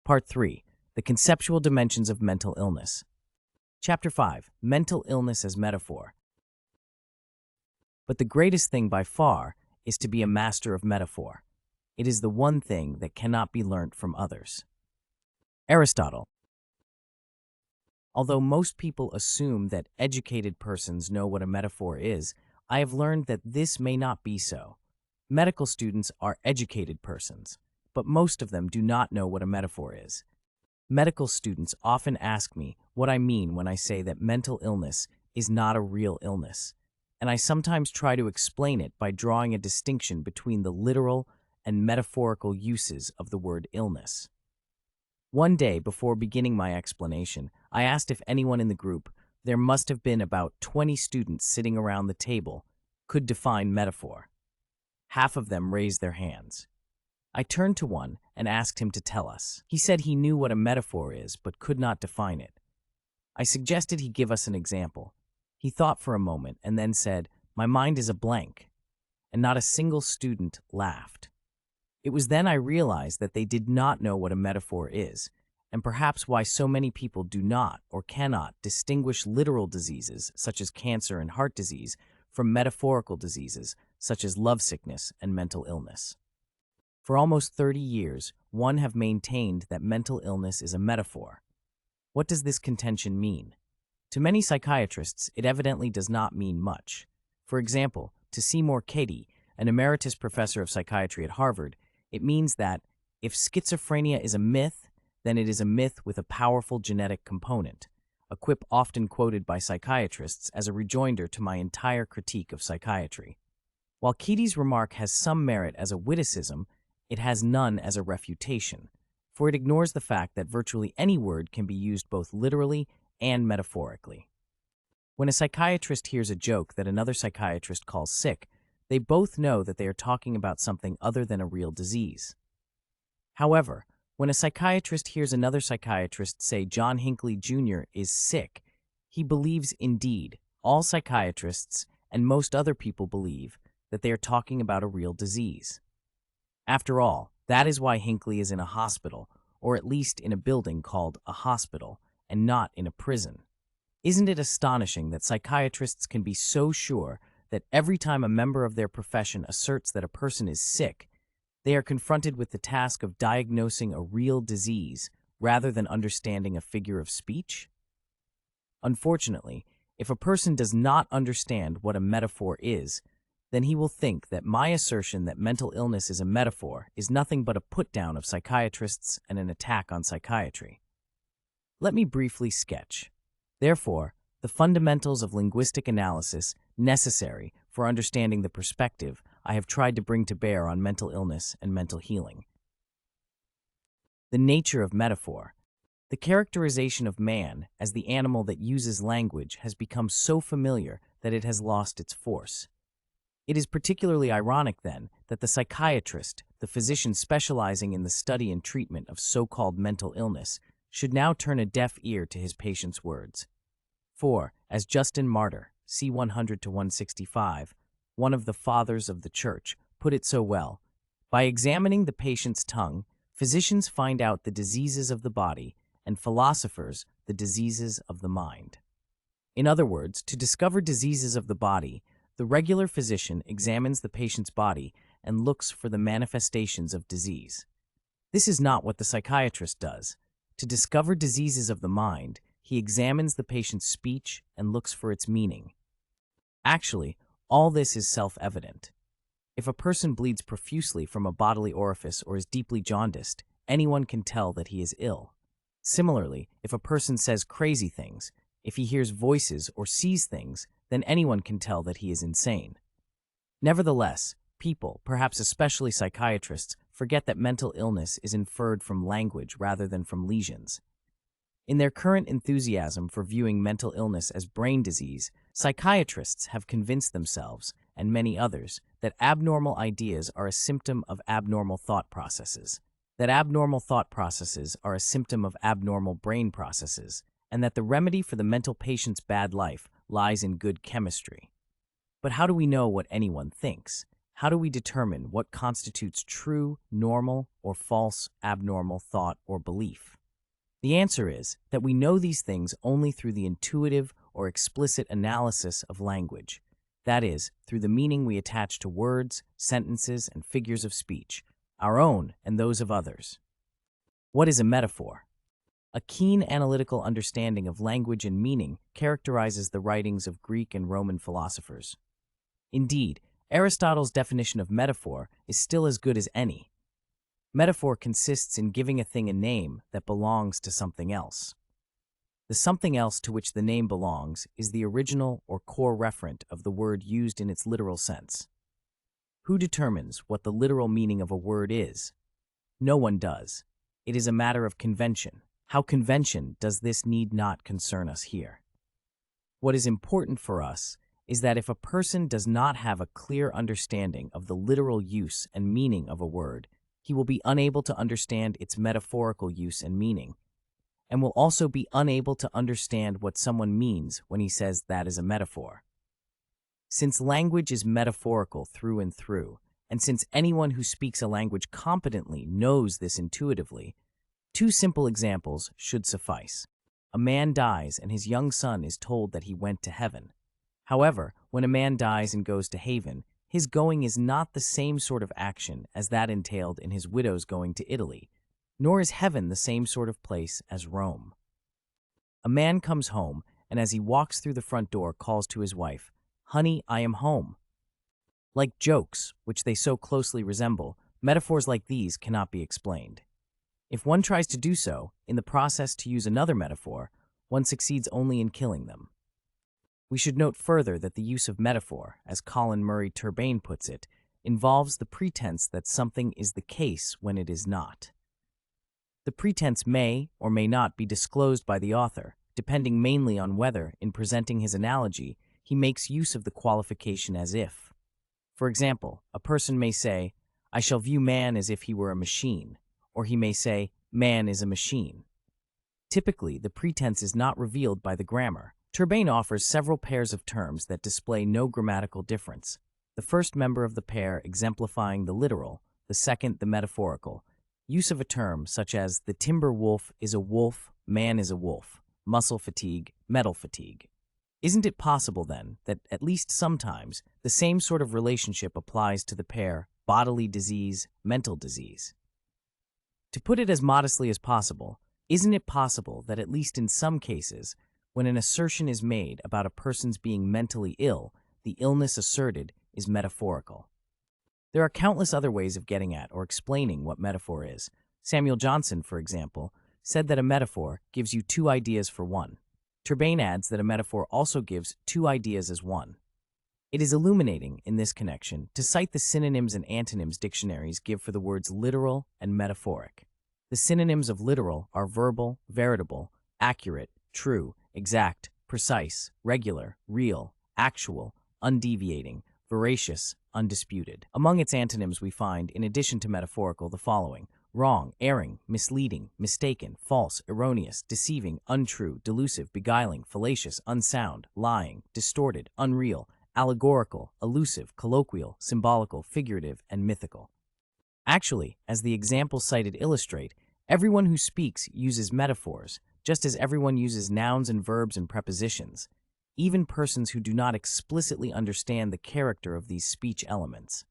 Part 3. The Conceptual Dimensions of Mental Illness. Chapter 5. Mental Illness as Metaphor. But the greatest thing by far is to be a master of metaphor. It is the one thing that cannot be learnt from others. Aristotle. Although most people assume that educated persons know what a metaphor is, I have learned that this may not be so. Medical students are educated persons, but most of them do not know what a metaphor is. Medical students often ask me what I mean when I say that mental illness is not a real illness, and I sometimes try to explain it by drawing a distinction between the literal and metaphorical uses of the word illness. One day, before beginning my explanation, I asked if anyone in the group, there must have been about 20 students sitting around the table, could define metaphor. Half of them raised their hands. I turned to one and asked him to tell us. He said he knew what a metaphor is, but could not define it. I suggested he give us an example. He thought for a moment and then said, "My mind is a blank," and not a single student laughed. It was then I realized that they did not know what a metaphor is, and perhaps why so many people do not or cannot distinguish literal diseases, such as cancer and heart disease, from metaphorical diseases, such as lovesickness and mental illness. For almost 30 years, one have maintained that mental illness is a metaphor. What does this contention mean? To many psychiatrists, it evidently does not mean much. For example, to Seymour Cady, an emeritus professor of psychiatry at Harvard, it means that if schizophrenia is a myth, then it is a myth with a powerful genetic component, a quip often quoted by psychiatrists as a rejoinder to my entire critique of psychiatry. While Cady's remark has some merit as a witticism, it has none as a refutation, for it ignores the fact that virtually any word can be used both literally and metaphorically. When a psychiatrist hears a joke that another psychiatrist calls sick, they both know that they are talking about something other than a real disease. However, when a psychiatrist hears another psychiatrist say John Hinckley Jr. is sick, he believes indeed, all psychiatrists and most other people believe, that they are talking about a real disease. After all, that is why Hinckley is in a hospital, or at least in a building called a hospital, and not in a prison. Isn't it astonishing that psychiatrists can be so sure that every time a member of their profession asserts that a person is sick, they are confronted with the task of diagnosing a real disease rather than understanding a figure of speech? Unfortunately, if a person does not understand what a metaphor is, then he will think that my assertion that mental illness is a metaphor is nothing but a put-down of psychiatrists and an attack on psychiatry. Let me briefly sketch, therefore, the fundamentals of linguistic analysis necessary for understanding the perspective I have tried to bring to bear on mental illness and mental healing. The nature of metaphor. The characterization of man as the animal that uses language has become so familiar that it has lost its force. It is particularly ironic, then, that the psychiatrist, the physician specializing in the study and treatment of so-called mental illness, should now turn a deaf ear to his patient's words. For, as Justin Martyr, c. 100-165, one of the fathers of the church, put it so well, by examining the patient's tongue, physicians find out the diseases of the body, and philosophers the diseases of the mind. In other words, to discover diseases of the body, the regular physician examines the patient's body and looks for the manifestations of disease. This is not what the psychiatrist does. To discover diseases of the mind, he examines the patient's speech and looks for its meaning. Actually, all this is self-evident. If a person bleeds profusely from a bodily orifice or is deeply jaundiced, anyone can tell that he is ill. Similarly, if a person says crazy things, if he hears voices or sees things, then anyone can tell that he is insane. Nevertheless, people, perhaps especially psychiatrists, forget that mental illness is inferred from language rather than from lesions. In their current enthusiasm for viewing mental illness as brain disease, psychiatrists have convinced themselves, and many others, that abnormal ideas are a symptom of abnormal thought processes, that abnormal thought processes are a symptom of abnormal brain processes, and that the remedy for the mental patient's bad life lies in good chemistry. But how do we know what anyone thinks? how do we determine what constitutes true, normal, or false, abnormal thought or belief? The answer is that we know these things only through the intuitive or explicit analysis of language. That is, through the meaning we attach to words, sentences, and figures of speech, our own and those of others. What is a metaphor? A keen analytical understanding of language and meaning characterizes the writings of Greek and Roman philosophers. Indeed, Aristotle's definition of metaphor is still as good as any. Metaphor consists in giving a thing a name that belongs to something else. The something else to which the name belongs is the original or core referent of the word used in its literal sense. Who determines what the literal meaning of a word is? No one does. It is a matter of convention. How convention does this need not concern us here? What is important for us is that if a person does not have a clear understanding of the literal use and meaning of a word, he will be unable to understand its metaphorical use and meaning, and will also be unable to understand what someone means when he says that is a metaphor. Since language is metaphorical through and through, and since anyone who speaks a language competently knows this intuitively, two simple examples should suffice. A man dies and his young son is told that he went to heaven. However, when a man dies and goes to heaven, his going is not the same sort of action as that entailed in his widow's going to Italy, nor is heaven the same sort of place as Rome. A man comes home, and as he walks through the front door calls to his wife, "Honey, I am home." Like jokes, which they so closely resemble, metaphors like these cannot be explained. If one tries to do so, in the process to use another metaphor, one succeeds only in killing them. We should note further that the use of metaphor, as Colin Murray Turbain puts it, involves the pretense that something is the case when it is not. The pretense may or may not be disclosed by the author, depending mainly on whether, in presenting his analogy, he makes use of the qualification as if. For example, a person may say, "I shall view man as if he were a machine," or he may say, "Man is a machine." Typically, the pretense is not revealed by the grammar. Turbain offers several pairs of terms that display no grammatical difference, the first member of the pair exemplifying the literal, the second the metaphorical. Use of a term such as the timber wolf is a wolf, man is a wolf, muscle fatigue, metal fatigue. Isn't it possible, then, that at least sometimes the same sort of relationship applies to the pair bodily disease, mental disease? To put it as modestly as possible, isn't it possible that at least in some cases, when an assertion is made about a person's being mentally ill, the illness asserted is metaphorical? There are countless other ways of getting at or explaining what metaphor is. Samuel Johnson, for example, said that a metaphor gives you two ideas for one. Turbain adds that a metaphor also gives two ideas as one. It is illuminating, in this connection, to cite the synonyms and antonyms dictionaries give for the words literal and metaphoric. The synonyms of literal are verbal, veritable, accurate, true, exact, precise, regular, real, actual, undeviating, veracious, undisputed. Among its antonyms we find, in addition to metaphorical, the following: wrong, erring, misleading, mistaken, false, erroneous, deceiving, untrue, delusive, beguiling, fallacious, unsound, lying, distorted, unreal, allegorical, elusive, colloquial, symbolical, figurative, and mythical. Actually, as the examples cited illustrate, everyone who speaks uses metaphors, just as everyone uses nouns and verbs and prepositions, even persons who do not explicitly understand the character of these speech elements.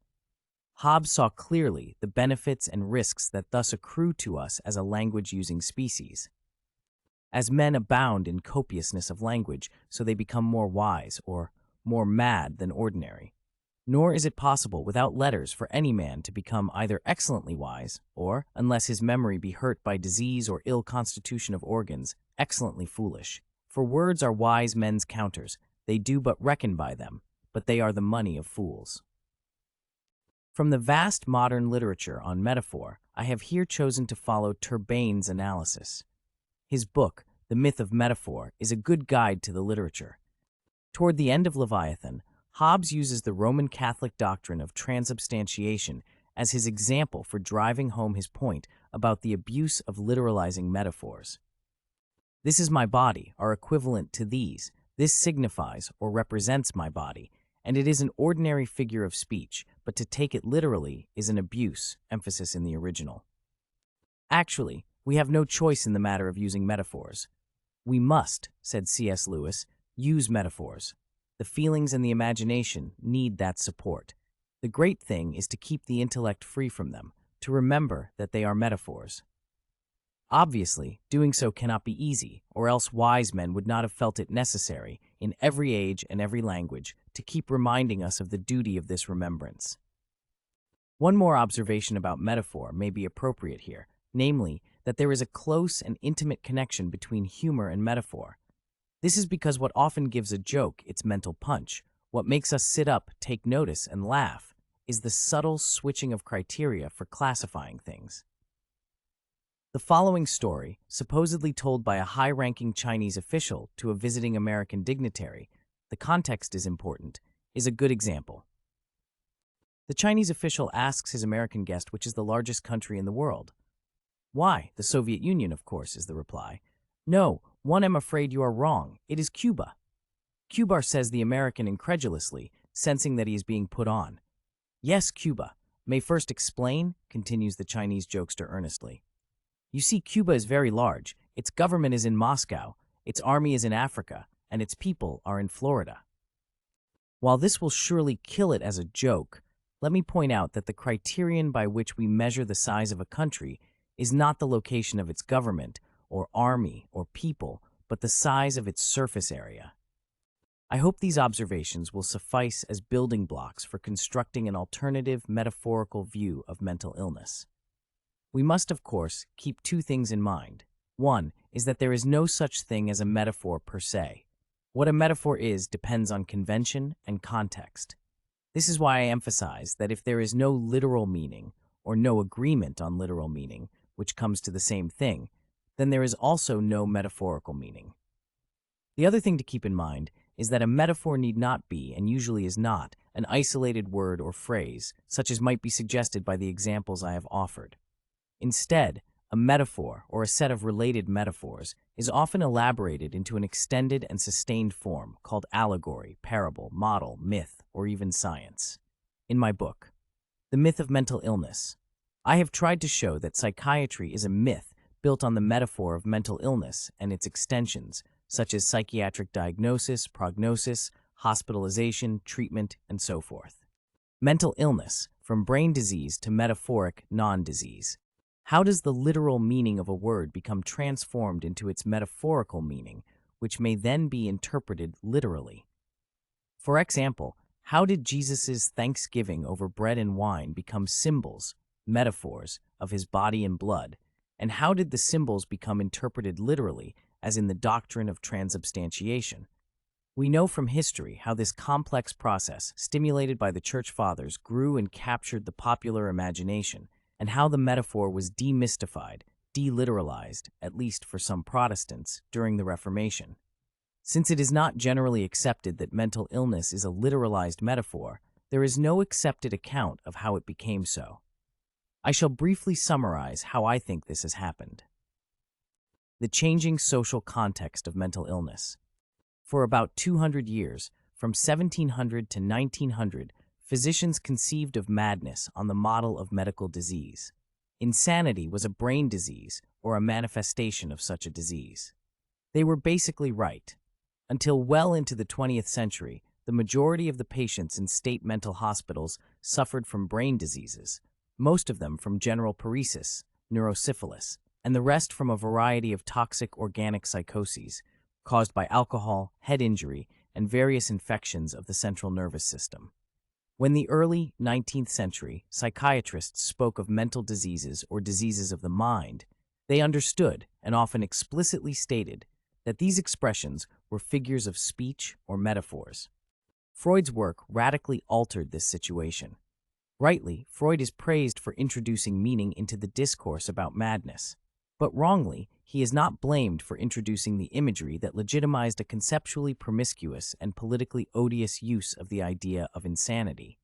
Hobbes saw clearly the benefits and risks that thus accrue to us as a language-using species. As men abound in copiousness of language, so they become more wise or more mad than ordinary. Nor is it possible without letters for any man to become either excellently wise or, unless his memory be hurt by disease or ill constitution of organs, excellently foolish. For words are wise men's counters, they do but reckon by them, but they are the money of fools. From the vast modern literature on metaphor, I have here chosen to follow Turbain's analysis. His book, The Myth of Metaphor, is a good guide to the literature. Toward the end of Leviathan, Hobbes uses the Roman Catholic doctrine of transubstantiation as his example for driving home his point about the abuse of literalizing metaphors. "This is my body" are equivalent to these. "This signifies or represents my body," and it is an ordinary figure of speech, but to take it literally is an abuse, emphasis in the original. Actually, we have no choice in the matter of using metaphors. We must, said C.S. Lewis, use metaphors. The feelings and the imagination need that support. The great thing is to keep the intellect free from them, to remember that they are metaphors. Obviously, doing so cannot be easy, or else wise men would not have felt it necessary, in every age and every language, to keep reminding us of the duty of this remembrance. One more observation about metaphor may be appropriate here, namely, that there is a close and intimate connection between humor and metaphor. This is because what often gives a joke its mental punch, what makes us sit up, take notice, and laugh, is the subtle switching of criteria for classifying things. The following story, supposedly told by a high-ranking Chinese official to a visiting American dignitary, the context is important, is a good example. The Chinese official asks his American guest which is the largest country in the world. Why, the Soviet Union, of course, is the reply. No, one, I'm afraid you are wrong. It is Cuba. Cuba, says the American incredulously, sensing that he is being put on. Yes, Cuba. May first explain, continues the Chinese jokester earnestly. You see, Cuba is very large. Its government is in Moscow, its army is in Africa, and its people are in Florida. While this will surely kill it as a joke, let me point out that the criterion by which we measure the size of a country is not the location of its government, or army, or people, but the size of its surface area. I hope these observations will suffice as building blocks for constructing an alternative metaphorical view of mental illness. We must, of course, keep two things in mind. One is that there is no such thing as a metaphor per se. What a metaphor is depends on convention and context. This is why I emphasize that if there is no literal meaning, or no agreement on literal meaning, which comes to the same thing, then there is also no metaphorical meaning. The other thing to keep in mind is that a metaphor need not be, and usually is not, an isolated word or phrase, such as might be suggested by the examples I have offered. Instead, a metaphor, or a set of related metaphors, is often elaborated into an extended and sustained form called allegory, parable, model, myth, or even science. In my book, The Myth of Mental Illness, I have tried to show that psychiatry is a myth built on the metaphor of mental illness and its extensions, such as psychiatric diagnosis, prognosis, hospitalization, treatment, and so forth. Mental illness, from brain disease to metaphoric non-disease. How does the literal meaning of a word become transformed into its metaphorical meaning, which may then be interpreted literally? For example, how did Jesus' thanksgiving over bread and wine become symbols, metaphors, of his body and blood, and how did the symbols become interpreted literally, as in the doctrine of transubstantiation? We know from history how this complex process, stimulated by the Church Fathers, grew and captured the popular imagination, and how the metaphor was demystified, deliteralized, at least for some Protestants, during the Reformation. Since it is not generally accepted that mental illness is a literalized metaphor, there is no accepted account of how it became so. I shall briefly summarize how I think this has happened. The changing social context of mental illness. For about 200 years, from 1700 to 1900, physicians conceived of madness on the model of medical disease. Insanity was a brain disease or a manifestation of such a disease. They were basically right. Until well into the 20th century, the majority of the patients in state mental hospitals suffered from brain diseases, most of them from general paresis, neurosyphilis, and the rest from a variety of toxic organic psychoses caused by alcohol, head injury, and various infections of the central nervous system. When the early 19th century psychiatrists spoke of mental diseases or diseases of the mind, they understood and often explicitly stated that these expressions were figures of speech or metaphors. Freud's work radically altered this situation. Rightly, Freud is praised for introducing meaning into the discourse about madness. But wrongly, he is not blamed for introducing the imagery that legitimized a conceptually promiscuous and politically odious use of the idea of insanity.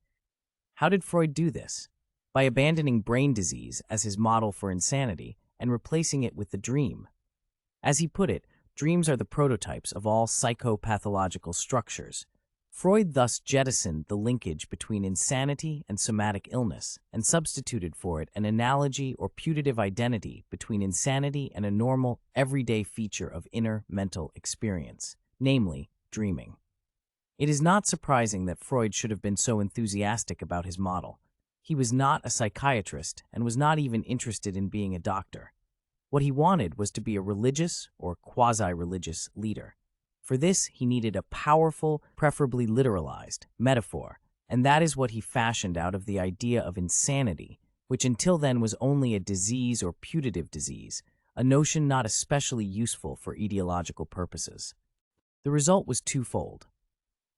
How did Freud do this? By abandoning brain disease as his model for insanity and replacing it with the dream. As he put it, dreams are the prototypes of all psychopathological structures. Freud thus jettisoned the linkage between insanity and somatic illness and substituted for it an analogy or putative identity between insanity and a normal, everyday feature of inner mental experience, namely, dreaming. It is not surprising that Freud should have been so enthusiastic about his model. He was not a psychiatrist and was not even interested in being a doctor. What he wanted was to be a religious or quasi-religious leader. For this, he needed a powerful, preferably literalized, metaphor, and that is what he fashioned out of the idea of insanity, which until then was only a disease or putative disease, a notion not especially useful for etiological purposes. The result was twofold.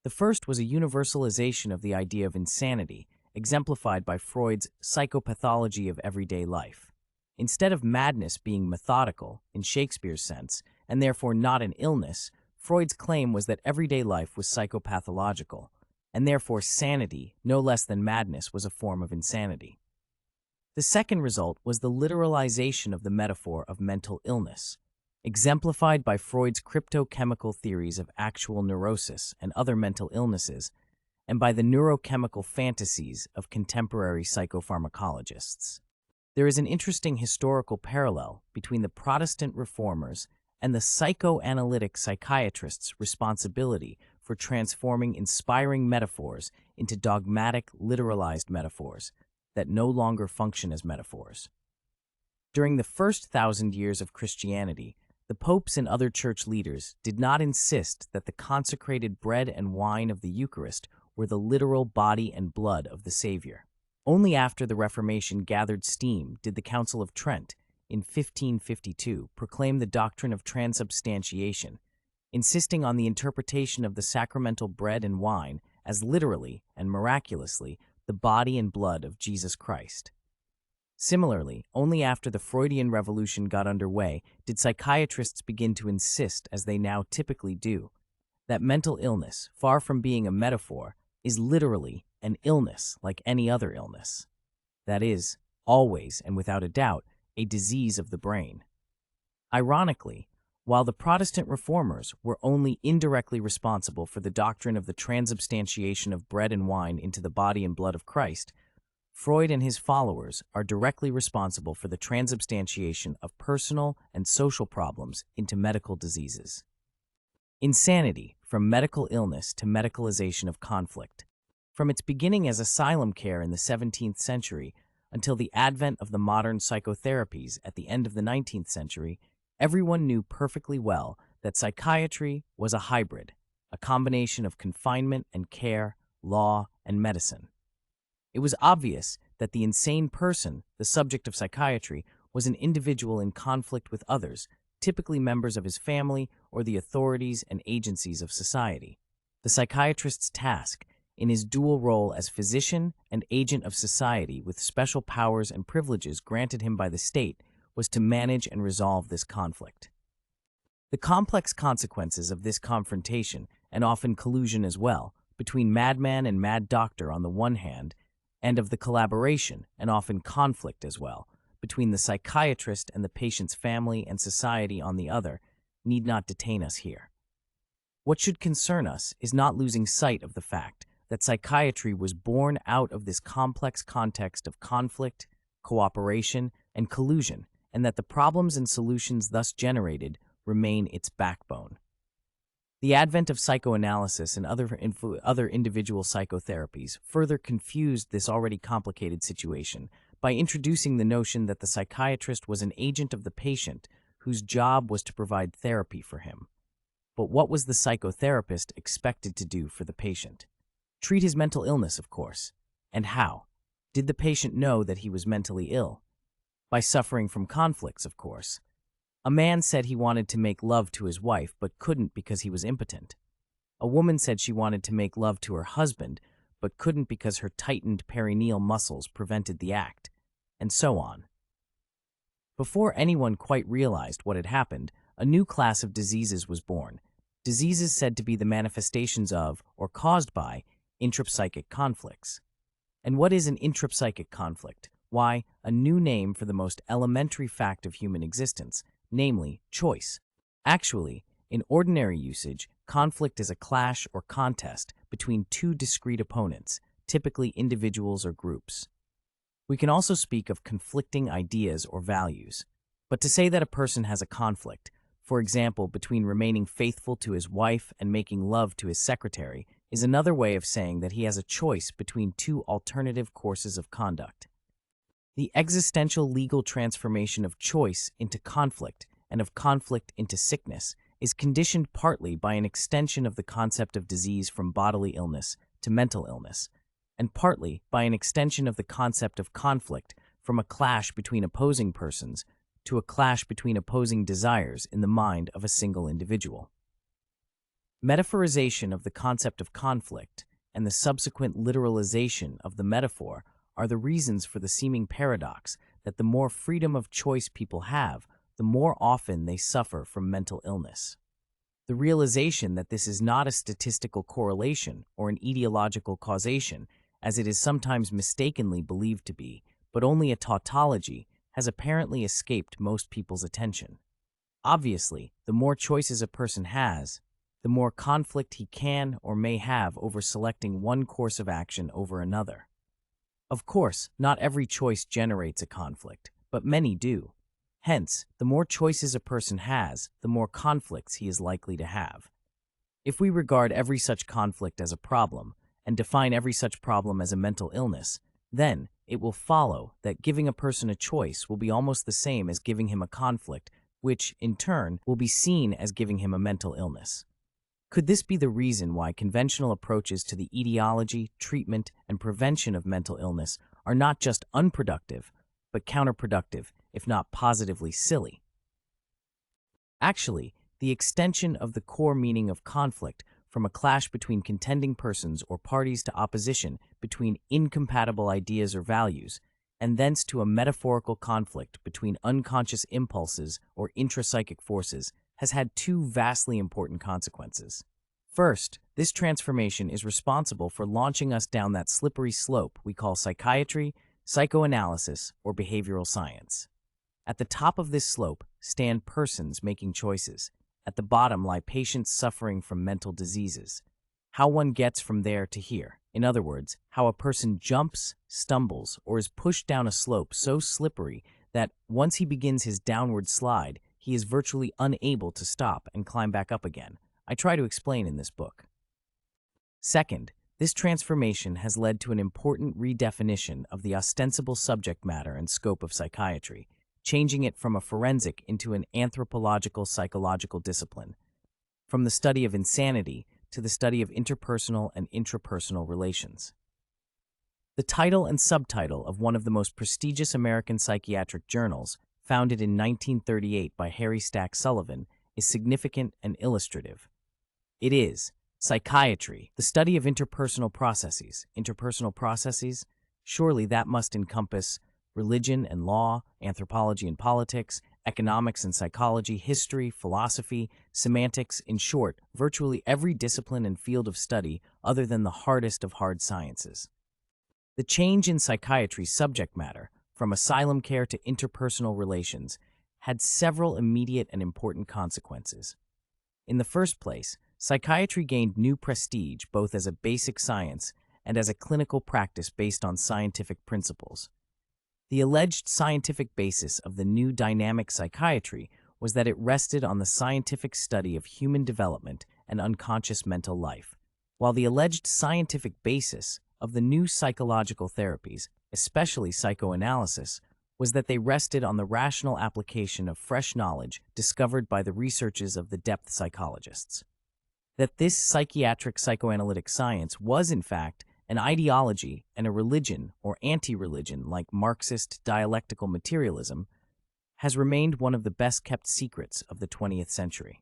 The first was a universalization of the idea of insanity, exemplified by Freud's psychopathology of everyday life. Instead of madness being methodical, in Shakespeare's sense, and therefore not an illness, Freud's claim was that everyday life was psychopathological, and therefore sanity, no less than madness, was a form of insanity. The second result was the literalization of the metaphor of mental illness, exemplified by Freud's cryptochemical theories of actual neurosis and other mental illnesses, and by the neurochemical fantasies of contemporary psychopharmacologists. There is an interesting historical parallel between the Protestant reformers and the psychoanalytic psychiatrists' responsibility for transforming inspiring metaphors into dogmatic, literalized metaphors that no longer function as metaphors. During the first 1,000 years of Christianity, the popes and other church leaders did not insist that the consecrated bread and wine of the Eucharist were the literal body and blood of the Savior. Only after the Reformation gathered steam did the Council of Trent, in 1552, proclaim the doctrine of transubstantiation, insisting on the interpretation of the sacramental bread and wine as literally and miraculously the body and blood of Jesus Christ. Similarly, only after the Freudian Revolution got underway did psychiatrists begin to insist, as they now typically do, that mental illness, far from being a metaphor, is literally an illness like any other illness. That is, always and without a doubt, a disease of the brain. Ironically, while the Protestant reformers were only indirectly responsible for the doctrine of the transubstantiation of bread and wine into the body and blood of Christ, Freud and his followers are directly responsible for the transubstantiation of personal and social problems into medical diseases. Insanity, from medical illness to medicalization of conflict. From its beginning as asylum care in the 17th century until the advent of the modern psychotherapies at the end of the 19th century, everyone knew perfectly well that psychiatry was a hybrid, a combination of confinement and care, law, and medicine. It was obvious that the insane person, the subject of psychiatry, was an individual in conflict with others, typically members of his family or the authorities and agencies of society. The psychiatrist's task, in his dual role as physician and agent of society with special powers and privileges granted him by the state, was to manage and resolve this conflict. The complex consequences of this confrontation, and often collusion as well, between madman and mad doctor on the one hand, and of the collaboration, and often conflict as well, between the psychiatrist and the patient's family and society on the other, need not detain us here. What should concern us is not losing sight of the fact that psychiatry was born out of this complex context of conflict, cooperation, and collusion, and that the problems and solutions thus generated remain its backbone. The advent of psychoanalysis and other individual psychotherapies further confused this already complicated situation by introducing the notion that the psychiatrist was an agent of the patient whose job was to provide therapy for him. But what was the psychotherapist expected to do for the patient? Treat his mental illness, of course. And how? Did the patient know that he was mentally ill? By suffering from conflicts, of course. A man said he wanted to make love to his wife but couldn't because he was impotent. A woman said she wanted to make love to her husband but couldn't because her tightened perineal muscles prevented the act, and so on. Before anyone quite realized what had happened, a new class of diseases was born, diseases said to be the manifestations of, or caused by, intrapsychic conflicts. And what is an intrapsychic conflict? Why, a new name for the most elementary fact of human existence, namely, choice. Actually, in ordinary usage, conflict is a clash or contest between two discrete opponents, typically individuals or groups. We can also speak of conflicting ideas or values. But to say that a person has a conflict, for example, between remaining faithful to his wife and making love to his secretary, is another way of saying that he has a choice between two alternative courses of conduct. The existential legal transformation of choice into conflict and of conflict into sickness is conditioned partly by an extension of the concept of disease from bodily illness to mental illness, and partly by an extension of the concept of conflict from a clash between opposing persons to a clash between opposing desires in the mind of a single individual. Metaphorization of the concept of conflict and the subsequent literalization of the metaphor are the reasons for the seeming paradox that the more freedom of choice people have, the more often they suffer from mental illness. The realization that this is not a statistical correlation or an etiological causation, as it is sometimes mistakenly believed to be, but only a tautology, has apparently escaped most people's attention. Obviously, the more choices a person has, the more conflict he can or may have over selecting one course of action over another. Of course, not every choice generates a conflict, but many do. Hence, the more choices a person has, the more conflicts he is likely to have. If we regard every such conflict as a problem, and define every such problem as a mental illness, then it will follow that giving a person a choice will be almost the same as giving him a conflict, which, in turn, will be seen as giving him a mental illness. Could this be the reason why conventional approaches to the etiology, treatment, and prevention of mental illness are not just unproductive, but counterproductive, if not positively silly? Actually, the extension of the core meaning of conflict from a clash between contending persons or parties to opposition between incompatible ideas or values, and thence to a metaphorical conflict between unconscious impulses or intrapsychic forces, has had two vastly important consequences. First, this transformation is responsible for launching us down that slippery slope we call psychiatry, psychoanalysis, or behavioral science. At the top of this slope stand persons making choices. At the bottom lie patients suffering from mental diseases. How one gets from there to here, in other words, how a person jumps, stumbles, or is pushed down a slope so slippery that once he begins his downward slide, he is virtually unable to stop and climb back up again, I try to explain in this book. Second, this transformation has led to an important redefinition of the ostensible subject matter and scope of psychiatry, changing it from a forensic into an anthropological psychological discipline, from the study of insanity to the study of interpersonal and intrapersonal relations. The title and subtitle of one of the most prestigious American psychiatric journals, founded in 1938 by Harry Stack Sullivan, is significant and illustrative. It is Psychiatry, the study of interpersonal processes. Interpersonal processes? Surely that must encompass religion and law, anthropology and politics, economics and psychology, history, philosophy, semantics, in short, virtually every discipline and field of study other than the hardest of hard sciences. The change in psychiatry's subject matter, from asylum care to interpersonal relations, had several immediate and important consequences. In the first place, psychiatry gained new prestige both as a basic science and as a clinical practice based on scientific principles. The alleged scientific basis of the new dynamic psychiatry was that it rested on the scientific study of human development and unconscious mental life, while the alleged scientific basis of the new psychological therapies, especially psychoanalysis, was that they rested on the rational application of fresh knowledge discovered by the researches of the depth psychologists. That this psychiatric psychoanalytic science was, in fact, an ideology and a religion or anti-religion like Marxist dialectical materialism has remained one of the best-kept secrets of the 20th century.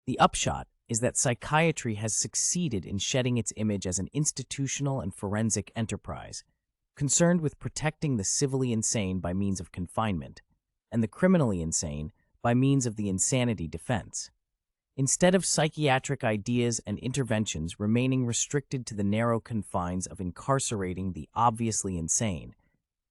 The upshot is that psychiatry has succeeded in shedding its image as an institutional and forensic enterprise, concerned with protecting the civilly insane by means of confinement, and the criminally insane by means of the insanity defense. Instead of psychiatric ideas and interventions remaining restricted to the narrow confines of incarcerating the obviously insane,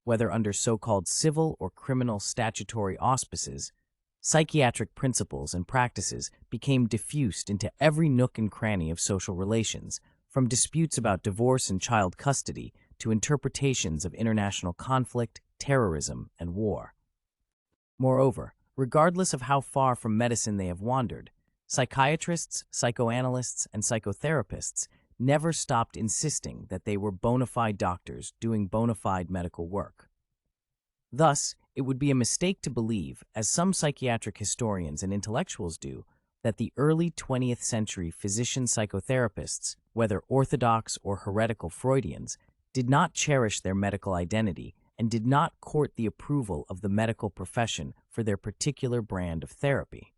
whether under so-called civil or criminal statutory auspices, psychiatric principles and practices became diffused into every nook and cranny of social relations, from disputes about divorce and child custody to interpretations of international conflict, terrorism, and war. Moreover, regardless of how far from medicine they have wandered, psychiatrists, psychoanalysts, and psychotherapists never stopped insisting that they were bona fide doctors doing bona fide medical work. Thus, it would be a mistake to believe, as some psychiatric historians and intellectuals do, that the early 20th century physician psychotherapists, whether orthodox or heretical Freudians, did not cherish their medical identity and did not court the approval of the medical profession for their particular brand of therapy.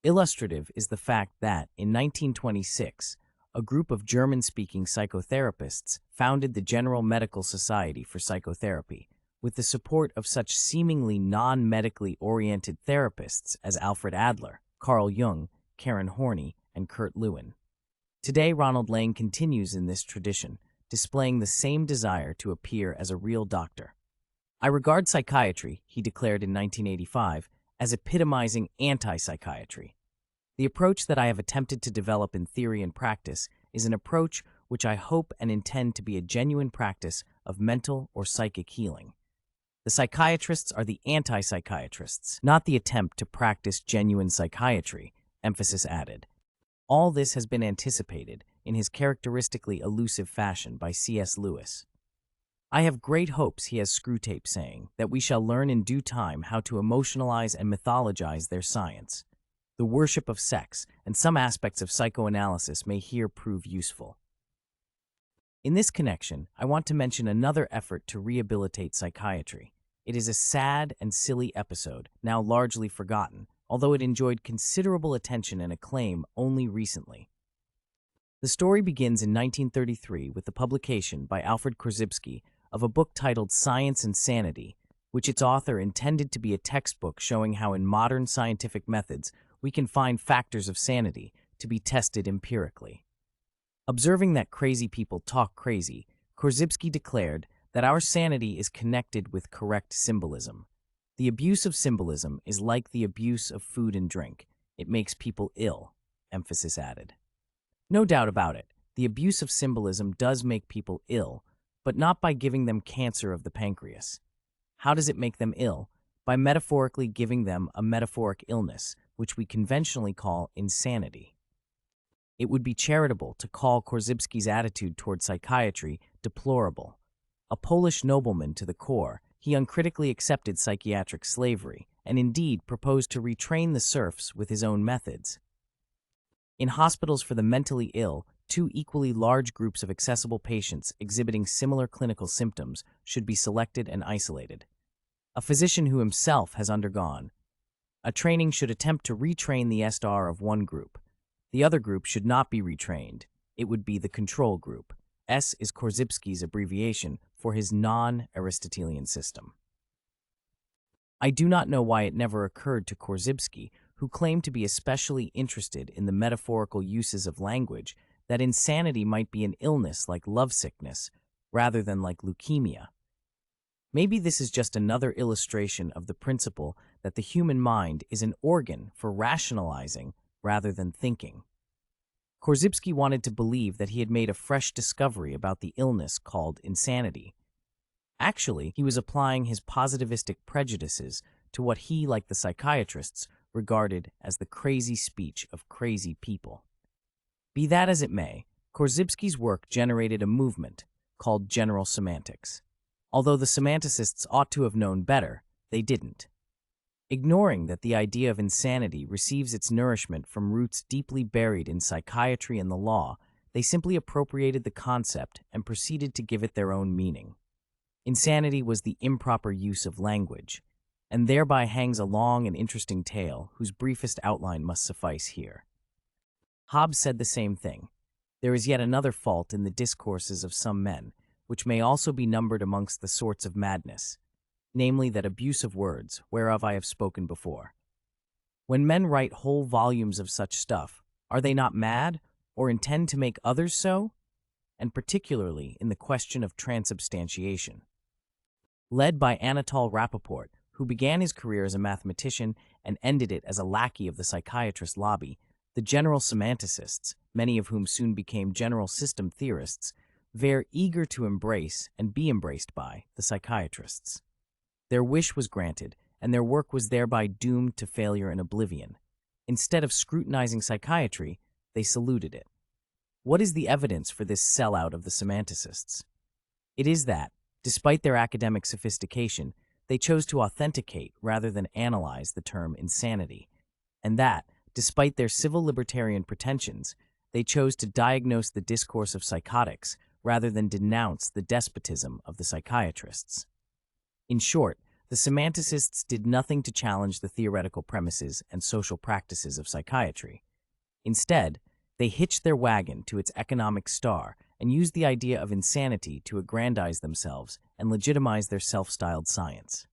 Illustrative is the fact that, in 1926, a group of German-speaking psychotherapists founded the General Medical Society for Psychotherapy, with the support of such seemingly non-medically oriented therapists as Alfred Adler, Carl Jung, Karen Horney, and Kurt Lewin. Today, Ronald Lang continues in this tradition, displaying the same desire to appear as a real doctor. "I regard psychiatry," he declared in 1985, "as epitomizing anti-psychiatry. The approach that I have attempted to develop in theory and practice is an approach which I hope and intend to be a genuine practice of mental or psychic healing. The psychiatrists are the anti-psychiatrists, not the attempt to practice genuine psychiatry," emphasis added. All this has been anticipated, in his characteristically elusive fashion, by C.S. Lewis. "I have great hopes," he has Screwtape saying, "that we shall learn in due time how to emotionalize and mythologize their science. The worship of sex and some aspects of psychoanalysis may here prove useful." In this connection, I want to mention another effort to rehabilitate psychiatry. It is a sad and silly episode, now largely forgotten, although it enjoyed considerable attention and acclaim only recently. The story begins in 1933 with the publication by Alfred Korzybski of a book titled Science and Sanity, which its author intended to be a textbook showing how in modern scientific methods we can find factors of sanity to be tested empirically. Observing that crazy people talk crazy, Korzybski declared that our sanity is connected with correct symbolism. The abuse of symbolism is like the abuse of food and drink. It makes people ill, emphasis added. No doubt about it, the abuse of symbolism does make people ill, but not by giving them cancer of the pancreas. How does it make them ill? By metaphorically giving them a metaphoric illness, which we conventionally call insanity. It would be charitable to call Korzybski's attitude toward psychiatry deplorable. A Polish nobleman to the core, he uncritically accepted psychiatric slavery, and indeed proposed to retrain the serfs with his own methods. In hospitals for the mentally ill, two equally large groups of accessible patients exhibiting similar clinical symptoms should be selected and isolated. A physician who himself has undergone a training should attempt to retrain the SR of one group. The other group should not be retrained. It would be the control group. S is Korzybski's abbreviation for his non-Aristotelian system. I do not know why it never occurred to Korzybski, who claimed to be especially interested in the metaphorical uses of language, that insanity might be an illness like lovesickness, rather than like leukemia. Maybe this is just another illustration of the principle that the human mind is an organ for rationalizing rather than thinking. Korzybski wanted to believe that he had made a fresh discovery about the illness called insanity. Actually, he was applying his positivistic prejudices to what he, like the psychiatrists, regarded as the crazy speech of crazy people. Be that as it may, Korzybski's work generated a movement called general semantics. Although the semanticists ought to have known better, they didn't. Ignoring that the idea of insanity receives its nourishment from roots deeply buried in psychiatry and the law, they simply appropriated the concept and proceeded to give it their own meaning. Insanity was the improper use of language, and thereby hangs a long and interesting tale whose briefest outline must suffice here. Hobbes said the same thing. There is yet another fault in the discourses of some men, which may also be numbered amongst the sorts of madness, namely that abuse of words, whereof I have spoken before. When men write whole volumes of such stuff, are they not mad, or intend to make others so? And particularly in the question of transubstantiation. Led by Anatole Rappaport, who began his career as a mathematician and ended it as a lackey of the psychiatrist lobby, the general semanticists many of whom soon became general system theorists, were eager to embrace and be embraced by the psychiatrists. Their wish was granted, and their work was thereby doomed to failure and oblivion. Instead of scrutinizing psychiatry, they saluted it. What is the evidence for this sellout of the semanticists? It is that, despite their academic sophistication, they chose to authenticate rather than analyze the term insanity, and that, despite their civil libertarian pretensions, they chose to diagnose the discourse of psychotics rather than denounce the despotism of the psychiatrists. In short, the semanticists did nothing to challenge the theoretical premises and social practices of psychiatry. Instead, they hitched their wagon to its economic star and used the idea of insanity to aggrandize themselves and legitimize their self-styled science.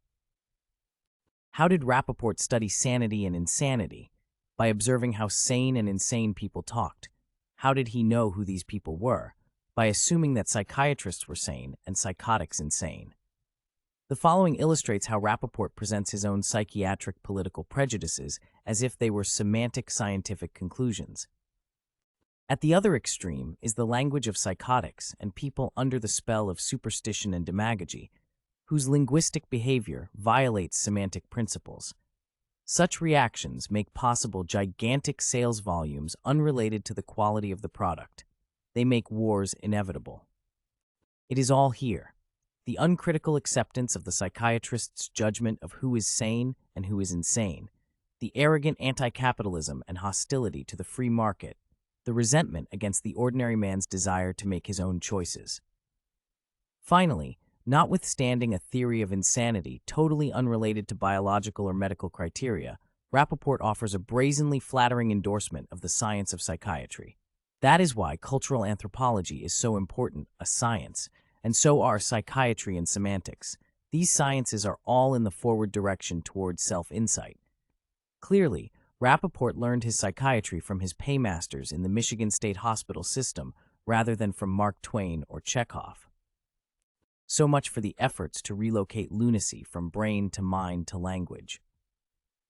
How did Rappaport study sanity and insanity? By observing how sane and insane people talked. How did he know who these people were? By assuming that psychiatrists were sane and psychotics insane. The following illustrates how Rappaport presents his own psychiatric political prejudices as if they were semantic scientific conclusions. At the other extreme is the language of psychotics and people under the spell of superstition and demagogy, whose linguistic behavior violates semantic principles. Such reactions make possible gigantic sales volumes unrelated to the quality of the product. They make wars inevitable. It is all here. The uncritical acceptance of the psychiatrist's judgment of who is sane and who is insane, the arrogant anti-capitalism and hostility to the free market, the resentment against the ordinary man's desire to make his own choices. Finally, notwithstanding a theory of insanity totally unrelated to biological or medical criteria, Rappaport offers a brazenly flattering endorsement of the science of psychiatry. That is why cultural anthropology is so important a science, and so are psychiatry and semantics. These sciences are all in the forward direction towards self-insight. Clearly, Rappaport learned his psychiatry from his paymasters in the Michigan State Hospital system rather than from Mark Twain or Chekhov. So much for the efforts to relocate lunacy from brain to mind to language.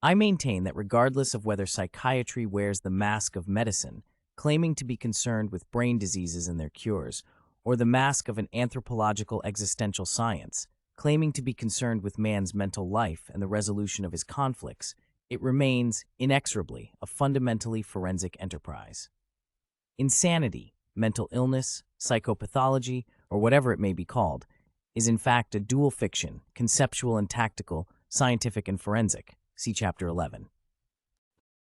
I maintain that regardless of whether psychiatry wears the mask of medicine, claiming to be concerned with brain diseases and their cures, or the mask of an anthropological existential science, claiming to be concerned with man's mental life and the resolution of his conflicts, it remains, inexorably, a fundamentally forensic enterprise. Insanity, mental illness, psychopathology, or whatever it may be called, is in fact a dual fiction, conceptual and tactical, scientific and forensic. See Chapter 11.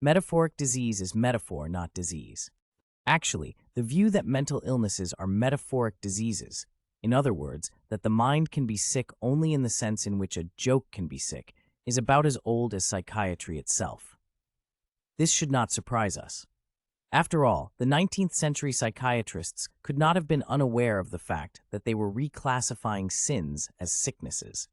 Metaphoric disease is metaphor, not disease. Actually, the view that mental illnesses are metaphoric diseases, in other words, that the mind can be sick only in the sense in which a joke can be sick, is about as old as psychiatry itself. This should not surprise us. After all, the 19th century psychiatrists could not have been unaware of the fact that they were reclassifying sins as sicknesses.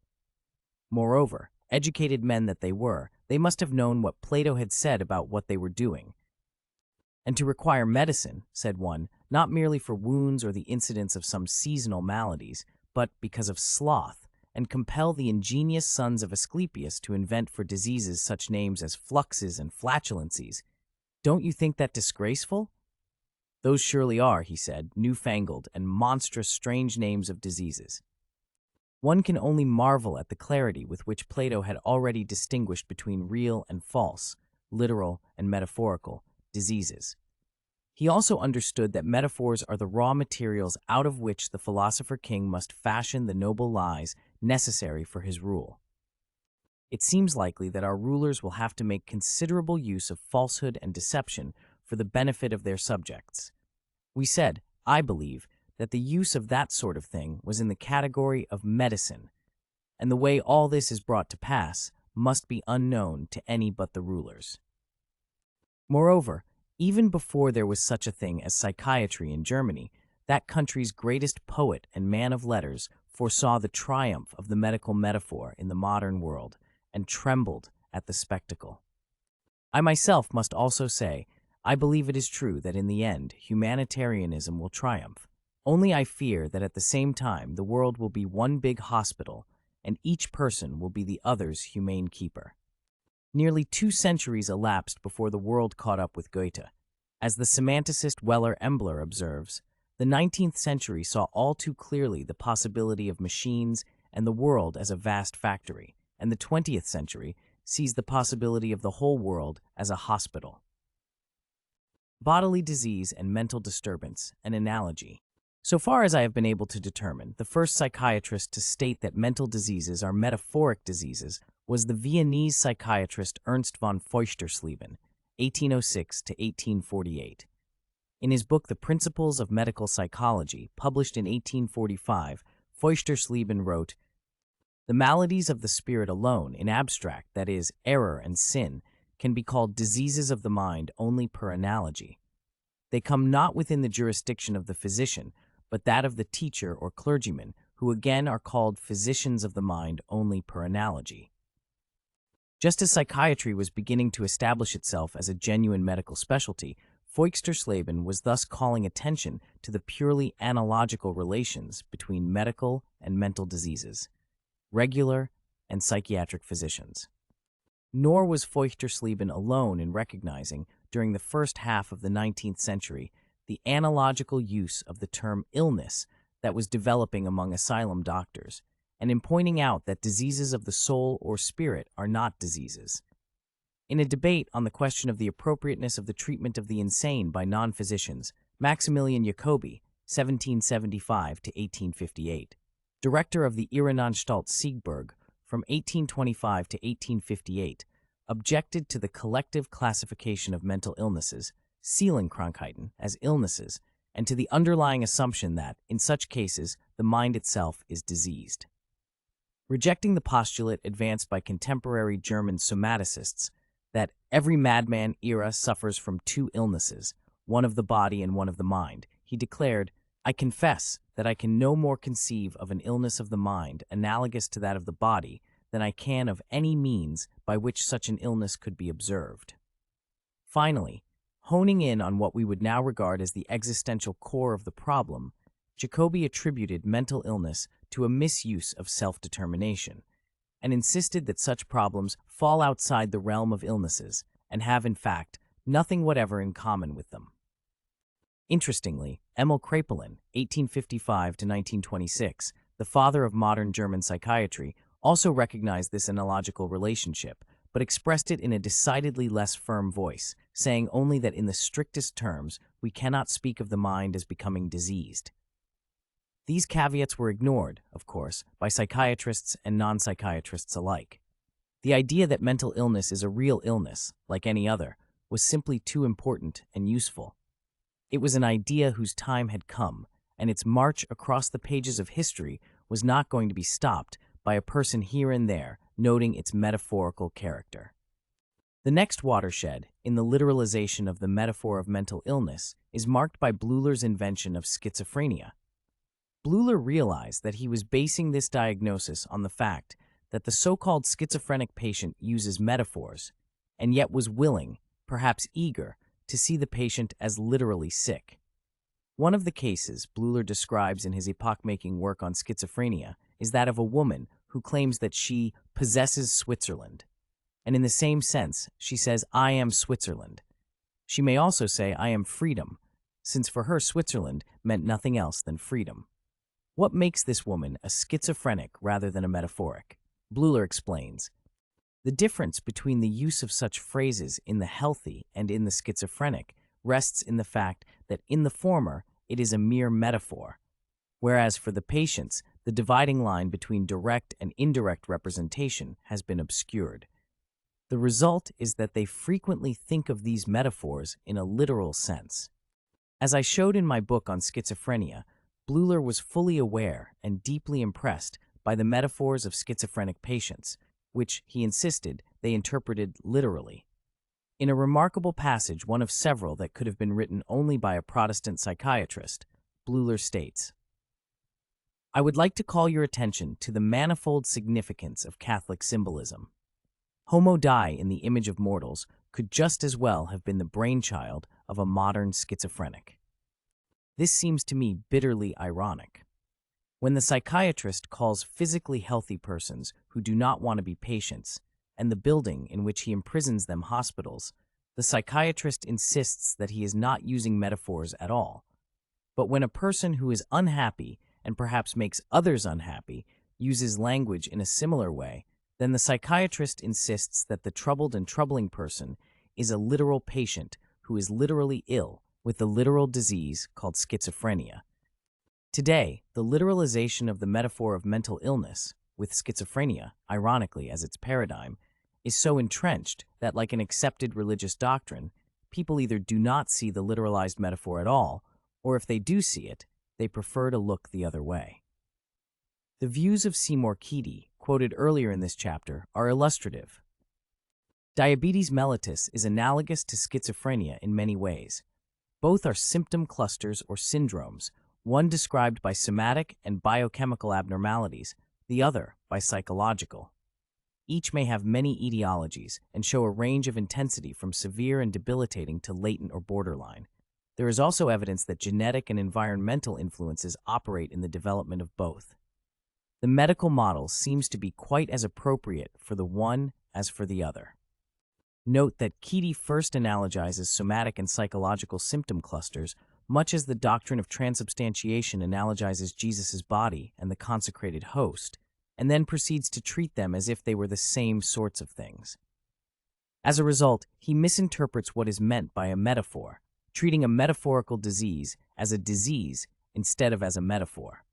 Moreover, educated men that they were, they must have known what Plato had said about what they were doing. And to require medicine, said one, not merely for wounds or the incidence of some seasonal maladies, but because of sloth, and compel the ingenious sons of Asclepius to invent for diseases such names as fluxes and flatulencies. Don't you think that disgraceful? Those surely are, he said, newfangled and monstrous strange names of diseases. One can only marvel at the clarity with which Plato had already distinguished between real and false, literal and metaphorical, diseases. He also understood that metaphors are the raw materials out of which the philosopher king must fashion the noble lies necessary for his rule. It seems likely that our rulers will have to make considerable use of falsehood and deception for the benefit of their subjects. We said, I believe, that the use of that sort of thing was in the category of medicine, and the way all this is brought to pass must be unknown to any but the rulers. Moreover, even before there was such a thing as psychiatry in Germany, that country's greatest poet and man of letters foresaw the triumph of the medical metaphor in the modern world and trembled at the spectacle. I myself must also say, I believe it is true that in the end, humanitarianism will triumph. Only I fear that at the same time the world will be one big hospital, and each person will be the other's humane keeper. Nearly 2 centuries elapsed before the world caught up with Goethe. As the semanticist Weller Embler observes, the 19th century saw all too clearly the possibility of machines and the world as a vast factory, and the 20th century sees the possibility of the whole world as a hospital. Bodily disease and mental disturbance, an analogy. So far as I have been able to determine, the first psychiatrist to state that mental diseases are metaphoric diseases was the Viennese psychiatrist Ernst von Feuchtersleben, 1806 to 1848. In his book The Principles of Medical Psychology, published in 1845, Feuchtersleben wrote, "The maladies of the spirit alone, in abstract, that is, error and sin, can be called diseases of the mind only per analogy. They come not within the jurisdiction of the physician, but that of the teacher or clergyman, who again are called physicians of the mind only per analogy." Just as psychiatry was beginning to establish itself as a genuine medical specialty, Feuchtersleben was thus calling attention to the purely analogical relations between medical and mental diseases, regular and psychiatric physicians. Nor was Feuchtersleben alone in recognizing, during the first half of the 19th century, the analogical use of the term illness that was developing among asylum doctors, and in pointing out that diseases of the soul or spirit are not diseases. In a debate on the question of the appropriateness of the treatment of the insane by non-physicians, Maximilian Jacobi, 1775 to 1858, director of the Irrenanstalt Siegburg from 1825 to 1858, objected to the collective classification of mental illnesses, Seelenkrankheiten, as illnesses, and to the underlying assumption that, in such cases, the mind itself is diseased. Rejecting the postulate advanced by contemporary German somaticists that every madman era suffers from two illnesses, one of the body and one of the mind, he declared, "I confess that I can no more conceive of an illness of the mind analogous to that of the body than I can of any means by which such an illness could be observed." Finally, honing in on what we would now regard as the existential core of the problem, Jacobi attributed mental illness to a misuse of self-determination, and insisted that such problems fall outside the realm of illnesses and have, in fact, nothing whatever in common with them. Interestingly, Emil Kraepelin, 1855 to 1926, the father of modern German psychiatry, also recognized this analogical relationship, but expressed it in a decidedly less firm voice, saying only that in the strictest terms we cannot speak of the mind as becoming diseased. These caveats were ignored, of course, by psychiatrists and non-psychiatrists alike. The idea that mental illness is a real illness, like any other, was simply too important and useful. It was an idea whose time had come, and its march across the pages of history was not going to be stopped by a person here and there noting its metaphorical character. The next watershed in the literalization of the metaphor of mental illness is marked by Bleuler's invention of schizophrenia. Bleuler realized that he was basing this diagnosis on the fact that the so-called schizophrenic patient uses metaphors, and yet was willing, perhaps eager, to see the patient as literally sick. One of the cases Bleuler describes in his epoch-making work on schizophrenia is that of a woman who claims that she possesses Switzerland. And in the same sense, she says, "I am Switzerland." She may also say, "I am freedom," since for her Switzerland meant nothing else than freedom. What makes this woman a schizophrenic rather than a metaphoric? Bleuler explains, "The difference between the use of such phrases in the healthy and in the schizophrenic rests in the fact that in the former it is a mere metaphor, whereas for the patients the dividing line between direct and indirect representation has been obscured. The result is that they frequently think of these metaphors in a literal sense." As I showed in my book on schizophrenia, Bleuler was fully aware and deeply impressed by the metaphors of schizophrenic patients, which, he insisted, they interpreted literally. In a remarkable passage, one of several that could have been written only by a Protestant psychiatrist, Bleuler states, "I would like to call your attention to the manifold significance of Catholic symbolism. Homo Dei in the image of mortals could just as well have been the brainchild of a modern schizophrenic." This seems to me bitterly ironic. When the psychiatrist calls physically healthy persons who do not want to be patients, and the building in which he imprisons them hospitals, The psychiatrist insists that he is not using metaphors at all. But when a person who is unhappy and perhaps makes others unhappy uses language in a similar way, then the psychiatrist insists that the troubled and troubling person is a literal patient who is literally ill with the literal disease called schizophrenia. Today, the literalization of the metaphor of mental illness, with schizophrenia, ironically, as its paradigm, is so entrenched that, like an accepted religious doctrine, people either do not see the literalized metaphor at all, or if they do see it, they prefer to look the other way. The views of Seymour Keedy, quoted earlier in this chapter, are illustrative. Diabetes mellitus is analogous to schizophrenia in many ways. Both are symptom clusters or syndromes, one described by somatic and biochemical abnormalities, the other by psychological. Each may have many etiologies and show a range of intensity from severe and debilitating to latent or borderline. There is also evidence that genetic and environmental influences operate in the development of both. The medical model seems to be quite as appropriate for the one as for the other. Note that Keedy first analogizes somatic and psychological symptom clusters, much as the doctrine of transubstantiation analogizes Jesus' body and the consecrated host, and then proceeds to treat them as if they were the same sorts of things. As a result, he misinterprets what is meant by a metaphor, treating a metaphorical disease as a disease instead of as a metaphor.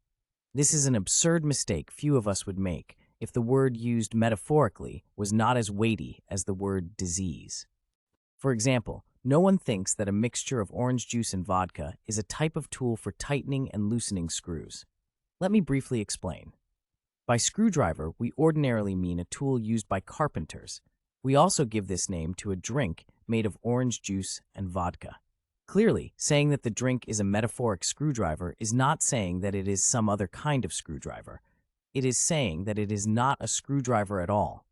This is an absurd mistake few of us would make if the word used metaphorically was not as weighty as the word disease. For example, no one thinks that a mixture of orange juice and vodka is a type of tool for tightening and loosening screws. Let me briefly explain. By screwdriver, we ordinarily mean a tool used by carpenters. We also give this name to a drink made of orange juice and vodka. Clearly, saying that the drink is a metaphoric screwdriver is not saying that it is some other kind of screwdriver. It is saying that it is not a screwdriver at all.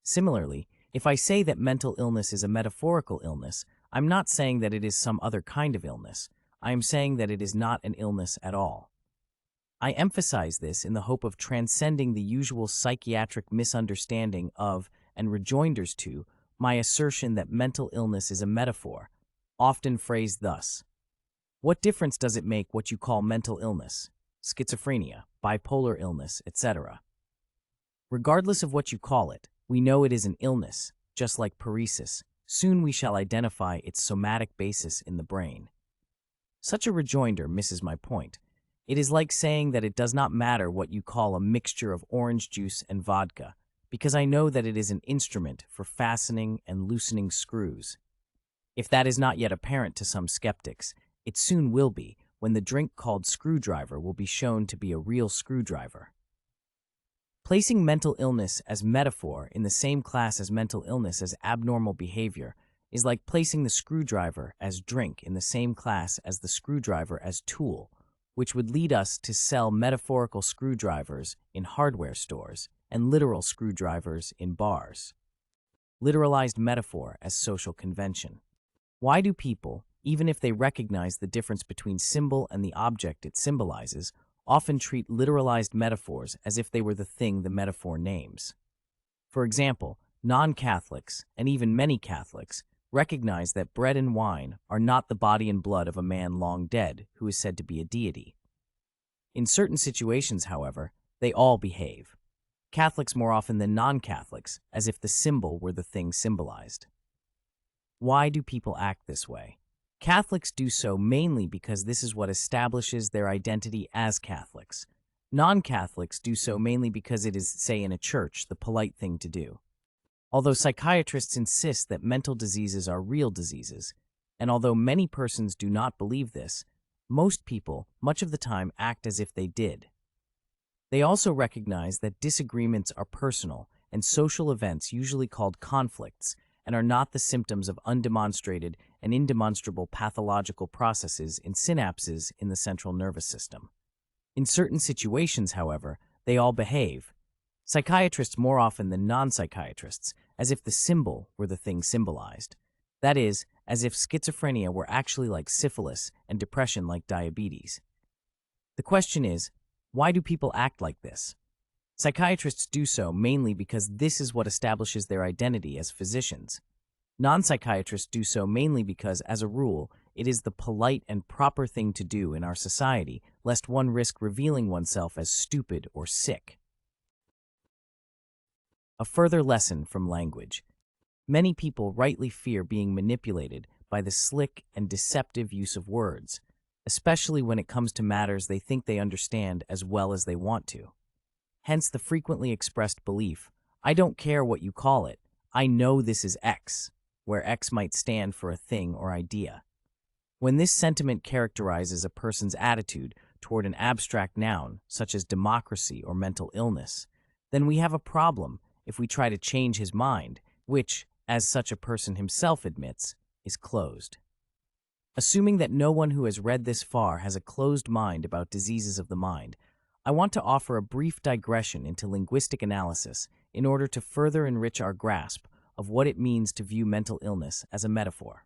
Similarly, if I say that mental illness is a metaphorical illness, I'm not saying that it is some other kind of illness. I am saying that it is not an illness at all. I emphasize this in the hope of transcending the usual psychiatric misunderstanding of and rejoinders to my assertion that mental illness is a metaphor, often phrased thus: what difference does it make what you call mental illness, schizophrenia, bipolar illness, etc.? Regardless of what you call it, we know it is an illness, just like paresis. Soon we shall identify its somatic basis in the brain. Such a rejoinder misses my point. It is like saying that it does not matter what you call a mixture of orange juice and vodka, because I know that it is an instrument for fastening and loosening screws. If that is not yet apparent to some skeptics, it soon will be when the drink called screwdriver will be shown to be a real screwdriver. Placing mental illness as metaphor in the same class as mental illness as abnormal behavior is like placing the screwdriver as drink in the same class as the screwdriver as tool, which would lead us to sell metaphorical screwdrivers in hardware stores and literal screwdrivers in bars. Literalized metaphor as social convention. Why do people, even if they recognize the difference between symbol and the object it symbolizes, often treat literalized metaphors as if they were the thing the metaphor names? For example, non-Catholics, and even many Catholics, recognize that bread and wine are not the body and blood of a man long dead who is said to be a deity. In certain situations, however, they all behave. Catholics more often than non-Catholics, as if the symbol were the thing symbolized. Why do people act this way? Catholics do so mainly because this is what establishes their identity as Catholics. Non-Catholics do so mainly because it is, say in a church, the polite thing to do. Although psychiatrists insist that mental diseases are real diseases, and although many persons do not believe this, most people, much of the time, act as if they did. They also recognize that disagreements are personal and social events usually called conflicts and are not the symptoms of undemonstrated and indemonstrable pathological processes in synapses in the central nervous system. In certain situations, however, they all behave, psychiatrists more often than non-psychiatrists, as if the symbol were the thing symbolized. That is, as if schizophrenia were actually like syphilis and depression like diabetes. The question is, why do people act like this? Psychiatrists do so mainly because this is what establishes their identity as physicians. Non-psychiatrists do so mainly because, as a rule, it is the polite and proper thing to do in our society, lest one risk revealing oneself as stupid or sick. A further lesson from language. Many people rightly fear being manipulated by the slick and deceptive use of words, especially when it comes to matters they think they understand as well as they want to. Hence the frequently expressed belief, "I don't care what you call it, I know this is X," where X might stand for a thing or idea. When this sentiment characterizes a person's attitude toward an abstract noun, such as democracy or mental illness, then we have a problem if we try to change his mind, which, as such a person himself admits, is closed. Assuming that no one who has read this far has a closed mind about diseases of the mind, I want to offer a brief digression into linguistic analysis in order to further enrich our grasp of what it means to view mental illness as a metaphor.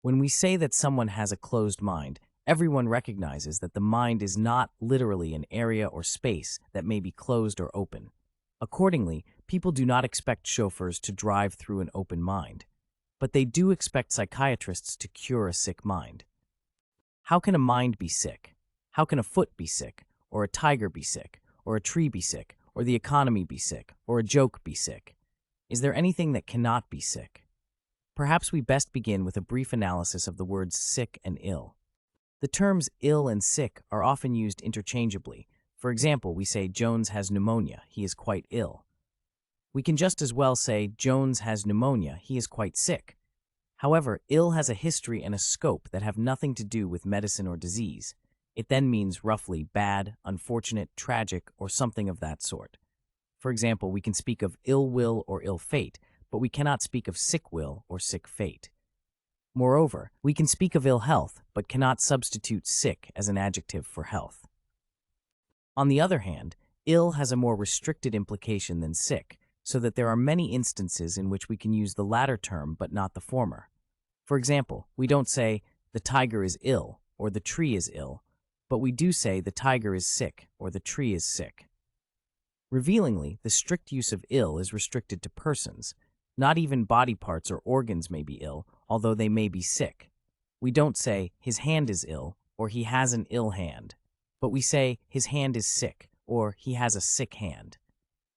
When we say that someone has a closed mind, everyone recognizes that the mind is not literally an area or space that may be closed or open. Accordingly, people do not expect chauffeurs to drive through an open mind, but they do expect psychiatrists to cure a sick mind. How can a mind be sick? How can a foot be sick, or a tiger be sick, or a tree be sick, or the economy be sick, or a joke be sick? Is there anything that cannot be sick? Perhaps we best begin with a brief analysis of the words sick and ill. The terms ill and sick are often used interchangeably. For example, we say Jones has pneumonia, he is quite ill. We can just as well say Jones has pneumonia, he is quite sick. However, ill has a history and a scope that have nothing to do with medicine or disease. It then means roughly bad, unfortunate, tragic, or something of that sort. For example, we can speak of ill will or ill fate, but we cannot speak of sick will or sick fate. Moreover, we can speak of ill health, but cannot substitute sick as an adjective for health. On the other hand, ill has a more restricted implication than sick, so that there are many instances in which we can use the latter term but not the former. For example, we don't say, "the tiger is ill," or "the tree is ill," but we do say, "the tiger is sick," or "the tree is sick." Revealingly, the strict use of ill is restricted to persons. Not even body parts or organs may be ill, although they may be sick. We don't say, "his hand is ill," or "he has an ill hand," but we say, "his hand is sick," or "he has a sick hand."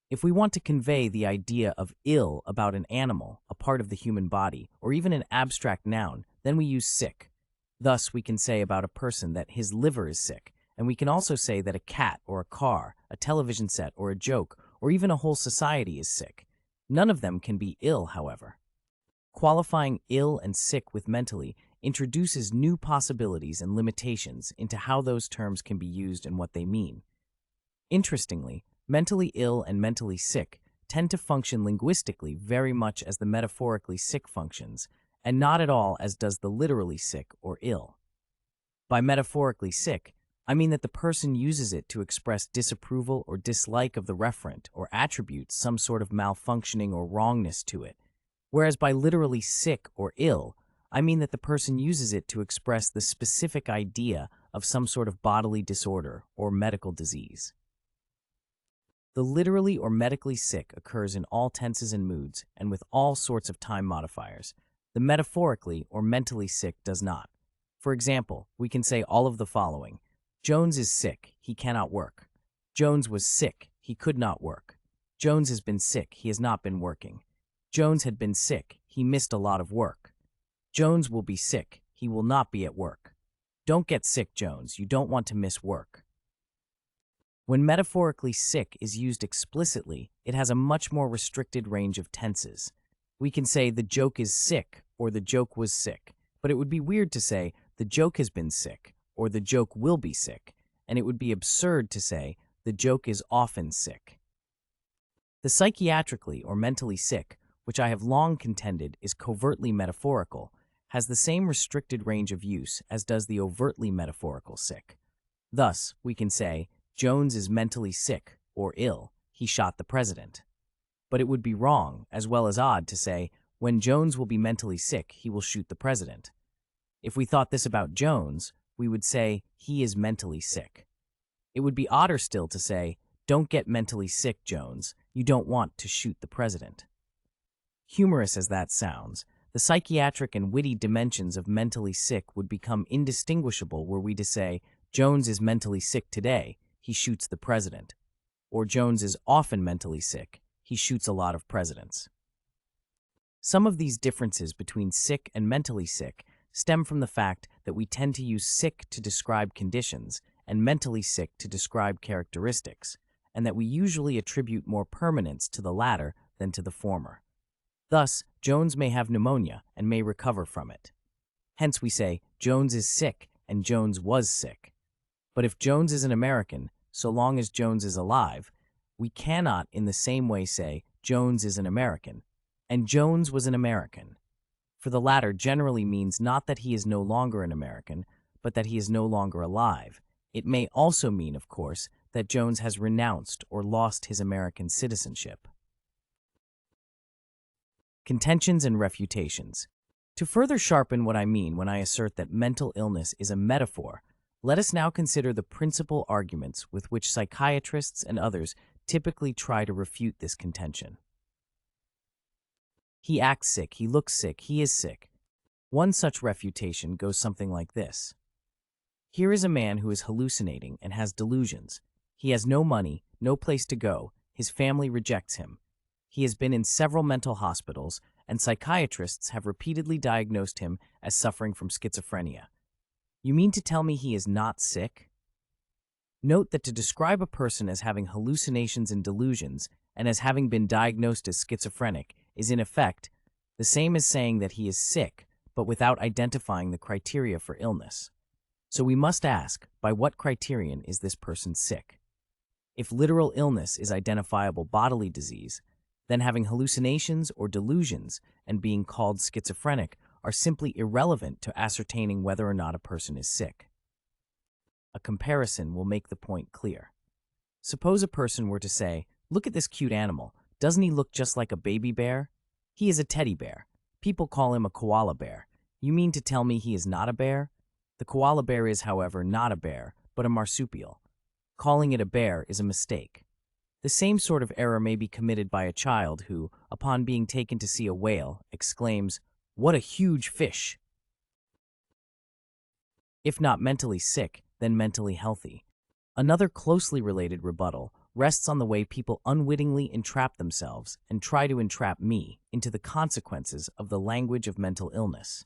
If we want to convey the idea of ill about an animal, a part of the human body, or even an abstract noun, then we use sick. Thus, we can say about a person that his liver is sick, and we can also say that a cat or a car, a television set or a joke, or even a whole society is sick. None of them can be ill, however. Qualifying ill and sick with mentally introduces new possibilities and limitations into how those terms can be used and what they mean. Interestingly, mentally ill and mentally sick tend to function linguistically very much as the metaphorically sick functions, and not at all as does the literally sick or ill. By metaphorically sick, I mean that the person uses it to express disapproval or dislike of the referent or attributes some sort of malfunctioning or wrongness to it, whereas by literally sick or ill, I mean that the person uses it to express the specific idea of some sort of bodily disorder or medical disease. The literally or medically sick occurs in all tenses and moods and with all sorts of time modifiers. The metaphorically or mentally sick does not. For example, we can say all of the following. Jones is sick, he cannot work. Jones was sick, he could not work. Jones has been sick, he has not been working. Jones had been sick, he missed a lot of work. Jones will be sick, he will not be at work. Don't get sick, Jones, you don't want to miss work. When metaphorically sick is used explicitly, it has a much more restricted range of tenses. We can say the joke is sick or the joke was sick, but it would be weird to say the joke has been sick or the joke will be sick, and it would be absurd to say the joke is often sick. The psychiatrically or mentally sick, which I have long contended is covertly metaphorical, has the same restricted range of use as does the overtly metaphorical sick. Thus, we can say, Jones is mentally sick or ill, he shot the president. But it would be wrong, as well as odd, to say, when Jones will be mentally sick, he will shoot the president. If we thought this about Jones, we would say, he is mentally sick. It would be odder still to say, don't get mentally sick, Jones, you don't want to shoot the president. Humorous as that sounds, The psychiatric and witty dimensions of mentally sick would become indistinguishable were we to say, Jones is mentally sick today, he shoots the president. Or Jones is often mentally sick, he shoots a lot of presidents. Some of these differences between sick and mentally sick stem from the fact that we tend to use sick to describe conditions and mentally sick to describe characteristics, and that we usually attribute more permanence to the latter than to the former. Thus, Jones may have pneumonia and may recover from it. Hence we say, Jones is sick and Jones was sick. But if Jones is an American, so long as Jones is alive, we cannot in the same way say, Jones is an American, and Jones was an American. For the latter generally means not that he is no longer an American, but that he is no longer alive. It may also mean, of course, that Jones has renounced or lost his American citizenship. Contentions and refutations. To further sharpen what I mean when I assert that mental illness is a metaphor, let us now consider the principal arguments with which psychiatrists and others typically try to refute this contention. He acts sick, he looks sick, he is sick. One such refutation goes something like this. Here is a man who is hallucinating and has delusions. He has no money, no place to go, his family rejects him. He has been in several mental hospitals, and psychiatrists have repeatedly diagnosed him as suffering from schizophrenia. You mean to tell me he is not sick? Note that to describe a person as having hallucinations and delusions, and as having been diagnosed as schizophrenic, is in effect the same as saying that he is sick, but without identifying the criteria for illness. So we must ask, by what criterion is this person sick? If literal illness is identifiable bodily disease, then having hallucinations or delusions and being called schizophrenic are simply irrelevant to ascertaining whether or not a person is sick. A comparison will make the point clear. Suppose a person were to say, look at this cute animal. Doesn't he look just like a baby bear? He is a teddy bear. People call him a koala bear. You mean to tell me he is not a bear? The koala bear is, however, not a bear, but a marsupial. Calling it a bear is a mistake. The same sort of error may be committed by a child who, upon being taken to see a whale, exclaims, "What a huge fish!" If not mentally sick, then mentally healthy. Another closely related rebuttal rests on the way people unwittingly entrap themselves and try to entrap me into the consequences of the language of mental illness.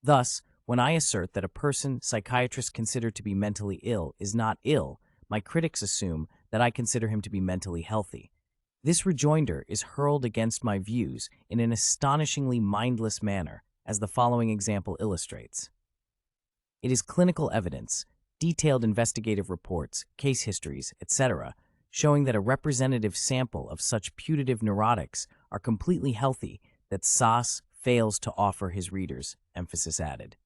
Thus, when I assert that a person psychiatrists consider to be mentally ill is not ill, my critics assume that I consider him to be mentally healthy. This rejoinder is hurled against my views in an astonishingly mindless manner, as the following example illustrates. It is clinical evidence, detailed investigative reports, case histories, etc., showing that a representative sample of such putative neurotics are completely healthy that Szasz fails to offer his readers, emphasis added.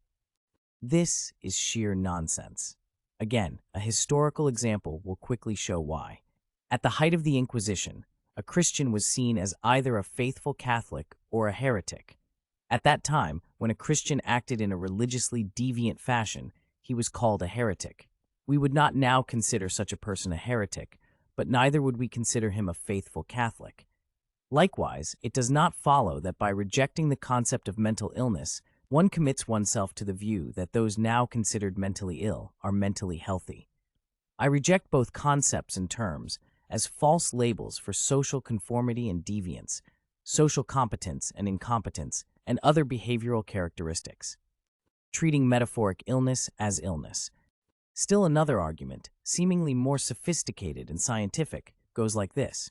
This is sheer nonsense. Again, a historical example will quickly show why. At the height of the Inquisition, a Christian was seen as either a faithful Catholic or a heretic. At that time, when a Christian acted in a religiously deviant fashion, he was called a heretic. We would not now consider such a person a heretic, but neither would we consider him a faithful Catholic. Likewise, it does not follow that by rejecting the concept of mental illness, one commits oneself to the view that those now considered mentally ill are mentally healthy. I reject both concepts and terms as false labels for social conformity and deviance, social competence and incompetence, and other behavioral characteristics. Treating metaphoric illness as illness. Still another argument, seemingly more sophisticated and scientific, goes like this.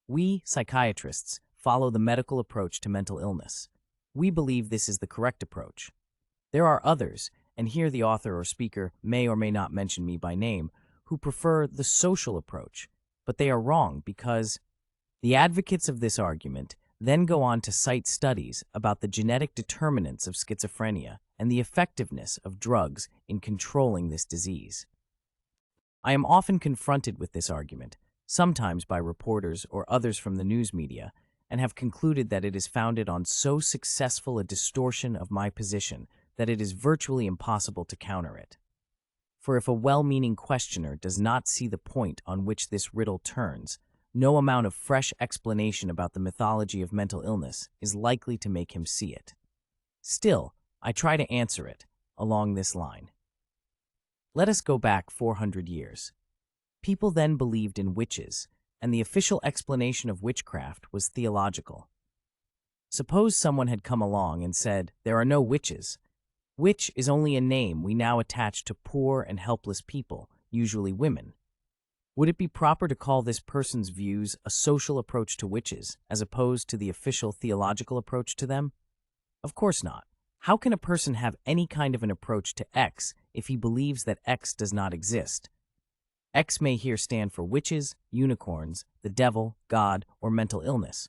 We, psychiatrists, follow the medical approach to mental illness. We believe this is the correct approach. There are others, and here the author or speaker may or may not mention me by name, who prefer the social approach, but they are wrong because the advocates of this argument then go on to cite studies about the genetic determinants of schizophrenia and the effectiveness of drugs in controlling this disease. I am often confronted with this argument, sometimes by reporters or others from the news media, and have concluded that it is founded on so successful a distortion of my position that it is virtually impossible to counter it. For if a well-meaning questioner does not see the point on which this riddle turns, no amount of fresh explanation about the mythology of mental illness is likely to make him see it. Still, I try to answer it along this line. Let us go back 400 years. People then believed in witches, and the official explanation of witchcraft was theological. Suppose someone had come along and said, "There are no witches. Witch is only a name we now attach to poor and helpless people, usually women." Would it be proper to call this person's views a social approach to witches, as opposed to the official theological approach to them? Of course not. How can a person have any kind of an approach to X if he believes that X does not exist? X may here stand for witches, unicorns, the devil, God, or mental illness.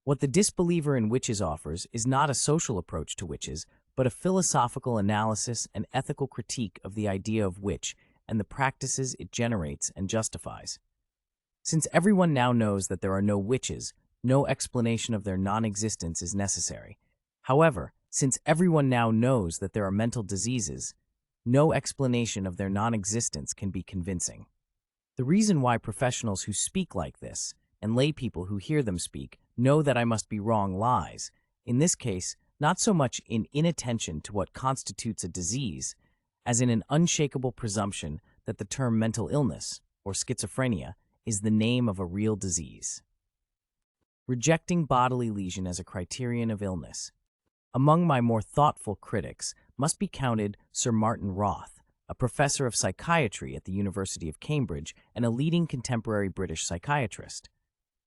What the disbeliever in witches offers is not a social approach to witches, but a philosophical analysis and ethical critique of the idea of witch and the practices it generates and justifies. Since everyone now knows that there are no witches, no explanation of their non-existence is necessary. However, since everyone now knows that there are mental diseases, no explanation of their non-existence can be convincing. The reason why professionals who speak like this, and lay people who hear them speak, know that I must be wrong lies, in this case, not so much in inattention to what constitutes a disease, as in an unshakable presumption that the term mental illness, or schizophrenia, is the name of a real disease. Rejecting bodily lesion as a criterion of illness. Among my more thoughtful critics must be counted Sir Martin Roth, a professor of psychiatry at the University of Cambridge and a leading contemporary British psychiatrist.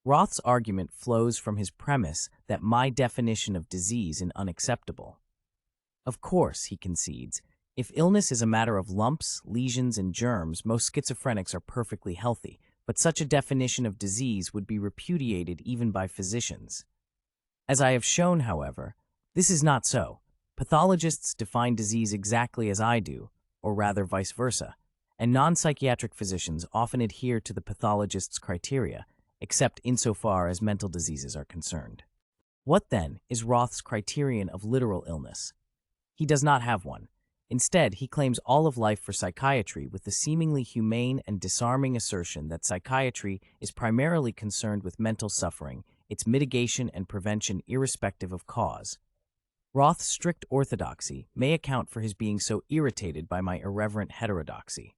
Roth's argument flows from his premise that my definition of disease is unacceptable. Of course, he concedes, if illness is a matter of lumps, lesions, and germs, most schizophrenics are perfectly healthy, but such a definition of disease would be repudiated even by physicians. As I have shown, however, this is not so. Pathologists define disease exactly as I do, or rather vice versa, and non-psychiatric physicians often adhere to the pathologist's criteria, except insofar as mental diseases are concerned. What, then, is Roth's criterion of literal illness? He does not have one. Instead, he claims all of life for psychiatry with the seemingly humane and disarming assertion that psychiatry is primarily concerned with mental suffering, its mitigation and prevention irrespective of cause. Roth's strict orthodoxy may account for his being so irritated by my irreverent heterodoxy.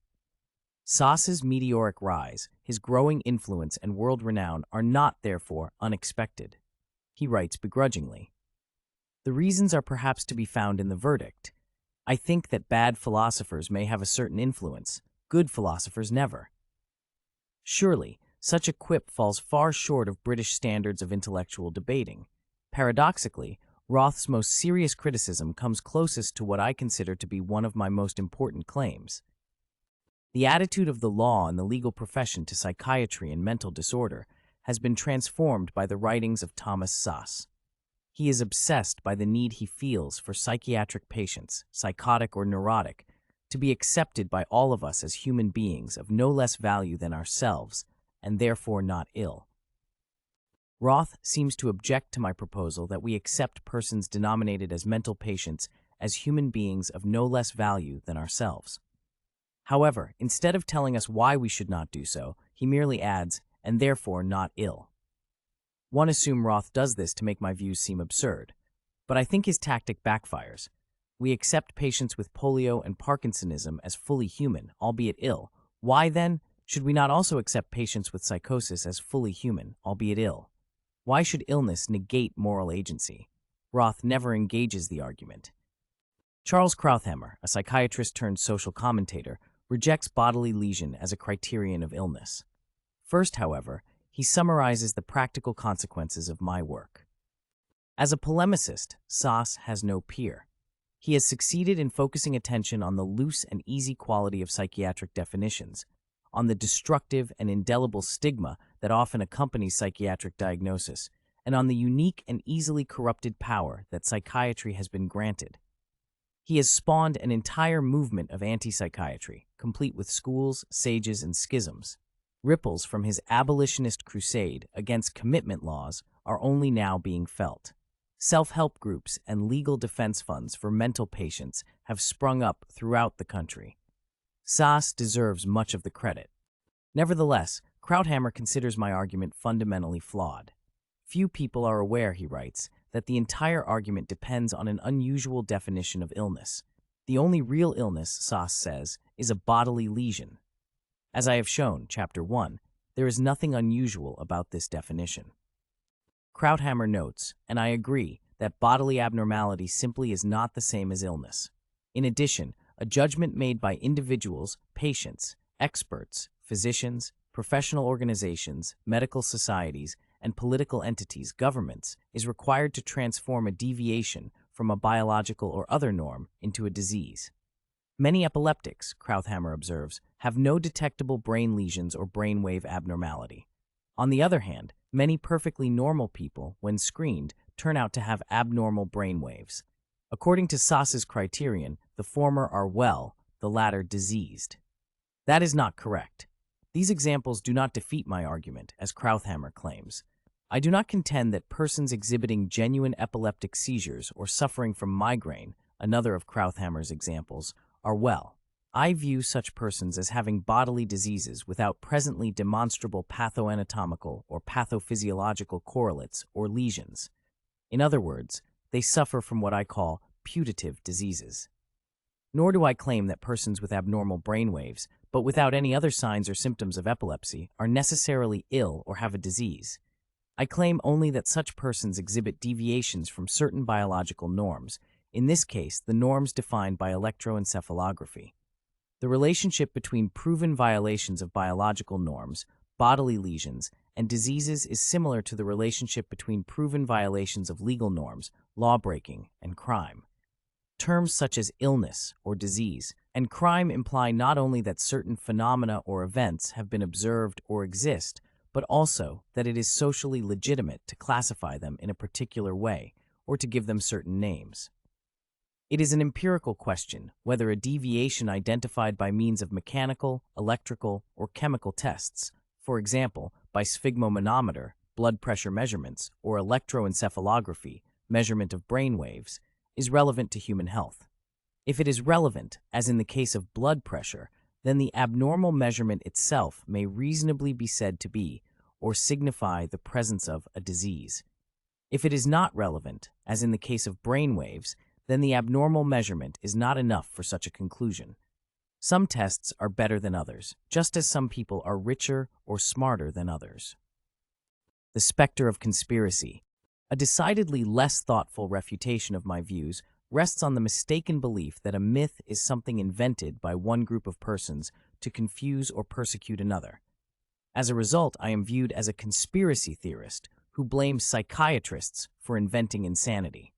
Szasz's meteoric rise, his growing influence and world renown are not, therefore, unexpected. He writes begrudgingly. The reasons are perhaps to be found in the verdict. I think that bad philosophers may have a certain influence, good philosophers never. Surely, such a quip falls far short of British standards of intellectual debating. Paradoxically, Roth's most serious criticism comes closest to what I consider to be one of my most important claims. The attitude of the law and the legal profession to psychiatry and mental disorder has been transformed by the writings of Thomas Szasz. He is obsessed by the need he feels for psychiatric patients, psychotic or neurotic, to be accepted by all of us as human beings of no less value than ourselves, and therefore not ill. Roth seems to object to my proposal that we accept persons denominated as mental patients as human beings of no less value than ourselves. However, instead of telling us why we should not do so, he merely adds, and therefore not ill. One assumes Roth does this to make my views seem absurd, but I think his tactic backfires. We accept patients with polio and Parkinsonism as fully human, albeit ill. Why, then, should we not also accept patients with psychosis as fully human, albeit ill? Why should illness negate moral agency? Roth never engages the argument. Charles Krauthammer, a psychiatrist turned social commentator, rejects bodily lesion as a criterion of illness. First, however, he summarizes the practical consequences of my work. As a polemicist, Szasz has no peer. He has succeeded in focusing attention on the loose and easy quality of psychiatric definitions, on the destructive and indelible stigma that often accompanies psychiatric diagnosis, and on the unique and easily corrupted power that psychiatry has been granted. He has spawned an entire movement of anti-psychiatry, complete with schools, sages, and schisms. Ripples from his abolitionist crusade against commitment laws are only now being felt. Self-help groups and legal defense funds for mental patients have sprung up throughout the country. Szasz deserves much of the credit. Nevertheless, Krauthammer considers my argument fundamentally flawed. Few people are aware, he writes, that the entire argument depends on an unusual definition of illness. The only real illness, Szasz says, is a bodily lesion. As I have shown, Chapter 1, there is nothing unusual about this definition. Krauthammer notes, and I agree, that bodily abnormality simply is not the same as illness. In addition, a judgment made by individuals, patients, experts, physicians, professional organizations, medical societies, and political entities, governments, is required to transform a deviation from a biological or other norm into a disease. Many epileptics, Krauthammer observes, have no detectable brain lesions or brainwave abnormality. On the other hand, many perfectly normal people, when screened, turn out to have abnormal brainwaves. According to Szasz's criterion, the former are well, the latter diseased. That is not correct. These examples do not defeat my argument, as Krauthammer claims. I do not contend that persons exhibiting genuine epileptic seizures or suffering from migraine, another of Krauthammer's examples, are well. I view such persons as having bodily diseases without presently demonstrable pathoanatomical or pathophysiological correlates or lesions. In other words, they suffer from what I call putative diseases. Nor do I claim that persons with abnormal brainwaves, but without any other signs or symptoms of epilepsy, are necessarily ill or have a disease. I claim only that such persons exhibit deviations from certain biological norms, in this case the norms defined by electroencephalography. The relationship between proven violations of biological norms, bodily lesions, and diseases is similar to the relationship between proven violations of legal norms, law-breaking, and crime. Terms such as illness or disease and crime imply not only that certain phenomena or events have been observed or exist, but also that it is socially legitimate to classify them in a particular way or to give them certain names. It is an empirical question whether a deviation identified by means of mechanical, electrical, or chemical tests, for example, by sphygmomanometer, blood pressure measurements, or electroencephalography, measurement of brain waves, is relevant to human health. If it is relevant, as in the case of blood pressure, then the abnormal measurement itself may reasonably be said to be, or signify the presence of, a disease. If it is not relevant, as in the case of brain waves, then the abnormal measurement is not enough for such a conclusion. Some tests are better than others, just as some people are richer or smarter than others. The specter of conspiracy. A decidedly less thoughtful refutation of my views rests on the mistaken belief that a myth is something invented by one group of persons to confuse or persecute another. As a result, I am viewed as a conspiracy theorist who blames psychiatrists for inventing insanity.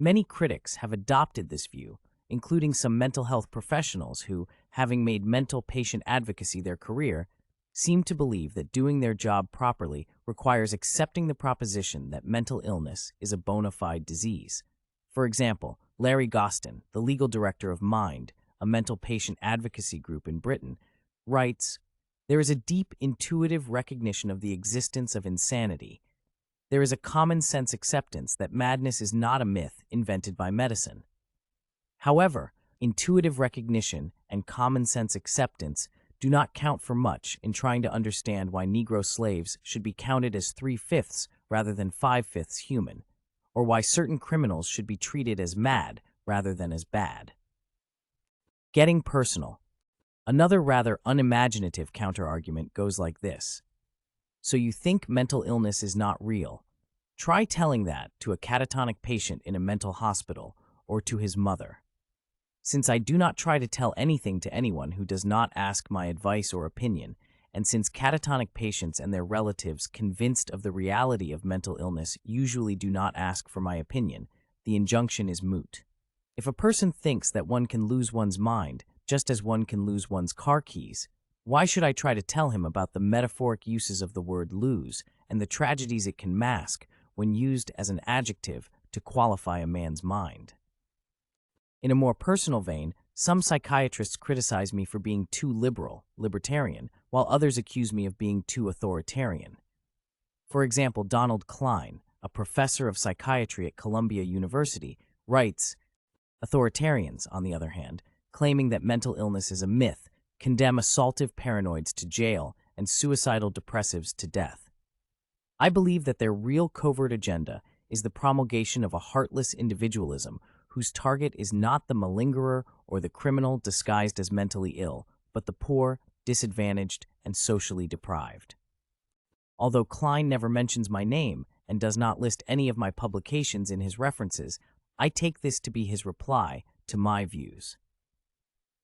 Many critics have adopted this view, including some mental health professionals who, having made mental patient advocacy their career, seem to believe that doing their job properly requires accepting the proposition that mental illness is a bona fide disease. For example, Larry Gostin, the legal director of Mind, a mental patient advocacy group in Britain, writes, "There is a deep intuitive recognition of the existence of insanity. There is a common sense acceptance that madness is not a myth invented by medicine. However, intuitive recognition and common sense acceptance do not count for much in trying to understand why Negro slaves should be counted as 3/5 rather than 5/5 human, or why certain criminals should be treated as mad rather than as bad." Getting personal. Another rather unimaginative counterargument goes like this. So you think mental illness is not real? Try telling that to a catatonic patient in a mental hospital or to his mother. Since I do not try to tell anything to anyone who does not ask my advice or opinion, and since catatonic patients and their relatives convinced of the reality of mental illness usually do not ask for my opinion, the injunction is moot. If a person thinks that one can lose one's mind, just as one can lose one's car keys, why should I try to tell him about the metaphoric uses of the word lose and the tragedies it can mask when used as an adjective to qualify a man's mind? In a more personal vein, some psychiatrists criticize me for being too liberal, libertarian, while others accuse me of being too authoritarian. For example, Donald Klein, a professor of psychiatry at Columbia University, writes, "Authoritarians, on the other hand, claiming that mental illness is a myth, condemn assaultive paranoids to jail and suicidal depressives to death. I believe that their real covert agenda is the promulgation of a heartless individualism whose target is not the malingerer or the criminal disguised as mentally ill, but the poor, disadvantaged, and socially deprived. Although Klein never mentions my name and does not list any of my publications in his references, I take this to be his reply to my views.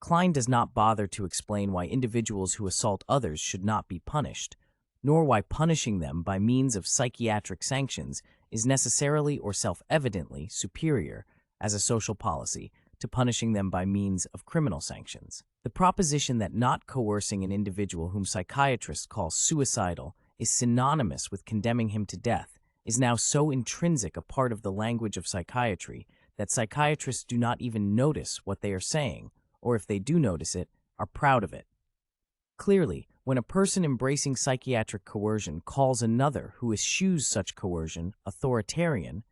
Klein does not bother to explain why individuals who assault others should not be punished, nor why punishing them by means of psychiatric sanctions is necessarily or self-evidently superior, as a social policy, to punishing them by means of criminal sanctions. The proposition that not coercing an individual whom psychiatrists call suicidal is synonymous with condemning him to death is now so intrinsic a part of the language of psychiatry that psychiatrists do not even notice what they are saying, or if they do notice it, are proud of it. Clearly, when a person embracing psychiatric coercion calls another who eschews such coercion authoritarian,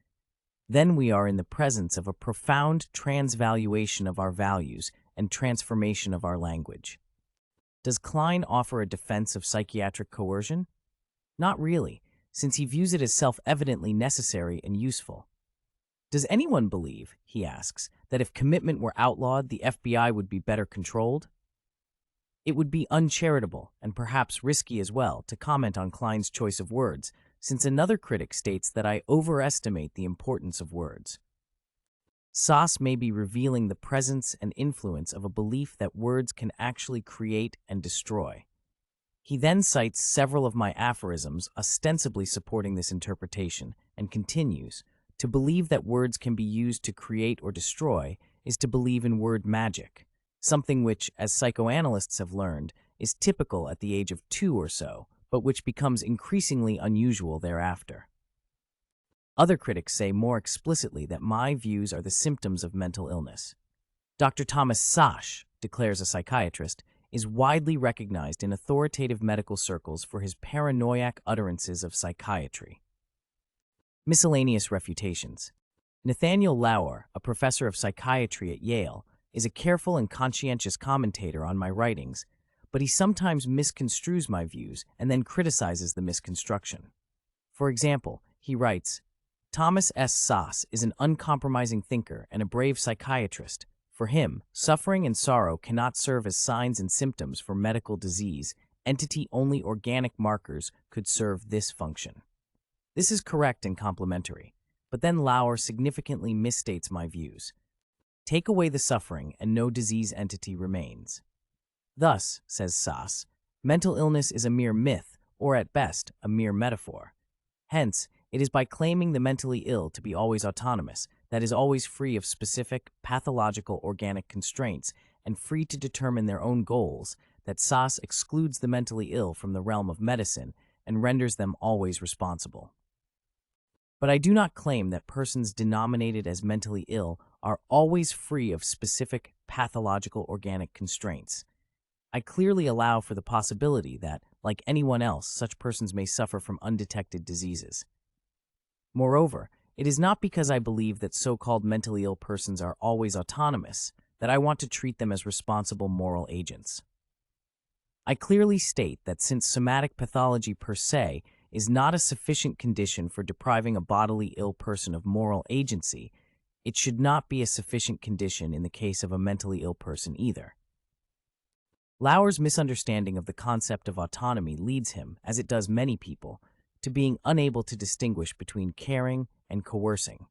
then we are in the presence of a profound transvaluation of our values and transformation of our language. Does Klein offer a defense of psychiatric coercion? Not really, since he views it as self-evidently necessary and useful. Does anyone believe, he asks, that if commitment were outlawed, the FBI would be better controlled? It would be uncharitable, and perhaps risky as well, to comment on Klein's choice of words, since another critic states that I overestimate the importance of words. Szasz may be revealing the presence and influence of a belief that words can actually create and destroy. He then cites several of my aphorisms ostensibly supporting this interpretation, and continues, to believe that words can be used to create or destroy is to believe in word magic, something which, as psychoanalysts have learned, is typical at the age of 2 or so, but which becomes increasingly unusual thereafter. Other critics say more explicitly that my views are the symptoms of mental illness. Dr. Thomas Szasz, declares a psychiatrist, is widely recognized in authoritative medical circles for his paranoiac utterances of psychiatry. Miscellaneous refutations. Nathaniel Lauer, a professor of psychiatry at Yale, is a careful and conscientious commentator on my writings, but he sometimes misconstrues my views and then criticizes the misconstruction. For example, he writes, Thomas S. Szasz is an uncompromising thinker and a brave psychiatrist. For him, suffering and sorrow cannot serve as signs and symptoms for medical disease. Entity-only organic markers could serve this function. This is correct and complimentary, but then Lauer significantly misstates my views. Take away the suffering and no disease entity remains. Thus, says Szasz, mental illness is a mere myth, or at best, a mere metaphor. Hence, it is by claiming the mentally ill to be always autonomous, that is always free of specific, pathological organic constraints and free to determine their own goals, that Szasz excludes the mentally ill from the realm of medicine and renders them always responsible. But I do not claim that persons denominated as mentally ill are always free of specific, pathological organic constraints. I clearly allow for the possibility that, like anyone else, such persons may suffer from undetected diseases. Moreover, it is not because I believe that so-called mentally ill persons are always autonomous that I want to treat them as responsible moral agents. I clearly state that since somatic pathology per se is not a sufficient condition for depriving a bodily ill person of moral agency, it should not be a sufficient condition in the case of a mentally ill person either. Lauer's misunderstanding of the concept of autonomy leads him, as it does many people, to being unable to distinguish between caring and coercing.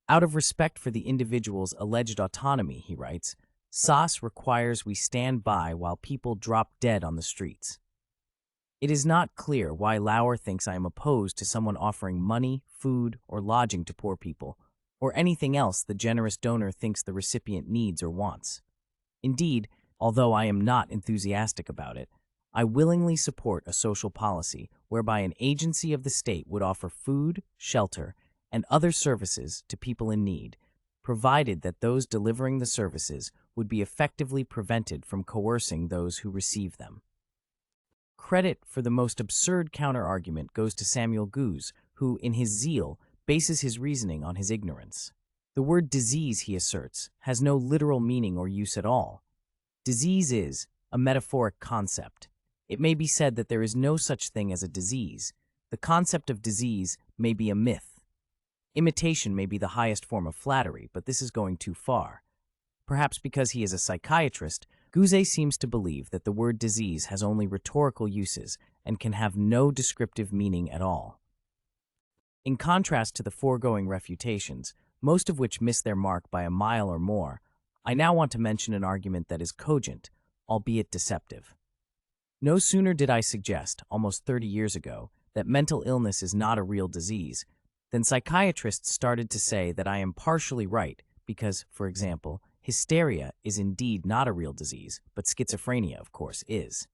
Out of respect for the individual's alleged autonomy, he writes, Szasz requires we stand by while people drop dead on the streets. It is not clear why Lauer thinks I am opposed to someone offering money, food, or lodging to poor people, or anything else the generous donor thinks the recipient needs or wants. Indeed, although I am not enthusiastic about it, I willingly support a social policy whereby an agency of the state would offer food, shelter, and other services to people in need, provided that those delivering the services would be effectively prevented from coercing those who receive them. Credit for the most absurd counter-argument goes to Samuel Goose, who, in his zeal, bases his reasoning on his ignorance. The word disease, he asserts, has no literal meaning or use at all. Disease is a metaphoric concept. It may be said that there is no such thing as a disease. The concept of disease may be a myth. Imitation may be the highest form of flattery, but this is going too far. Perhaps because he is a psychiatrist, Gouze seems to believe that the word disease has only rhetorical uses and can have no descriptive meaning at all. In contrast to the foregoing refutations, most of which miss their mark by a mile or more, I now want to mention an argument that is cogent, albeit deceptive. No sooner did I suggest, almost 30 years ago, that mental illness is not a real disease, than psychiatrists started to say that I am partially right because, for example, hysteria is indeed not a real disease, but schizophrenia, of course, is.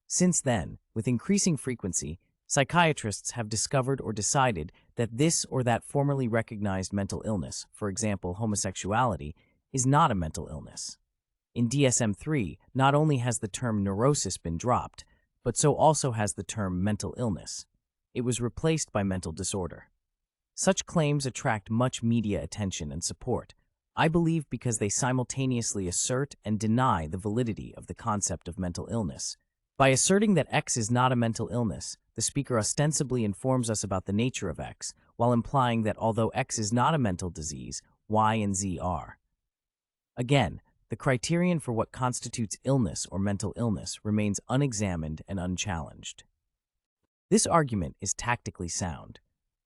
Since then, with increasing frequency, psychiatrists have discovered or decided that this or that formerly recognized mental illness, for example, homosexuality, is not a mental illness. In DSM-3, not only has the term neurosis been dropped, but so also has the term mental illness. It was replaced by mental disorder. Such claims attract much media attention and support, I believe because they simultaneously assert and deny the validity of the concept of mental illness. By asserting that X is not a mental illness, the speaker ostensibly informs us about the nature of X, while implying that although X is not a mental disease, Y and Z are. Again, the criterion for what constitutes illness or mental illness remains unexamined and unchallenged. This argument is tactically sound.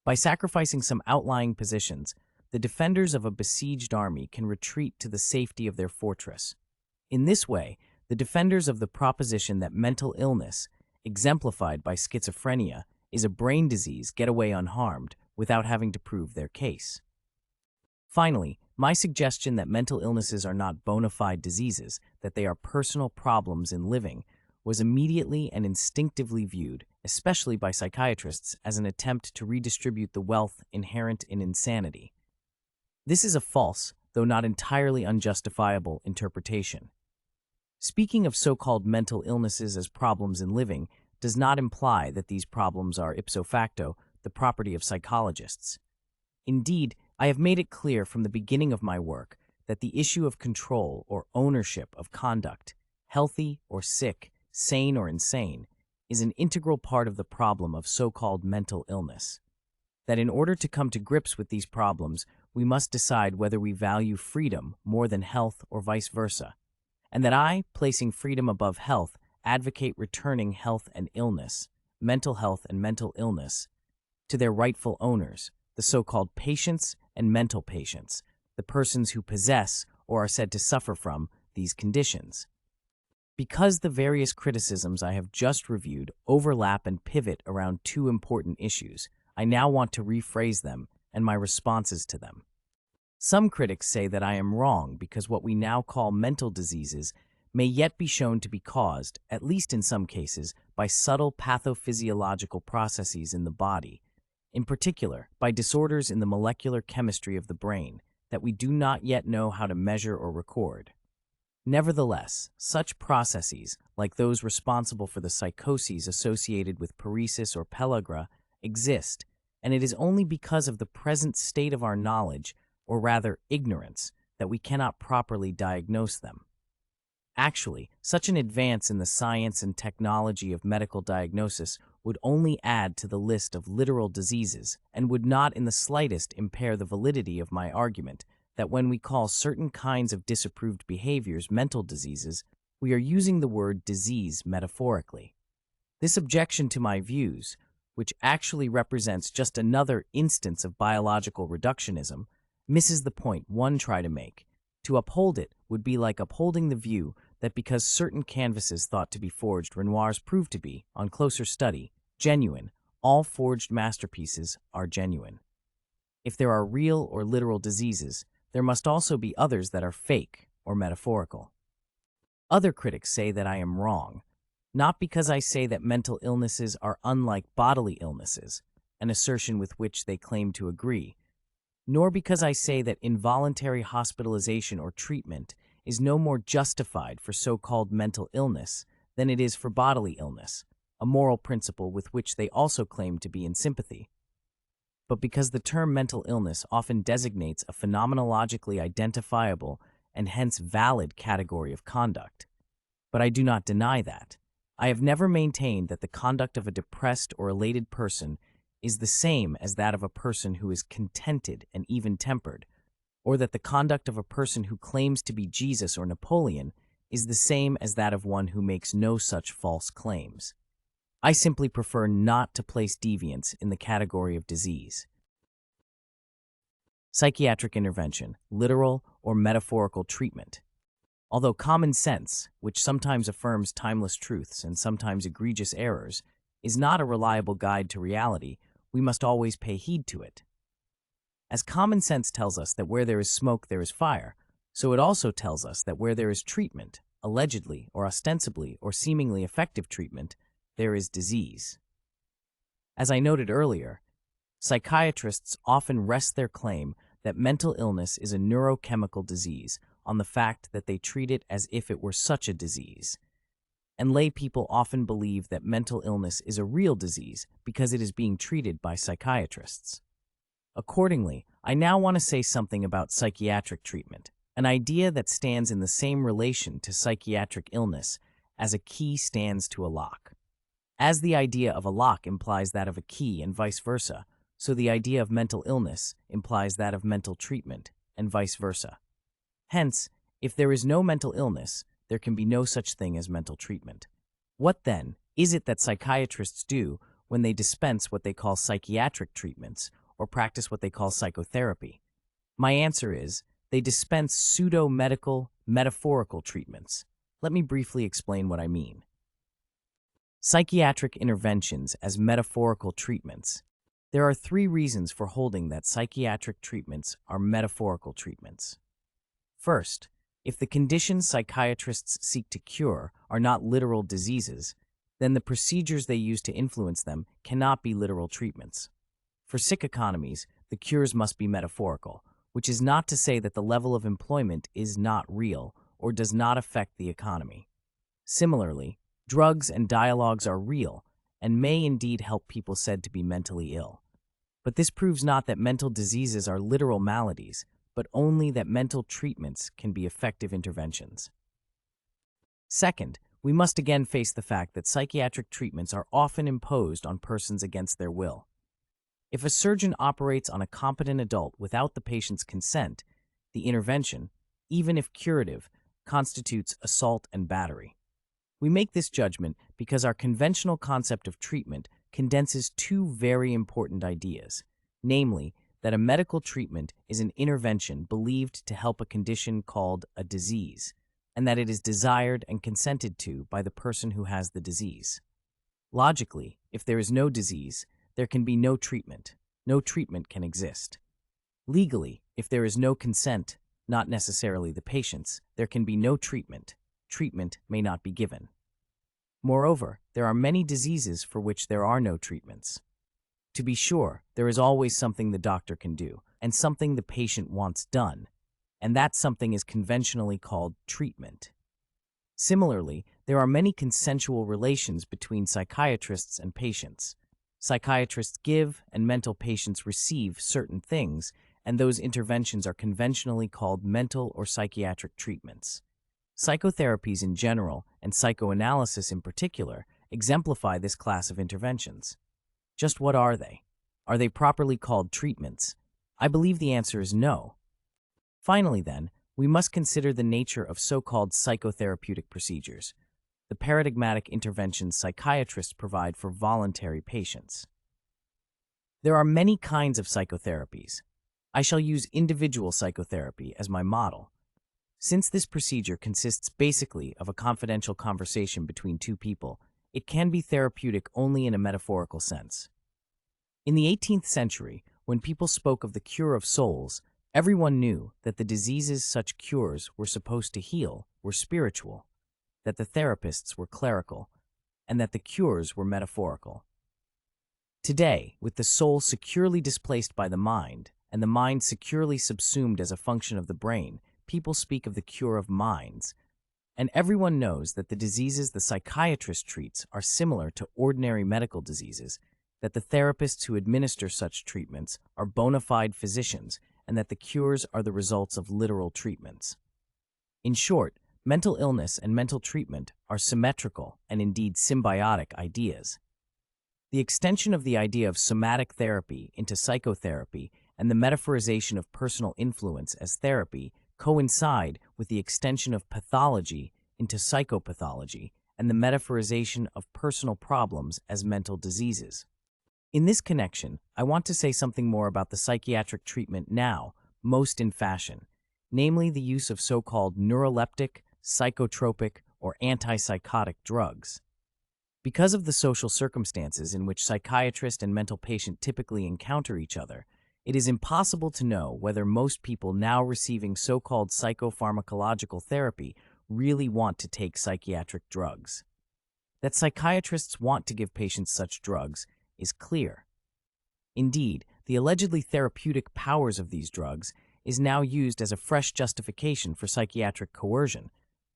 By sacrificing some outlying positions, the defenders of a besieged army can retreat to the safety of their fortress. In this way, the defenders of the proposition that mental illness, exemplified by schizophrenia, is a brain disease get away unharmed without having to prove their case. Finally, my suggestion that mental illnesses are not bona fide diseases, that they are personal problems in living, was immediately and instinctively viewed, especially by psychiatrists, as an attempt to redistribute the wealth inherent in insanity. This is a false, though not entirely unjustifiable, interpretation. Speaking of so-called mental illnesses as problems in living does not imply that these problems are ipso facto the property of psychologists. Indeed, I have made it clear from the beginning of my work that the issue of control or ownership of conduct, healthy or sick, sane or insane, is an integral part of the problem of so-called mental illness. That in order to come to grips with these problems, we must decide whether we value freedom more than health or vice versa, and that I, placing freedom above health, advocate returning health and illness, mental health and mental illness, to their rightful owners, the so-called patients and mental patients, the persons who possess or are said to suffer from these conditions. Because the various criticisms I have just reviewed overlap and pivot around two important issues, I now want to rephrase them and my responses to them. Some critics say that I am wrong because what we now call mental diseases may yet be shown to be caused, at least in some cases, by subtle pathophysiological processes in the body, in particular by disorders in the molecular chemistry of the brain that we do not yet know how to measure or record. Nevertheless, such processes, like those responsible for the psychoses associated with paresis or pellagra, exist, and it is only because of the present state of our knowledge, or rather ignorance, that we cannot properly diagnose them. Actually, such an advance in the science and technology of medical diagnosis would only add to the list of literal diseases and would not in the slightest impair the validity of my argument that when we call certain kinds of disapproved behaviors mental diseases, we are using the word disease metaphorically. This objection to my views, which actually represents just another instance of biological reductionism, misses the point one try to make. To uphold it would be like upholding the view that because certain canvases thought to be forged Renoirs proved to be, on closer study, genuine, all forged masterpieces are genuine. If there are real or literal diseases, there must also be others that are fake or metaphorical. Other critics say that I am wrong, not because I say that mental illnesses are unlike bodily illnesses, an assertion with which they claim to agree, nor because I say that involuntary hospitalization or treatment is no more justified for so-called mental illness than it is for bodily illness, a moral principle with which they also claim to be in sympathy, but because the term mental illness often designates a phenomenologically identifiable and hence valid category of conduct. But I do not deny that. I have never maintained that the conduct of a depressed or elated person is the same as that of a person who is contented and even-tempered, or that the conduct of a person who claims to be Jesus or Napoleon is the same as that of one who makes no such false claims. I simply prefer not to place deviance in the category of disease. Psychiatric intervention, literal or metaphorical treatment. Although common sense, which sometimes affirms timeless truths and sometimes egregious errors, is not a reliable guide to reality, we must always pay heed to it. As common sense tells us that where there is smoke there is fire, so it also tells us that where there is treatment, allegedly or ostensibly or seemingly effective treatment, there is disease. As I noted earlier, psychiatrists often rest their claim that mental illness is a neurochemical disease on the fact that they treat it as if it were such a disease. And lay people often believe that mental illness is a real disease because it is being treated by psychiatrists. Accordingly, I now want to say something about psychiatric treatment, an idea that stands in the same relation to psychiatric illness as a key stands to a lock. As the idea of a lock implies that of a key and vice versa, so the idea of mental illness implies that of mental treatment and vice versa. Hence, if there is no mental illness, there can be no such thing as mental treatment. What, then, is it that psychiatrists do when they dispense what they call psychiatric treatments or practice what they call psychotherapy? My answer is, they dispense pseudo-medical, metaphorical treatments. Let me briefly explain what I mean. Psychiatric interventions as metaphorical treatments. There are 3 reasons for holding that psychiatric treatments are metaphorical treatments. First, if the conditions psychiatrists seek to cure are not literal diseases, then the procedures they use to influence them cannot be literal treatments. For sick economies, the cures must be metaphorical, which is not to say that the level of employment is not real or does not affect the economy. Similarly, drugs and dialogues are real and may indeed help people said to be mentally ill. But this proves not that mental diseases are literal maladies, but only that mental treatments can be effective interventions. Second, we must again face the fact that psychiatric treatments are often imposed on persons against their will. If a surgeon operates on a competent adult without the patient's consent, the intervention, even if curative, constitutes assault and battery. We make this judgment because our conventional concept of treatment condenses 2 very important ideas, namely, that a medical treatment is an intervention believed to help a condition called a disease, and that it is desired and consented to by the person who has the disease. Logically, if there is no disease, there can be no treatment. No treatment can exist. Legally, if there is no consent, not necessarily the patient's, there can be no treatment. Treatment may not be given. Moreover, there are many diseases for which there are no treatments. To be sure, there is always something the doctor can do, and something the patient wants done, and that something is conventionally called treatment. Similarly, there are many consensual relations between psychiatrists and patients. Psychiatrists give and mental patients receive certain things, and those interventions are conventionally called mental or psychiatric treatments. Psychotherapies in general, and psychoanalysis in particular, exemplify this class of interventions. Just what are they? Are they properly called treatments? I believe the answer is no. Finally, then, we must consider the nature of so-called psychotherapeutic procedures, the paradigmatic interventions psychiatrists provide for voluntary patients. There are many kinds of psychotherapies. I shall use individual psychotherapy as my model. Since this procedure consists basically of a confidential conversation between 2 people, it can be therapeutic only in a metaphorical sense. In the 18th century, when people spoke of the cure of souls, everyone knew that the diseases such cures were supposed to heal were spiritual, that the therapists were clerical, and that the cures were metaphorical. Today, with the soul securely displaced by the mind, and the mind securely subsumed as a function of the brain, people speak of the cure of minds, and everyone knows that the diseases the psychiatrist treats are similar to ordinary medical diseases, that the therapists who administer such treatments are bona fide physicians, and that the cures are the results of literal treatments. In short, mental illness and mental treatment are symmetrical and indeed symbiotic ideas. The extension of the idea of somatic therapy into psychotherapy and the metaphorization of personal influence as therapy coincide with the extension of pathology into psychopathology and the metaphorization of personal problems as mental diseases. In this connection, I want to say something more about the psychiatric treatment now, most in fashion, namely the use of so-called neuroleptic, psychotropic, or antipsychotic drugs. Because of the social circumstances in which psychiatrist and mental patient typically encounter each other, it is impossible to know whether most people now receiving so-called psychopharmacological therapy really want to take psychiatric drugs. That psychiatrists want to give patients such drugs is clear. Indeed, the allegedly therapeutic powers of these drugs is now used as a fresh justification for psychiatric coercion,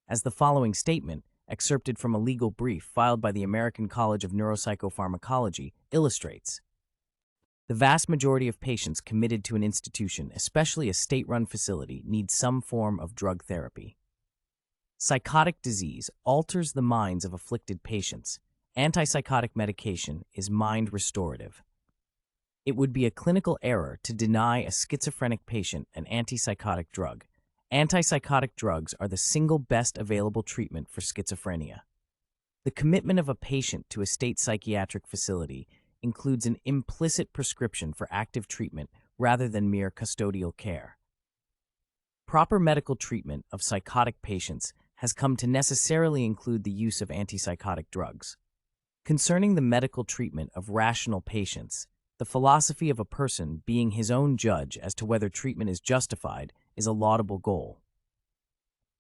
as the following statement, excerpted from a legal brief filed by the American College of Neuropsychopharmacology, illustrates. The vast majority of patients committed to an institution, especially a state-run facility, need some form of drug therapy. Psychotic disease alters the minds of afflicted patients. Antipsychotic medication is mind restorative. It would be a clinical error to deny a schizophrenic patient an antipsychotic drug. Antipsychotic drugs are the single best available treatment for schizophrenia. The commitment of a patient to a state psychiatric facility includes an implicit prescription for active treatment rather than mere custodial care. Proper medical treatment of psychotic patients has come to necessarily include the use of antipsychotic drugs. Concerning the medical treatment of rational patients, the philosophy of a person being his own judge as to whether treatment is justified is a laudable goal.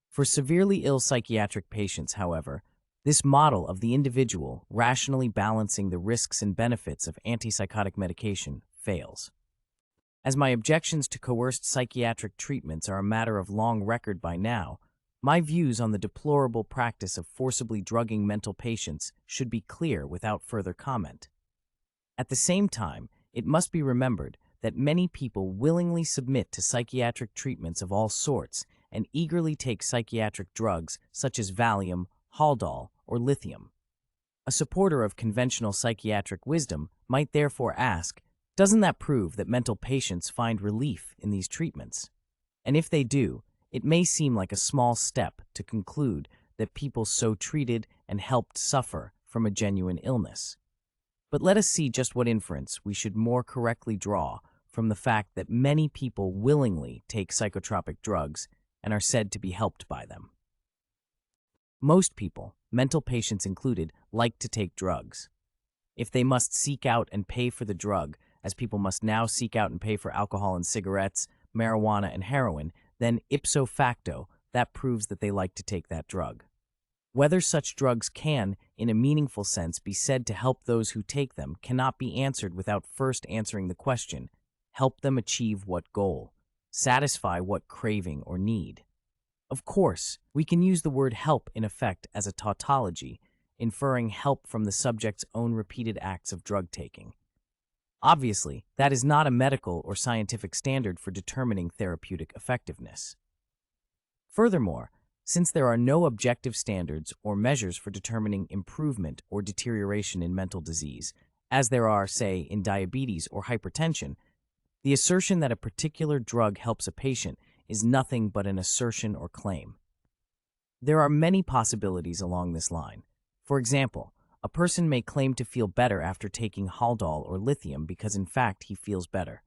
For severely ill psychiatric patients, however, this model of the individual rationally balancing the risks and benefits of antipsychotic medication fails. As my objections to coerced psychiatric treatments are a matter of long record by now, my views on the deplorable practice of forcibly drugging mental patients should be clear without further comment. At the same time, it must be remembered that many people willingly submit to psychiatric treatments of all sorts and eagerly take psychiatric drugs such as Valium, Haldol, or lithium. A supporter of conventional psychiatric wisdom might therefore ask, doesn't that prove that mental patients find relief in these treatments? And if they do, it may seem like a small step to conclude that people so treated and helped suffer from a genuine illness. But let us see just what inference we should more correctly draw from the fact that many people willingly take psychotropic drugs and are said to be helped by them. Most people, mental patients included, like to take drugs. If they must seek out and pay for the drug, as people must now seek out and pay for alcohol and cigarettes, marijuana and heroin, then ipso facto, that proves that they like to take that drug. Whether such drugs can, in a meaningful sense, be said to help those who take them cannot be answered without first answering the question, help them achieve what goal? Satisfy what craving or need? Of course, we can use the word help in effect as a tautology, inferring help from the subject's own repeated acts of drug taking. Obviously, that is not a medical or scientific standard for determining therapeutic effectiveness. Furthermore, since there are no objective standards or measures for determining improvement or deterioration in mental disease, as there are, say, in diabetes or hypertension, the assertion that a particular drug helps a patient is nothing but an assertion or claim. There are many possibilities along this line. For example, a person may claim to feel better after taking Haldol or lithium because in fact he feels better.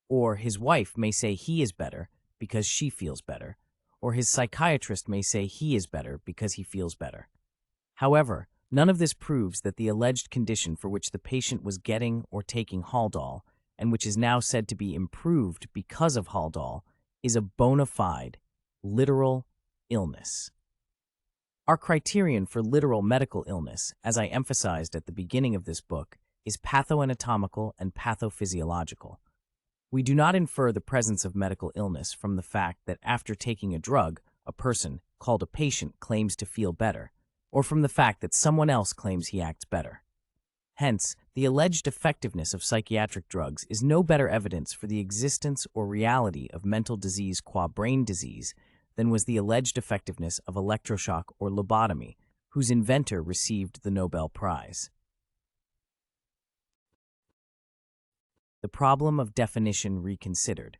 Or his wife may say he is better because she feels better. Or his psychiatrist may say he is better because he feels better. However, none of this proves that the alleged condition for which the patient was getting or taking Haldol, and which is now said to be improved because of Haldol, is a bona fide, literal illness. Our criterion for literal medical illness, as I emphasized at the beginning of this book, is pathoanatomical and pathophysiological. We do not infer the presence of medical illness from the fact that after taking a drug, a person, called a patient, claims to feel better, or from the fact that someone else claims he acts better. Hence, the alleged effectiveness of psychiatric drugs is no better evidence for the existence or reality of mental disease qua brain disease than was the alleged effectiveness of electroshock or lobotomy, whose inventor received the Nobel Prize. The Problem of Definition Reconsidered.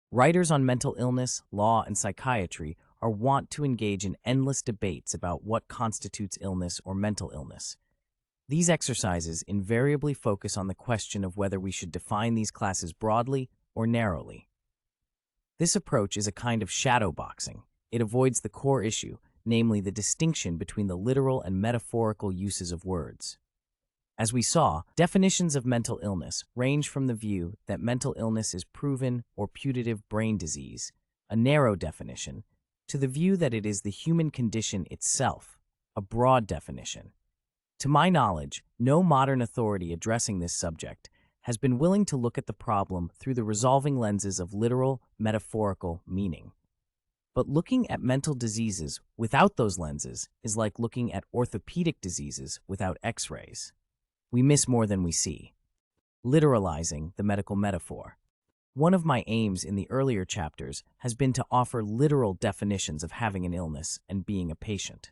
Writers on mental illness, law, and psychiatry are wont to engage in endless debates about what constitutes illness or mental illness. These exercises invariably focus on the question of whether we should define these classes broadly or narrowly. This approach is a kind of shadow boxing. It avoids the core issue, namely the distinction between the literal and metaphorical uses of words. As we saw, definitions of mental illness range from the view that mental illness is proven or putative brain disease, a narrow definition, to the view that it is the human condition itself, a broad definition. To my knowledge, no modern authority addressing this subject has been willing to look at the problem through the resolving lenses of literal, metaphorical meaning. But looking at mental diseases without those lenses is like looking at orthopedic diseases without X-rays. We miss more than we see. Literalizing the medical metaphor. One of my aims in the earlier chapters has been to offer literal definitions of having an illness and being a patient.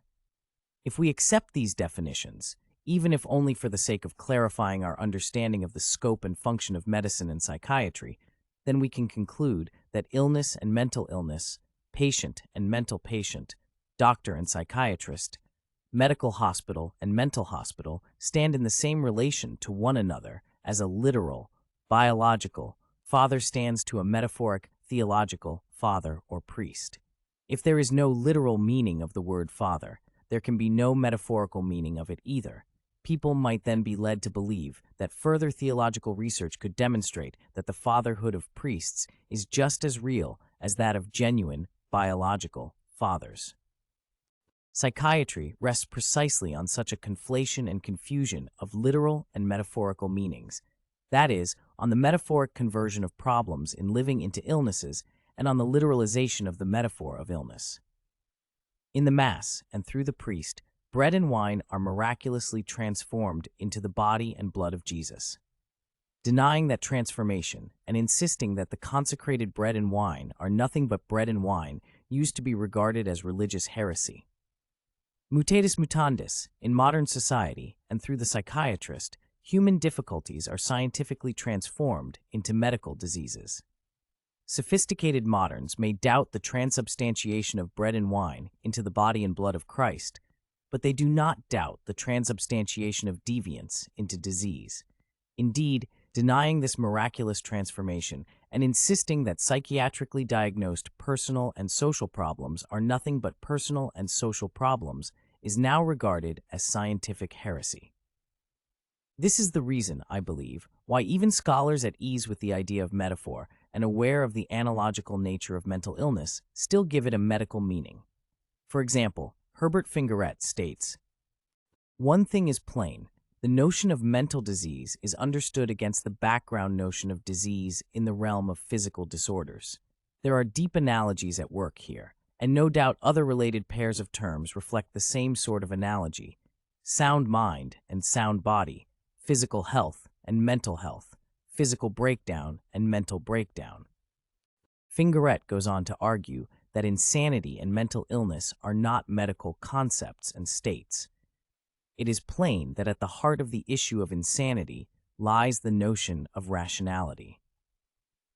If we accept these definitions, even if only for the sake of clarifying our understanding of the scope and function of medicine and psychiatry, then we can conclude that illness and mental illness, patient and mental patient, doctor and psychiatrist, medical hospital and mental hospital stand in the same relation to one another as a literal, biological, father stands to a metaphoric, theological father or priest. If there is no literal meaning of the word father, there can be no metaphorical meaning of it either. People might then be led to believe that further theological research could demonstrate that the fatherhood of priests is just as real as that of genuine, biological fathers. Psychiatry rests precisely on such a conflation and confusion of literal and metaphorical meanings. That is, on the metaphoric conversion of problems in living into illnesses and on the literalization of the metaphor of illness. In the Mass and through the priest, bread and wine are miraculously transformed into the body and blood of Jesus. Denying that transformation and insisting that the consecrated bread and wine are nothing but bread and wine used to be regarded as religious heresy. Mutatis mutandis, in modern society and through the psychiatrist, human difficulties are scientifically transformed into medical diseases. Sophisticated moderns may doubt the transubstantiation of bread and wine into the body and blood of Christ, but they do not doubt the transubstantiation of deviance into disease. Indeed, denying this miraculous transformation and insisting that psychiatrically diagnosed personal and social problems are nothing but personal and social problems is now regarded as scientific heresy. This is the reason, I believe, why even scholars at ease with the idea of metaphor and aware of the analogical nature of mental illness still give it a medical meaning. For example, Herbert Fingaret states, "One thing is plain. The notion of mental disease is understood against the background notion of disease in the realm of physical disorders. There are deep analogies at work here, and no doubt other related pairs of terms reflect the same sort of analogy: sound mind and sound body, physical health and mental health, physical breakdown and mental breakdown." Fingaret goes on to argue that insanity and mental illness are not medical concepts and states. It is plain that at the heart of the issue of insanity lies the notion of rationality.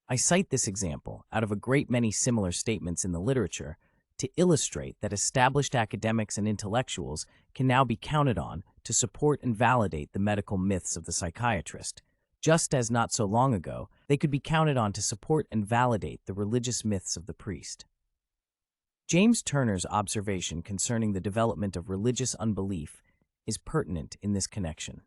I cite this example out of a great many similar statements in the literature to illustrate that established academics and intellectuals can now be counted on to support and validate the medical myths of the psychiatrist, just as not so long ago they could be counted on to support and validate the religious myths of the priest. James Turner's observation concerning the development of religious unbelief is pertinent in this connection.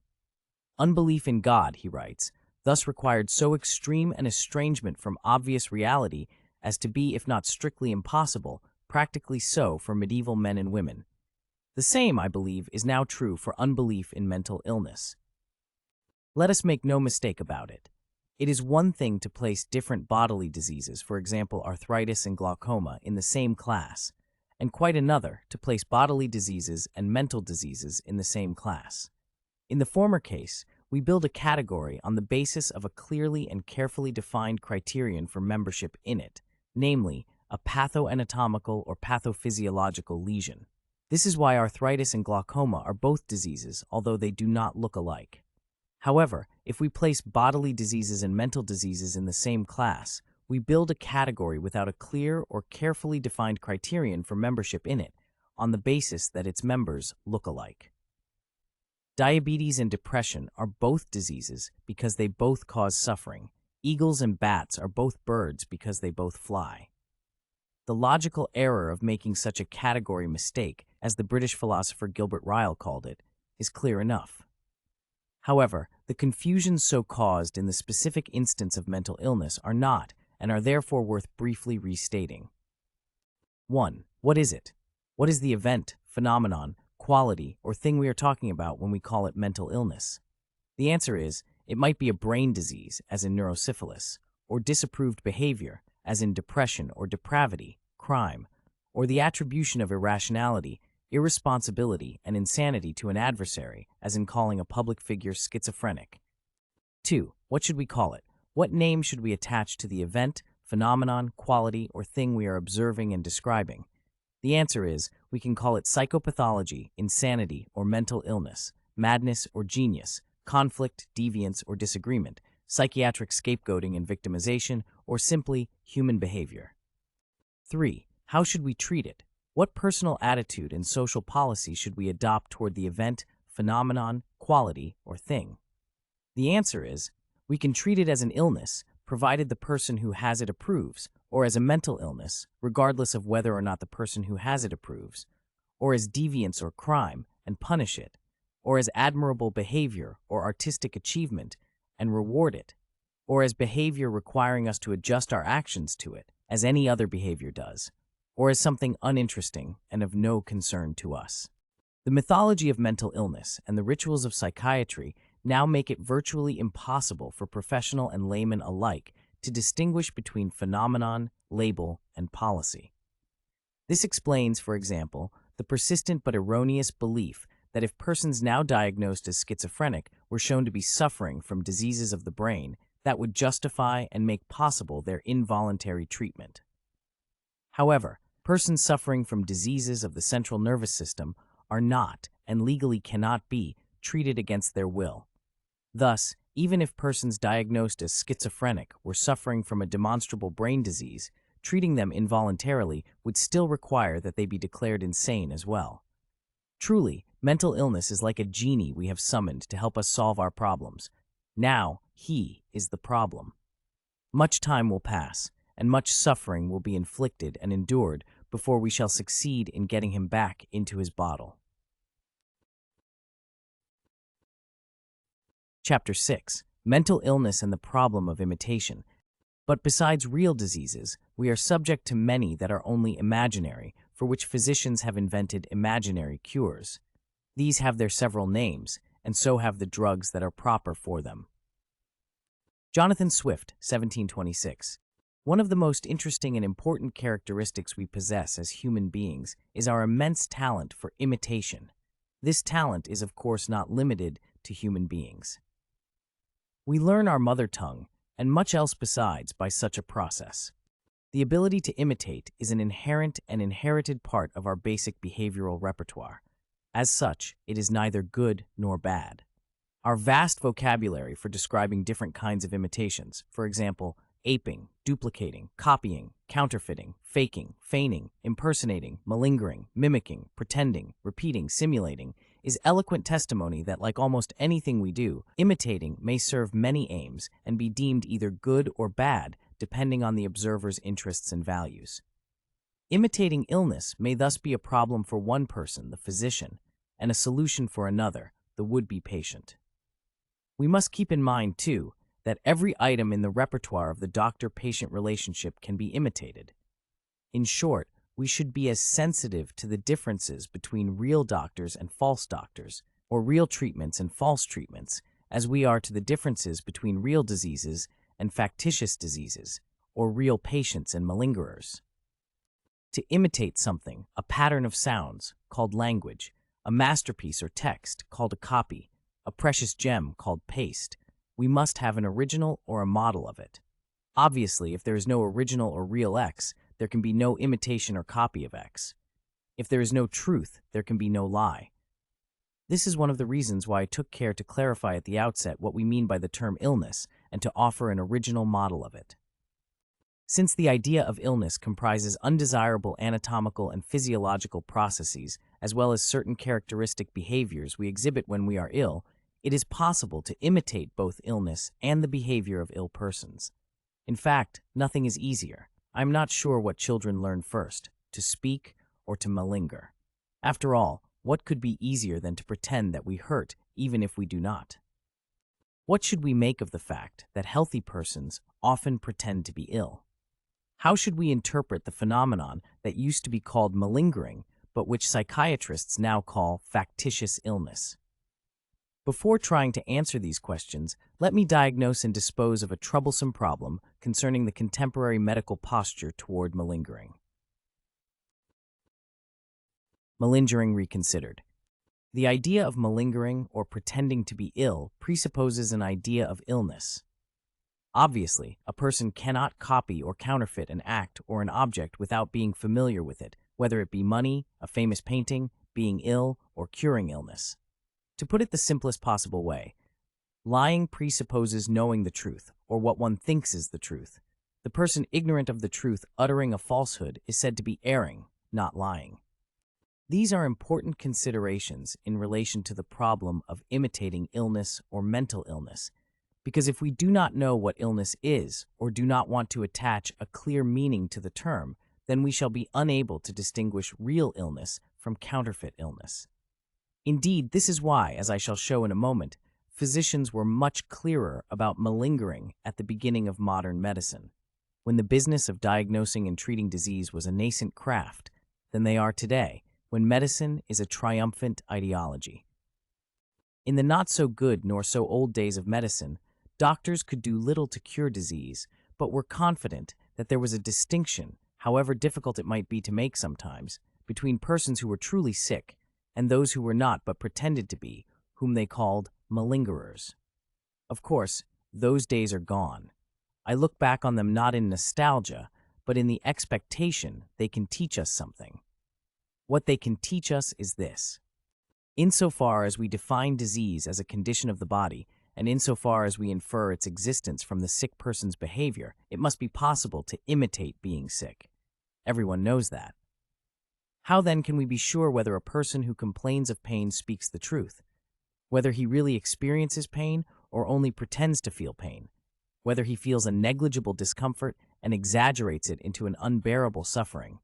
Unbelief in God, he writes, thus required so extreme an estrangement from obvious reality as to be, if not strictly impossible, practically so for medieval men and women. The same, I believe, is now true for unbelief in mental illness. Let us make no mistake about it. It is one thing to place different bodily diseases, for example arthritis and glaucoma, in the same class, and quite another to place bodily diseases and mental diseases in the same class. In the former case, we build a category on the basis of a clearly and carefully defined criterion for membership in it, namely, a pathoanatomical or pathophysiological lesion. This is why arthritis and glaucoma are both diseases, although they do not look alike. However, if we place bodily diseases and mental diseases in the same class, we build a category without a clear or carefully defined criterion for membership in it, on the basis that its members look alike. Diabetes and depression are both diseases because they both cause suffering. Eagles and bats are both birds because they both fly. The logical error of making such a category mistake, as the British philosopher Gilbert Ryle called it, is clear enough. However, the confusions so caused in the specific instance of mental illness are not, and are therefore worth briefly restating. 1. What is it? What is the event, phenomenon, quality, or thing we are talking about when we call it mental illness? The answer is, it might be a brain disease, as in neurosyphilis, or disapproved behavior, as in depression or depravity, crime, or the attribution of irrationality, irresponsibility, and insanity to an adversary, as in calling a public figure schizophrenic. 2. What should we call it? What name should we attach to the event, phenomenon, quality, or thing we are observing and describing? The answer is, we can call it psychopathology, insanity, or mental illness, madness or genius, conflict, deviance, or disagreement, psychiatric scapegoating and victimization, or simply human behavior. 3. How should we treat it? What personal attitude and social policy should we adopt toward the event, phenomenon, quality, or thing? The answer is, we can treat it as an illness, provided the person who has it approves, or as a mental illness, regardless of whether or not the person who has it approves, or as deviance or crime, and punish it, or as admirable behavior or artistic achievement, and reward it, or as behavior requiring us to adjust our actions to it, as any other behavior does, or as something uninteresting and of no concern to us. The mythology of mental illness and the rituals of psychiatry now make it virtually impossible for professional and layman alike to distinguish between phenomenon, label, and policy. This explains, for example, the persistent but erroneous belief that if persons now diagnosed as schizophrenic were shown to be suffering from diseases of the brain, that would justify and make possible their involuntary treatment. However, persons suffering from diseases of the central nervous system are not, and legally cannot be, treated against their will. Thus, even if persons diagnosed as schizophrenic were suffering from a demonstrable brain disease, treating them involuntarily would still require that they be declared insane as well. Truly, mental illness is like a genie we have summoned to help us solve our problems. Now, he is the problem. Much time will pass, and much suffering will be inflicted and endured before we shall succeed in getting him back into his bottle. Chapter 6. Mental illness and the problem of imitation. But besides real diseases, we are subject to many that are only imaginary, for which physicians have invented imaginary cures. These have their several names, and so have the drugs that are proper for them. Jonathan Swift, 1726. One of the most interesting and important characteristics we possess as human beings is our immense talent for imitation. This talent is, of course, not limited to human beings. We learn our mother tongue, and much else besides, by such a process. The ability to imitate is an inherent and inherited part of our basic behavioral repertoire. As such, it is neither good nor bad. Our vast vocabulary for describing different kinds of imitations, for example, aping, duplicating, copying, counterfeiting, faking, feigning, impersonating, malingering, mimicking, pretending, repeating, simulating, is eloquent testimony that, like almost anything we do, imitating may serve many aims and be deemed either good or bad depending on the observer's interests and values. Imitating illness may thus be a problem for one person, the physician, and a solution for another, the would-be patient. We must keep in mind, too, that every item in the repertoire of the doctor-patient relationship can be imitated. In short, we should be as sensitive to the differences between real doctors and false doctors, or real treatments and false treatments, as we are to the differences between real diseases and factitious diseases, or real patients and malingerers. To imitate something, a pattern of sounds, called language, a masterpiece or text, called a copy, a precious gem, called paste, we must have an original or a model of it. Obviously, if there is no original or real X, there can be no imitation or copy of X. If there is no truth, there can be no lie. This is one of the reasons why I took care to clarify at the outset what we mean by the term illness and to offer an original model of it. Since the idea of illness comprises undesirable anatomical and physiological processes, as well as certain characteristic behaviors we exhibit when we are ill, it is possible to imitate both illness and the behavior of ill persons. In fact, nothing is easier. I'm not sure what children learn first, to speak or to malinger. After all, what could be easier than to pretend that we hurt even if we do not? What should we make of the fact that healthy persons often pretend to be ill? How should we interpret the phenomenon that used to be called malingering, but which psychiatrists now call factitious illness? Before trying to answer these questions, let me diagnose and dispose of a troublesome problem concerning the contemporary medical posture toward malingering. Malingering reconsidered. The idea of malingering or pretending to be ill presupposes an idea of illness. Obviously, a person cannot copy or counterfeit an act or an object without being familiar with it, whether it be money, a famous painting, being ill, or curing illness. To put it the simplest possible way, lying presupposes knowing the truth, or what one thinks is the truth. The person ignorant of the truth uttering a falsehood is said to be erring, not lying. These are important considerations in relation to the problem of imitating illness or mental illness, because if we do not know what illness is or do not want to attach a clear meaning to the term, then we shall be unable to distinguish real illness from counterfeit illness. Indeed, this is why, as I shall show in a moment, physicians were much clearer about malingering at the beginning of modern medicine, when the business of diagnosing and treating disease was a nascent craft, than they are today, when medicine is a triumphant ideology. In the not-so-good nor so old days of medicine, doctors could do little to cure disease, but were confident that there was a distinction, however difficult it might be to make sometimes, between persons who were truly sick and those who were not but pretended to be, whom they called malingerers. Of course, those days are gone. I look back on them not in nostalgia, but in the expectation they can teach us something. What they can teach us is this. Insofar as we define disease as a condition of the body, and insofar as we infer its existence from the sick person's behavior, it must be possible to imitate being sick. Everyone knows that. How then can we be sure whether a person who complains of pain speaks the truth? Whether he really experiences pain or only pretends to feel pain? Whether he feels a negligible discomfort and exaggerates it into an unbearable suffering?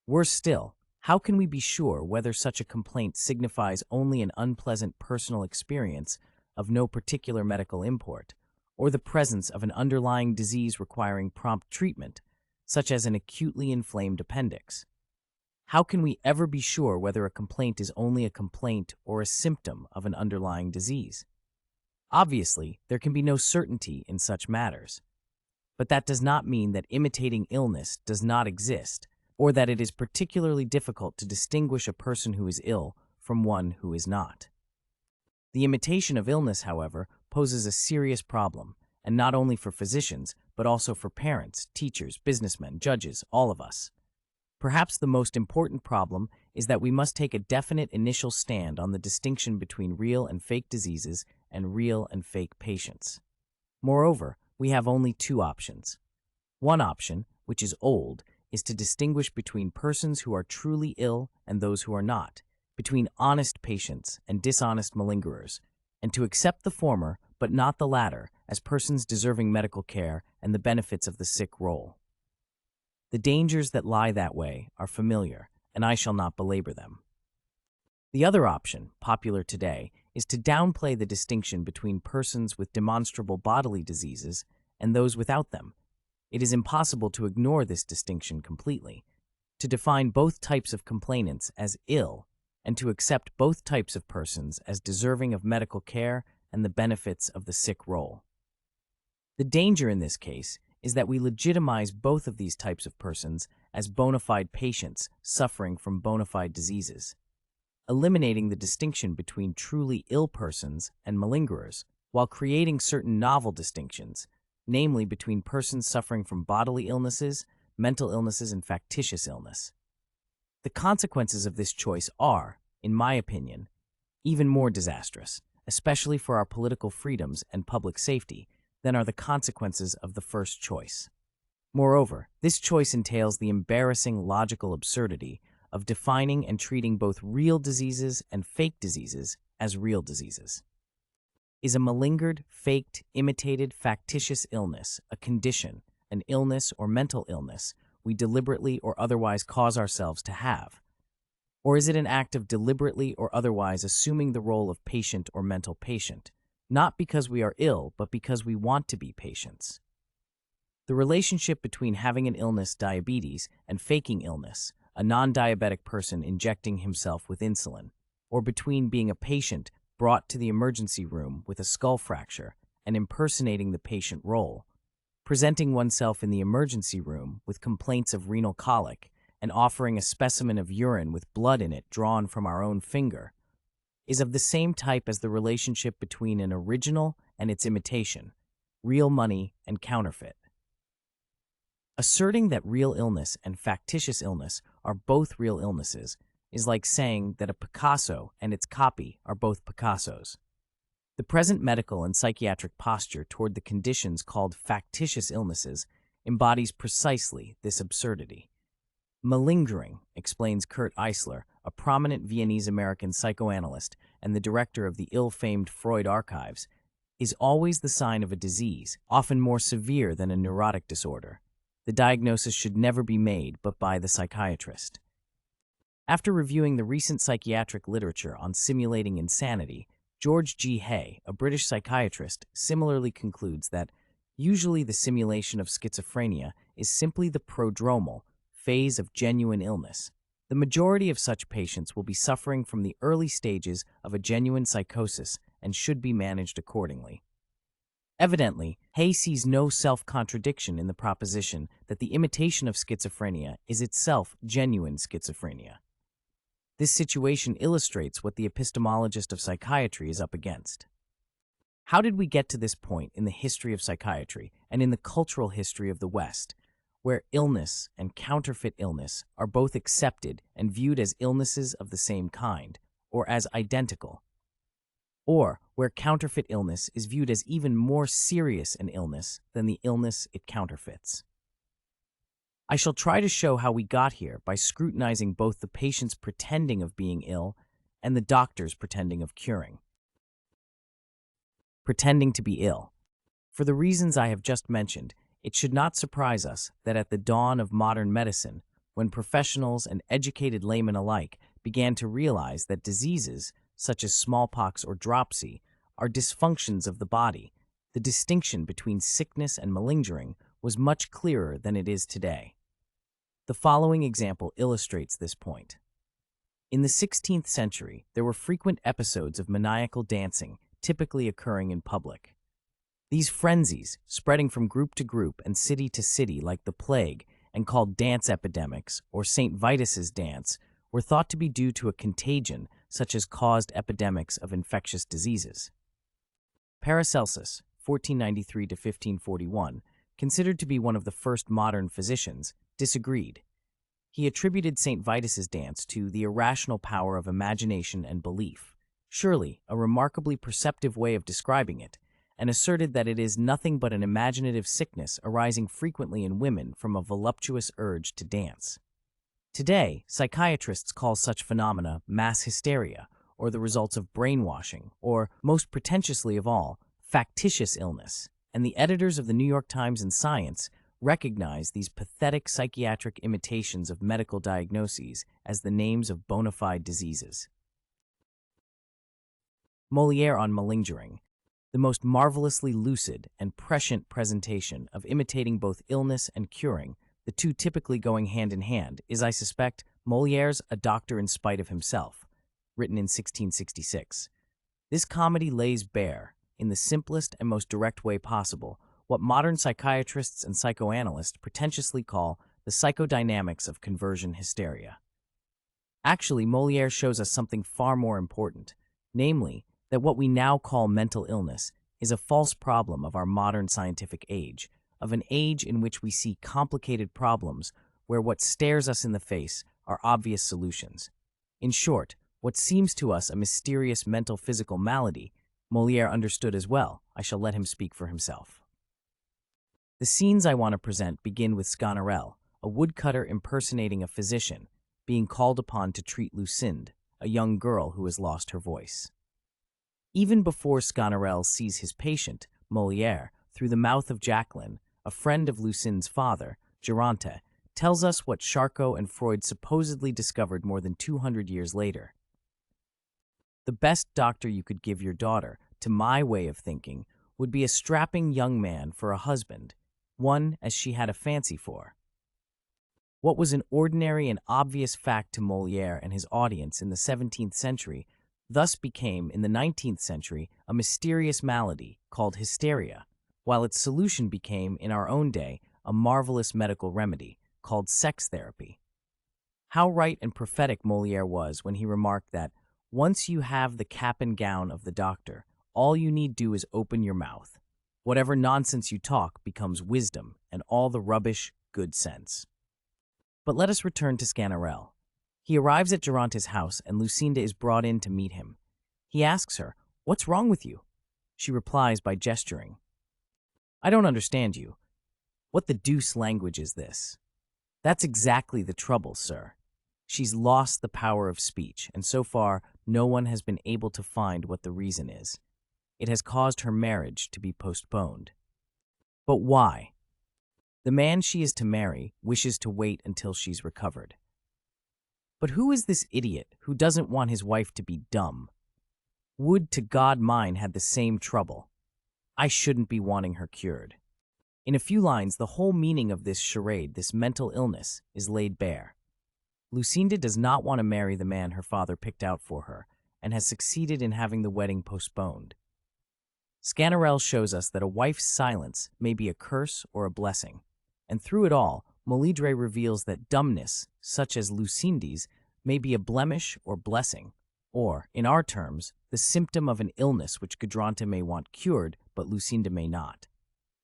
Worse still, how can we be sure whether such a complaint signifies only an unpleasant personal experience of no particular medical import, or the presence of an underlying disease requiring prompt treatment, such as an acutely inflamed appendix? How can we ever be sure whether a complaint is only a complaint or a symptom of an underlying disease? Obviously, there can be no certainty in such matters. But that does not mean that imitating illness does not exist, or that it is particularly difficult to distinguish a person who is ill from one who is not. The imitation of illness, however, poses a serious problem, and not only for physicians, but also for parents, teachers, businessmen, judges, all of us. Perhaps the most important problem is that we must take a definite initial stand on the distinction between real and fake diseases and real and fake patients. Moreover, we have only two options. One option, which is old, is to distinguish between persons who are truly ill and those who are not, between honest patients and dishonest malingerers, and to accept the former but not the latter as persons deserving medical care and the benefits of the sick role. The dangers that lie that way are familiar, and I shall not belabor them. The other option, popular today, is to downplay the distinction between persons with demonstrable bodily diseases and those without them. It is impossible to ignore this distinction completely, to define both types of complainants as ill, and to accept both types of persons as deserving of medical care and the benefits of the sick role. The danger in this case is that we legitimize both of these types of persons as bona fide patients suffering from bona fide diseases, eliminating the distinction between truly ill persons and malingerers, while creating certain novel distinctions, namely between persons suffering from bodily illnesses, mental illnesses, and factitious illness. The consequences of this choice are, in my opinion, Even more disastrous, especially for our political freedoms and public safety, than are the consequences of the first choice. Moreover, this choice entails the embarrassing logical absurdity of defining and treating both real diseases and fake diseases as real diseases. Is a malingered, faked, imitated, factitious illness a condition, an illness or mental illness we deliberately or otherwise cause ourselves to have? Or is it an act of deliberately or otherwise assuming the role of patient or mental patient, not because we are ill, but because we want to be patients? The relationship between having an illness, diabetes, and faking illness, a non-diabetic person injecting himself with insulin, or between being a patient brought to the emergency room with a skull fracture and impersonating the patient role, presenting oneself in the emergency room with complaints of renal colic and offering a specimen of urine with blood in it drawn from our own finger, is of the same type as the relationship between an original and its imitation, real money and counterfeit. Asserting that real illness and factitious illness are both real illnesses is like saying that a Picasso and its copy are both Picassos. The present medical and psychiatric posture toward the conditions called factitious illnesses embodies precisely this absurdity. Malingering, explains Kurt Eisler, a prominent Viennese-American psychoanalyst and the director of the ill-famed Freud archives, is always the sign of a disease, often more severe than a neurotic disorder. The diagnosis should never be made but by the psychiatrist. After reviewing the recent psychiatric literature on simulating insanity, George G. Hay, a British psychiatrist, similarly concludes that usually the simulation of schizophrenia is simply the prodromal phase of genuine illness. The majority of such patients will be suffering from the early stages of a genuine psychosis and should be managed accordingly. Evidently, Hay sees no self-contradiction in the proposition that the imitation of schizophrenia is itself genuine schizophrenia. This situation illustrates what the epistemologist of psychiatry is up against. How did we get to this point in the history of psychiatry and in the cultural history of the West, where illness and counterfeit illness are both accepted and viewed as illnesses of the same kind, or as identical? Or where counterfeit illness is viewed as even more serious an illness than the illness it counterfeits? I shall try to show how we got here by scrutinizing both the patient's pretending of being ill and the doctor's pretending of curing. Pretending to be ill. For the reasons I have just mentioned, it should not surprise us that at the dawn of modern medicine, when professionals and educated laymen alike began to realize that diseases, such as smallpox or dropsy, are dysfunctions of the body, the distinction between sickness and malingering was much clearer than it is today. The following example illustrates this point. In the 16th century, there were frequent episodes of maniacal dancing, typically occurring in public. These frenzies, spreading from group to group and city to city like the plague and called dance epidemics or St. Vitus's dance, were thought to be due to a contagion such as caused epidemics of infectious diseases. Paracelsus, 1493 to 1541, considered to be one of the first modern physicians, disagreed. He attributed St. Vitus's dance to the irrational power of imagination and belief, surely a remarkably perceptive way of describing it, and asserted that it is nothing but an imaginative sickness arising frequently in women from a voluptuous urge to dance. Today, psychiatrists call such phenomena mass hysteria, or the results of brainwashing, or, most pretentiously of all, factitious illness, and the editors of the New York Times and Science recognize these pathetic psychiatric imitations of medical diagnoses as the names of bona fide diseases. Molière on malingering, the most marvelously lucid and prescient presentation of imitating both illness and curing, the two typically going hand in hand, is, I suspect, Molière's A Doctor in Spite of Himself, written in 1666. This comedy lays bare, in the simplest and most direct way possible, what modern psychiatrists and psychoanalysts pretentiously call the psychodynamics of conversion hysteria. Actually, Molière shows us something far more important, namely, that what we now call mental illness is a false problem of our modern scientific age, of an age in which we see complicated problems where what stares us in the face are obvious solutions. In short, What seems to us a mysterious mental-physical malady, Molière understood as well. I shall let him speak for himself. The scenes I want to present begin with Sganarelle, a woodcutter impersonating a physician, being called upon to treat Lucinde, a young girl who has lost her voice. Even before Sganarelle sees his patient, Molière, through the mouth of Jacqueline, a friend of Lucinde's father, Geronte, tells us what Charcot and Freud supposedly discovered more than 200 years later. The best doctor you could give your daughter, to my way of thinking, would be a strapping young man for a husband, one as she had a fancy for. What was an ordinary and obvious fact to Molière and his audience in the 17th century thus became, in the 19th century, a mysterious malady called hysteria, while its solution became, in our own day, a marvelous medical remedy called sex therapy. How right and prophetic Molière was when he remarked that, once you have the cap and gown of the doctor, all you need do is open your mouth. Whatever nonsense you talk becomes wisdom, and all the rubbish, good sense. But let us return to Sganarelle. He arrives at Geronte's house, and Lucinde is brought in to meet him. He asks her, "What's wrong with you?" She replies by gesturing. "I don't understand you. What the deuce language is this?" "That's exactly the trouble, sir. She's lost the power of speech, and so far, no one has been able to find what the reason is. It has caused her marriage to be postponed." "But why?" "The man she is to marry wishes to wait until she's recovered." "But who is this idiot who doesn't want his wife to be dumb? Would to God mine had the same trouble. I shouldn't be wanting her cured." In a few lines, the whole meaning of this charade, this mental illness, is laid bare. Lucinde does not want to marry the man her father picked out for her, and has succeeded in having the wedding postponed. Sganarelle shows us that a wife's silence may be a curse or a blessing, and through it all, Molière reveals that dumbness, such as Lucinde's, may be a blemish or blessing, or, in our terms, the symptom of an illness which Geronte may want cured, but Lucinde may not.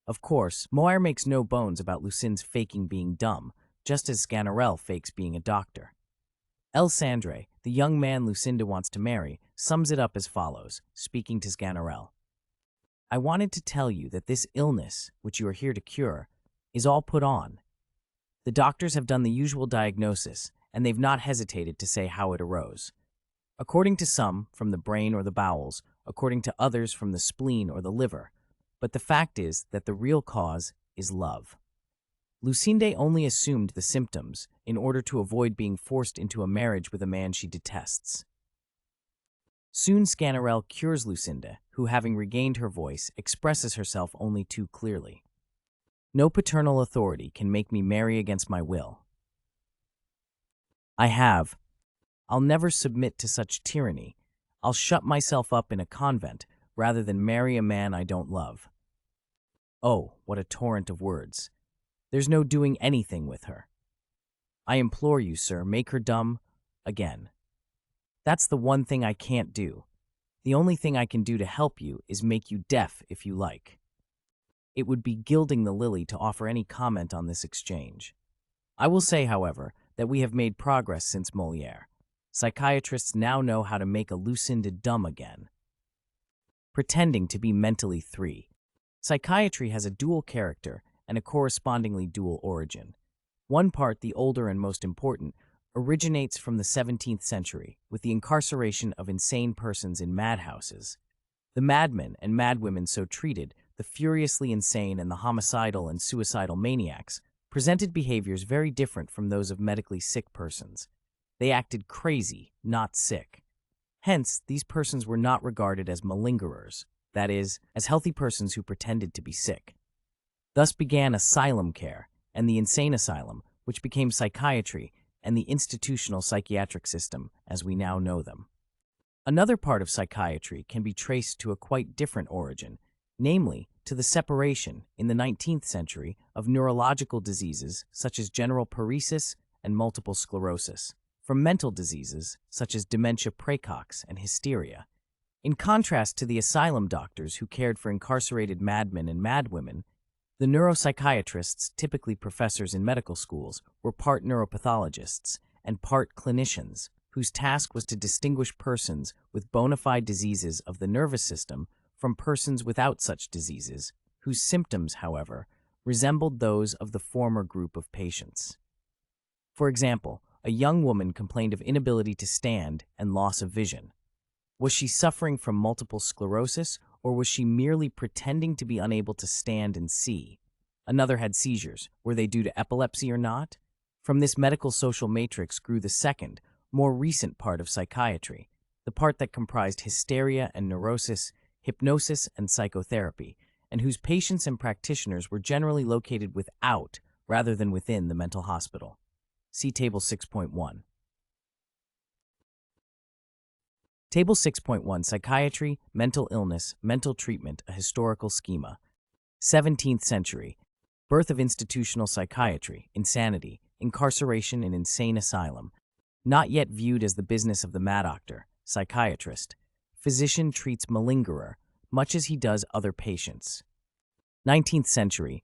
Of course, Molière makes no bones about Lucinde's faking being dumb, just as Sganarelle fakes being a doctor. El Sandre, the young man Lucinde wants to marry, sums it up as follows, speaking to Sganarelle. "I wanted to tell you that this illness, which you are here to cure, is all put on. The doctors have done the usual diagnosis, and they've not hesitated to say how it arose. According to some, from the brain or the bowels, according to others, from the spleen or the liver. But the fact is that the real cause is love. Lucinde only assumed the symptoms in order to avoid being forced into a marriage with a man she detests." Soon Sganarelle cures Lucinde, who, having regained her voice, expresses herself only too clearly. "No paternal authority can make me marry against my will. I'll never submit to such tyranny. I'll shut myself up in a convent rather than marry a man I don't love." Oh, what a torrent of words. There's no doing anything with her. "I implore you, sir, make her dumb again. That's the one thing I can't do. The only thing I can do to help you is make you deaf if you like." It would be gilding the lily to offer any comment on this exchange. I will say, however, that we have made progress since Molière. Psychiatrists now know how to make a Lucinde dumb again. Pretending to be mentally three. Psychiatry has a dual character and a correspondingly dual origin. One part, the older and most important, originates from the 17th century with the incarceration of insane persons in madhouses. The madmen and madwomen so treated, the furiously insane and the homicidal and suicidal maniacs, presented behaviors very different from those of medically sick persons. They acted crazy, not sick. Hence, these persons were not regarded as malingerers, that is, as healthy persons who pretended to be sick. Thus began asylum care and the insane asylum, which became psychiatry and the institutional psychiatric system as we now know them. Another part of psychiatry can be traced to a quite different origin, namely to the separation in the 19th century of neurological diseases such as general paresis and multiple sclerosis, from mental diseases such as dementia praecox and hysteria. In contrast to the asylum doctors who cared for incarcerated madmen and madwomen, the neuropsychiatrists, typically professors in medical schools, were part neuropathologists and part clinicians whose task was to distinguish persons with bona fide diseases of the nervous system from persons without such diseases, whose symptoms, however, resembled those of the former group of patients. For example, a young woman complained of inability to stand and loss of vision. Was she suffering from multiple sclerosis, or was she merely pretending to be unable to stand and see? Another had seizures. Were they due to epilepsy or not? From this medical social matrix grew the second, more recent part of psychiatry, the part that comprised hysteria and neurosis, hypnosis and psychotherapy, and whose patients and practitioners were generally located without rather than within the mental hospital. See Table 6.1. Table 6.1 Psychiatry, Mental Illness, Mental Treatment, a Historical Schema. 17th century. Birth of institutional psychiatry, insanity, incarceration in insane asylum. Not yet viewed as the business of the mad doctor, psychiatrist. Physician treats malingerer, much as he does other patients. 19th century.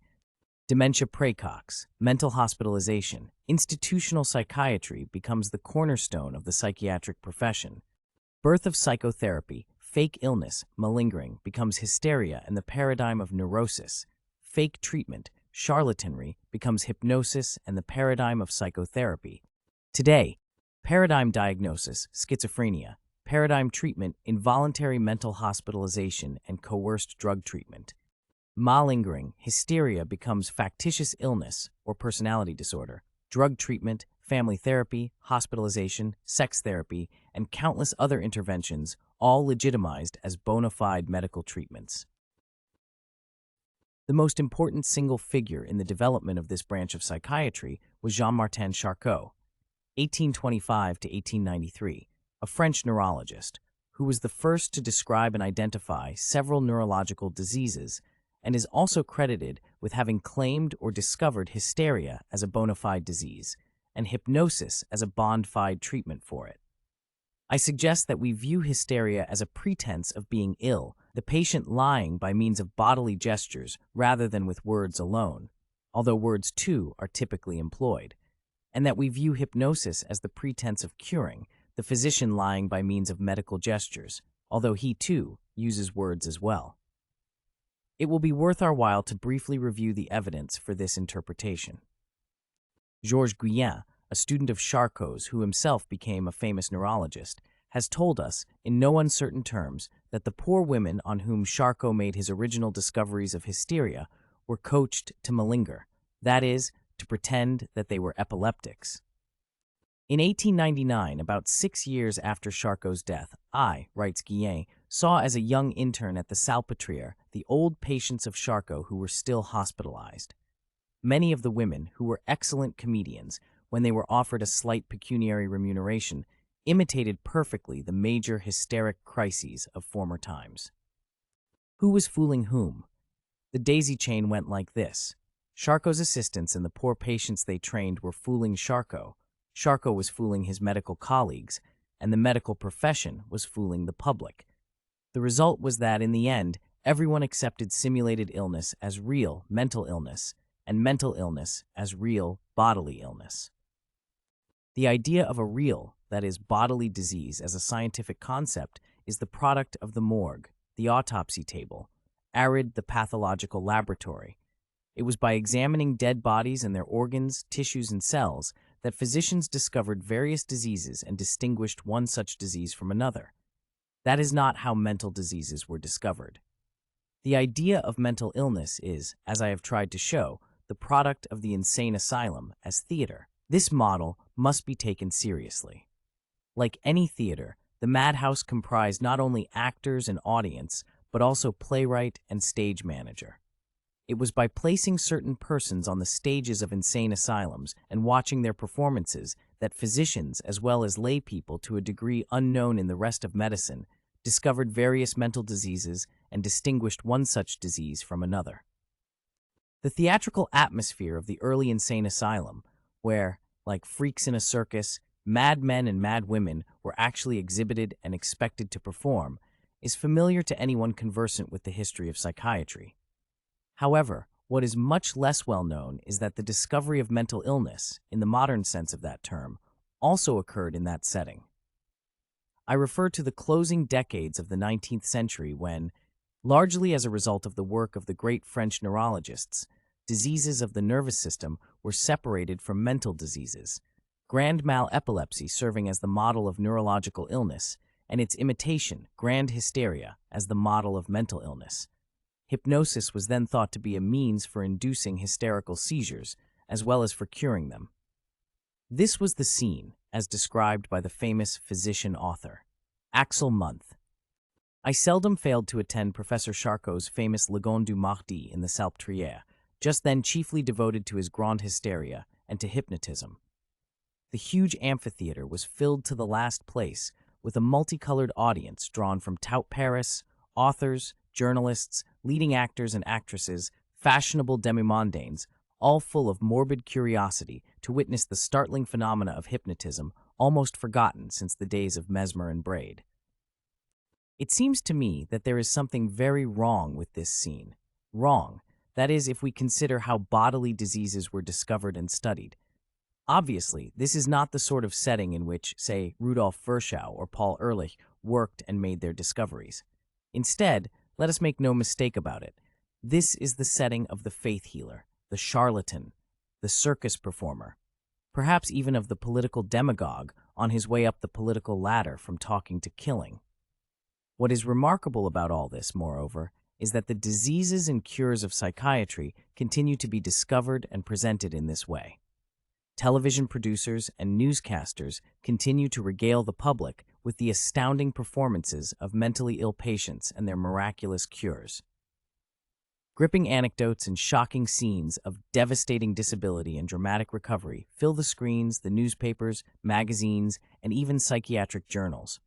Dementia praecox, mental hospitalization. Institutional psychiatry becomes the cornerstone of the psychiatric profession. Birth of psychotherapy, fake illness, malingering, becomes hysteria and the paradigm of neurosis. Fake treatment, charlatanry, becomes hypnosis and the paradigm of psychotherapy. Today, paradigm diagnosis, schizophrenia. Paradigm treatment, involuntary mental hospitalization and coerced drug treatment. Malingering, hysteria becomes factitious illness or personality disorder. Drug treatment, family therapy, hospitalization, sex therapy, and countless other interventions, all legitimized as bona fide medical treatments. The most important single figure in the development of this branch of psychiatry was Jean-Martin Charcot, 1825 to 1893, a French neurologist, who was the first to describe and identify several neurological diseases and is also credited with having claimed or discovered hysteria as a bona fide disease and hypnosis as a bona fide treatment for it. I suggest that we view hysteria as a pretense of being ill, the patient lying by means of bodily gestures rather than with words alone, although words too are typically employed, and that we view hypnosis as the pretense of curing, the physician lying by means of medical gestures, although he too uses words as well. It will be worth our while to briefly review the evidence for this interpretation. Georges Guyen, a student of Charcot's who himself became a famous neurologist, has told us, in no uncertain terms, that the poor women on whom Charcot made his original discoveries of hysteria were coached to malinger, that is, to pretend that they were epileptics. In 1899, about 6 years after Charcot's death, I, writes Guyen, saw as a young intern at the Salpêtrière the old patients of Charcot who were still hospitalized. Many of the women, who were excellent comedians, when they were offered a slight pecuniary remuneration, imitated perfectly the major hysteric crises of former times. Who was fooling whom? The daisy chain went like this. Charcot's assistants and the poor patients they trained were fooling Charcot. Charcot was fooling his medical colleagues, and the medical profession was fooling the public. The result was that, in the end, everyone accepted simulated illness as real mental illness, and mental illness as real bodily illness. The idea of a real, that is, bodily disease as a scientific concept is the product of the morgue, the autopsy table, arid the pathological laboratory. It was by examining dead bodies and their organs, tissues, and cells that physicians discovered various diseases and distinguished one such disease from another. That is not how mental diseases were discovered. The idea of mental illness is, as I have tried to show, the product of the insane asylum as theater. This model must be taken seriously. Like any theater, the madhouse comprised not only actors and audience, but also playwright and stage manager. It was by placing certain persons on the stages of insane asylums and watching their performances that physicians, as well as lay people to a degree unknown in the rest of medicine, discovered various mental diseases and distinguished one such disease from another. The theatrical atmosphere of the early insane asylum, where, like freaks in a circus, mad men and mad women were actually exhibited and expected to perform, is familiar to anyone conversant with the history of psychiatry. However, what is much less well known is that the discovery of mental illness, in the modern sense of that term, also occurred in that setting. I refer to the closing decades of the 19th century when, largely as a result of the work of the great French neurologists, diseases of the nervous system were separated from mental diseases, grand mal epilepsy serving as the model of neurological illness, and its imitation, grand hysteria, as the model of mental illness. Hypnosis was then thought to be a means for inducing hysterical seizures, as well as for curing them. This was the scene, as described by the famous physician-author, Axel Munthe. I seldom failed to attend Professor Charcot's famous Lagon du Mardi in the Salpêtrière, just then chiefly devoted to his grande hysteria and to hypnotism. The huge amphitheater was filled to the last place with a multicolored audience drawn from tout Paris, authors, journalists, leading actors and actresses, fashionable demi-mondaines, all full of morbid curiosity to witness the startling phenomena of hypnotism, almost forgotten since the days of Mesmer and Braid. It seems to me that there is something very wrong with this scene. Wrong, that is, if we consider how bodily diseases were discovered and studied. Obviously, this is not the sort of setting in which, say, Rudolf Virchow or Paul Ehrlich worked and made their discoveries. Instead, let us make no mistake about it. This is the setting of the faith healer, the charlatan, the circus performer, perhaps even of the political demagogue on his way up the political ladder from talking to killing. What is remarkable about all this, moreover, is that the diseases and cures of psychiatry continue to be discovered and presented in this way. Television producers and newscasters continue to regale the public with the astounding performances of mentally ill patients and their miraculous cures. Gripping anecdotes and shocking scenes of devastating disability and dramatic recovery fill the screens, the newspapers, magazines, and even psychiatric journals.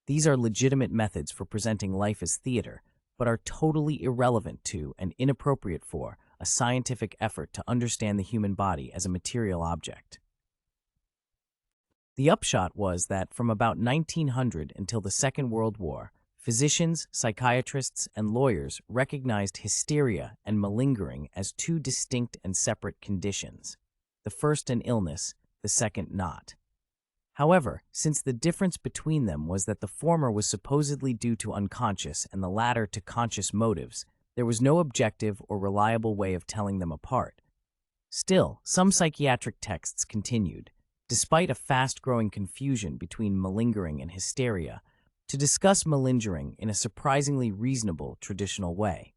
These are legitimate methods for presenting life as theater, but are totally irrelevant to and inappropriate for a scientific effort to understand the human body as a material object. The upshot was that from about 1900 until the Second World War, physicians, psychiatrists, and lawyers recognized hysteria and malingering as two distinct and separate conditions, the first an illness, the second not. However, since the difference between them was that the former was supposedly due to unconscious and the latter to conscious motives, there was no objective or reliable way of telling them apart. Still, some psychiatric texts continued, despite a fast-growing confusion between malingering and hysteria, to discuss malingering in a surprisingly reasonable traditional way.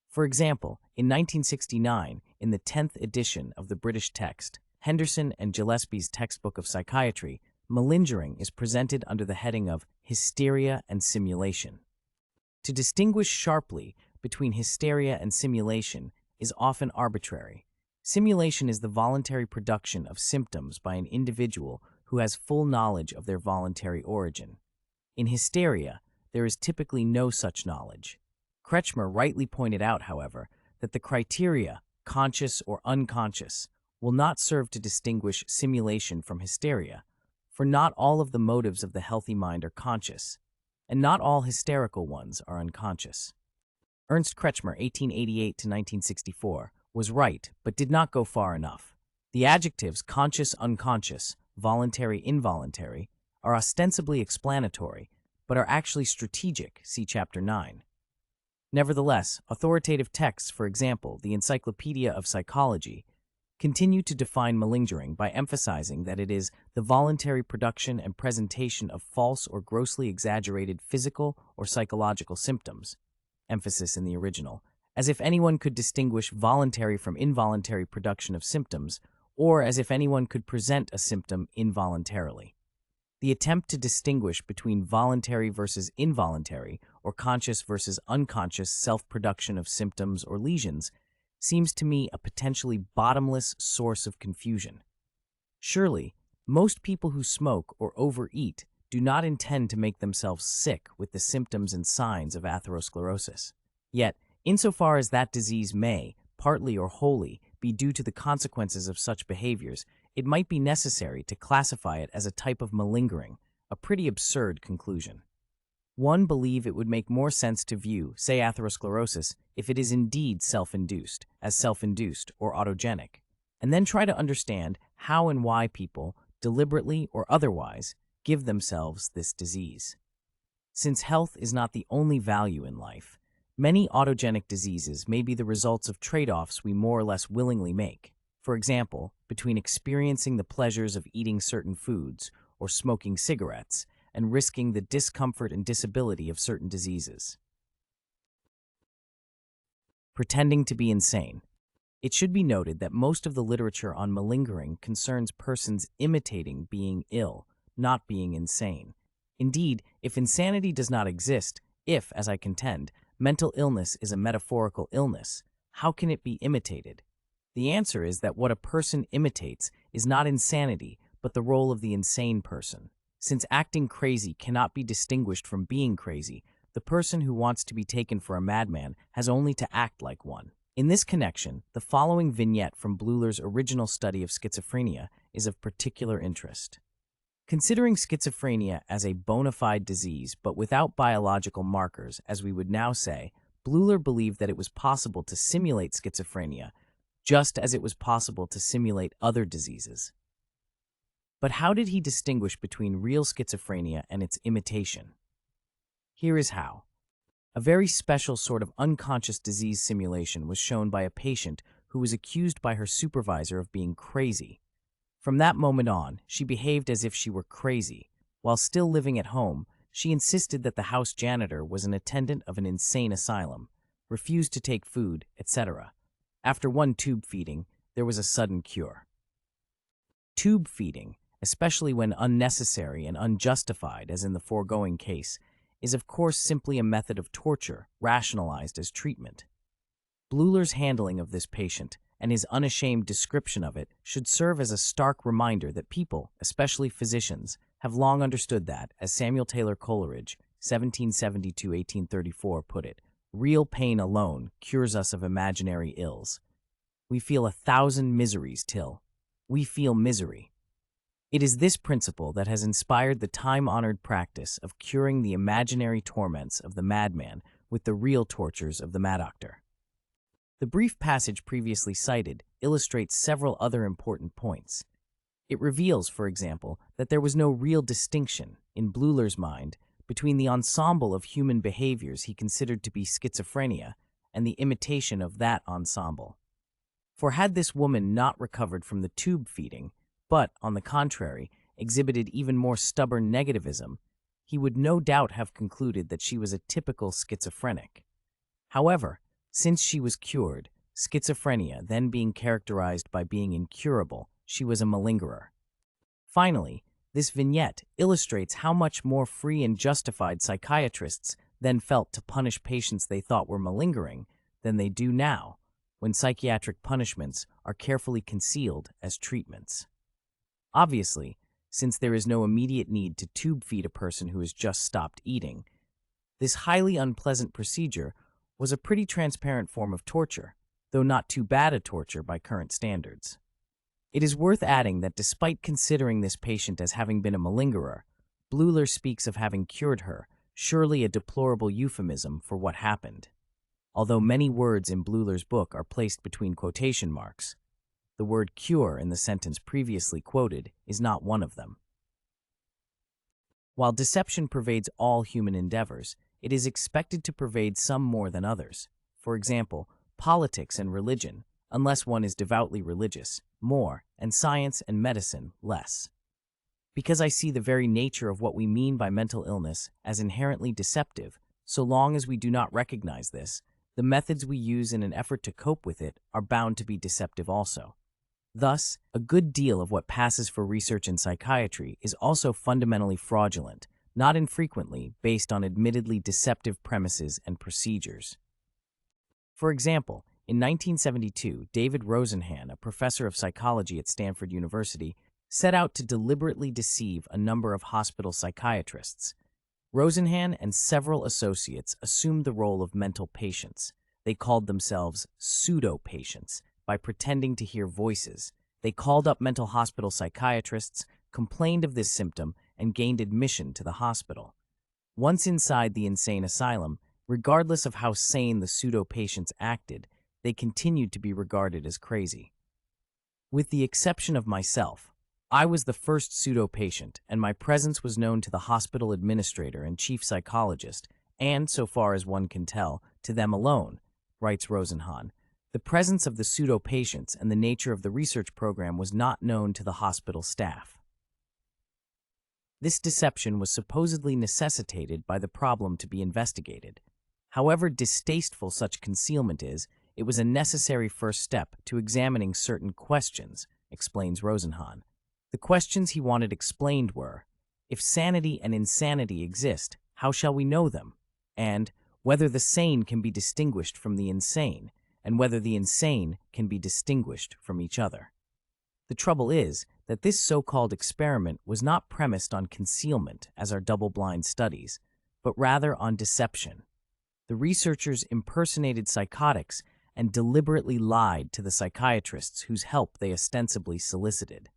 For example, in 1969, in the 10th edition of the British text, Henderson and Gillespie's Textbook of Psychiatry, malingering is presented under the heading of hysteria and simulation. To distinguish sharply between hysteria and simulation is often arbitrary. Simulation is the voluntary production of symptoms by an individual who has full knowledge of their voluntary origin. In hysteria, there is typically no such knowledge. Kretschmer rightly pointed out, however, that the criteria, conscious or unconscious, will not serve to distinguish simulation from hysteria, for not all of the motives of the healthy mind are conscious, and not all hysterical ones are unconscious. Ernst Kretschmer, 1888 to 1964, was right, but did not go far enough. The adjectives conscious-unconscious, voluntary-involuntary, are ostensibly explanatory, but are actually strategic, see Chapter 9. Nevertheless, authoritative texts, for example, the Encyclopedia of Psychology, continue to define malingering by emphasizing that it is the voluntary production and presentation of false or grossly exaggerated physical or psychological symptoms, emphasis in the original, as if anyone could distinguish voluntary from involuntary production of symptoms, or as if anyone could present a symptom involuntarily. The attempt to distinguish between voluntary versus involuntary, or conscious versus unconscious self-production of symptoms or lesions seems to me a potentially bottomless source of confusion. Surely, most people who smoke or overeat do not intend to make themselves sick with the symptoms and signs of atherosclerosis. Yet, insofar as that disease may, partly or wholly, be due to the consequences of such behaviors, it might be necessary to classify it as a type of malingering, a pretty absurd conclusion. One believe it would make more sense to view, say, atherosclerosis if it is indeed self-induced, as self-induced or autogenic, and then try to understand how and why people, deliberately or otherwise, give themselves this disease. Since health is not the only value in life, many autogenic diseases may be the results of trade-offs we more or less willingly make. For example, between experiencing the pleasures of eating certain foods or smoking cigarettes and risking the discomfort and disability of certain diseases. Pretending to be insane. It should be noted that most of the literature on malingering concerns persons imitating being ill, not being insane. Indeed, if insanity does not exist, if, as I contend, mental illness is a metaphorical illness, how can it be imitated? The answer is that what a person imitates is not insanity, but the role of the insane person. Since acting crazy cannot be distinguished from being crazy, the person who wants to be taken for a madman has only to act like one. In this connection, the following vignette from Bleuler's original study of schizophrenia is of particular interest. Considering schizophrenia as a bona fide disease but without biological markers, as we would now say, Bleuler believed that it was possible to simulate schizophrenia, just as it was possible to simulate other diseases. But how did he distinguish between real schizophrenia and its imitation? Here is how. A very special sort of unconscious disease simulation was shown by a patient who was accused by her supervisor of being crazy. From that moment on, she behaved as if she were crazy. While still living at home, she insisted that the house janitor was an attendant of an insane asylum, refused to take food, etc. After one tube feeding, there was a sudden cure. Tube feeding, especially when unnecessary and unjustified, as in the foregoing case, is of course simply a method of torture, rationalized as treatment. Bleuler's handling of this patient and his unashamed description of it should serve as a stark reminder that people, especially physicians, have long understood that, as Samuel Taylor Coleridge, 1770–1834, put it, real pain alone cures us of imaginary ills. We feel 1,000 miseries till we feel misery. It is this principle that has inspired the time-honored practice of curing the imaginary torments of the madman with the real tortures of the mad-doctor. The brief passage previously cited illustrates several other important points. It reveals, for example, that there was no real distinction, in Bleuler's mind, between the ensemble of human behaviors he considered to be schizophrenia and the imitation of that ensemble. For had this woman not recovered from the tube feeding, but, on the contrary, exhibited even more stubborn negativism, he would no doubt have concluded that she was a typical schizophrenic. However, since she was cured, schizophrenia then being characterized by being incurable, she was a malingerer. Finally, this vignette illustrates how much more free and justified psychiatrists then felt to punish patients they thought were malingering than they do now, when psychiatric punishments are carefully concealed as treatments. Obviously, since there is no immediate need to tube feed a person who has just stopped eating, this highly unpleasant procedure was a pretty transparent form of torture, though not too bad a torture by current standards. It is worth adding that despite considering this patient as having been a malingerer, Bleuler speaks of having cured her, surely a deplorable euphemism for what happened. Although many words in Bleuler's book are placed between quotation marks, the word cure in the sentence previously quoted is not one of them. While deception pervades all human endeavors, it is expected to pervade some more than others. For example, politics and religion, unless one is devoutly religious, more, and science and medicine, less. Because I see the very nature of what we mean by mental illness as inherently deceptive, so long as we do not recognize this, the methods we use in an effort to cope with it are bound to be deceptive also. Thus, a good deal of what passes for research in psychiatry is also fundamentally fraudulent, not infrequently based on admittedly deceptive premises and procedures. For example, in 1972, David Rosenhan, a professor of psychology at Stanford University, set out to deliberately deceive a number of hospital psychiatrists. Rosenhan and several associates assumed the role of mental patients. They called themselves pseudo-patients by pretending to hear voices. They called up mental hospital psychiatrists, complained of this symptom, and gained admission to the hospital. Once inside the insane asylum, regardless of how sane the pseudo-patients acted, they continued to be regarded as crazy. With the exception of myself, I was the first pseudo-patient, and my presence was known to the hospital administrator and chief psychologist, and, so far as one can tell, to them alone, writes Rosenhan. The presence of the pseudo-patients and the nature of the research program was not known to the hospital staff. This deception was supposedly necessitated by the problem to be investigated. However distasteful such concealment is, it was a necessary first step to examining certain questions, explains Rosenhan. The questions he wanted explained were, if sanity and insanity exist, how shall we know them? And whether the sane can be distinguished from the insane, and whether the insane can be distinguished from each other. The trouble is that this so-called experiment was not premised on concealment, as are double-blind studies, but rather on deception. The researchers impersonated psychotics and deliberately lied to the psychiatrists whose help they ostensibly solicited.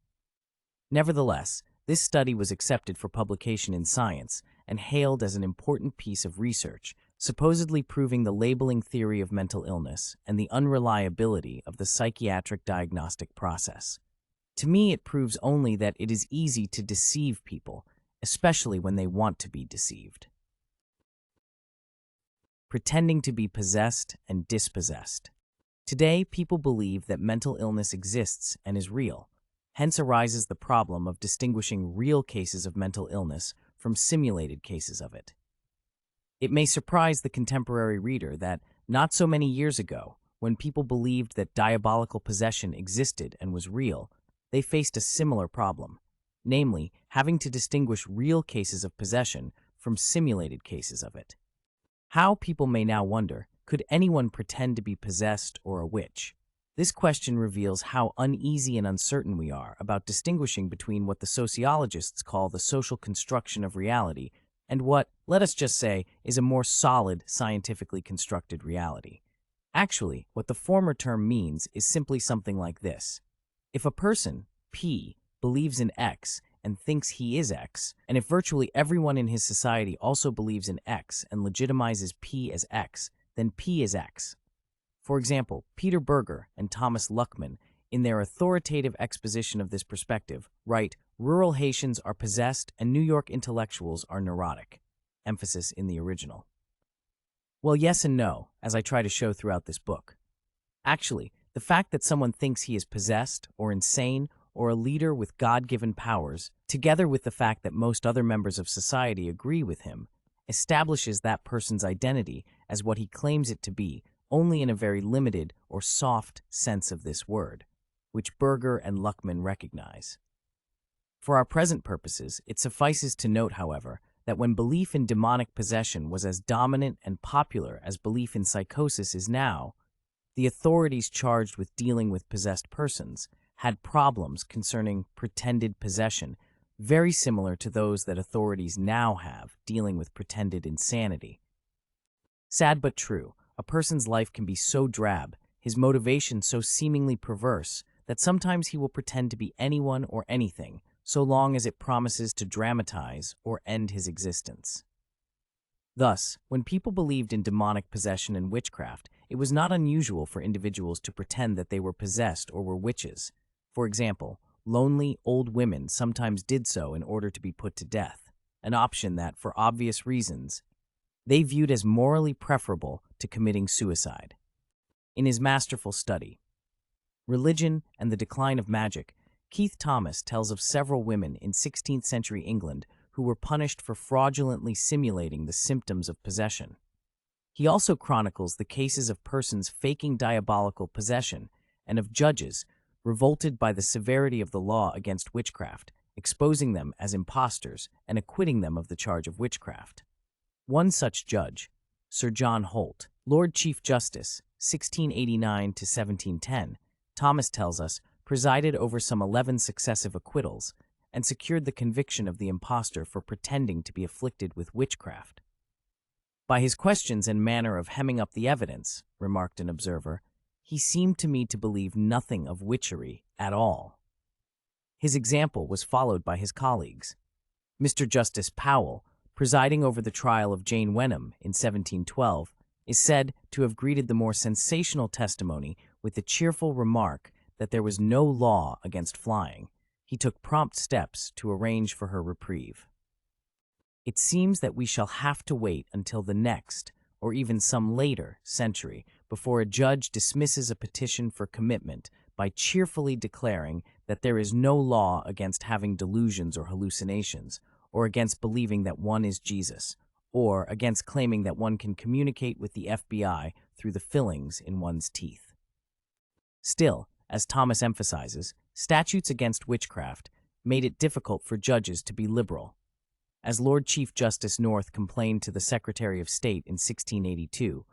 Nevertheless, this study was accepted for publication in Science and hailed as an important piece of research, supposedly proving the labeling theory of mental illness and the unreliability of the psychiatric diagnostic process. To me, it proves only that it is easy to deceive people, especially when they want to be deceived. Pretending to be possessed and dispossessed. Today, people believe that mental illness exists and is real. Hence arises the problem of distinguishing real cases of mental illness from simulated cases of it. It may surprise the contemporary reader that, not so many years ago, when people believed that diabolical possession existed and was real, they faced a similar problem, namely, having to distinguish real cases of possession from simulated cases of it. How, people may now wonder, could anyone pretend to be possessed or a witch? This question reveals how uneasy and uncertain we are about distinguishing between what the sociologists call the social construction of reality and what, let us just say, is a more solid, scientifically constructed reality. Actually, what the former term means is simply something like this. If a person, P, believes in X and thinks he is X, and if virtually everyone in his society also believes in X and legitimizes P as X, then P is X. For example, Peter Berger and Thomas Luckman, in their authoritative exposition of this perspective, write, "Rural Haitians are possessed and New York intellectuals are neurotic." Emphasis in the original. Well, yes and no, as I try to show throughout this book. Actually, the fact that someone thinks he is possessed or insane or a leader with God-given powers, together with the fact that most other members of society agree with him, establishes that person's identity as what he claims it to be, only in a very limited or soft sense of this word, which Berger and Luckman recognize. For our present purposes, it suffices to note, however, that when belief in demonic possession was as dominant and popular as belief in psychosis is now, the authorities charged with dealing with possessed persons had problems concerning pretended possession very similar to those that authorities now have dealing with pretended insanity. Sad but true, a person's life can be so drab, his motivation so seemingly perverse, that sometimes he will pretend to be anyone or anything, so long as it promises to dramatize or end his existence. Thus, when people believed in demonic possession and witchcraft, it was not unusual for individuals to pretend that they were possessed or were witches. For example, lonely, old women sometimes did so in order to be put to death, an option that, for obvious reasons, they viewed as morally preferable to committing suicide. In his masterful study, Religion and the Decline of Magic, Keith Thomas tells of several women in 16th century England who were punished for fraudulently simulating the symptoms of possession. He also chronicles the cases of persons faking diabolical possession and of judges revolted by the severity of the law against witchcraft, exposing them as impostors and acquitting them of the charge of witchcraft. One such judge, Sir John Holt, Lord Chief Justice, 1689 to 1710, Thomas tells us, presided over some 11 successive acquittals and secured the conviction of the impostor for pretending to be afflicted with witchcraft. By his questions and manner of hemming up the evidence, remarked an observer, he seemed to me to believe nothing of witchery at all. His example was followed by his colleagues. Mr. Justice Powell, presiding over the trial of Jane Wenham in 1712, is said to have greeted the more sensational testimony with the cheerful remark that there was no law against flying, he took prompt steps to arrange for her reprieve. It seems that we shall have to wait until the next, or even some later, century before a judge dismisses a petition for commitment by cheerfully declaring that there is no law against having delusions or hallucinations, or against believing that one is Jesus, or against claiming that one can communicate with the FBI through the fillings in one's teeth. Still, as Thomas emphasizes, statutes against witchcraft made it difficult for judges to be liberal. As Lord Chief Justice North complained to the Secretary of State in 1682,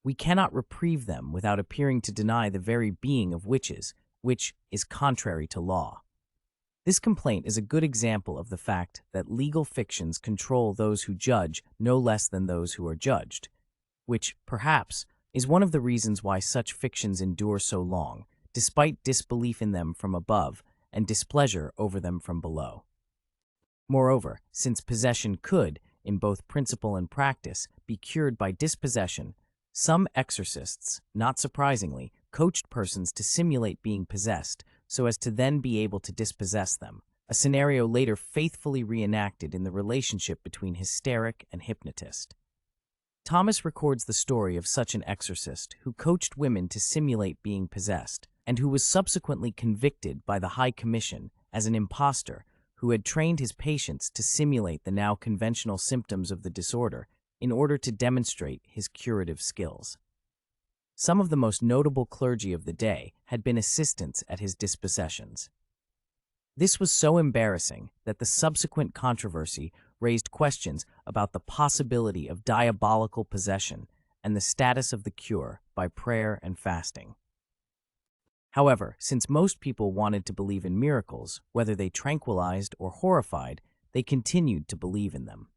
"We cannot reprieve them without appearing to deny the very being of witches, which is contrary to law." This complaint is a good example of the fact that legal fictions control those who judge no less than those who are judged, which, perhaps, is one of the reasons why such fictions endure so long, despite disbelief in them from above and displeasure over them from below. Moreover, since possession could, in both principle and practice, be cured by dispossession, some exorcists, not surprisingly, coached persons to simulate being possessed so as to then be able to dispossess them, a scenario later faithfully reenacted in the relationship between hysteric and hypnotist. Thomas records the story of such an exorcist who coached women to simulate being possessed, and who was subsequently convicted by the High Commission as an impostor who had trained his patients to simulate the now conventional symptoms of the disorder in order to demonstrate his curative skills. Some of the most notable clergy of the day had been assistants at his dispossessions. This was so embarrassing that the subsequent controversy raised questions about the possibility of diabolical possession and the status of the cure by prayer and fasting. However, since most people wanted to believe in miracles, whether they tranquilized or horrified, they continued to believe in them.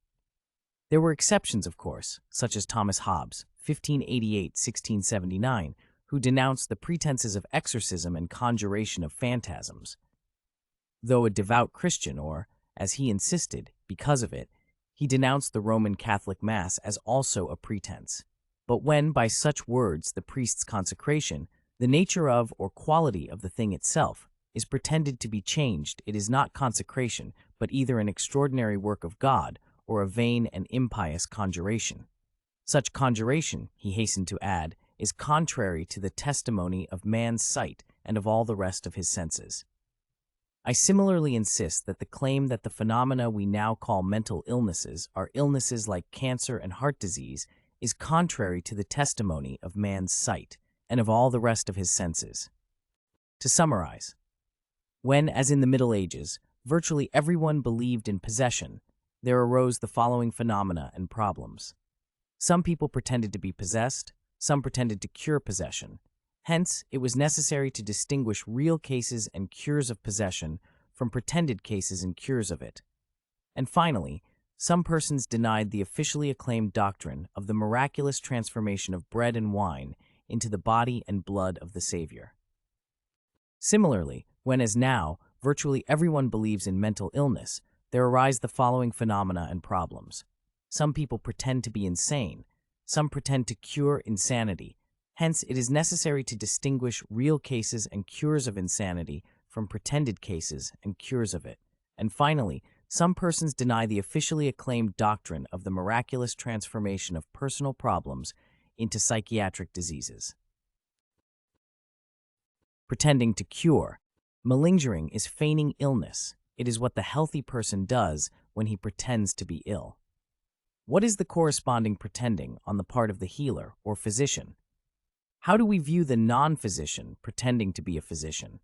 There were exceptions, of course, such as Thomas Hobbes, 1588–1679, who denounced the pretenses of exorcism and conjuration of phantasms. Though a devout Christian, or, as he insisted, because of it, he denounced the Roman Catholic Mass as also a pretense. But when, by such words, the priest's consecration, the nature of or quality of the thing itself, is pretended to be changed, it is not consecration, but either an extraordinary work of God or a vain and impious conjuration. Such conjuration, he hastened to add, is contrary to the testimony of man's sight and of all the rest of his senses. I similarly insist that the claim that the phenomena we now call mental illnesses are illnesses like cancer and heart disease is contrary to the testimony of man's sight and of all the rest of his senses. To summarize, when, as in the Middle Ages, virtually everyone believed in possession, there arose the following phenomena and problems. Some people pretended to be possessed, some pretended to cure possession. Hence, it was necessary to distinguish real cases and cures of possession from pretended cases and cures of it. And finally, some persons denied the officially acclaimed doctrine of the miraculous transformation of bread and wine into the body and blood of the Savior. Similarly, when as now, virtually everyone believes in mental illness, there arise the following phenomena and problems. Some people pretend to be insane, some pretend to cure insanity. Hence, it is necessary to distinguish real cases and cures of insanity from pretended cases and cures of it. And finally, some persons deny the officially acclaimed doctrine of the miraculous transformation of personal problems into psychiatric diseases. Pretending to cure. Malingering is feigning illness. It is what the healthy person does when he pretends to be ill. What is the corresponding pretending on the part of the healer or physician? How do we view the non-physician pretending to be a physician?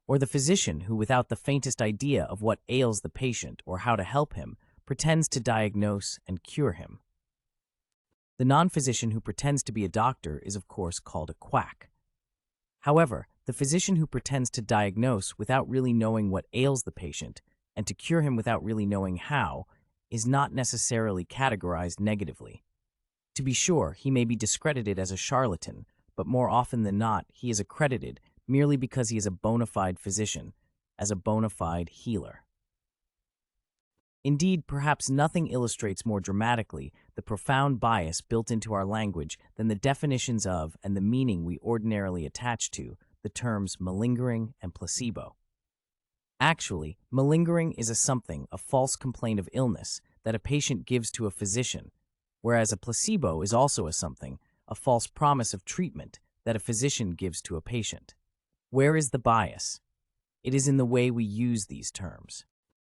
Or the physician who, without the faintest idea of what ails the patient or how to help him, pretends to diagnose and cure him? The non-physician who pretends to be a doctor is, of course, called a quack. However, the physician who pretends to diagnose without really knowing what ails the patient and to cure him without really knowing how is not necessarily categorized negatively. To be sure, he may be discredited as a charlatan, but more often than not, he is accredited merely because he is a bona fide physician, as a bona fide healer. Indeed, perhaps nothing illustrates more dramatically the profound bias built into our language than the definitions of and the meaning we ordinarily attach to the terms malingering and placebo. Actually, malingering is a false complaint of illness that a patient gives to a physician, whereas a placebo is also a false promise of treatment that a physician gives to a patient. Where is the bias? It is in the way we use these terms.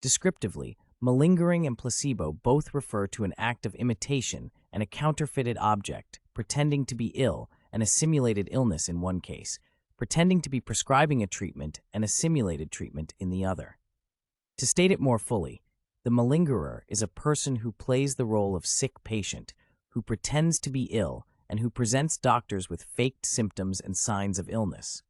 Descriptively, malingering and placebo both refer to an act of imitation and a counterfeited object, pretending to be ill and a simulated illness in one case, pretending to be prescribing a treatment and a simulated treatment in the other. To state it more fully, the malingerer is a person who plays the role of sick patient, who pretends to be ill, and who presents doctors with faked symptoms and signs of illness.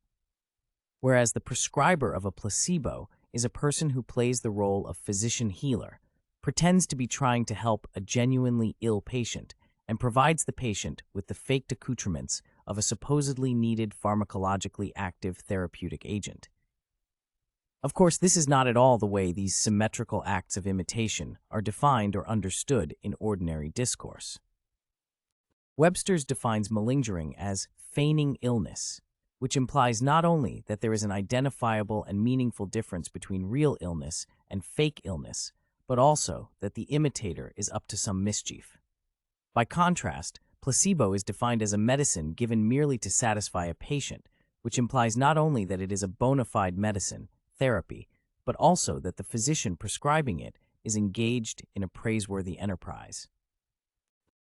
Whereas the prescriber of a placebo is a person who plays the role of physician healer, pretends to be trying to help a genuinely ill patient, and provides the patient with the faked accoutrements of a supposedly needed pharmacologically active therapeutic agent. Of course, this is not at all the way these symmetrical acts of imitation are defined or understood in ordinary discourse. Webster's defines malingering as feigning illness, which implies not only that there is an identifiable and meaningful difference between real illness and fake illness, but also that the imitator is up to some mischief. By contrast, placebo is defined as a medicine given merely to satisfy a patient, which implies not only that it is a bona fide medicine, therapy, but also that the physician prescribing it is engaged in a praiseworthy enterprise.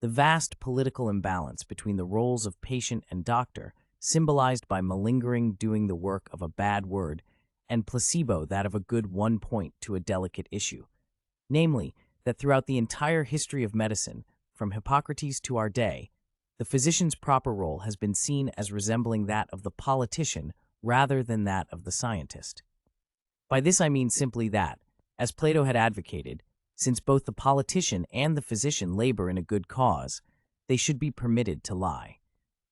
The vast political imbalance between the roles of patient and doctor, symbolized by malingering doing the work of a bad word, and placebo that of a good one point to a delicate issue, namely, that throughout the entire history of medicine, from Hippocrates to our day, the physician's proper role has been seen as resembling that of the politician rather than that of the scientist. By this I mean simply that, as Plato had advocated, since both the politician and the physician labor in a good cause, they should be permitted to lie.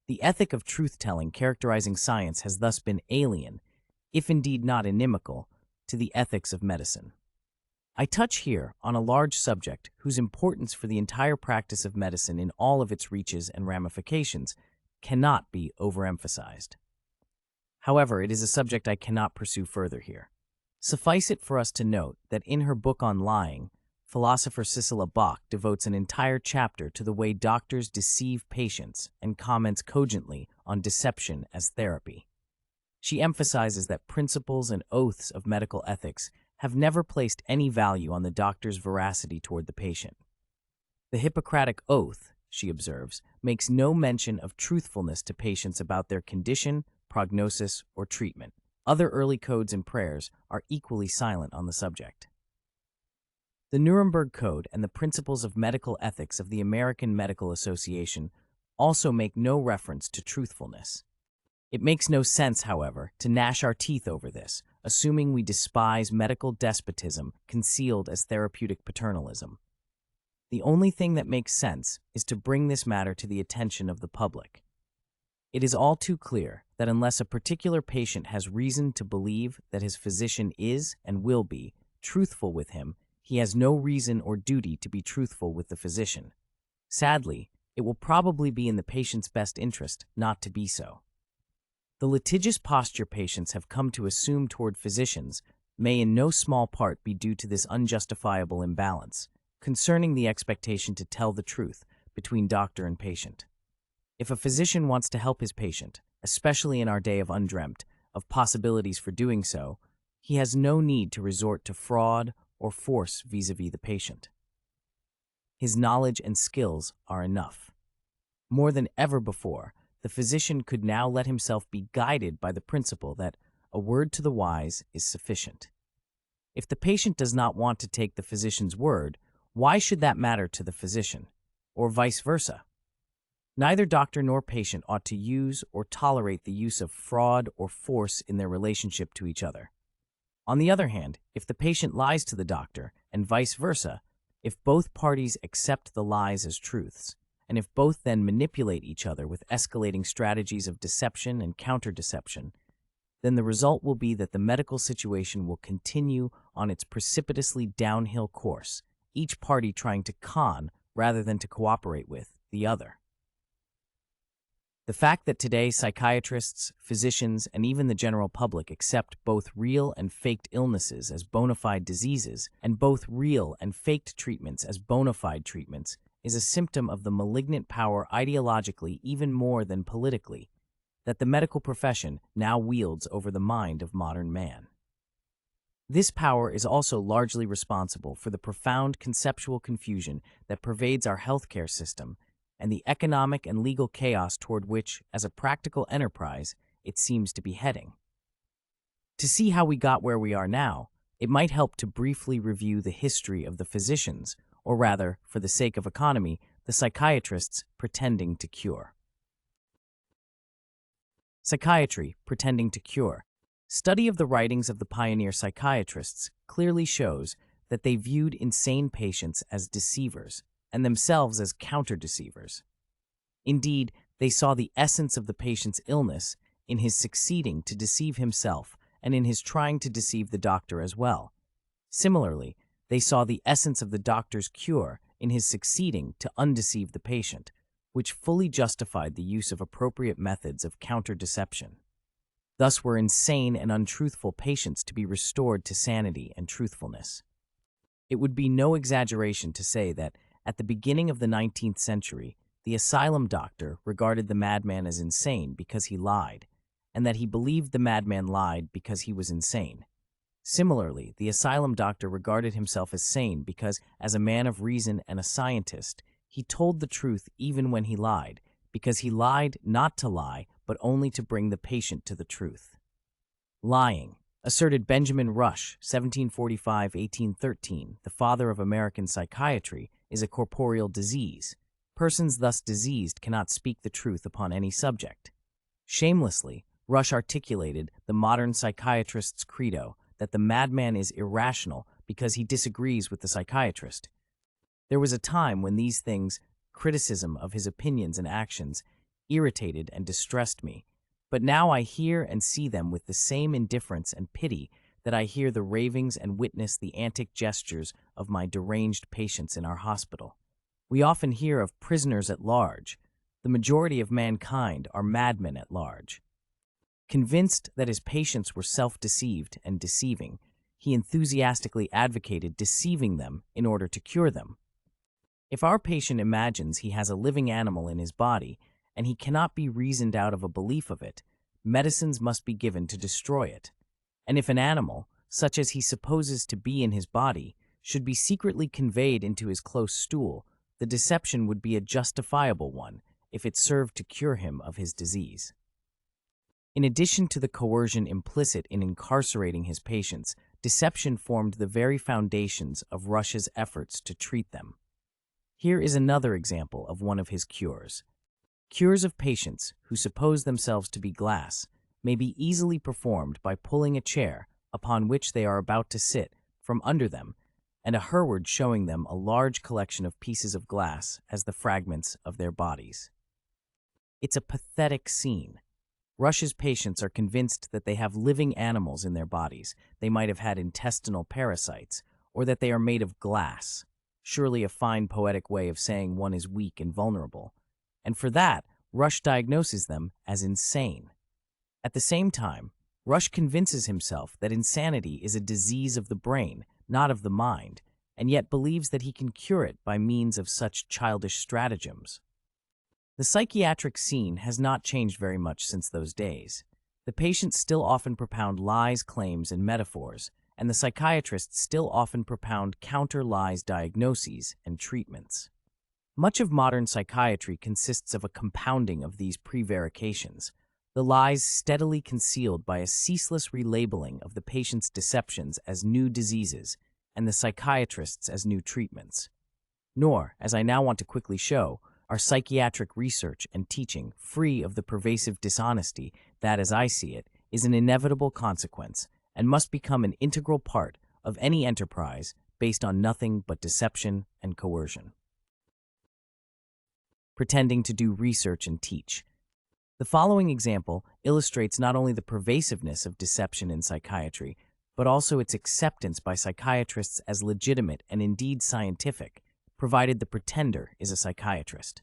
The ethic of truth-telling characterizing science has thus been alien, if indeed not inimical, to the ethics of medicine. I touch here on a large subject whose importance for the entire practice of medicine in all of its reaches and ramifications cannot be overemphasized. However, it is a subject I cannot pursue further here. Suffice it for us to note that in her book on lying, philosopher Cicely Bach devotes an entire chapter to the way doctors deceive patients and comments cogently on deception as therapy. She emphasizes that principles and oaths of medical ethics have never placed any value on the doctor's veracity toward the patient. The Hippocratic Oath, she observes, makes no mention of truthfulness to patients about their condition, prognosis, or treatment. Other early codes and prayers are equally silent on the subject. The Nuremberg Code and the Principles of Medical Ethics of the American Medical Association also make no reference to truthfulness. It makes no sense, however, to gnash our teeth over this, assuming we despise medical despotism concealed as therapeutic paternalism. The only thing that makes sense is to bring this matter to the attention of the public. It is all too clear that unless a particular patient has reason to believe that his physician is and will be truthful with him, he has no reason or duty to be truthful with the physician. Sadly, it will probably be in the patient's best interest not to be so. The litigious posture patients have come to assume toward physicians may in no small part be due to this unjustifiable imbalance concerning the expectation to tell the truth between doctor and patient. If a physician wants to help his patient, especially in our day of undreamt of possibilities for doing so, he has no need to resort to fraud or force vis-a-vis the patient. His knowledge and skills are enough. More than ever before, the physician could now let himself be guided by the principle that a word to the wise is sufficient. If the patient does not want to take the physician's word, why should that matter to the physician, or vice versa? Neither doctor nor patient ought to use or tolerate the use of fraud or force in their relationship to each other. On the other hand, if the patient lies to the doctor, and vice versa, if both parties accept the lies as truths, and if both then manipulate each other with escalating strategies of deception and counter-deception, then the result will be that the medical situation will continue on its precipitously downhill course, each party trying to con rather than to cooperate with the other. The fact that today psychiatrists, physicians, and even the general public accept both real and faked illnesses as bona fide diseases and both real and faked treatments as bona fide treatments is a symptom of the malignant power ideologically even more than politically that the medical profession now wields over the mind of modern man. This power is also largely responsible for the profound conceptual confusion that pervades our healthcare system and the economic and legal chaos toward which, as a practical enterprise, it seems to be heading. To see how we got where we are now, it might help to briefly review the history of the physicians, or rather, for the sake of economy, the psychiatrists pretending to cure. Psychiatry pretending to cure. Study of the writings of the pioneer psychiatrists clearly shows that they viewed insane patients as deceivers and themselves as counter-deceivers. Indeed, they saw the essence of the patient's illness in his succeeding to deceive himself and in his trying to deceive the doctor as well. Similarly, they saw the essence of the doctor's cure in his succeeding to undeceive the patient, which fully justified the use of appropriate methods of counter-deception. Thus were insane and untruthful patients to be restored to sanity and truthfulness. It would be no exaggeration to say that, at the beginning of the 19th century, the asylum doctor regarded the madman as insane because he lied, and that he believed the madman lied because he was insane. Similarly, the asylum doctor regarded himself as sane because, as a man of reason and a scientist, he told the truth even when he lied, because he lied not to lie, but only to bring the patient to the truth. Lying, asserted Benjamin Rush, 1745-1813, the father of American psychiatry, is a corporeal disease. Persons thus diseased cannot speak the truth upon any subject. Shamelessly, Rush articulated the modern psychiatrist's credo that the madman is irrational because he disagrees with the psychiatrist. There was a time when these things, criticism of his opinions and actions, irritated and distressed me, but now I hear and see them with the same indifference and pity that I hear the ravings and witness the antic gestures of my deranged patients in our hospital. We often hear of prisoners at large. The majority of mankind are madmen at large. Convinced that his patients were self-deceived and deceiving, he enthusiastically advocated deceiving them in order to cure them. If our patient imagines he has a living animal in his body and he cannot be reasoned out of a belief of it, medicines must be given to destroy it. And if an animal, such as he supposes to be in his body, should be secretly conveyed into his close stool, the deception would be a justifiable one if it served to cure him of his disease. In addition to the coercion implicit in incarcerating his patients, deception formed the very foundations of Rush's efforts to treat them. Here is another example of one of his cures. Cures of patients who suppose themselves to be glass may be easily performed by pulling a chair upon which they are about to sit from under them, and a herward showing them a large collection of pieces of glass as the fragments of their bodies. It's a pathetic scene. Rush's patients are convinced that they have living animals in their bodies. They might have had intestinal parasites, or that they are made of glass. Surely a fine poetic way of saying one is weak and vulnerable. And for that, Rush diagnoses them as insane. At the same time, Rush convinces himself that insanity is a disease of the brain, not of the mind, and yet believes that he can cure it by means of such childish stratagems. The psychiatric scene has not changed very much since those days. The patients still often propound lies, claims, and metaphors, and the psychiatrists still often propound counter-lies diagnoses and treatments. Much of modern psychiatry consists of a compounding of these prevarications, the lies steadily concealed by a ceaseless relabeling of the patient's deceptions as new diseases and the psychiatrists as new treatments. Nor, as I now want to quickly show, are psychiatric research and teaching free of the pervasive dishonesty that, as I see it, is an inevitable consequence and must become an integral part of any enterprise based on nothing but deception and coercion. Pretending to do research and teach. The following example illustrates not only the pervasiveness of deception in psychiatry, but also its acceptance by psychiatrists as legitimate and indeed scientific, provided the pretender is a psychiatrist.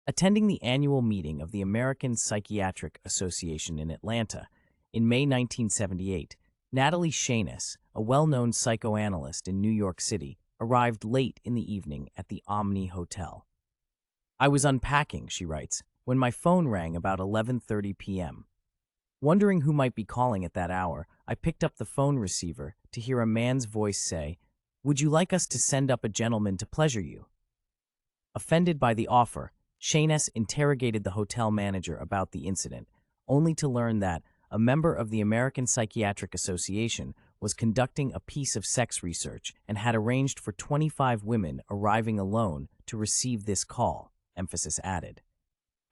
Attending the annual meeting of the American Psychiatric Association in Atlanta in May 1978, Natalie Szasz, a well-known psychoanalyst in New York City, arrived late in the evening at the Omni Hotel. "I was unpacking," she writes, "when my phone rang about 11:30 p.m. Wondering who might be calling at that hour, I picked up the phone receiver to hear a man's voice say, 'Would you like us to send up a gentleman to pleasure you?' Offended by the offer, Szasz interrogated the hotel manager about the incident, only to learn that a member of the American Psychiatric Association was conducting a piece of sex research and had arranged for 25 women arriving alone to receive this call, emphasis added.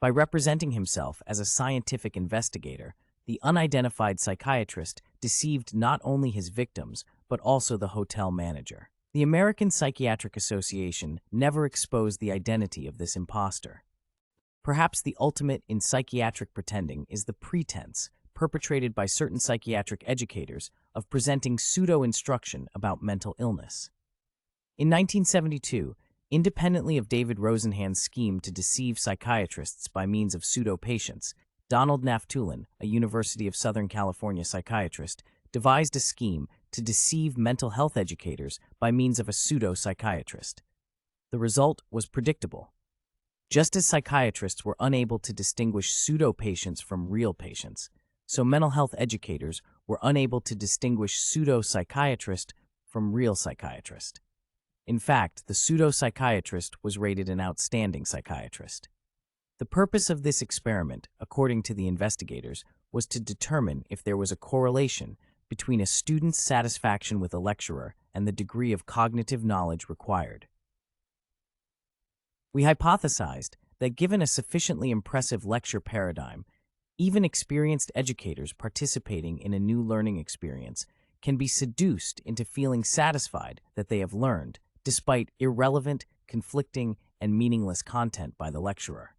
By representing himself as a scientific investigator, the unidentified psychiatrist deceived not only his victims, but also the hotel manager. The American Psychiatric Association never exposed the identity of this imposter. Perhaps the ultimate in psychiatric pretending is the pretense, perpetrated by certain psychiatric educators, of presenting pseudo-instruction about mental illness. In 1972, independently of David Rosenhan's scheme to deceive psychiatrists by means of pseudo-patients, Donald Naftulin, a University of Southern California psychiatrist, devised a scheme to deceive mental health educators by means of a pseudo-psychiatrist. The result was predictable. Just as psychiatrists were unable to distinguish pseudo-patients from real patients, so mental health educators were unable to distinguish pseudo-psychiatrist from real psychiatrist. In fact, the pseudo-psychiatrist was rated an outstanding psychiatrist. The purpose of this experiment, according to the investigators, was to determine if there was a correlation between a student's satisfaction with a lecturer and the degree of cognitive knowledge required. We hypothesized that given a sufficiently impressive lecture paradigm, even experienced educators participating in a new learning experience can be seduced into feeling satisfied that they have learned, despite irrelevant, conflicting, and meaningless content by the lecturer.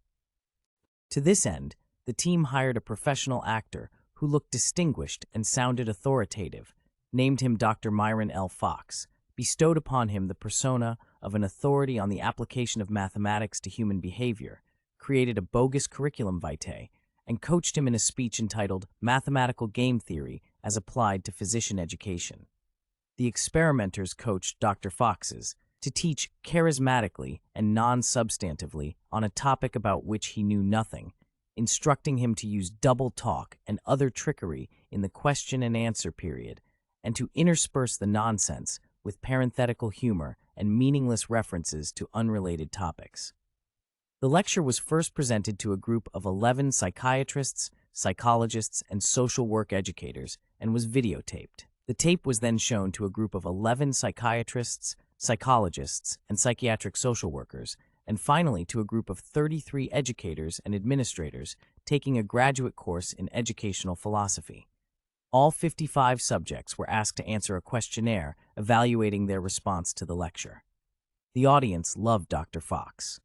To this end, the team hired a professional actor who looked distinguished and sounded authoritative, named him Dr. Myron L. Fox, bestowed upon him the persona of an authority on the application of mathematics to human behavior, created a bogus curriculum vitae, and coached him in a speech entitled Mathematical Game Theory as Applied to Physician Education. The experimenters coached Dr. Fox's to teach charismatically and non-substantively on a topic about which he knew nothing, instructing him to use double talk and other trickery in the question and answer period, and to intersperse the nonsense with parenthetical humor and meaningless references to unrelated topics. The lecture was first presented to a group of 11 psychiatrists, psychologists, and social work educators and was videotaped. The tape was then shown to a group of 11 psychiatrists, psychologists, and psychiatric social workers, and finally to a group of 33 educators and administrators taking a graduate course in educational philosophy. All 55 subjects were asked to answer a questionnaire evaluating their response to the lecture. The audience loved Dr. Fox.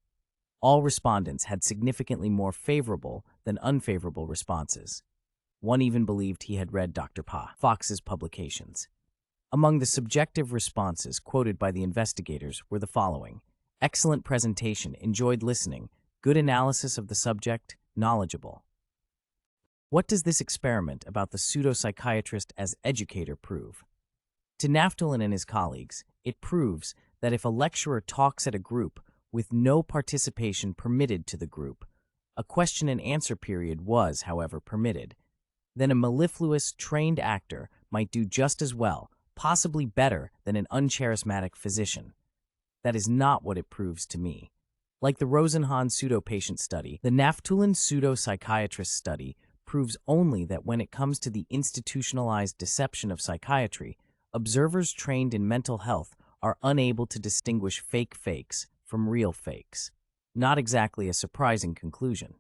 All respondents had significantly more favorable than unfavorable responses. One even believed he had read Dr. Fox's publications. Among the subjective responses quoted by the investigators were the following: excellent presentation, enjoyed listening, good analysis of the subject, knowledgeable. What does this experiment about the pseudo-psychiatrist as educator prove? To Naftulin and his colleagues, it proves that if a lecturer talks at a group with no participation permitted to the group, a question and answer period was, however, permitted, then a mellifluous, trained actor might do just as well, possibly better than an uncharismatic physician. That is not what it proves to me. Like the Rosenhan pseudo-patient study, the Naftulin pseudo-psychiatrist study proves only that when it comes to the institutionalized deception of psychiatry, observers trained in mental health are unable to distinguish fake fakes from real fakes. Not exactly a surprising conclusion.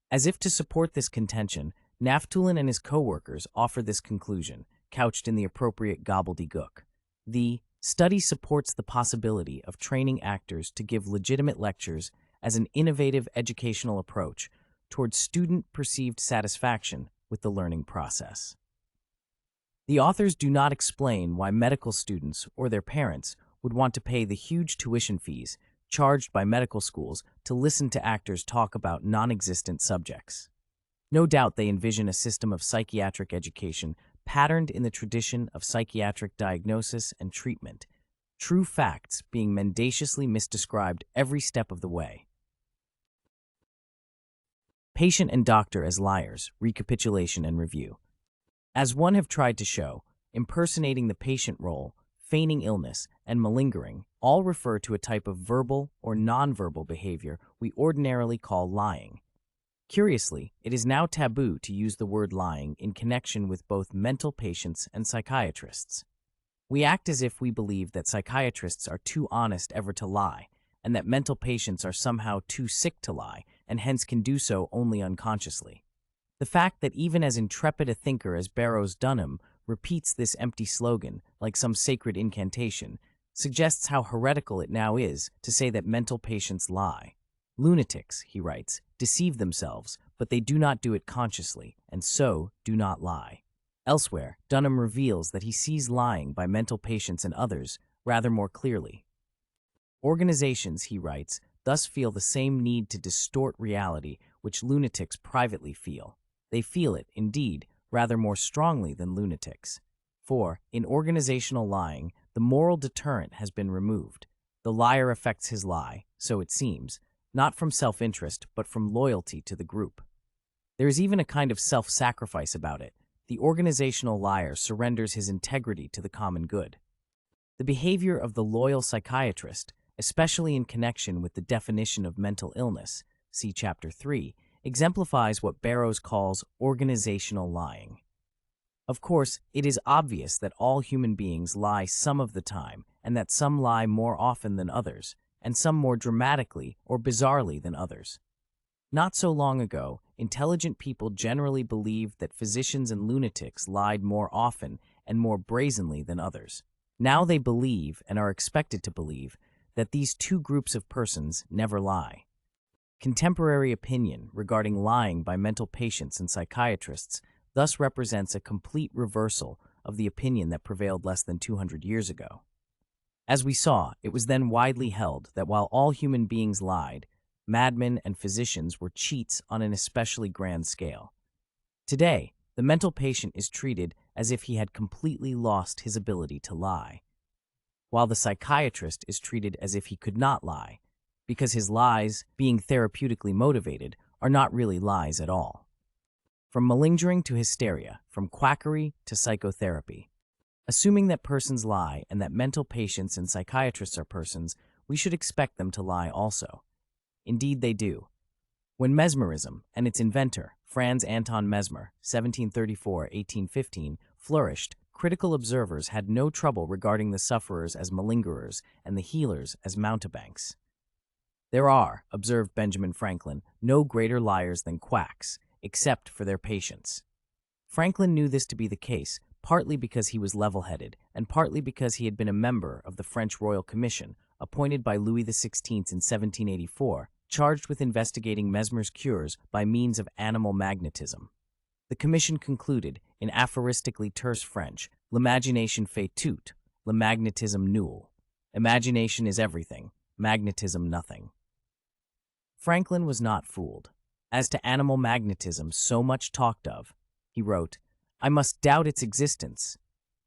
As if to support this contention, Naftulin and his co-workers offer this conclusion, couched in the appropriate gobbledygook. The study supports the possibility of training actors to give legitimate lectures as an innovative educational approach towards student-perceived satisfaction with the learning process. The authors do not explain why medical students or their parents would want to pay the huge tuition fees charged by medical schools to listen to actors talk about non-existent subjects. No doubt they envision a system of psychiatric education patterned in the tradition of psychiatric diagnosis and treatment, true facts being mendaciously misdescribed every step of the way. Patient and doctor as liars, recapitulation and review. As one have tried to show, impersonating the patient role, feigning illness, and malingering all refer to a type of verbal or nonverbal behavior we ordinarily call lying. Curiously, it is now taboo to use the word lying in connection with both mental patients and psychiatrists. We act as if we believe that psychiatrists are too honest ever to lie, and that mental patients are somehow too sick to lie, and hence can do so only unconsciously. The fact that even as intrepid a thinker as Barrows Dunham repeats this empty slogan like some sacred incantation suggests how heretical it now is to say that mental patients lie. Lunatics, he writes, deceive themselves, but they do not do it consciously, and so do not lie. Elsewhere, Dunham reveals that he sees lying by mental patients and others rather more clearly. Organizations, he writes, thus feel the same need to distort reality which lunatics privately feel. They feel it, indeed, rather more strongly than lunatics. For, in organizational lying, the moral deterrent has been removed. The liar affects his lie, so it seems, not from self-interest, but from loyalty to the group. There is even a kind of self-sacrifice about it. The organizational liar surrenders his integrity to the common good. The behavior of the loyal psychiatrist, especially in connection with the definition of mental illness, see Chapter 3, exemplifies what Barrows calls organizational lying. Of course, it is obvious that all human beings lie some of the time, and that some lie more often than others, and some more dramatically or bizarrely than others. Not so long ago, intelligent people generally believed that physicians and lunatics lied more often and more brazenly than others. Now they believe, and are expected to believe, that these two groups of persons never lie. Contemporary opinion regarding lying by mental patients and psychiatrists thus represents a complete reversal of the opinion that prevailed less than 200 years ago. As we saw, it was then widely held that while all human beings lied, madmen and physicians were cheats on an especially grand scale. Today, the mental patient is treated as if he had completely lost his ability to lie, while the psychiatrist is treated as if he could not lie, because his lies, being therapeutically motivated, are not really lies at all. From malingering to hysteria, from quackery to psychotherapy. Assuming that persons lie and that mental patients and psychiatrists are persons, we should expect them to lie also. Indeed, they do. When mesmerism and its inventor, Franz Anton Mesmer, 1734-1815, flourished, critical observers had no trouble regarding the sufferers as malingerers and the healers as mountebanks. There are, observed Benjamin Franklin, no greater liars than quacks, except for their patients. Franklin knew this to be the case, partly because he was level-headed, and partly because he had been a member of the French Royal Commission, appointed by Louis XVI in 1784, charged with investigating Mesmer's cures by means of animal magnetism. The commission concluded, in aphoristically terse French, l'imagination fait tout, le magnétisme nul. Imagination is everything, magnetism nothing. Franklin was not fooled. As to animal magnetism so much talked of, he wrote, I must doubt its existence.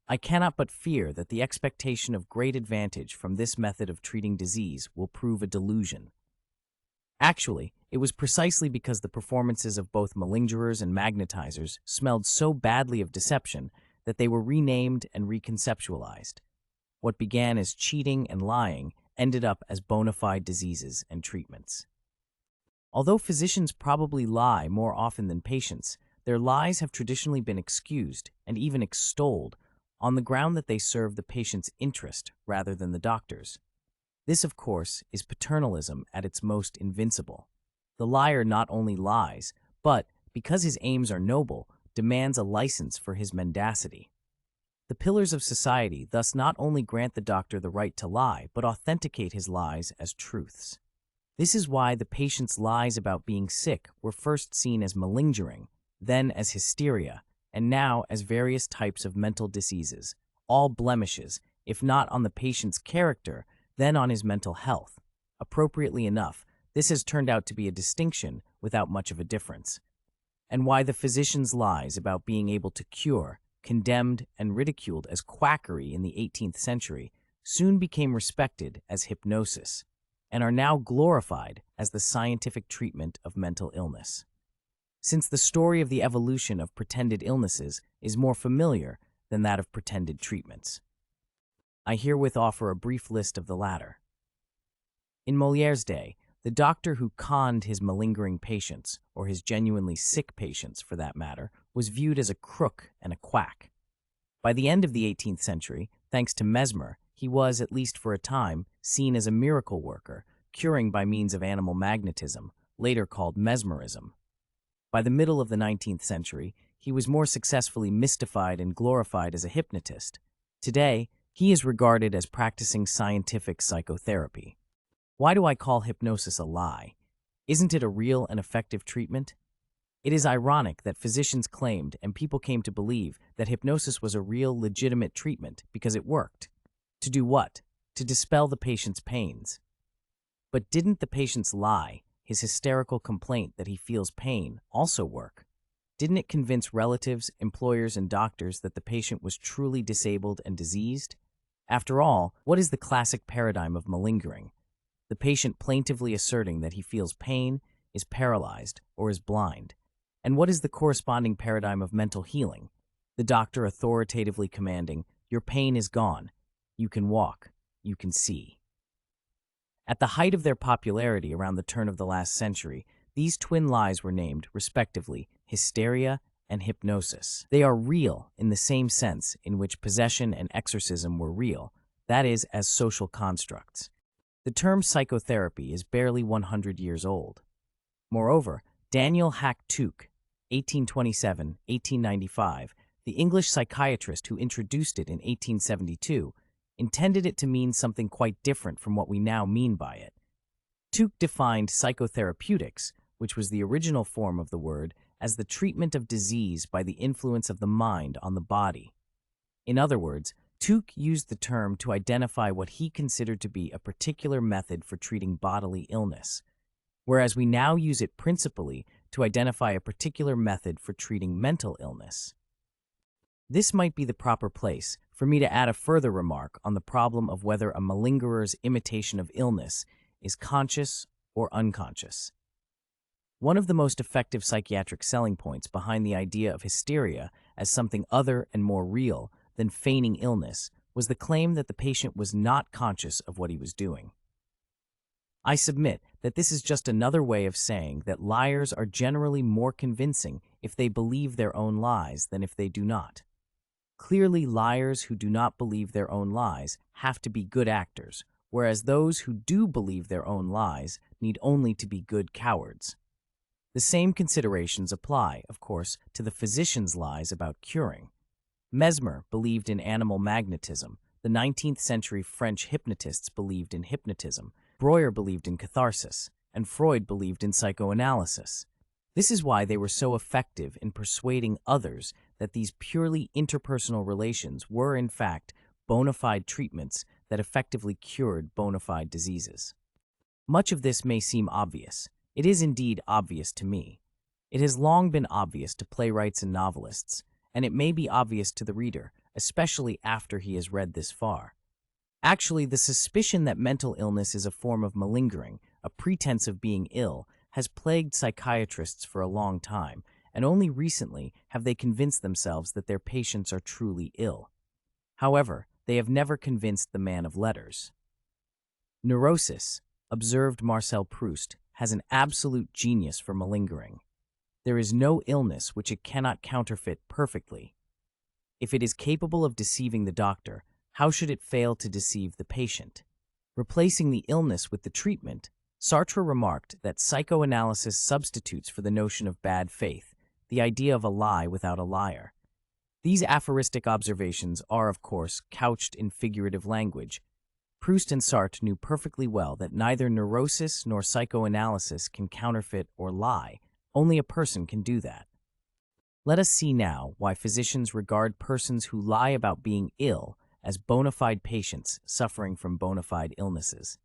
I cannot but fear that the expectation of great advantage from this method of treating disease will prove a delusion. Actually, it was precisely because the performances of both malingerers and magnetizers smelled so badly of deception that they were renamed and reconceptualized. What began as cheating and lying ended up as bona fide diseases and treatments. Although physicians probably lie more often than patients, their lies have traditionally been excused and even extolled on the ground that they serve the patient's interest rather than the doctor's. This, of course, is paternalism at its most invincible. The liar not only lies, but, because his aims are noble, demands a license for his mendacity. The pillars of society thus not only grant the doctor the right to lie, but authenticate his lies as truths. This is why the patient's lies about being sick were first seen as malingering, then as hysteria, and now as various types of mental diseases, all blemishes, if not on the patient's character, then on his mental health. appropriately enough, this has turned out to be a distinction without much of a difference. And why the physician's lies about being able to cure, condemned and ridiculed as quackery in the 18th century, soon became respected as hypnosis, and are now glorified as the scientific treatment of mental illness. Since the story of the evolution of pretended illnesses is more familiar than that of pretended treatments, I herewith offer a brief list of the latter. In Moliere's day, the doctor who conned his malingering patients, or his genuinely sick patients for that matter, was viewed as a crook and a quack. By the end of the 18th century, thanks to Mesmer, he was, at least for a time, seen as a miracle worker, curing by means of animal magnetism, later called mesmerism. By the middle of the 19th century, he was more successfully mystified and glorified as a hypnotist. Today, he is regarded as practicing scientific psychotherapy. Why do I call hypnosis a lie? Isn't it a real and effective treatment? It is ironic that physicians claimed and people came to believe that hypnosis was a real, legitimate treatment because it worked. To do what? To dispel the patient's pains. But didn't the patient's lie, his hysterical complaint that he feels pain, also work? Didn't it convince relatives, employers, and doctors that the patient was truly disabled and diseased? After all, what is the classic paradigm of malingering? The patient plaintively asserting that he feels pain, is paralyzed, or is blind. And what is the corresponding paradigm of mental healing? The doctor authoritatively commanding, "Your pain is gone. You can walk. You can see." At the height of their popularity around the turn of the last century, these twin lies were named, respectively, hysteria and hypnosis. They are real in the same sense in which possession and exorcism were real, that is, as social constructs. The term psychotherapy is barely 100 years old. Moreover, Daniel Hack Tuke, 1827-1895, the English psychiatrist who introduced it in 1872, intended it to mean something quite different from what we now mean by it. Tuke defined psychotherapeutics, which was the original form of the word, as the treatment of disease by the influence of the mind on the body. In other words, Tuke used the term to identify what he considered to be a particular method for treating bodily illness, whereas we now use it principally to identify a particular method for treating mental illness. This might be the proper place for me to add a further remark on the problem of whether a malingerer's imitation of illness is conscious or unconscious. One of the most effective psychiatric selling points behind the idea of hysteria as something other and more real than feigning illness was the claim that the patient was not conscious of what he was doing. I submit that this is just another way of saying that liars are generally more convincing if they believe their own lies than if they do not. Clearly, liars who do not believe their own lies have to be good actors, whereas those who do believe their own lies need only to be good cowards. The same considerations apply, of course, to the physician's lies about curing. Mesmer believed in animal magnetism, the 19th century French hypnotists believed in hypnotism, Breuer believed in catharsis, and Freud believed in psychoanalysis. This is why they were so effective in persuading others that these purely interpersonal relations were, in fact, bona fide treatments that effectively cured bona fide diseases. Much of this may seem obvious. It is indeed obvious to me. It has long been obvious to playwrights and novelists, and it may be obvious to the reader, especially after he has read this far. Actually, the suspicion that mental illness is a form of malingering, a pretense of being ill, has plagued psychiatrists for a long time, and only recently have they convinced themselves that their patients are truly ill. However, they have never convinced the man of letters. Neurosis, observed Marcel Proust, has an absolute genius for malingering. There is no illness which it cannot counterfeit perfectly. If it is capable of deceiving the doctor, how should it fail to deceive the patient? Replacing the illness with the treatment, Sartre remarked that psychoanalysis substitutes for the notion of bad faith, the idea of a lie without a liar. These aphoristic observations are, of course, couched in figurative language. Proust and Sartre knew perfectly well that neither neurosis nor psychoanalysis can counterfeit or lie. Only a person can do that. Let us see now why physicians regard persons who lie about being ill as bona fide patients suffering from bona fide illnesses.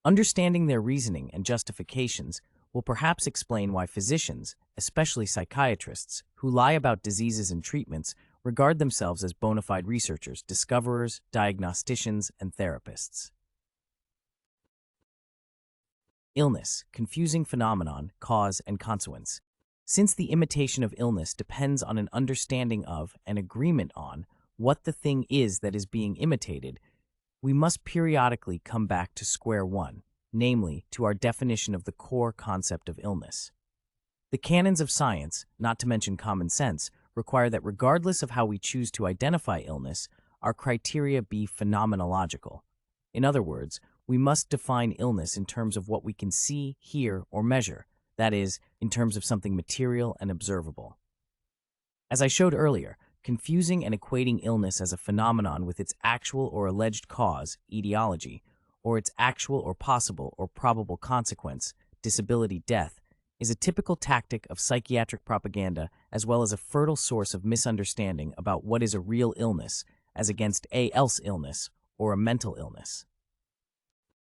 Understanding their reasoning and justifications will perhaps explain why physicians, especially psychiatrists, who lie about diseases and treatments, regard themselves as bona fide researchers, discoverers, diagnosticians, and therapists. Illness, confusing phenomenon, cause, and consequence. Since the imitation of illness depends on an understanding of and agreement on what the thing is that is being imitated, we must periodically come back to square one, namely, to our definition of the core concept of illness. The canons of science, not to mention common sense, require that regardless of how we choose to identify illness, our criteria be phenomenological. In other words, we must define illness in terms of what we can see, hear, or measure, that is, in terms of something material and observable. As I showed earlier, confusing and equating illness as a phenomenon with its actual or alleged cause, etiology, or its actual or possible or probable consequence, disability, death, is a typical tactic of psychiatric propaganda as well as a fertile source of misunderstanding about what is a real illness as against a else illness or a mental illness.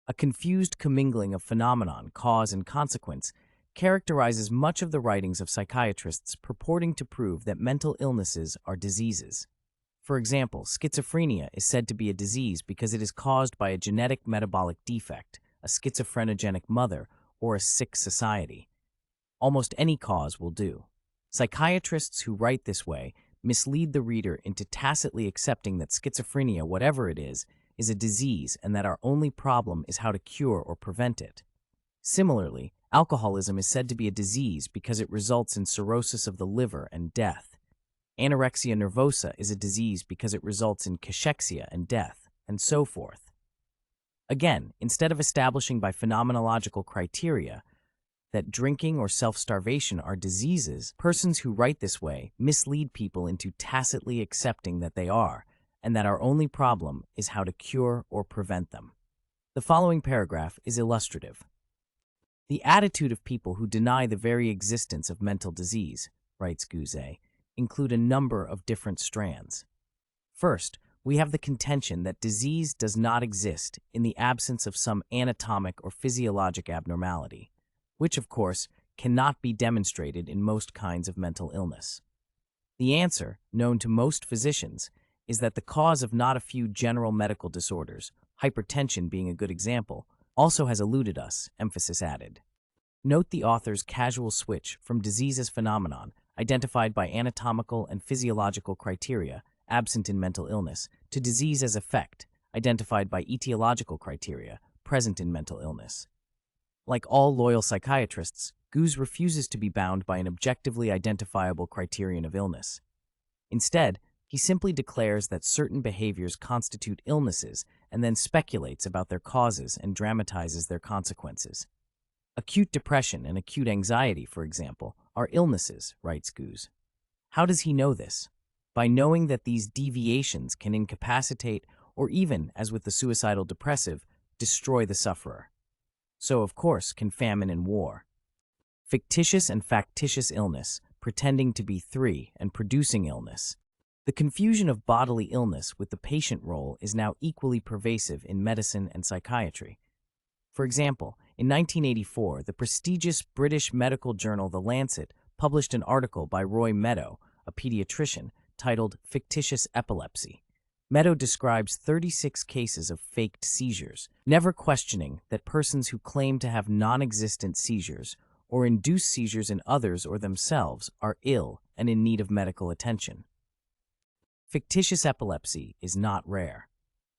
A confused commingling of phenomenon, cause, and consequence characterizes much of the writings of psychiatrists purporting to prove that mental illnesses are diseases. For example, schizophrenia is said to be a disease because it is caused by a genetic metabolic defect, a schizophrenogenic mother, or a sick society. Almost any cause will do. Psychiatrists who write this way mislead the reader into tacitly accepting that schizophrenia, whatever it is a disease and that our only problem is how to cure or prevent it. Similarly, alcoholism is said to be a disease because it results in cirrhosis of the liver and death. Anorexia nervosa is a disease because it results in cachexia and death, and so forth. Again, instead of establishing by phenomenological criteria that drinking or self-starvation are diseases, persons who write this way mislead people into tacitly accepting that they are, and that our only problem is how to cure or prevent them. The following paragraph is illustrative. The attitude of people who deny the very existence of mental disease, writes Guzet, include a number of different strands. First, we have the contention that disease does not exist in the absence of some anatomic or physiologic abnormality, which, of course, cannot be demonstrated in most kinds of mental illness. The answer, known to most physicians, is that the cause of not a few general medical disorders, hypertension being a good example, also has eluded us, emphasis added. Note the author's casual switch from disease as phenomenon, identified by anatomical and physiological criteria, absent in mental illness, to disease as effect, identified by etiological criteria, present in mental illness. Like all loyal psychiatrists, Guz refuses to be bound by an objectively identifiable criterion of illness. Instead, he simply declares that certain behaviors constitute illnesses and then speculates about their causes and dramatizes their consequences. Acute depression and acute anxiety, for example, are illnesses, writes Guz. How does he know this? By knowing that these deviations can incapacitate or even, as with the suicidal depressive, destroy the sufferer. So, of course, can famine and war. Fictitious and factitious illness, pretending to be three and producing illness. The confusion of bodily illness with the patient role is now equally pervasive in medicine and psychiatry. For example, in 1984, the prestigious British medical journal The Lancet published an article by Roy Meadow, a pediatrician, titled Fictitious Epilepsy. Meadow describes 36 cases of faked seizures, never questioning that persons who claim to have non-existent seizures or induce seizures in others or themselves are ill and in need of medical attention. Fictitious epilepsy is not rare.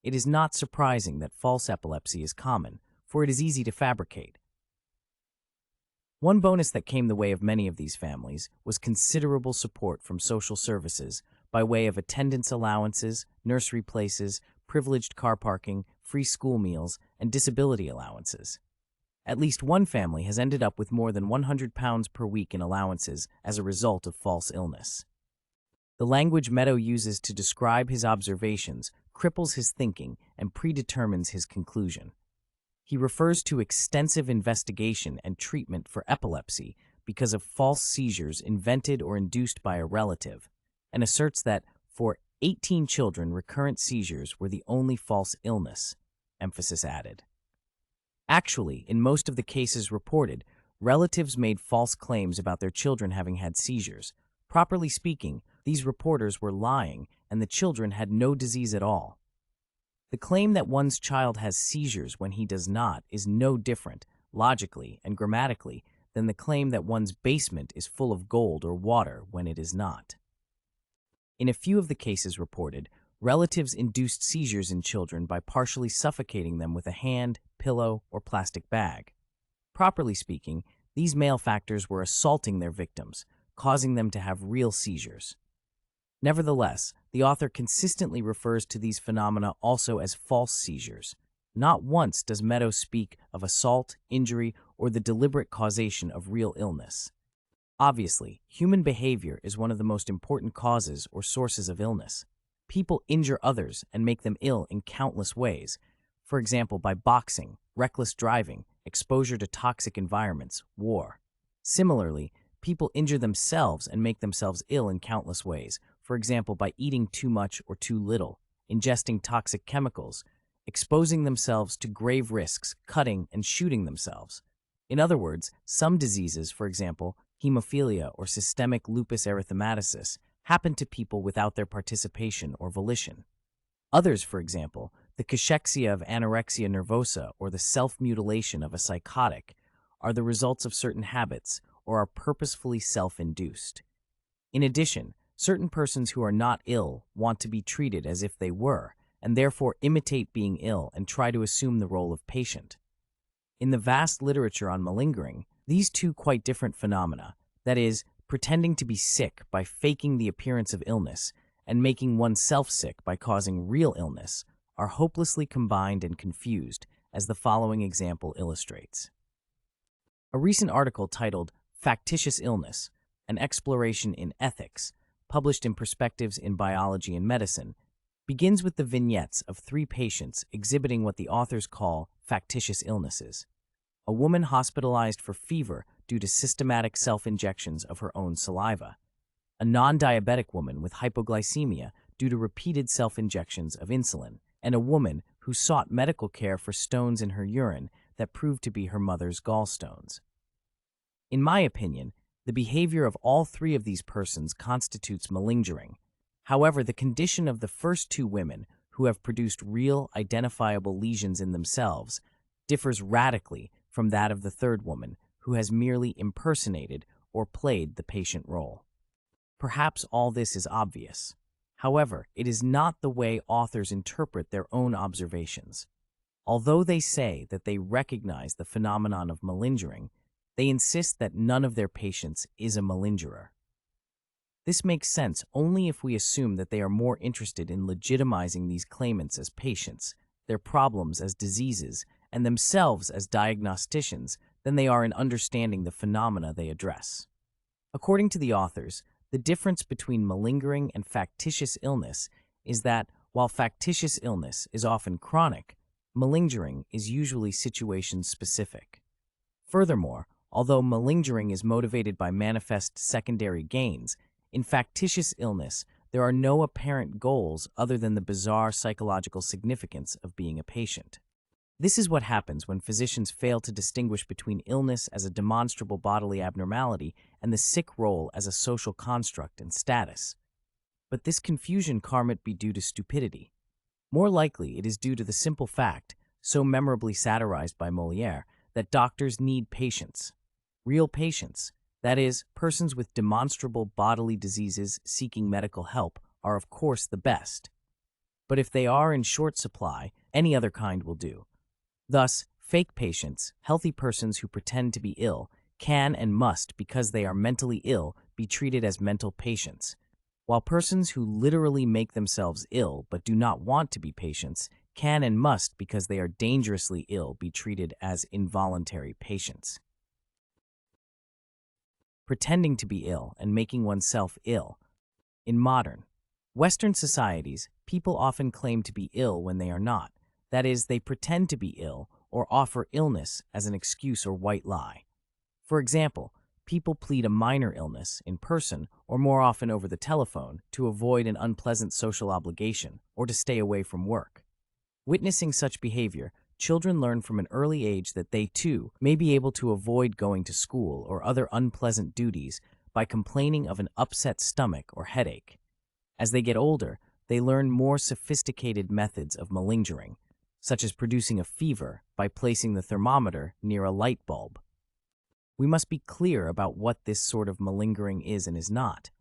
It is not surprising that false epilepsy is common, for it is easy to fabricate. One bonus that came the way of many of these families was considerable support from social services by way of attendance allowances, nursery places, privileged car parking, free school meals, and disability allowances. At least one family has ended up with more than £100 per week in allowances as a result of false illness. The language Meadow uses to describe his observations cripples his thinking and predetermines his conclusion. He refers to extensive investigation and treatment for epilepsy because of false seizures invented or induced by a relative, and asserts that for 18 children, recurrent seizures were the only false illness, emphasis added. Actually, in most of the cases reported, relatives made false claims about their children having had seizures. Properly speaking, these reporters were lying, and the children had no disease at all. The claim that one's child has seizures when he does not is no different, logically and grammatically, than the claim that one's basement is full of gold or water when it is not. In a few of the cases reported, relatives induced seizures in children by partially suffocating them with a hand, pillow, or plastic bag. Properly speaking, these malefactors were assaulting their victims, causing them to have real seizures. Nevertheless, the author consistently refers to these phenomena also as false seizures. Not once does Meadows speak of assault, injury, or the deliberate causation of real illness. Obviously, human behavior is one of the most important causes or sources of illness. People injure others and make them ill in countless ways, for example by boxing, reckless driving, exposure to toxic environments, war. Similarly, people injure themselves and make themselves ill in countless ways, for example by eating too much or too little, ingesting toxic chemicals, exposing themselves to grave risks, cutting and shooting themselves. In other words, some diseases, for example, hemophilia or systemic lupus erythematosus, happen to people without their participation or volition. Others, for example, the cachexia of anorexia nervosa or the self-mutilation of a psychotic, are the results of certain habits or are purposefully self-induced. In addition, certain persons who are not ill want to be treated as if they were, and therefore imitate being ill and try to assume the role of patient. In the vast literature on malingering, these two quite different phenomena, that is, pretending to be sick by faking the appearance of illness and making oneself sick by causing real illness, are hopelessly combined and confused, as the following example illustrates. A recent article titled Factitious Illness, an Exploration in Ethics, published in Perspectives in Biology and Medicine, begins with the vignettes of 3 patients exhibiting what the authors call factitious illnesses. A woman hospitalized for fever due to systematic self-injections of her own saliva. A non-diabetic woman with hypoglycemia due to repeated self-injections of insulin. And a woman who sought medical care for stones in her urine that proved to be her mother's gallstones. In my opinion, the behavior of all 3 of these persons constitutes malingering. However, the condition of the first 2 women, who have produced real, identifiable lesions in themselves, differs radically from that of the third woman, who has merely impersonated or played the patient role. Perhaps all this is obvious. However, it is not the way authors interpret their own observations. Although they say that they recognize the phenomenon of malingering, they insist that none of their patients is a malingerer. This makes sense only if we assume that they are more interested in legitimizing these claimants as patients, their problems as diseases, and themselves as diagnosticians than they are in understanding the phenomena they address. According to the authors, the difference between malingering and factitious illness is that, while factitious illness is often chronic, malingering is usually situation-specific. Furthermore, although malingering is motivated by manifest secondary gains, in factitious illness there are no apparent goals other than the bizarre psychological significance of being a patient. This is what happens when physicians fail to distinguish between illness as a demonstrable bodily abnormality and the sick role as a social construct and status. But this confusion can't be due to stupidity. More likely, it is due to the simple fact, so memorably satirized by Molière, that doctors need patients. Real patients, that is, persons with demonstrable bodily diseases seeking medical help, are of course the best. But if they are in short supply, any other kind will do. Thus, fake patients, healthy persons who pretend to be ill, can and must, because they are mentally ill, be treated as mental patients, while persons who literally make themselves ill but do not want to be patients can and must, because they are dangerously ill, be treated as involuntary patients. Pretending to be ill and making oneself ill. In modern, Western societies, people often claim to be ill when they are not. That is, they pretend to be ill or offer illness as an excuse or white lie. For example, people plead a minor illness in person or more often over the telephone to avoid an unpleasant social obligation or to stay away from work. Witnessing such behavior, children learn from an early age that they, too, may be able to avoid going to school or other unpleasant duties by complaining of an upset stomach or headache. As they get older, they learn more sophisticated methods of malingering, such as producing a fever by placing the thermometer near a light bulb. We must be clear about what this sort of malingering is and is not.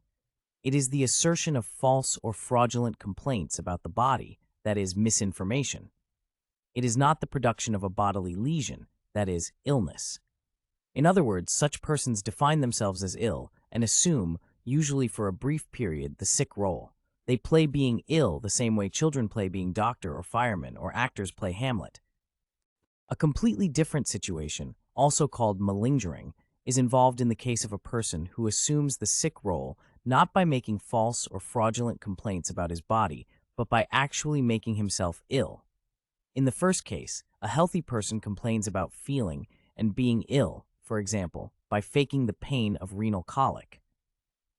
It is the assertion of false or fraudulent complaints about the body, that is, misinformation. It is not the production of a bodily lesion, that is, illness. In other words, such persons define themselves as ill and assume, usually for a brief period, the sick role. They play being ill the same way children play being doctor or fireman or actors play Hamlet. A completely different situation, also called malingering, is involved in the case of a person who assumes the sick role not by making false or fraudulent complaints about his body, but by actually making himself ill. In the first case, a healthy person complains about feeling and being ill, for example, by faking the pain of renal colic.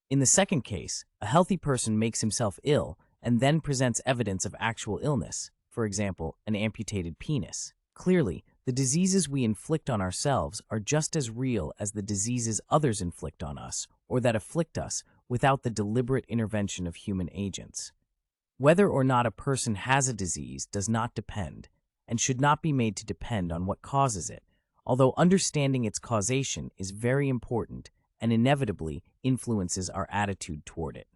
In the second case, a healthy person makes himself ill and then presents evidence of actual illness, for example, an amputated penis. Clearly, the diseases we inflict on ourselves are just as real as the diseases others inflict on us or that afflict us without the deliberate intervention of human agents. Whether or not a person has a disease does not depend, and should not be made to depend on what causes it, although understanding its causation is very important and inevitably influences our attitude toward it.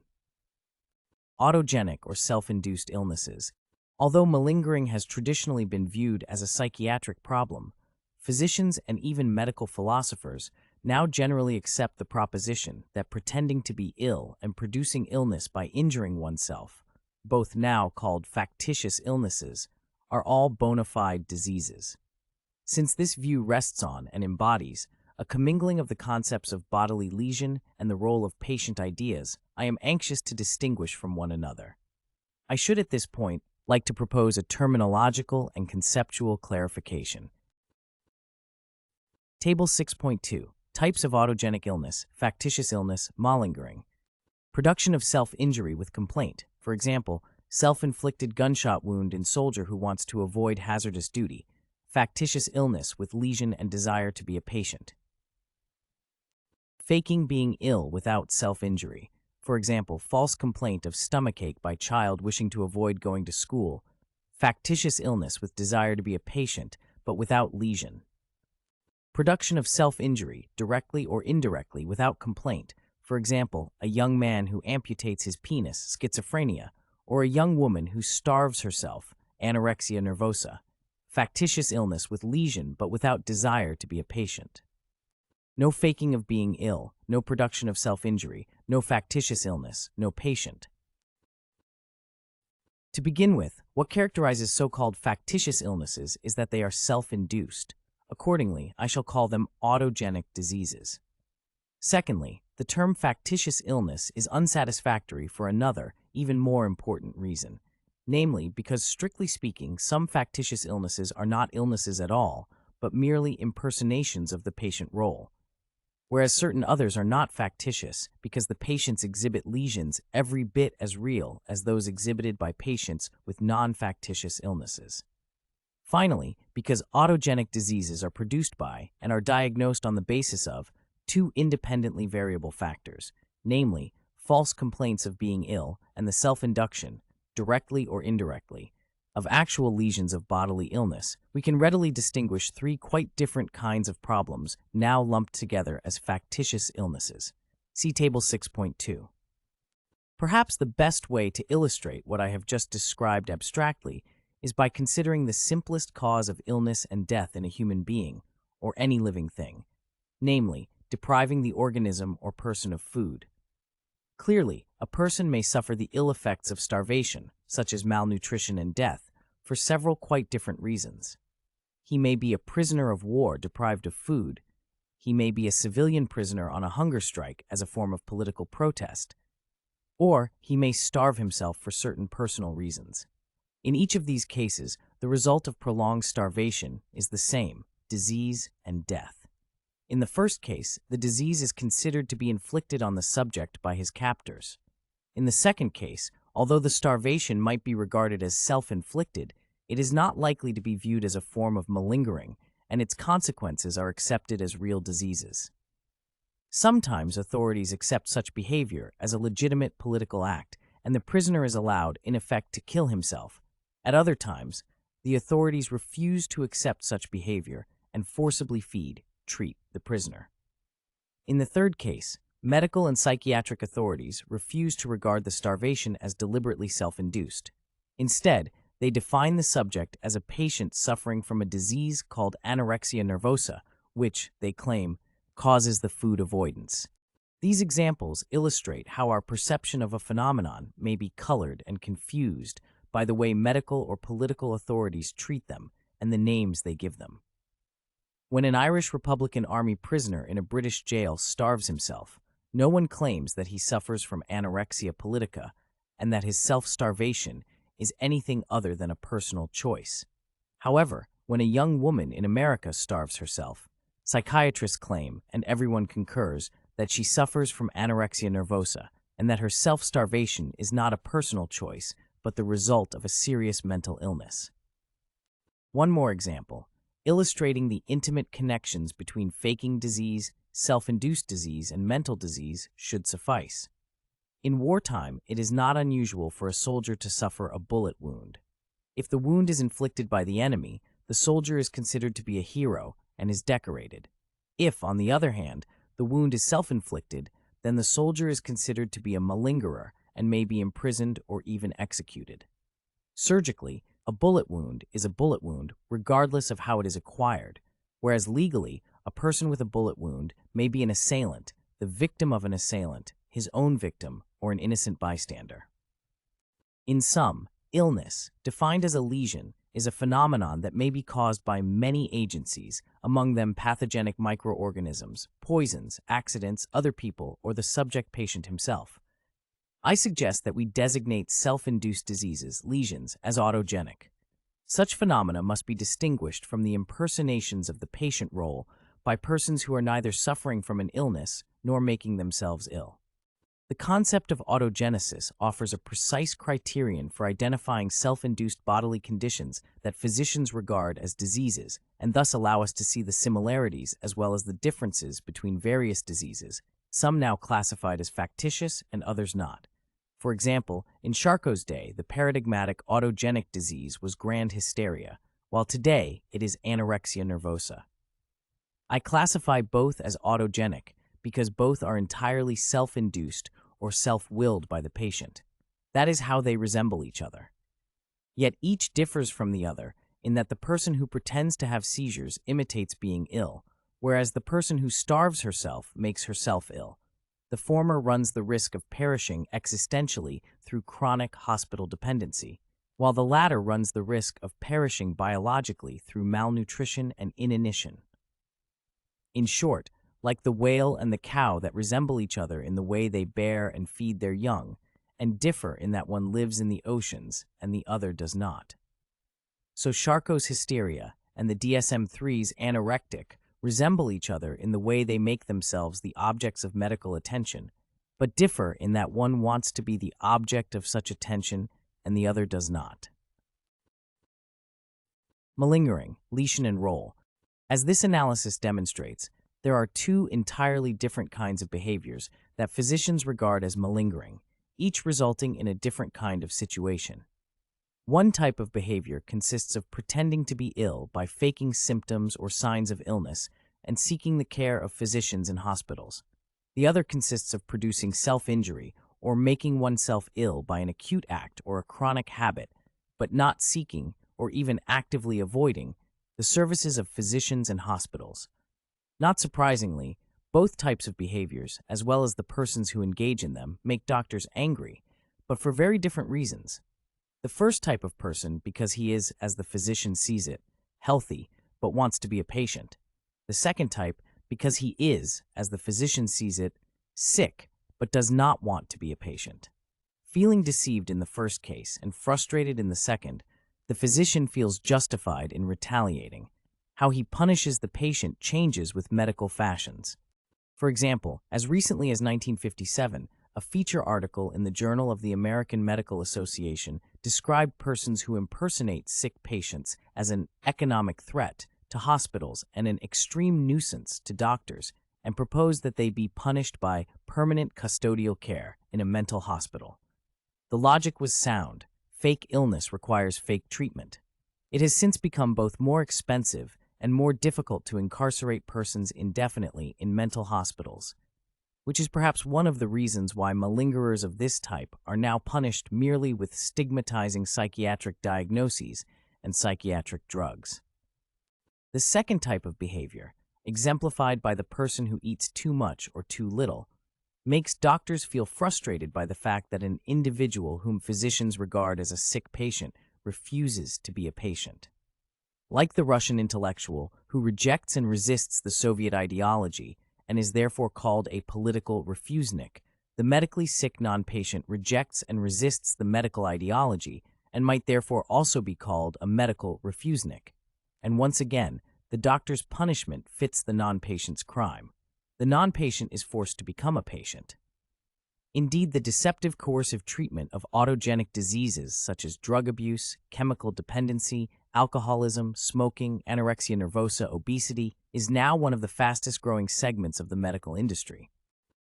Autogenic or self-induced illnesses. Although malingering has traditionally been viewed as a psychiatric problem, physicians and even medical philosophers now generally accept the proposition that pretending to be ill and producing illness by injuring oneself, both now called factitious illnesses, are all bona fide diseases. Since this view rests on and embodies a commingling of the concepts of bodily lesion and the role of patient ideas, I am anxious to distinguish from one another. I should at this point like to propose a terminological and conceptual clarification. Table 6.2. Types of autogenic illness, factitious illness, malingering. Production of self-injury with complaint. For example, self-inflicted gunshot wound in soldier who wants to avoid hazardous duty. Factitious illness with lesion and desire to be a patient. Faking being ill without self-injury. For example, false complaint of stomachache by child wishing to avoid going to school. Factitious illness with desire to be a patient, but without lesion. Production of self-injury, directly or indirectly, without complaint. For example, a young man who amputates his penis, schizophrenia, or a young woman who starves herself, anorexia nervosa. Factitious illness with lesion, but without desire to be a patient. No faking of being ill, no production of self-injury, no factitious illness, no patient. To begin with, what characterizes so-called factitious illnesses is that they are self-induced. Accordingly, I shall call them autogenic diseases. Secondly, the term factitious illness is unsatisfactory for another, even more important reason. Namely, because strictly speaking, some factitious illnesses are not illnesses at all, but merely impersonations of the patient role. Whereas certain others are not factitious because the patients exhibit lesions every bit as real as those exhibited by patients with non-factitious illnesses. Finally, because autogenic diseases are produced by and are diagnosed on the basis of two independently variable factors, namely, false complaints of being ill and the self-induction, directly or indirectly, of actual lesions of bodily illness, we can readily distinguish three quite different kinds of problems now lumped together as factitious illnesses. See Table 6.2. Perhaps the best way to illustrate what I have just described abstractly is by considering the simplest cause of illness and death in a human being, or any living thing, namely, depriving the organism or person of food. Clearly, a person may suffer the ill effects of starvation, such as malnutrition and death, for several quite different reasons. He may be a prisoner of war deprived of food. He may be a civilian prisoner on a hunger strike as a form of political protest. Or he may starve himself for certain personal reasons. In each of these cases, the result of prolonged starvation is the same: disease and death. In the first case, the disease is considered to be inflicted on the subject by his captors. In the second case, although the starvation might be regarded as self-inflicted, it is not likely to be viewed as a form of malingering, and its consequences are accepted as real diseases. Sometimes authorities accept such behavior as a legitimate political act, and the prisoner is allowed, in effect, to kill himself. At other times, the authorities refuse to accept such behavior and forcibly treat the prisoner. In the third case, medical and psychiatric authorities refuse to regard the starvation as deliberately self-induced. Instead, they define the subject as a patient suffering from a disease called anorexia nervosa, which, they claim, causes the food avoidance. These examples illustrate how our perception of a phenomenon may be colored and confused by the way medical or political authorities treat them and the names they give them. When an Irish Republican Army prisoner in a British jail starves himself, no one claims that he suffers from anorexia politica and that his self-starvation is anything other than a personal choice. However, when a young woman in America starves herself, psychiatrists claim, and everyone concurs, that she suffers from anorexia nervosa and that her self-starvation is not a personal choice but the result of a serious mental illness. One more example, illustrating the intimate connections between faking disease, self-induced disease, and mental disease should suffice. In wartime, it is not unusual for a soldier to suffer a bullet wound. If the wound is inflicted by the enemy, the soldier is considered to be a hero and is decorated. If, on the other hand, the wound is self-inflicted, then the soldier is considered to be a malingerer and may be imprisoned or even executed. Surgically, a bullet wound is a bullet wound regardless of how it is acquired, whereas legally, a person with a bullet wound may be an assailant, the victim of an assailant, his own victim, or an innocent bystander. In sum, illness, defined as a lesion, is a phenomenon that may be caused by many agencies, among them pathogenic microorganisms, poisons, accidents, other people, or the subject patient himself. I suggest that we designate self-induced diseases, lesions, as autogenic. Such phenomena must be distinguished from the impersonations of the patient role by persons who are neither suffering from an illness nor making themselves ill. The concept of autogenesis offers a precise criterion for identifying self-induced bodily conditions that physicians regard as diseases and thus allow us to see the similarities as well as the differences between various diseases, some now classified as factitious and others not. For example, in Charcot's day, the paradigmatic autogenic disease was grand hysteria, while today it is anorexia nervosa. I classify both as autogenic because both are entirely self-induced or self-willed by the patient. That is how they resemble each other. Yet each differs from the other in that the person who pretends to have seizures imitates being ill, whereas the person who starves herself makes herself ill. The former runs the risk of perishing existentially through chronic hospital dependency, while the latter runs the risk of perishing biologically through malnutrition and inanition. In short, like the whale and the cow that resemble each other in the way they bear and feed their young, and differ in that one lives in the oceans and the other does not. So Charcot's hysteria and the DSM-3's anorectic resemble each other in the way they make themselves the objects of medical attention, but differ in that one wants to be the object of such attention and the other does not. Malingering, lesion and role. As this analysis demonstrates, there are two entirely different kinds of behaviors that physicians regard as malingering, each resulting in a different kind of situation. One type of behavior consists of pretending to be ill by faking symptoms or signs of illness and seeking the care of physicians in hospitals. The other consists of producing self-injury or making oneself ill by an acute act or a chronic habit, but not seeking or even actively avoiding the services of physicians and hospitals. Not surprisingly, both types of behaviors, as well as the persons who engage in them, make doctors angry, but for very different reasons. The first type of person because he is, as the physician sees it, healthy, but wants to be a patient. The second type because he is, as the physician sees it, sick, but does not want to be a patient. Feeling deceived in the first case and frustrated in the second, the physician feels justified in retaliating. How he punishes the patient changes with medical fashions. For example, as recently as 1957, a feature article in the Journal of the American Medical Association described persons who impersonate sick patients as an economic threat to hospitals and an extreme nuisance to doctors, and proposed that they be punished by permanent custodial care in a mental hospital. The logic was sound. Fake illness requires fake treatment. It has since become both more expensive and more difficult to incarcerate persons indefinitely in mental hospitals, which is perhaps one of the reasons why malingerers of this type are now punished merely with stigmatizing psychiatric diagnoses and psychiatric drugs. The second type of behavior, exemplified by the person who eats too much or too little, makes doctors feel frustrated by the fact that an individual whom physicians regard as a sick patient refuses to be a patient. Like the Russian intellectual who rejects and resists the Soviet ideology and is therefore called a political refusenik, the medically sick non-patient rejects and resists the medical ideology and might therefore also be called a medical refusenik. And once again, the doctor's punishment fits the non-patient's crime. The non-patient is forced to become a patient. Indeed, the deceptive coercive treatment of autogenic diseases such as drug abuse, chemical dependency, alcoholism, smoking, anorexia nervosa, obesity is now one of the fastest growing segments of the medical industry.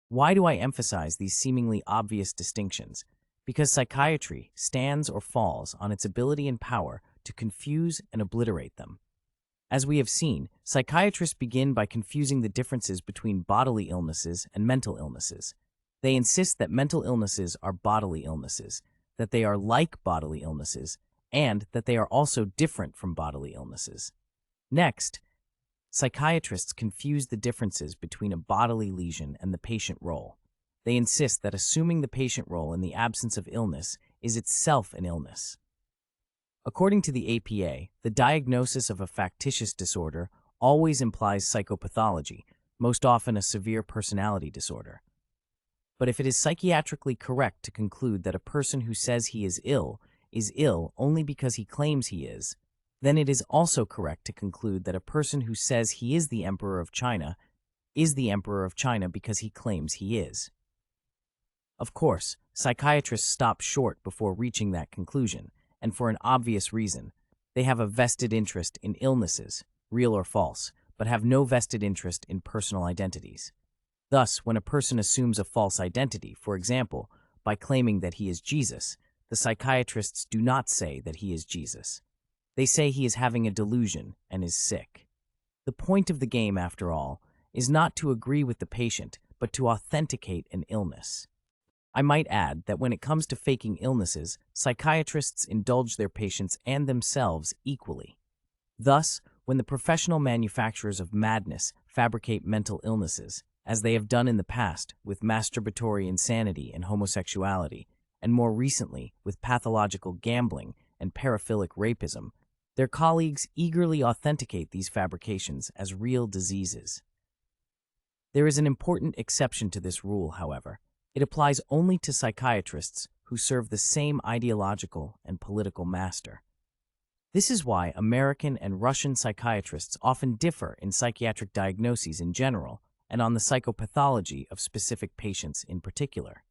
Why do I emphasize these seemingly obvious distinctions? Because psychiatry stands or falls on its ability and power to confuse and obliterate them. As we have seen, psychiatrists begin by confusing the differences between bodily illnesses and mental illnesses. They insist that mental illnesses are bodily illnesses, that they are like bodily illnesses, and that they are also different from bodily illnesses. Next, psychiatrists confuse the differences between a bodily lesion and the patient role. They insist that assuming the patient role in the absence of illness is itself an illness. According to the APA, the diagnosis of a factitious disorder always implies psychopathology, most often a severe personality disorder. But if it is psychiatrically correct to conclude that a person who says he is ill only because he claims he is, then it is also correct to conclude that a person who says he is the Emperor of China is the Emperor of China because he claims he is. Of course, psychiatrists stop short before reaching that conclusion, and for an obvious reason. They have a vested interest in illnesses, real or false, but have no vested interest in personal identities. Thus, when a person assumes a false identity, for example, by claiming that he is Jesus, the psychiatrists do not say that he is Jesus. They say he is having a delusion and is sick. The point of the game, after all, is not to agree with the patient, but to authenticate an illness. I might add that when it comes to faking illnesses, psychiatrists indulge their patients and themselves equally. Thus, when the professional manufacturers of madness fabricate mental illnesses, as they have done in the past with masturbatory insanity and homosexuality, and more recently with pathological gambling and paraphilic rapism, their colleagues eagerly authenticate these fabrications as real diseases. There is an important exception to this rule, however. It applies only to psychiatrists who serve the same ideological and political master. This is why American and Russian psychiatrists often differ in psychiatric diagnoses in general and on the psychopathology of specific patients in particular.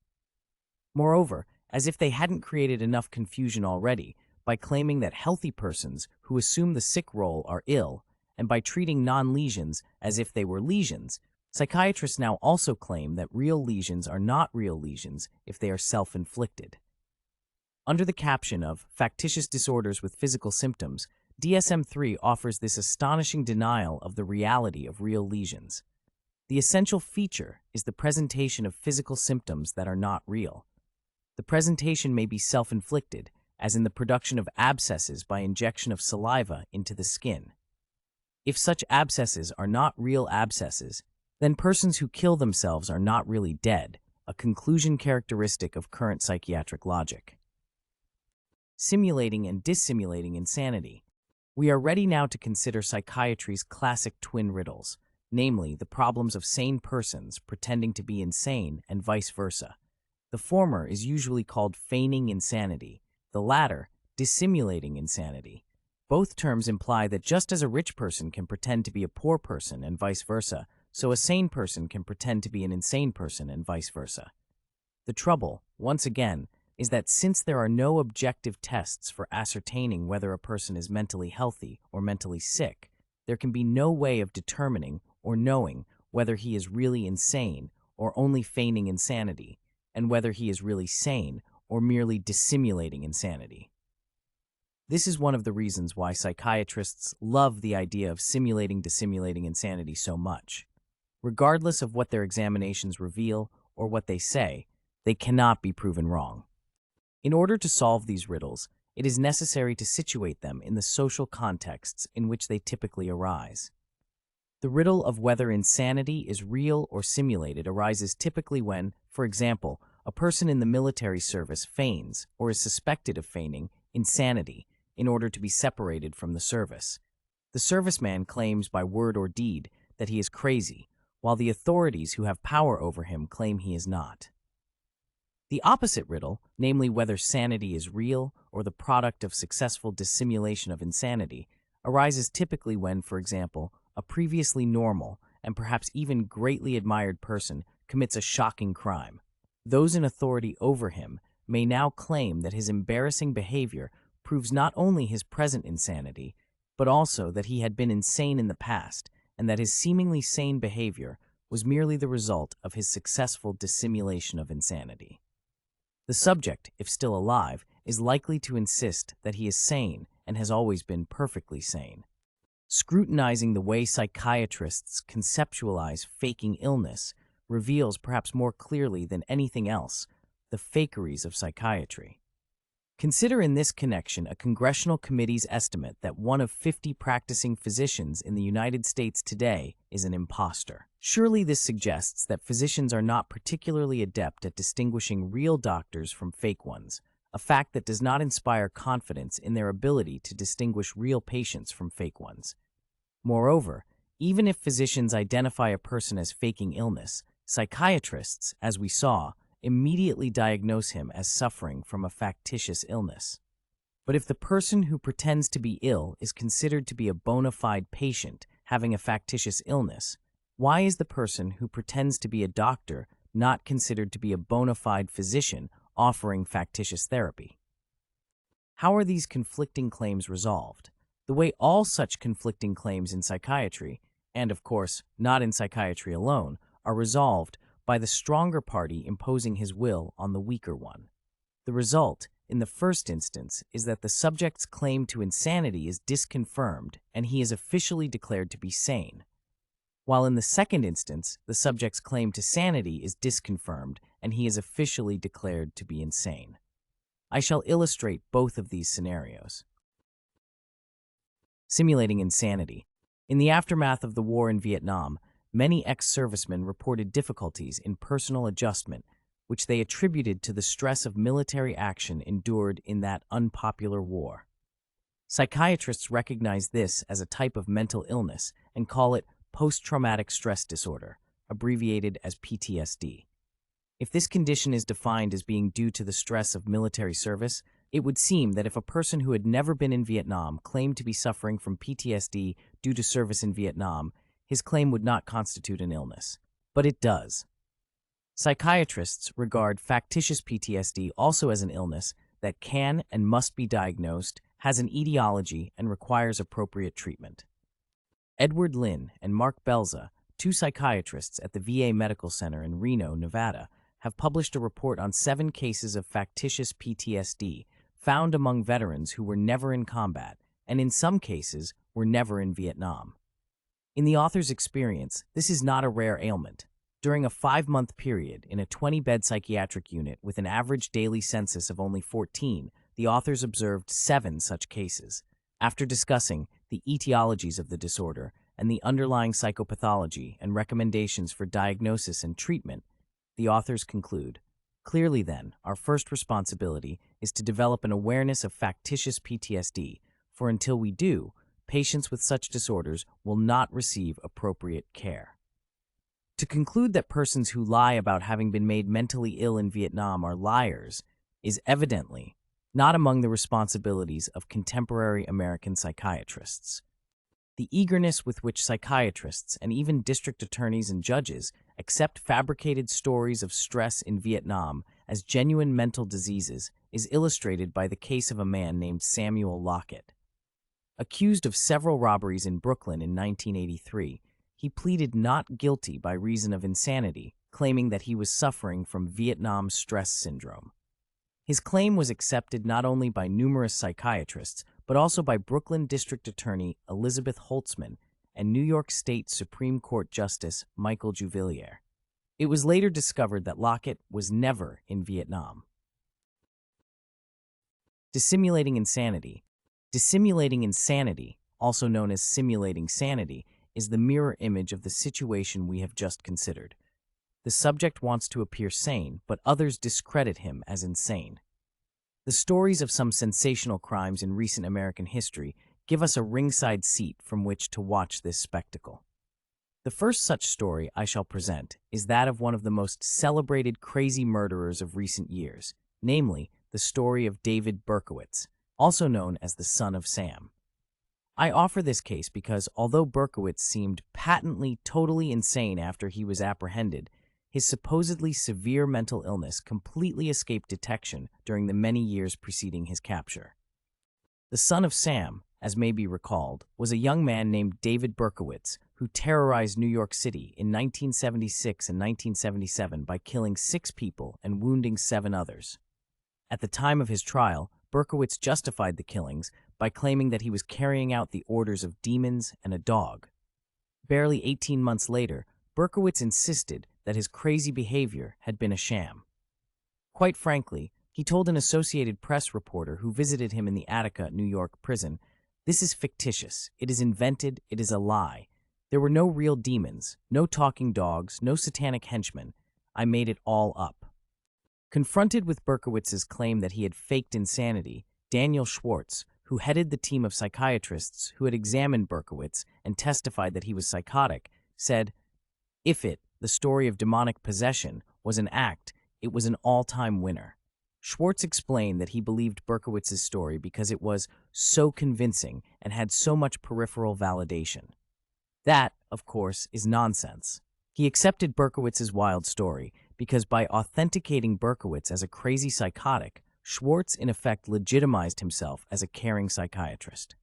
Moreover, as if they hadn't created enough confusion already by claiming that healthy persons who assume the sick role are ill, and by treating non-lesions as if they were lesions, psychiatrists now also claim that real lesions are not real lesions if they are self-inflicted. Under the caption of Factitious Disorders with Physical Symptoms, DSM-3 offers this astonishing denial of the reality of real lesions. The essential feature is the presentation of physical symptoms that are not real. The presentation may be self-inflicted, as in the production of abscesses by injection of saliva into the skin. If such abscesses are not real abscesses, then persons who kill themselves are not really dead, a conclusion characteristic of current psychiatric logic. Simulating and dissimulating insanity. We are ready now to consider psychiatry's classic twin riddles, namely the problems of sane persons pretending to be insane and vice versa. The former is usually called feigning insanity, the latter, dissimulating insanity. Both terms imply that just as a rich person can pretend to be a poor person and vice versa, so a sane person can pretend to be an insane person and vice versa. The trouble, once again, is that since there are no objective tests for ascertaining whether a person is mentally healthy or mentally sick, there can be no way of determining or knowing whether he is really insane or only feigning insanity, and whether he is really sane or merely dissimulating insanity. This is one of the reasons why psychiatrists love the idea of simulating dissimulating insanity so much. Regardless of what their examinations reveal or what they say, they cannot be proven wrong. In order to solve these riddles, it is necessary to situate them in the social contexts in which they typically arise. The riddle of whether insanity is real or simulated arises typically when, for example, a person in the military service feigns or is suspected of feigning insanity in order to be separated from the service. The serviceman claims by word or deed that he is crazy, while the authorities who have power over him claim he is not. The opposite riddle, namely whether sanity is real or the product of successful dissimulation of insanity, arises typically when, for example, a previously normal and perhaps even greatly admired person commits a shocking crime. Those in authority over him may now claim that his embarrassing behavior proves not only his present insanity, but also that he had been insane in the past, and that his seemingly sane behavior was merely the result of his successful dissimulation of insanity. The subject, if still alive, is likely to insist that he is sane and has always been perfectly sane. Scrutinizing the way psychiatrists conceptualize faking illness reveals perhaps more clearly than anything else the fakeries of psychiatry. Consider in this connection a congressional committee's estimate that 1 of 50 practicing physicians in the United States today is an imposter. Surely this suggests that physicians are not particularly adept at distinguishing real doctors from fake ones, a fact that does not inspire confidence in their ability to distinguish real patients from fake ones. Moreover, even if physicians identify a person as faking illness, psychiatrists, as we saw, immediately diagnose him as suffering from a factitious illness. But if the person who pretends to be ill is considered to be a bona fide patient having a factitious illness, why is the person who pretends to be a doctor not considered to be a bona fide physician offering factitious therapy? How are these conflicting claims resolved? The way all such conflicting claims in psychiatry, and of course not in psychiatry alone, are resolved by the stronger party imposing his will on the weaker one. The result, in the first instance, is that the subject's claim to insanity is disconfirmed and he is officially declared to be sane, while in the second instance, the subject's claim to sanity is disconfirmed and he is officially declared to be insane. I shall illustrate both of these scenarios. Simulating insanity. In the aftermath of the war in Vietnam, many ex-servicemen reported difficulties in personal adjustment, which they attributed to the stress of military action endured in that unpopular war. Psychiatrists recognize this as a type of mental illness and call it post-traumatic stress disorder, abbreviated as PTSD. If this condition is defined as being due to the stress of military service, it would seem that if a person who had never been in Vietnam claimed to be suffering from PTSD due to service in Vietnam, his claim would not constitute an illness. But it does. Psychiatrists regard factitious PTSD also as an illness that can and must be diagnosed, has an etiology, and requires appropriate treatment. Edward Lin and Mark Belza, 2 psychiatrists at the VA Medical Center in Reno, Nevada, have published a report on 7 cases of factitious PTSD found among veterans who were never in combat, and in some cases were never in Vietnam. In the author's experience, this is not a rare ailment. During a 5-month period in a 20-bed psychiatric unit with an average daily census of only 14, the authors observed 7 such cases. After discussing the etiologies of the disorder and the underlying psychopathology and recommendations for diagnosis and treatment, the authors conclude, clearly then, our first responsibility is to develop an awareness of factitious PTSD, for until we do, patients with such disorders will not receive appropriate care. To conclude that persons who lie about having been made mentally ill in Vietnam are liars is evidently not among the responsibilities of contemporary American psychiatrists. The eagerness with which psychiatrists and even district attorneys and judges accept fabricated stories of stress in Vietnam as genuine mental diseases is illustrated by the case of a man named Samuel Lockett. Accused of several robberies in Brooklyn in 1983, he pleaded not guilty by reason of insanity, claiming that he was suffering from Vietnam stress syndrome. His claim was accepted not only by numerous psychiatrists, but also by Brooklyn District Attorney Elizabeth Holtzman and New York State Supreme Court Justice Michael Juvillier. It was later discovered that Lockett was never in Vietnam. Dissimulating insanity. Dissimulating insanity, also known as simulating sanity, is the mirror image of the situation we have just considered. The subject wants to appear sane, but others discredit him as insane. The stories of some sensational crimes in recent American history give us a ringside seat from which to watch this spectacle. The first such story I shall present is that of one of the most celebrated crazy murderers of recent years, namely the story of David Berkowitz, also known as the Son of Sam. I offer this case because although Berkowitz seemed patently totally insane after he was apprehended, his supposedly severe mental illness completely escaped detection during the many years preceding his capture. The Son of Sam, as may be recalled, was a young man named David Berkowitz who terrorized New York City in 1976 and 1977 by killing 6 people and wounding 7 others. At the time of his trial, Berkowitz justified the killings by claiming that he was carrying out the orders of demons and a dog. Barely 18 months later, Berkowitz insisted that his crazy behavior had been a sham. Quite frankly, he told an Associated Press reporter who visited him in the Attica, New York prison, "This is fictitious, it is invented, it is a lie. There were no real demons, no talking dogs, no satanic henchmen. I made it all up." Confronted with Berkowitz's claim that he had faked insanity, Daniel Schwartz, who headed the team of psychiatrists who had examined Berkowitz and testified that he was psychotic, said, "If it, the story of demonic possession, was an act, it was an all-time winner." Schwartz explained that he believed Berkowitz's story because it was so convincing and had so much peripheral validation. That, of course, is nonsense. He accepted Berkowitz's wild story because by authenticating Berkowitz as a crazy psychotic, Schwartz in effect legitimized himself as a caring psychiatrist.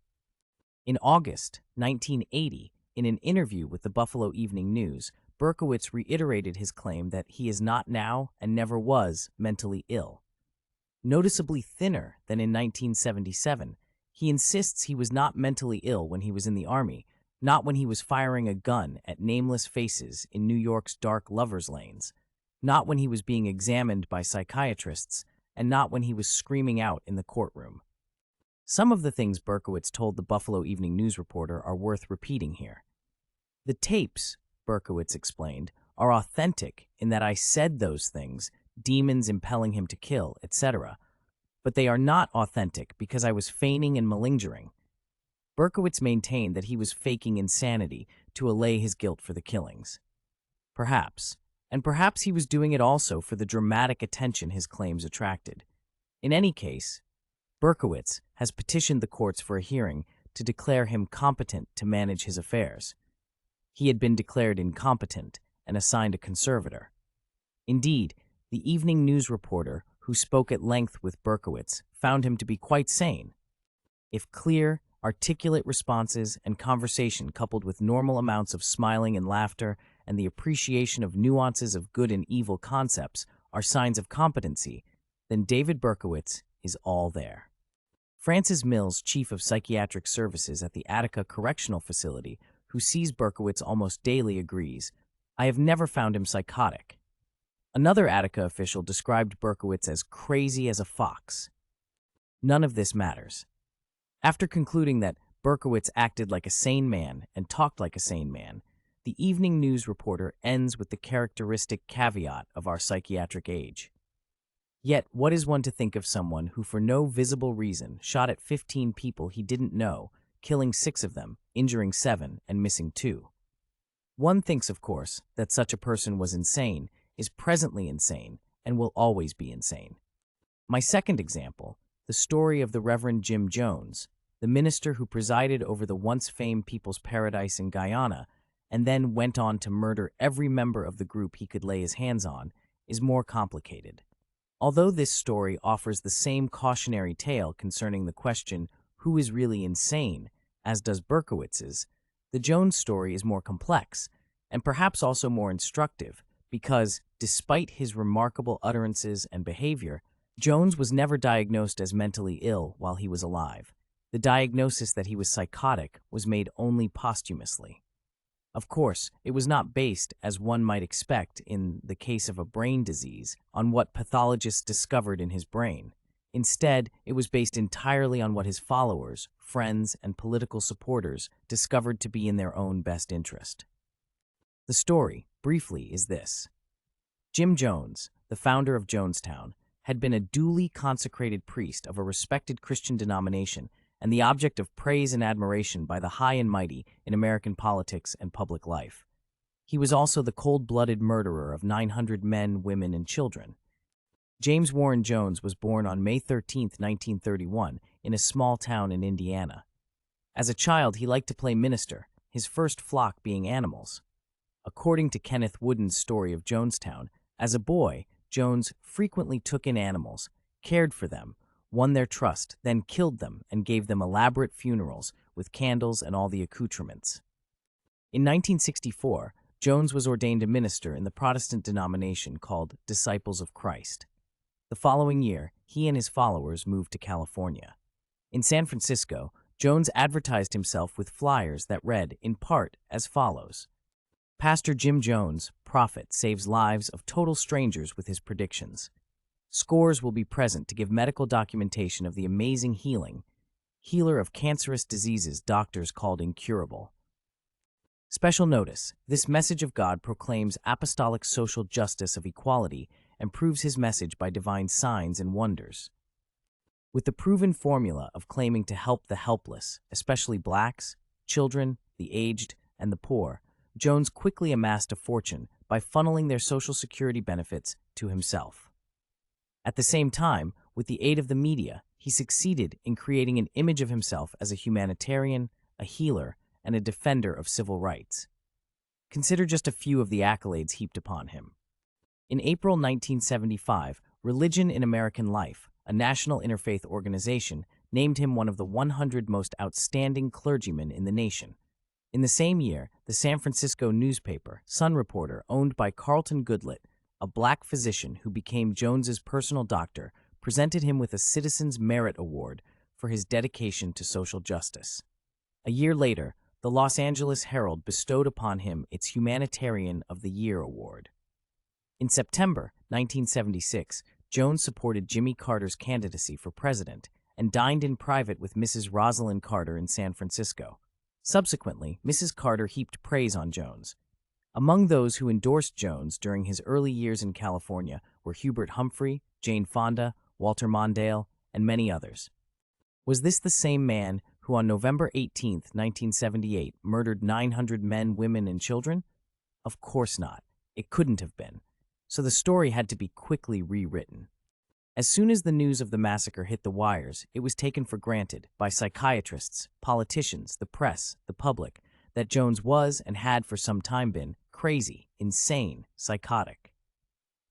In August 1980, in an interview with the Buffalo Evening News, Berkowitz reiterated his claim that he is not now and never was mentally ill. Noticeably thinner than in 1977, he insists he was not mentally ill when he was in the Army, not when he was firing a gun at nameless faces in New York's dark lovers' lanes, not when he was being examined by psychiatrists, and not when he was screaming out in the courtroom. Some of the things Berkowitz told the Buffalo Evening News reporter are worth repeating here. "The tapes," Berkowitz explained, "are authentic in that I said those things, demons impelling him to kill, etc., but they are not authentic because I was feigning and malingering." Berkowitz maintained that he was faking insanity to allay his guilt for the killings. Perhaps. And perhaps he was doing it also for the dramatic attention his claims attracted. In any case, Berkowitz has petitioned the courts for a hearing to declare him competent to manage his affairs. He had been declared incompetent and assigned a conservator. Indeed, the Evening News reporter who spoke at length with Berkowitz found him to be quite sane. If clear, articulate responses and conversation coupled with normal amounts of smiling and laughter and the appreciation of nuances of good and evil concepts are signs of competency, then David Berkowitz is all there. Francis Mills, chief of psychiatric services at the Attica Correctional Facility, who sees Berkowitz almost daily, agrees, "I have never found him psychotic." Another Attica official described Berkowitz as crazy as a fox. None of this matters. After concluding that Berkowitz acted like a sane man and talked like a sane man, the Evening News reporter ends with the characteristic caveat of our psychiatric age. Yet, what is one to think of someone who for no visible reason shot at 15 people he didn't know, killing 6 of them, injuring 7, and missing 2? One thinks, of course, that such a person was insane, is presently insane, and will always be insane. My second example, the story of the Reverend Jim Jones, the minister who presided over the once famed People's Paradise in Guyana and then went on to murder every member of the group he could lay his hands on, is more complicated. Although this story offers the same cautionary tale concerning the question, who is really insane, as does Berkowitz's, the Jones story is more complex, and perhaps also more instructive, because, despite his remarkable utterances and behavior, Jones was never diagnosed as mentally ill while he was alive. The diagnosis that he was psychotic was made only posthumously. Of course, it was not based, as one might expect in the case of a brain disease, on what pathologists discovered in his brain. Instead, it was based entirely on what his followers, friends, and political supporters discovered to be in their own best interest. The story, briefly, is this. Jim Jones, the founder of Jonestown, had been a duly consecrated priest of a respected Christian denomination and the object of praise and admiration by the high and mighty in American politics and public life. He was also the cold-blooded murderer of 900 men, women, and children. James Warren Jones was born on May 13, 1931, in a small town in Indiana. As a child, he liked to play minister, his first flock being animals. According to Kenneth Wooden's story of Jonestown, as a boy, Jones frequently took in animals, cared for them, won their trust, then killed them and gave them elaborate funerals with candles and all the accoutrements. In 1964, Jones was ordained a minister in the Protestant denomination called Disciples of Christ. The following year, he and his followers moved to California. In San Francisco, Jones advertised himself with flyers that read, in part, as follows. Pastor Jim Jones, prophet, saves lives of total strangers with his predictions. Scores will be present to give medical documentation of the amazing healer of cancerous diseases doctors called incurable. Special notice, this message of God proclaims apostolic social justice of equality and proves his message by divine signs and wonders. With the proven formula of claiming to help the helpless, especially blacks, children, the aged, and the poor, Jones quickly amassed a fortune by funneling their Social Security benefits to himself. At the same time, with the aid of the media, he succeeded in creating an image of himself as a humanitarian, a healer, and a defender of civil rights. Consider just a few of the accolades heaped upon him. In April 1975, Religion in American Life, a national interfaith organization, named him one of the 100 most outstanding clergymen in the nation. In the same year, the San Francisco newspaper, Sun Reporter, owned by Carlton Goodlett, a black physician who became Jones's personal doctor, presented him with a Citizens Merit Award for his dedication to social justice. A year later, the Los Angeles Herald bestowed upon him its Humanitarian of the Year award. In September 1976, Jones supported Jimmy Carter's candidacy for president and dined in private with Mrs. Rosalind Carter in San Francisco. Subsequently, Mrs. Carter heaped praise on Jones. Among those who endorsed Jones during his early years in California were Hubert Humphrey, Jane Fonda, Walter Mondale, and many others. Was this the same man who on November 18, 1978, murdered 900 men, women, and children? Of course not. It couldn't have been. So the story had to be quickly rewritten. As soon as the news of the massacre hit the wires, it was taken for granted by psychiatrists, politicians, the press, the public, that Jones was and had for some time been crazy, insane, psychotic.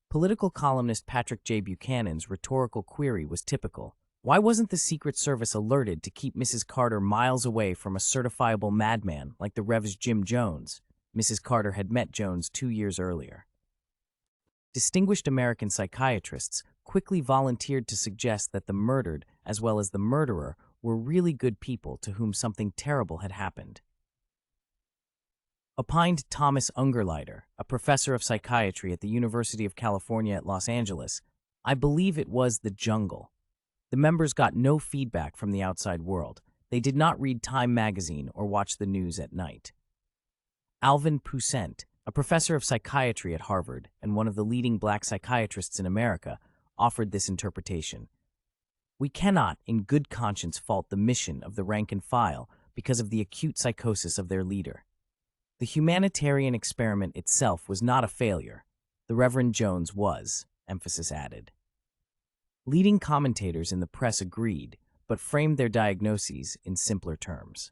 Political columnist Patrick J. Buchanan's rhetorical query was typical. Why wasn't the Secret Service alerted to keep Mrs. Carter miles away from a certifiable madman like the Rev's Jim Jones? Mrs. Carter had met Jones 2 years earlier. Distinguished American psychiatrists quickly volunteered to suggest that the murdered, as well as the murderer, were really good people to whom something terrible had happened. Opined Thomas Ungerleider, a professor of psychiatry at the University of California at Los Angeles, I believe it was the jungle. The members got no feedback from the outside world. They did not read Time magazine or watch the news at night. Alvin Poussent, a professor of psychiatry at Harvard and one of the leading black psychiatrists in America, offered this interpretation. We cannot, in good conscience, fault the mission of the rank and file because of the acute psychosis of their leader. The humanitarian experiment itself was not a failure. The Reverend Jones was, emphasis added. Leading commentators in the press agreed, but framed their diagnoses in simpler terms.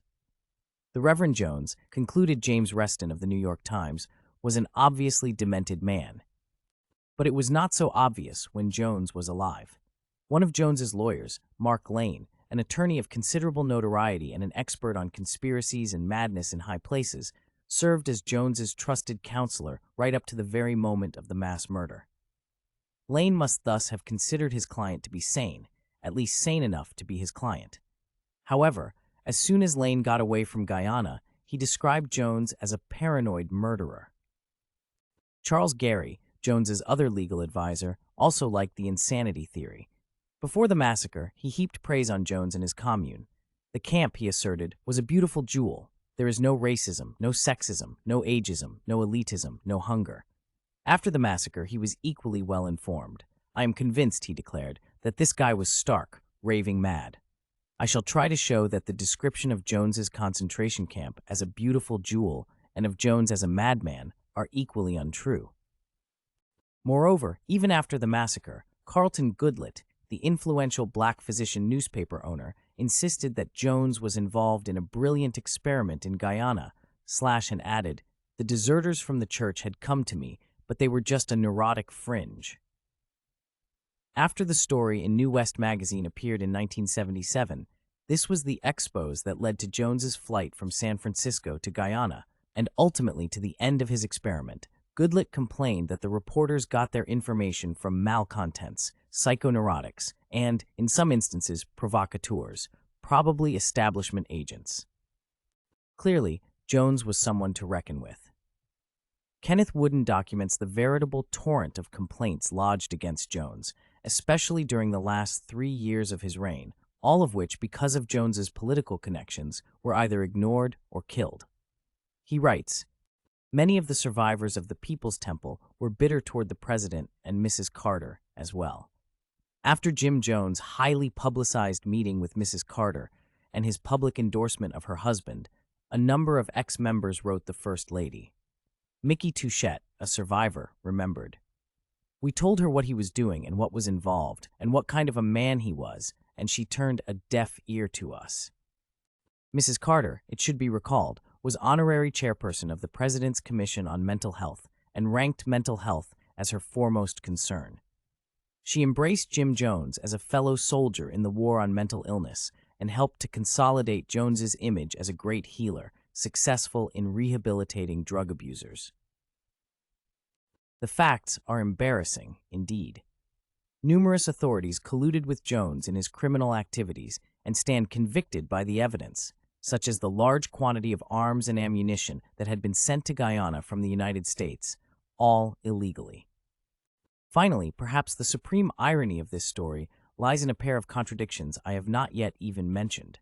The Reverend Jones, concluded James Reston of the New York Times, was an obviously demented man. but it was not so obvious when Jones was alive. One of Jones's lawyers, Mark Lane, an attorney of considerable notoriety and an expert on conspiracies and madness in high places, served as Jones's trusted counselor right up to the very moment of the mass murder. Lane must thus have considered his client to be sane, at least sane enough to be his client. However, as soon as Lane got away from Guyana, he described Jones as a paranoid murderer. Charles Gary, Jones's other legal advisor, also liked the insanity theory. Before the massacre, he heaped praise on Jones and his commune. The camp, he asserted, was a beautiful jewel. There is no racism, no sexism, no ageism, no elitism, no hunger. After the massacre, he was equally well informed. I am convinced, he declared, that this guy was stark, raving mad. I shall try to show that the description of Jones's concentration camp as a beautiful jewel and of Jones as a madman are equally untrue. Moreover, even after the massacre, Carlton Goodlett, the influential black physician newspaper owner, insisted that Jones was involved in a brilliant experiment in Guyana, and added, "The deserters from the church had come to me, but they were just a neurotic fringe." After the story in New West magazine appeared in 1977, this was the expose that led to Jones's flight from San Francisco to Guyana, and ultimately to the end of his experiment. Goodlett complained that the reporters got their information from malcontents, psychoneurotics, and, in some instances, provocateurs, probably establishment agents. Clearly, Jones was someone to reckon with. Kenneth Wooden documents the veritable torrent of complaints lodged against Jones, especially during the last 3 years of his reign, all of which, because of Jones's political connections, were either ignored or killed. He writes, "Many of the survivors of the People's Temple were bitter toward the president and Mrs. Carter as well. After Jim Jones' highly publicized meeting with Mrs. Carter and his public endorsement of her husband, a number of ex-members wrote the First Lady. Mickey Touchette, a survivor, remembered, 'We told her what he was doing and what was involved and what kind of a man he was, and she turned a deaf ear to us.' Mrs. Carter, it should be recalled, was honorary chairperson of the President's Commission on Mental Health and ranked mental health as her foremost concern. She embraced Jim Jones as a fellow soldier in the war on mental illness and helped to consolidate Jones's image as a great healer, successful in rehabilitating drug abusers. The facts are embarrassing, indeed. Numerous authorities colluded with Jones in his criminal activities and stand convicted by the evidence, such as the large quantity of arms and ammunition that had been sent to Guyana from the United States, all illegally. Finally, perhaps the supreme irony of this story lies in a pair of contradictions I have not yet even mentioned.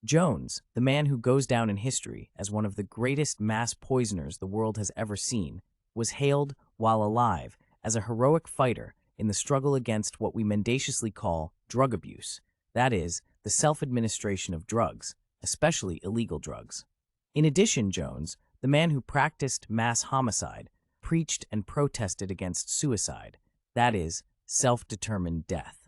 Jones, the man who goes down in history as one of the greatest mass poisoners the world has ever seen, was hailed, while alive, as a heroic fighter in the struggle against what we mendaciously call drug abuse, that is, the self-administration of drugs, especially illegal drugs. In addition, Jones, the man who practiced mass homicide, preached and protested against suicide, that is, self-determined death.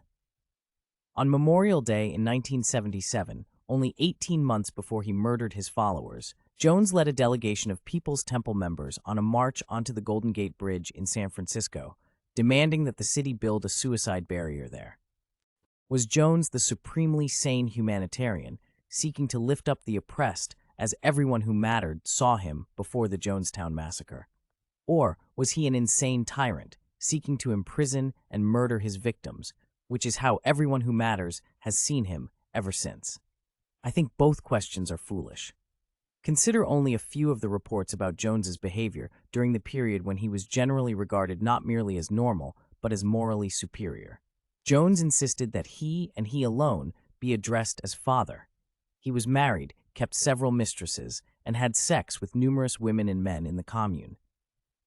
On Memorial Day in 1977, only 18 months before he murdered his followers, Jones led a delegation of People's Temple members on a march onto the Golden Gate Bridge in San Francisco, demanding that the city build a suicide barrier there. Was Jones the supremely sane humanitarian, seeking to lift up the oppressed as everyone who mattered saw him before the Jonestown massacre? Or was he an insane tyrant, seeking to imprison and murder his victims, which is how everyone who matters has seen him ever since? I think both questions are foolish. Consider only a few of the reports about Jones's behavior during the period when he was generally regarded not merely as normal, but as morally superior. Jones insisted that he, and he alone, be addressed as father. He was married, kept several mistresses, and had sex with numerous women and men in the commune.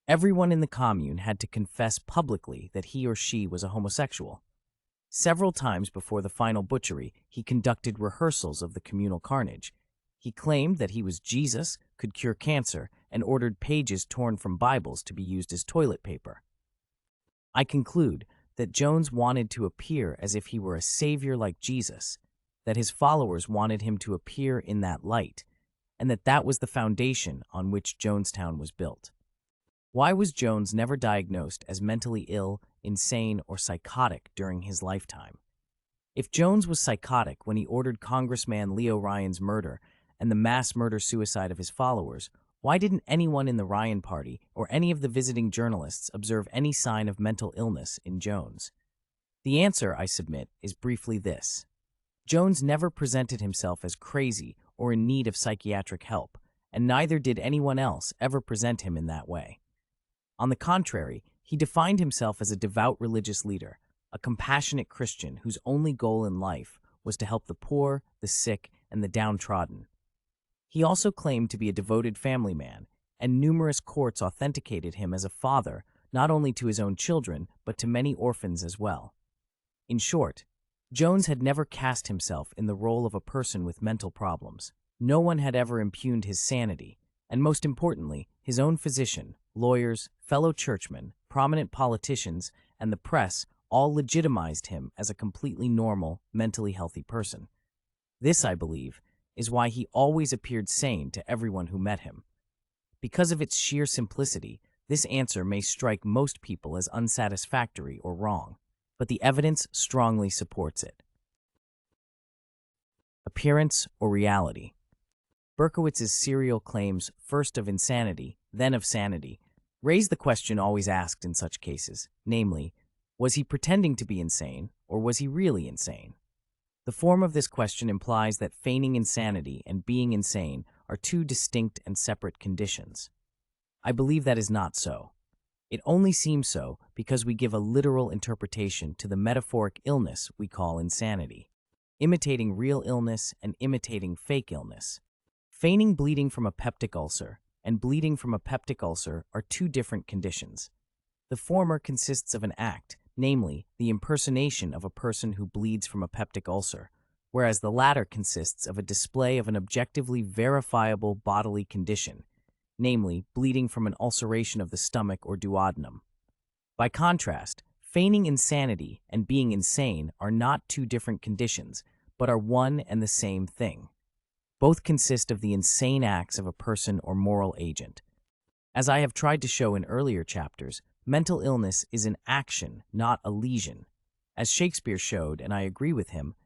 Everyone in the commune had to confess publicly that he or she was a homosexual. Several times before the final butchery, he conducted rehearsals of the communal carnage. He claimed that he was Jesus, could cure cancer, and ordered pages torn from Bibles to be used as toilet paper. I conclude that Jones wanted to appear as if he were a savior like Jesus, that his followers wanted him to appear in that light, and that that was the foundation on which Jonestown was built. Why was Jones never diagnosed as mentally ill, insane, or psychotic during his lifetime? If Jones was psychotic when he ordered Congressman Leo Ryan's murder and the mass murder-suicide of his followers, why didn't anyone in the Ryan party or any of the visiting journalists observe any sign of mental illness in Jones? The answer, I submit, is briefly this. Jones never presented himself as crazy or in need of psychiatric help, and neither did anyone else ever present him in that way. On the contrary, he defined himself as a devout religious leader, a compassionate Christian whose only goal in life was to help the poor, the sick, and the downtrodden. He also claimed to be a devoted family man, and numerous courts authenticated him as a father not only to his own children, but to many orphans as well. In short, Jones had never cast himself in the role of a person with mental problems. No one had ever impugned his sanity, and most importantly, his own physician, lawyers, fellow churchmen, prominent politicians, and the press all legitimized him as a completely normal, mentally healthy person. This, I believe, is why he always appeared sane to everyone who met him. Because of its sheer simplicity, this answer may strike most people as unsatisfactory or wrong, but the evidence strongly supports it. Appearance or reality? Berkowitz's serial claims, first of insanity, then of sanity, raise the question always asked in such cases, namely, was he pretending to be insane, or was he really insane? The form of this question implies that feigning insanity and being insane are two distinct and separate conditions. I believe that is not so. It only seems so because we give a literal interpretation to the metaphoric illness we call insanity, imitating real illness and imitating fake illness. Feigning bleeding from a peptic ulcer and bleeding from a peptic ulcer are two different conditions. The former consists of an act, namely, the impersonation of a person who bleeds from a peptic ulcer, whereas the latter consists of a display of an objectively verifiable bodily condition, namely, bleeding from an ulceration of the stomach or duodenum. By contrast, feigning insanity and being insane are not two different conditions, but are one and the same thing. Both consist of the insane acts of a person or moral agent. As I have tried to show in earlier chapters, mental illness is an action, not a lesion. As Shakespeare showed, and I agree with him,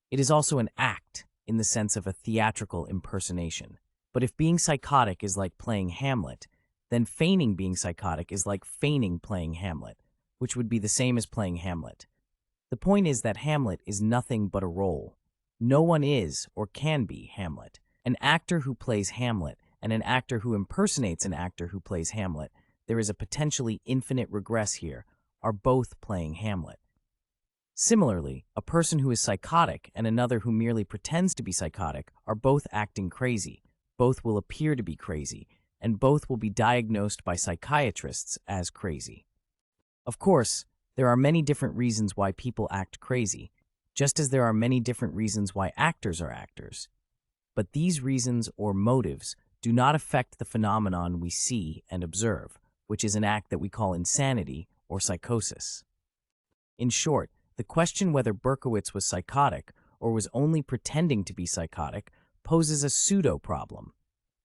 it is also an act in the sense of a theatrical impersonation. But if being psychotic is like playing Hamlet, then feigning being psychotic is like feigning playing Hamlet, which would be the same as playing Hamlet. The point is that Hamlet is nothing but a role. No one is or can be Hamlet. An actor who plays Hamlet and an actor who impersonates an actor who plays Hamlet, there is a potentially infinite regress here, are both playing Hamlet. Similarly, a person who is psychotic and another who merely pretends to be psychotic are both acting crazy, both will appear to be crazy, and both will be diagnosed by psychiatrists as crazy. Of course, there are many different reasons why people act crazy, just as there are many different reasons why actors are actors. But these reasons or motives do not affect the phenomenon we see and observe, which is an act that we call insanity or psychosis. In short, the question whether Berkowitz was psychotic or was only pretending to be psychotic poses a pseudo-problem.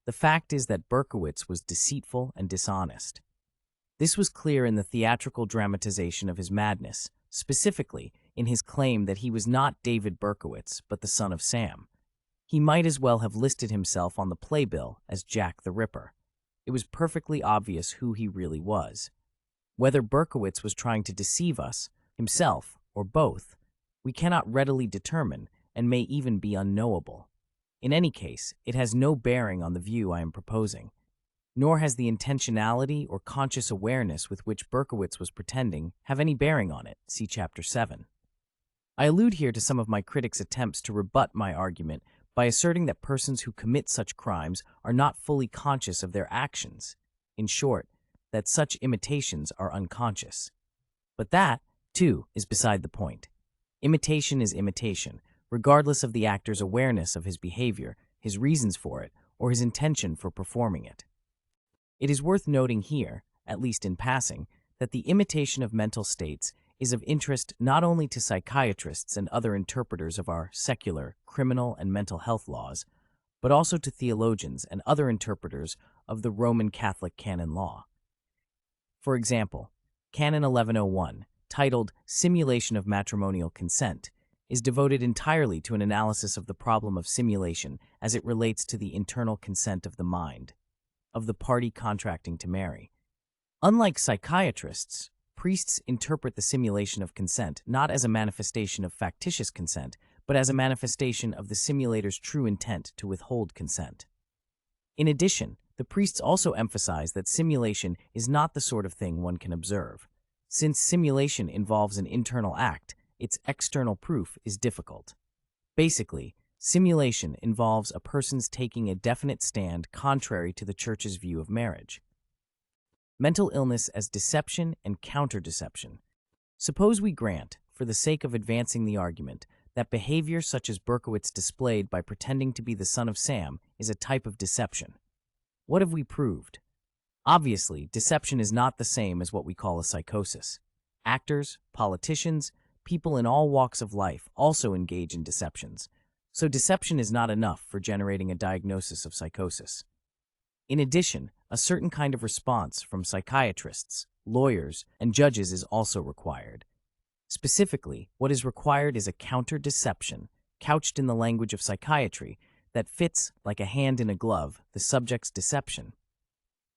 The fact is that Berkowitz was deceitful and dishonest. This was clear in the theatrical dramatization of his madness, specifically in his claim that he was not David Berkowitz, but the son of Sam. He might as well have listed himself on the playbill as Jack the Ripper. It was perfectly obvious who he really was. Whether Berkowitz was trying to deceive us, himself, or both, we cannot readily determine and may even be unknowable. In any case, it has no bearing on the view I am proposing, nor has the intentionality or conscious awareness with which Berkowitz was pretending have any bearing on it, see Chapter 7. I allude here to some of my critics' attempts to rebut my argument by asserting that persons who commit such crimes are not fully conscious of their actions. In short, that such imitations are unconscious. But that, too, is beside the point. Imitation is imitation, regardless of the actor's awareness of his behavior, his reasons for it, or his intention for performing it. It is worth noting here, at least in passing, that the imitation of mental states is of interest not only to psychiatrists and other interpreters of our secular, criminal, and mental health laws, but also to theologians and other interpreters of the Roman Catholic canon law. For example, Canon 1101, titled Simulation of Matrimonial Consent, is devoted entirely to an analysis of the problem of simulation as it relates to the internal consent of the mind, of the party contracting to marry. Unlike psychiatrists, priests interpret the simulation of consent not as a manifestation of factitious consent, but as a manifestation of the simulator's true intent to withhold consent. In addition, the priests also emphasize that simulation is not the sort of thing one can observe. Since simulation involves an internal act, its external proof is difficult. Basically, simulation involves a person's taking a definite stand contrary to the Church's view of marriage. Mental illness as deception and counter-deception. Suppose we grant, for the sake of advancing the argument, that behavior such as Berkowitz displayed by pretending to be the son of Sam is a type of deception. What have we proved? Obviously, deception is not the same as what we call a psychosis. Actors, politicians, people in all walks of life also engage in deceptions, so deception is not enough for generating a diagnosis of psychosis. In addition, a certain kind of response from psychiatrists, lawyers, and judges is also required. Specifically, what is required is a counter-deception, couched in the language of psychiatry, that fits, like a hand in a glove, the subject's deception.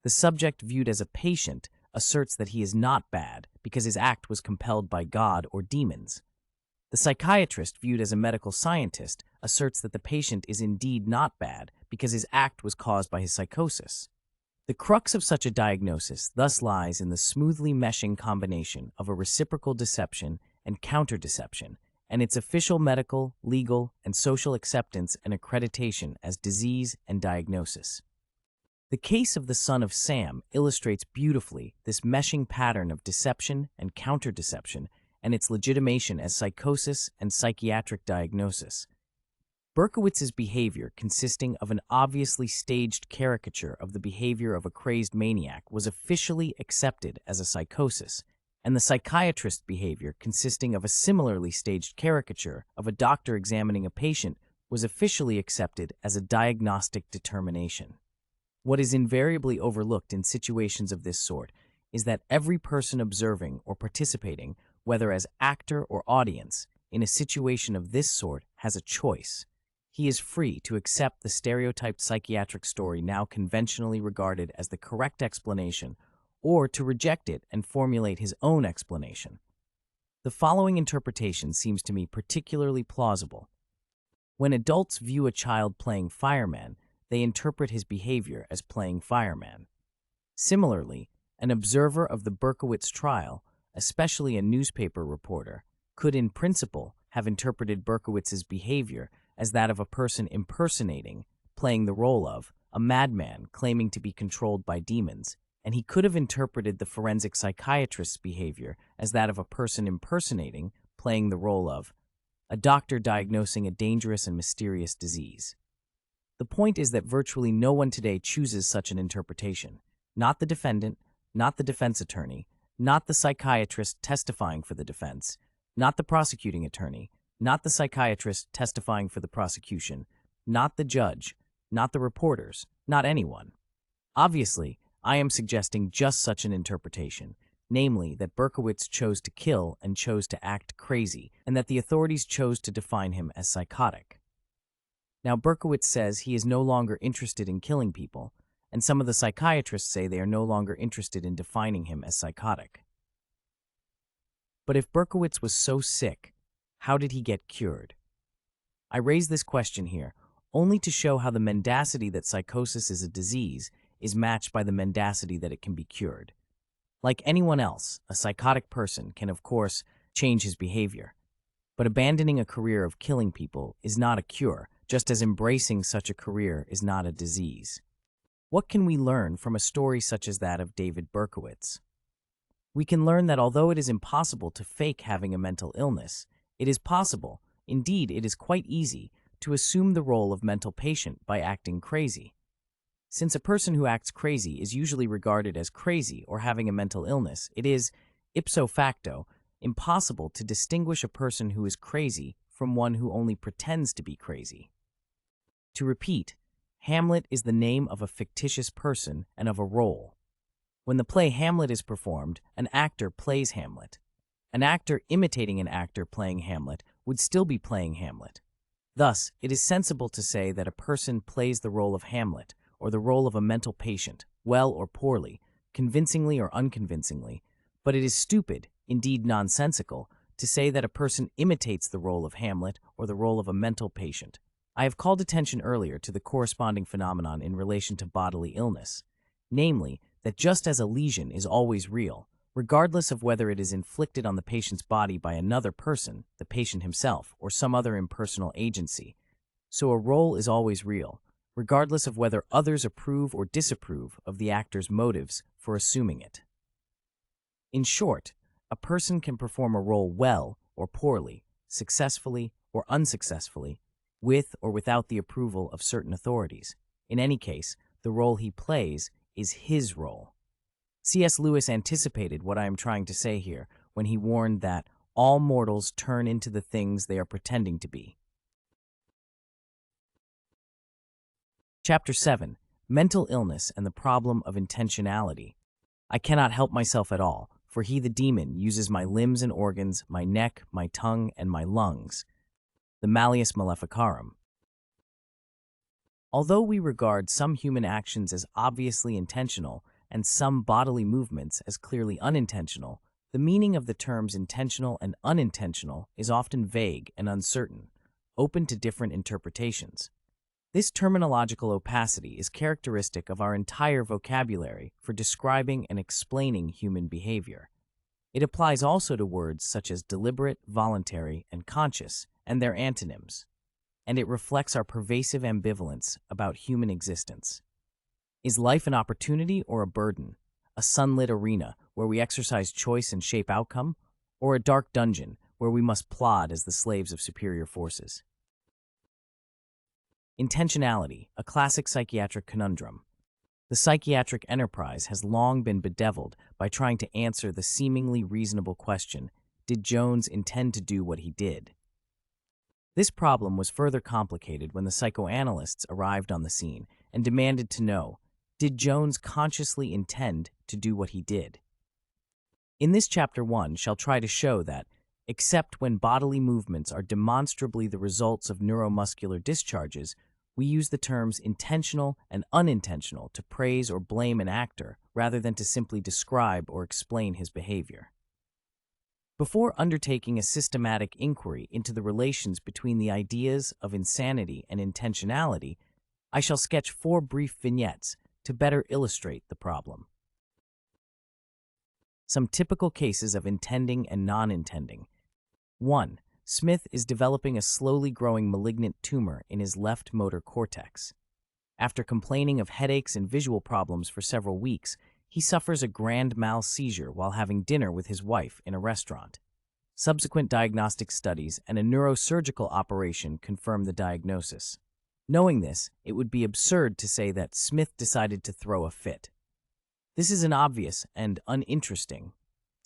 The subject viewed as a patient asserts that he is not bad because his act was compelled by God or demons. The psychiatrist viewed as a medical scientist asserts that the patient is indeed not bad because his act was caused by his psychosis. The crux of such a diagnosis thus lies in the smoothly meshing combination of a reciprocal deception and counter-deception, and its official medical, legal, and social acceptance and accreditation as disease and diagnosis. The case of the son of Sam illustrates beautifully this meshing pattern of deception and counter-deception and its legitimation as psychosis and psychiatric diagnosis. Berkowitz's behavior, consisting of an obviously staged caricature of the behavior of a crazed maniac, was officially accepted as a psychosis, and the psychiatrist's behavior, consisting of a similarly staged caricature of a doctor examining a patient, was officially accepted as a diagnostic determination. What is invariably overlooked in situations of this sort is that every person observing or participating, whether as actor or audience, in a situation of this sort has a choice. He is free to accept the stereotyped psychiatric story now conventionally regarded as the correct explanation, or to reject it and formulate his own explanation. The following interpretation seems to me particularly plausible. When adults view a child playing fireman, they interpret his behavior as playing fireman. Similarly, an observer of the Berkowitz trial, especially a newspaper reporter, could in principle have interpreted Berkowitz's behavior as that of a person impersonating, playing the role of, a madman claiming to be controlled by demons, and he could have interpreted the forensic psychiatrist's behavior as that of a person impersonating, playing the role of, a doctor diagnosing a dangerous and mysterious disease. The point is that virtually no one today chooses such an interpretation. Not the defendant, not the defense attorney, not the psychiatrist testifying for the defense, not the prosecuting attorney, not the psychiatrist testifying for the prosecution, not the judge, not the reporters, not anyone. Obviously, I am suggesting just such an interpretation, namely that Berkowitz chose to kill and chose to act crazy, and that the authorities chose to define him as psychotic. Now, Berkowitz says he is no longer interested in killing people, and some of the psychiatrists say they are no longer interested in defining him as psychotic. But if Berkowitz was so sick, how did he get cured? I raise this question here only to show how the mendacity that psychosis is a disease is matched by the mendacity that it can be cured. Like anyone else, a psychotic person can, of course, change his behavior. But abandoning a career of killing people is not a cure, just as embracing such a career is not a disease. What can we learn from a story such as that of David Berkowitz? We can learn that although it is impossible to fake having a mental illness, it is possible, indeed it is quite easy, to assume the role of mental patient by acting crazy. Since a person who acts crazy is usually regarded as crazy or having a mental illness, it is, ipso facto, impossible to distinguish a person who is crazy from one who only pretends to be crazy. To repeat, Hamlet is the name of a fictitious person and of a role. When the play Hamlet is performed, an actor plays Hamlet. An actor imitating an actor playing Hamlet would still be playing Hamlet. Thus, it is sensible to say that a person plays the role of Hamlet, or the role of a mental patient, well or poorly, convincingly or unconvincingly, but it is stupid, indeed nonsensical, to say that a person imitates the role of Hamlet or the role of a mental patient. I have called attention earlier to the corresponding phenomenon in relation to bodily illness, namely, that just as a lesion is always real, regardless of whether it is inflicted on the patient's body by another person, the patient himself, or some other impersonal agency, so a role is always real, regardless of whether others approve or disapprove of the actor's motives for assuming it. In short, a person can perform a role well or poorly, successfully or unsuccessfully, with or without the approval of certain authorities. In any case, the role he plays is his role. C.S. Lewis anticipated what I am trying to say here when he warned that all mortals turn into the things they are pretending to be. Chapter 7. Mental Illness and the Problem of Intentionality. I cannot help myself at all, for he, the demon, uses my limbs and organs, my neck, my tongue, and my lungs. The Malleus Maleficarum. Although we regard some human actions as obviously intentional and some bodily movements as clearly unintentional, the meaning of the terms intentional and unintentional is often vague and uncertain, open to different interpretations. This terminological opacity is characteristic of our entire vocabulary for describing and explaining human behavior. It applies also to words such as deliberate, voluntary, and conscious, and their antonyms, and it reflects our pervasive ambivalence about human existence. Is life an opportunity or a burden, a sunlit arena where we exercise choice and shape outcome, or a dark dungeon where we must plod as the slaves of superior forces? Intentionality, a classic psychiatric conundrum. The psychiatric enterprise has long been bedeviled by trying to answer the seemingly reasonable question, did Jones intend to do what he did? This problem was further complicated when the psychoanalysts arrived on the scene and demanded to know, did Jones consciously intend to do what he did? In this chapter 1 shall try to show that, except when bodily movements are demonstrably the results of neuromuscular discharges, we use the terms intentional and unintentional to praise or blame an actor rather than to simply describe or explain his behavior. Before undertaking a systematic inquiry into the relations between the ideas of insanity and intentionality, I shall sketch 4 brief vignettes to better illustrate the problem. Some typical cases of intending and non-intending. 1. Smith is developing a slowly growing malignant tumor in his left motor cortex. After complaining of headaches and visual problems for several weeks, he suffers a grand mal seizure while having dinner with his wife in a restaurant. Subsequent diagnostic studies and a neurosurgical operation confirm the diagnosis. Knowing this, it would be absurd to say that Smith decided to throw a fit. This is an obvious and uninteresting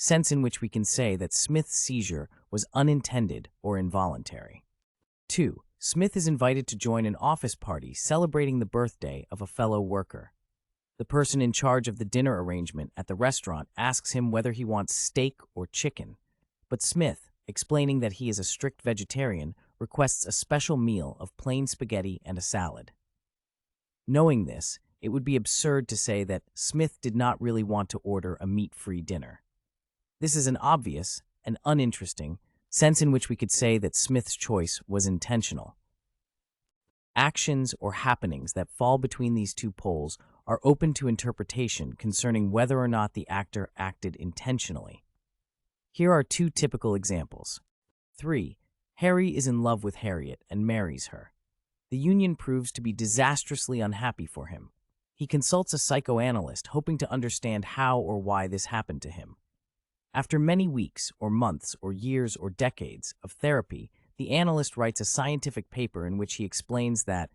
sense in which we can say that Smith's seizure was unintended or involuntary. 2. Smith is invited to join an office party celebrating the birthday of a fellow worker. The person in charge of the dinner arrangement at the restaurant asks him whether he wants steak or chicken, but Smith, explaining that he is a strict vegetarian, requests a special meal of plain spaghetti and a salad. Knowing this, it would be absurd to say that Smith did not really want to order a meat-free dinner. This is an obvious and uninteresting sense in which we could say that Smith's choice was intentional. Actions or happenings that fall between these two poles are open to interpretation concerning whether or not the actor acted intentionally. Here are 2 typical examples. 3. Harry is in love with Harriet and marries her. The union proves to be disastrously unhappy for him. He consults a psychoanalyst hoping to understand how or why this happened to him. After many weeks or months or years or decades of therapy, the analyst writes a scientific paper in which he explains that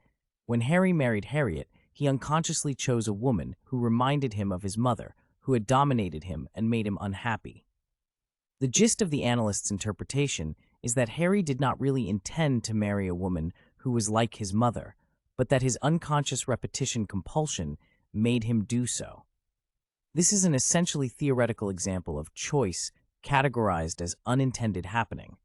when Harry married Harriet, he unconsciously chose a woman who reminded him of his mother, who had dominated him and made him unhappy. The gist of the analyst's interpretation is that Harry did not really intend to marry a woman who was like his mother, but that his unconscious repetition compulsion made him do so. This is an essentially theoretical example of choice categorized as unintended happening.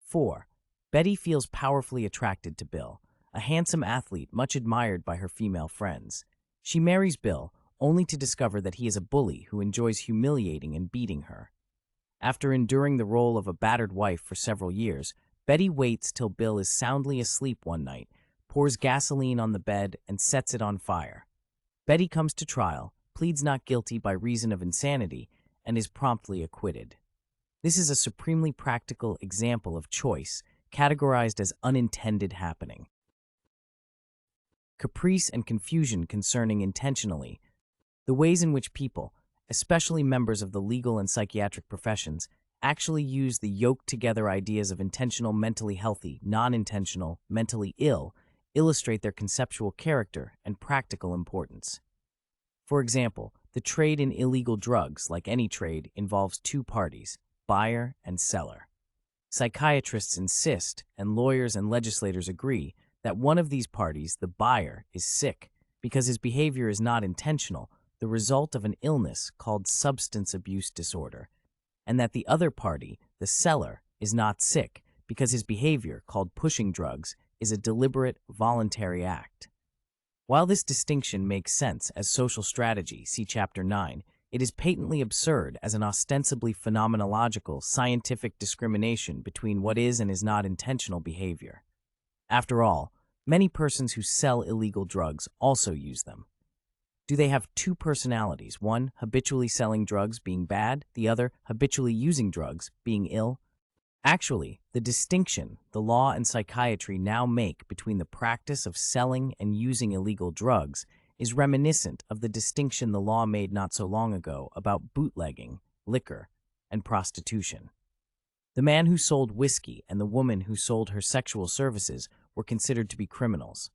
4. Betty feels powerfully attracted to Bill, a handsome athlete much admired by her female friends. She marries Bill, only to discover that he is a bully who enjoys humiliating and beating her. After enduring the role of a battered wife for several years, Betty waits till Bill is soundly asleep one night, pours gasoline on the bed, and sets it on fire. Betty comes to trial, pleads not guilty by reason of insanity, and is promptly acquitted. This is a supremely practical example of choice, categorized as unintended happening. Caprice and confusion concerning intentionally, the ways in which people, especially members of the legal and psychiatric professions, actually use the yoked-together ideas of intentional mentally healthy, non-intentional mentally ill, illustrate their conceptual character and practical importance. For example, the trade in illegal drugs, like any trade, involves two parties, buyer and seller. Psychiatrists insist, and lawyers and legislators agree, that one of these parties, the buyer, is sick because his behavior is not intentional, the result of an illness called substance abuse disorder, and that the other party, the seller, is not sick because his behavior, called pushing drugs, is a deliberate, voluntary act. While this distinction makes sense as social strategy, see Chapter 9, it is patently absurd as an ostensibly phenomenological, scientific discrimination between what is and is not intentional behavior. After all, many persons who sell illegal drugs also use them. Do they have two personalities, one habitually selling drugs being bad, the other habitually using drugs being ill? Actually, the distinction the law and psychiatry now make between the practice of selling and using illegal drugs is reminiscent of the distinction the law made not so long ago about bootlegging, liquor, and prostitution. The man who sold whiskey and the woman who sold her sexual services were considered to be criminals.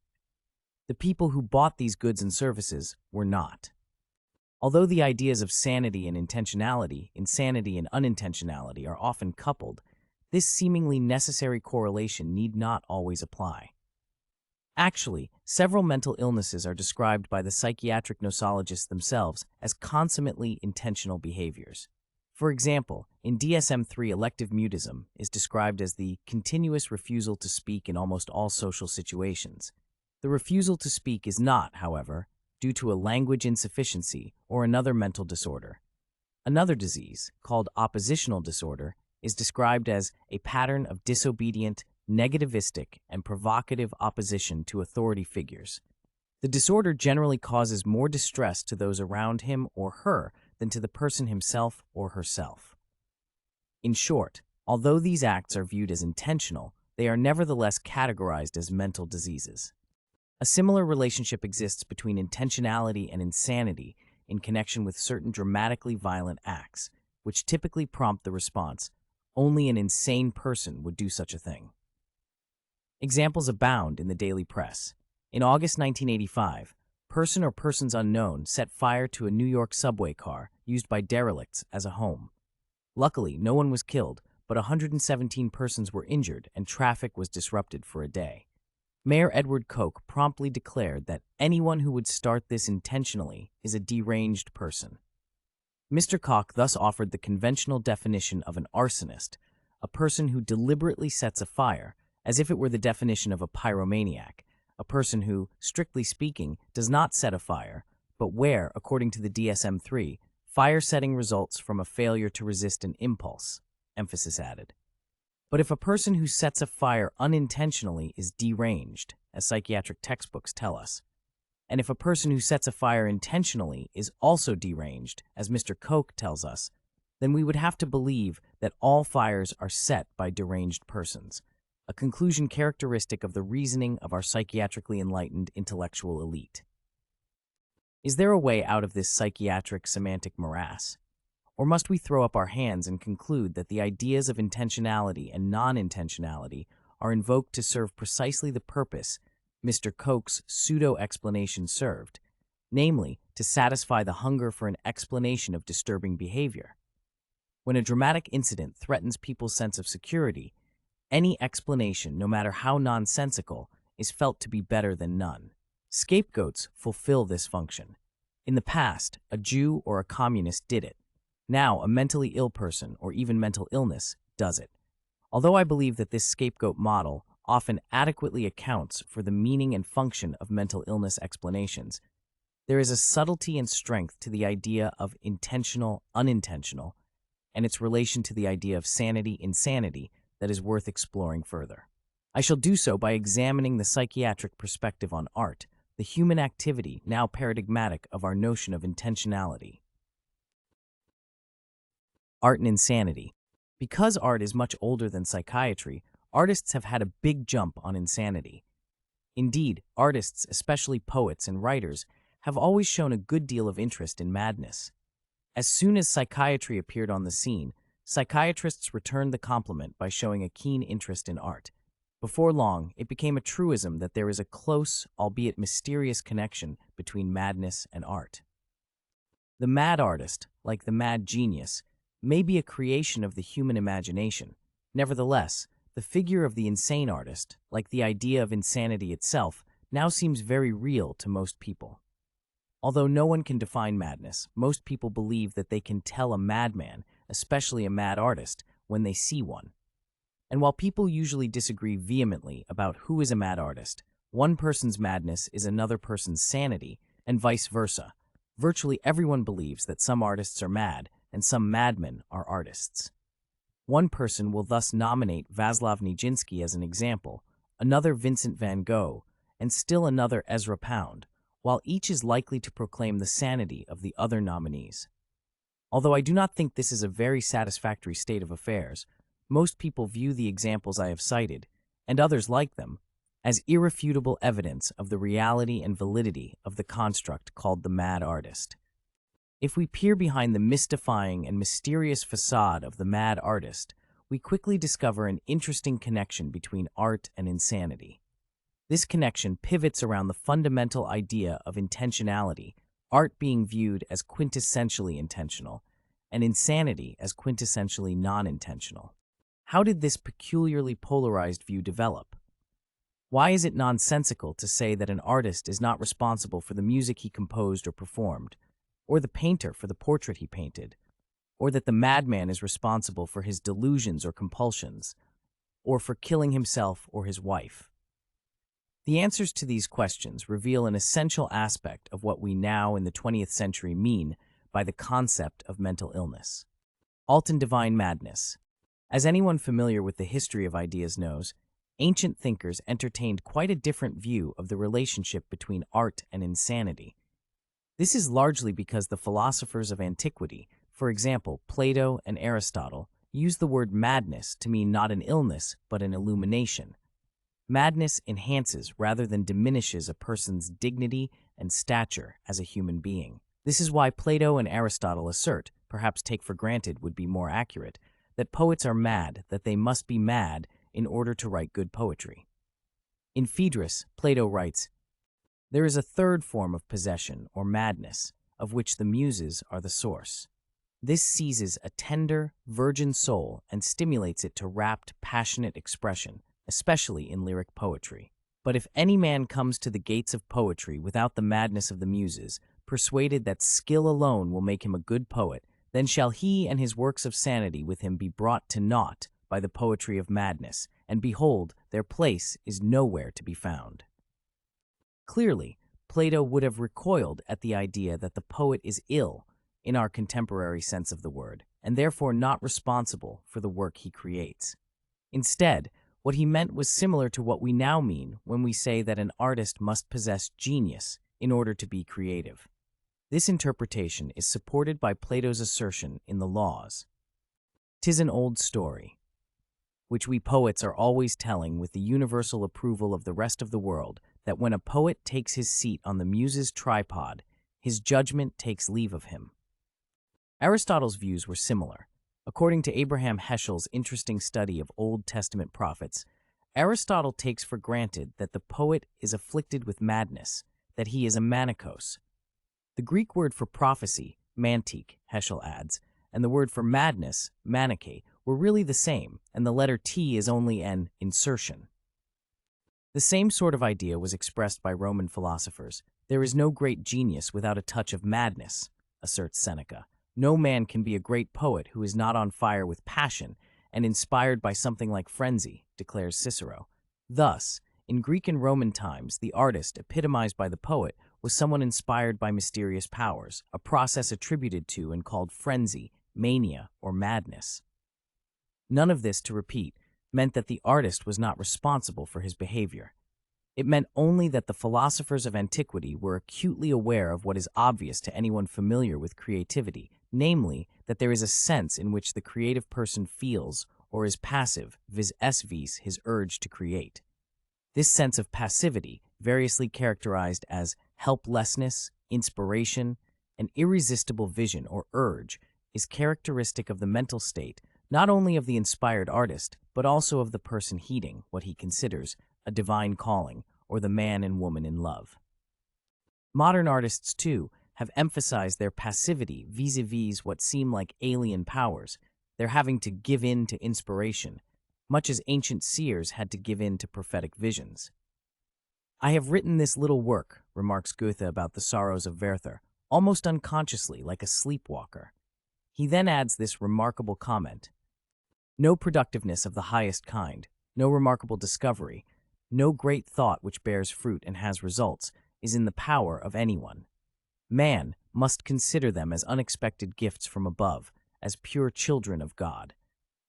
The people who bought these goods and services were not. Although the ideas of sanity and intentionality, insanity and unintentionality are often coupled, this seemingly necessary correlation need not always apply. Actually, several mental illnesses are described by the psychiatric nosologists themselves as consummately intentional behaviors. For example, in DSM-3, elective mutism is described as the continuous refusal to speak in almost all social situations. The refusal to speak is not, however, due to a language insufficiency or another mental disorder. Another disease, called oppositional disorder, is described as a pattern of disobedient, negativistic, and provocative opposition to authority figures. The disorder generally causes more distress to those around him or her than to the person himself or herself. In short, although these acts are viewed as intentional, they are nevertheless categorized as mental diseases. A similar relationship exists between intentionality and insanity in connection with certain dramatically violent acts, which typically prompt the response, "Only an insane person would do such a thing." Examples abound in the daily press. In August 1985, person or persons unknown set fire to a New York subway car used by derelicts as a home. Luckily, no one was killed, but 117 persons were injured and traffic was disrupted for a day. Mayor Edward Koch promptly declared that anyone who would start this intentionally is a deranged person. Mr. Koch thus offered the conventional definition of an arsonist, a person who deliberately sets a fire, as if it were the definition of a pyromaniac, a person who, strictly speaking, does not set a fire, but where, according to the DSM-3, fire setting results from a failure to resist an impulse, emphasis added. But if a person who sets a fire unintentionally is deranged, as psychiatric textbooks tell us, and if a person who sets a fire intentionally is also deranged, as Mr. Koch tells us, then we would have to believe that all fires are set by deranged persons, a conclusion characteristic of the reasoning of our psychiatrically enlightened intellectual elite. Is there a way out of this psychiatric semantic morass? Or must we throw up our hands and conclude that the ideas of intentionality and non-intentionality are invoked to serve precisely the purpose Mr. Koch's pseudo-explanation served, namely, to satisfy the hunger for an explanation of disturbing behavior? When a dramatic incident threatens people's sense of security, any explanation, no matter how nonsensical, is felt to be better than none. Scapegoats fulfill this function. In the past, a Jew or a communist did it. Now, a mentally ill person or even mental illness does it. Although I believe that this scapegoat model often adequately accounts for the meaning and function of mental illness explanations, there is a subtlety and strength to the idea of intentional, unintentional, and its relation to the idea of sanity, insanity that is worth exploring further. I shall do so by examining the psychiatric perspective on art, the human activity now paradigmatic of our notion of intentionality. Art and insanity. Because art is much older than psychiatry, artists have had a big jump on insanity. Indeed, artists, especially poets and writers, have always shown a good deal of interest in madness. As soon as psychiatry appeared on the scene, psychiatrists returned the compliment by showing a keen interest in art. Before long, it became a truism that there is a close, albeit mysterious connection between madness and art. The mad artist, like the mad genius, may be a creation of the human imagination. Nevertheless, the figure of the insane artist, like the idea of insanity itself, now seems very real to most people. Although no one can define madness, most people believe that they can tell a madman, especially a mad artist, when they see one. And while people usually disagree vehemently about who is a mad artist, one person's madness is another person's sanity, and vice versa. Virtually everyone believes that some artists are mad, and some madmen are artists. One person will thus nominate Václav Nijinsky as an example, another Vincent van Gogh, and still another Ezra Pound, while each is likely to proclaim the sanity of the other nominees. Although I do not think this is a very satisfactory state of affairs, most people view the examples I have cited, and others like them, as irrefutable evidence of the reality and validity of the construct called the mad artist. If we peer behind the mystifying and mysterious facade of the mad artist, we quickly discover an interesting connection between art and insanity. This connection pivots around the fundamental idea of intentionality, art being viewed as quintessentially intentional, and insanity as quintessentially non-intentional. How did this peculiarly polarized view develop? Why is it nonsensical to say that an artist is not responsible for the music he composed or performed, or the painter for the portrait he painted, or that the madman is responsible for his delusions or compulsions, or for killing himself or his wife? The answers to these questions reveal an essential aspect of what we now in the 20th century mean by the concept of mental illness. Alton divine madness. As anyone familiar with the history of ideas knows, ancient thinkers entertained quite a different view of the relationship between art and insanity. This is largely because the philosophers of antiquity, for example, Plato and Aristotle, used the word madness to mean not an illness, but an illumination. Madness enhances rather than diminishes a person's dignity and stature as a human being. This is why Plato and Aristotle assert, perhaps take for granted would be more accurate, that poets are mad, that they must be mad in order to write good poetry. In Phaedrus, Plato writes, "There is a third form of possession or madness, of which the muses are the source. This seizes a tender, virgin soul and stimulates it to rapt, passionate expression, especially in lyric poetry. But if any man comes to the gates of poetry without the madness of the muses, persuaded that skill alone will make him a good poet, then shall he and his works of sanity with him be brought to naught by the poetry of madness, and behold, their place is nowhere to be found." Clearly, Plato would have recoiled at the idea that the poet is ill, in our contemporary sense of the word, and therefore not responsible for the work he creates. Instead, what he meant was similar to what we now mean when we say that an artist must possess genius in order to be creative. This interpretation is supported by Plato's assertion in the Laws. "'Tis an old story, which we poets are always telling with the universal approval of the rest of the world, that when a poet takes his seat on the muse's tripod, his judgment takes leave of him." Aristotle's views were similar. According to Abraham Heschel's interesting study of Old Testament prophets, Aristotle takes for granted that the poet is afflicted with madness, that he is a manikos. The Greek word for prophecy, mantik, Heschel adds, and the word for madness, manike, were really the same, and the letter T is only an insertion. The same sort of idea was expressed by Roman philosophers. There is no great genius without a touch of madness, asserts Seneca. No man can be a great poet who is not on fire with passion and inspired by something like frenzy, declares Cicero. Thus, in Greek and Roman times, the artist, epitomized by the poet, was someone inspired by mysterious powers, a process attributed to and called frenzy, mania, or madness. None of this, to repeat, meant that the artist was not responsible for his behavior. It meant only that the philosophers of antiquity were acutely aware of what is obvious to anyone familiar with creativity, namely, that there is a sense in which the creative person feels or is passive vis-a-vis his urge to create. This sense of passivity, variously characterized as helplessness, inspiration, an irresistible vision or urge, is characteristic of the mental state not only of the inspired artist, but also of the person heeding what he considers a divine calling, or the man and woman in love. Modern artists, too, have emphasized their passivity vis-a-vis what seem like alien powers, their having to give in to inspiration, much as ancient seers had to give in to prophetic visions. I have written this little work, remarks Goethe about the sorrows of Werther, almost unconsciously, like a sleepwalker. He then adds this remarkable comment: no productiveness of the highest kind, no remarkable discovery, no great thought which bears fruit and has results, is in the power of anyone. Man must consider them as unexpected gifts from above, as pure children of God.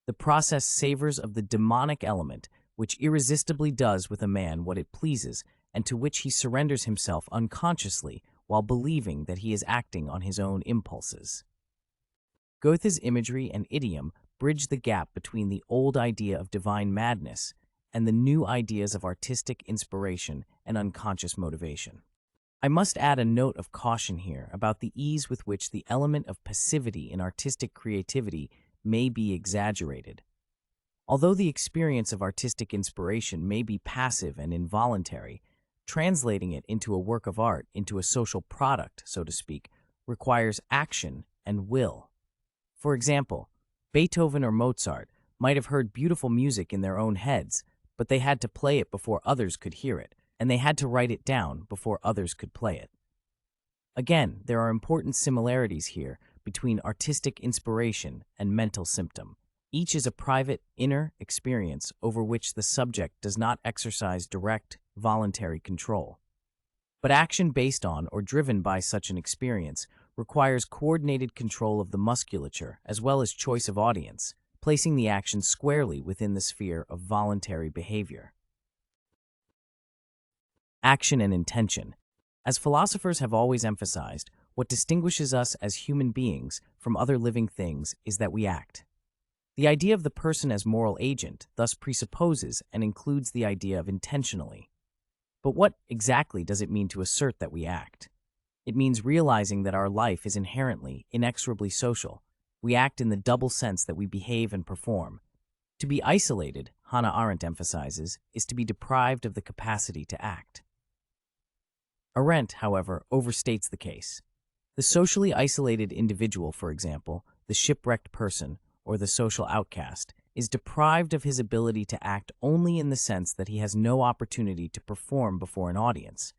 The process savors of the demonic element, which irresistibly does with a man what it pleases, and to which he surrenders himself unconsciously while believing that he is acting on his own impulses. Goethe's imagery and idiom bridge the gap between the old idea of divine madness and the new ideas of artistic inspiration and unconscious motivation. I must add a note of caution here about the ease with which the element of passivity in artistic creativity may be exaggerated. Although the experience of artistic inspiration may be passive and involuntary, translating it into a work of art, into a social product, so to speak, requires action and will. For example, Beethoven or Mozart might have heard beautiful music in their own heads, but they had to play it before others could hear it, and they had to write it down before others could play it. Again, there are important similarities here between artistic inspiration and mental symptom. Each is a private, inner experience over which the subject does not exercise direct, voluntary control. But action based on or driven by such an experience requires coordinated control of the musculature as well as choice of audience, placing the action squarely within the sphere of voluntary behavior. Action and intention. As philosophers have always emphasized, what distinguishes us as human beings from other living things is that we act. The idea of the person as moral agent thus presupposes and includes the idea of intentionally. But what exactly does it mean to assert that we act? It means realizing that our life is inherently, inexorably social. We act in the double sense that we behave and perform. To be isolated, Hannah Arendt emphasizes, is to be deprived of the capacity to act. Arendt, however, overstates the case. The socially isolated individual, for example, the shipwrecked person, or the social outcast, is deprived of his ability to act only in the sense that he has no opportunity to perform before an audience.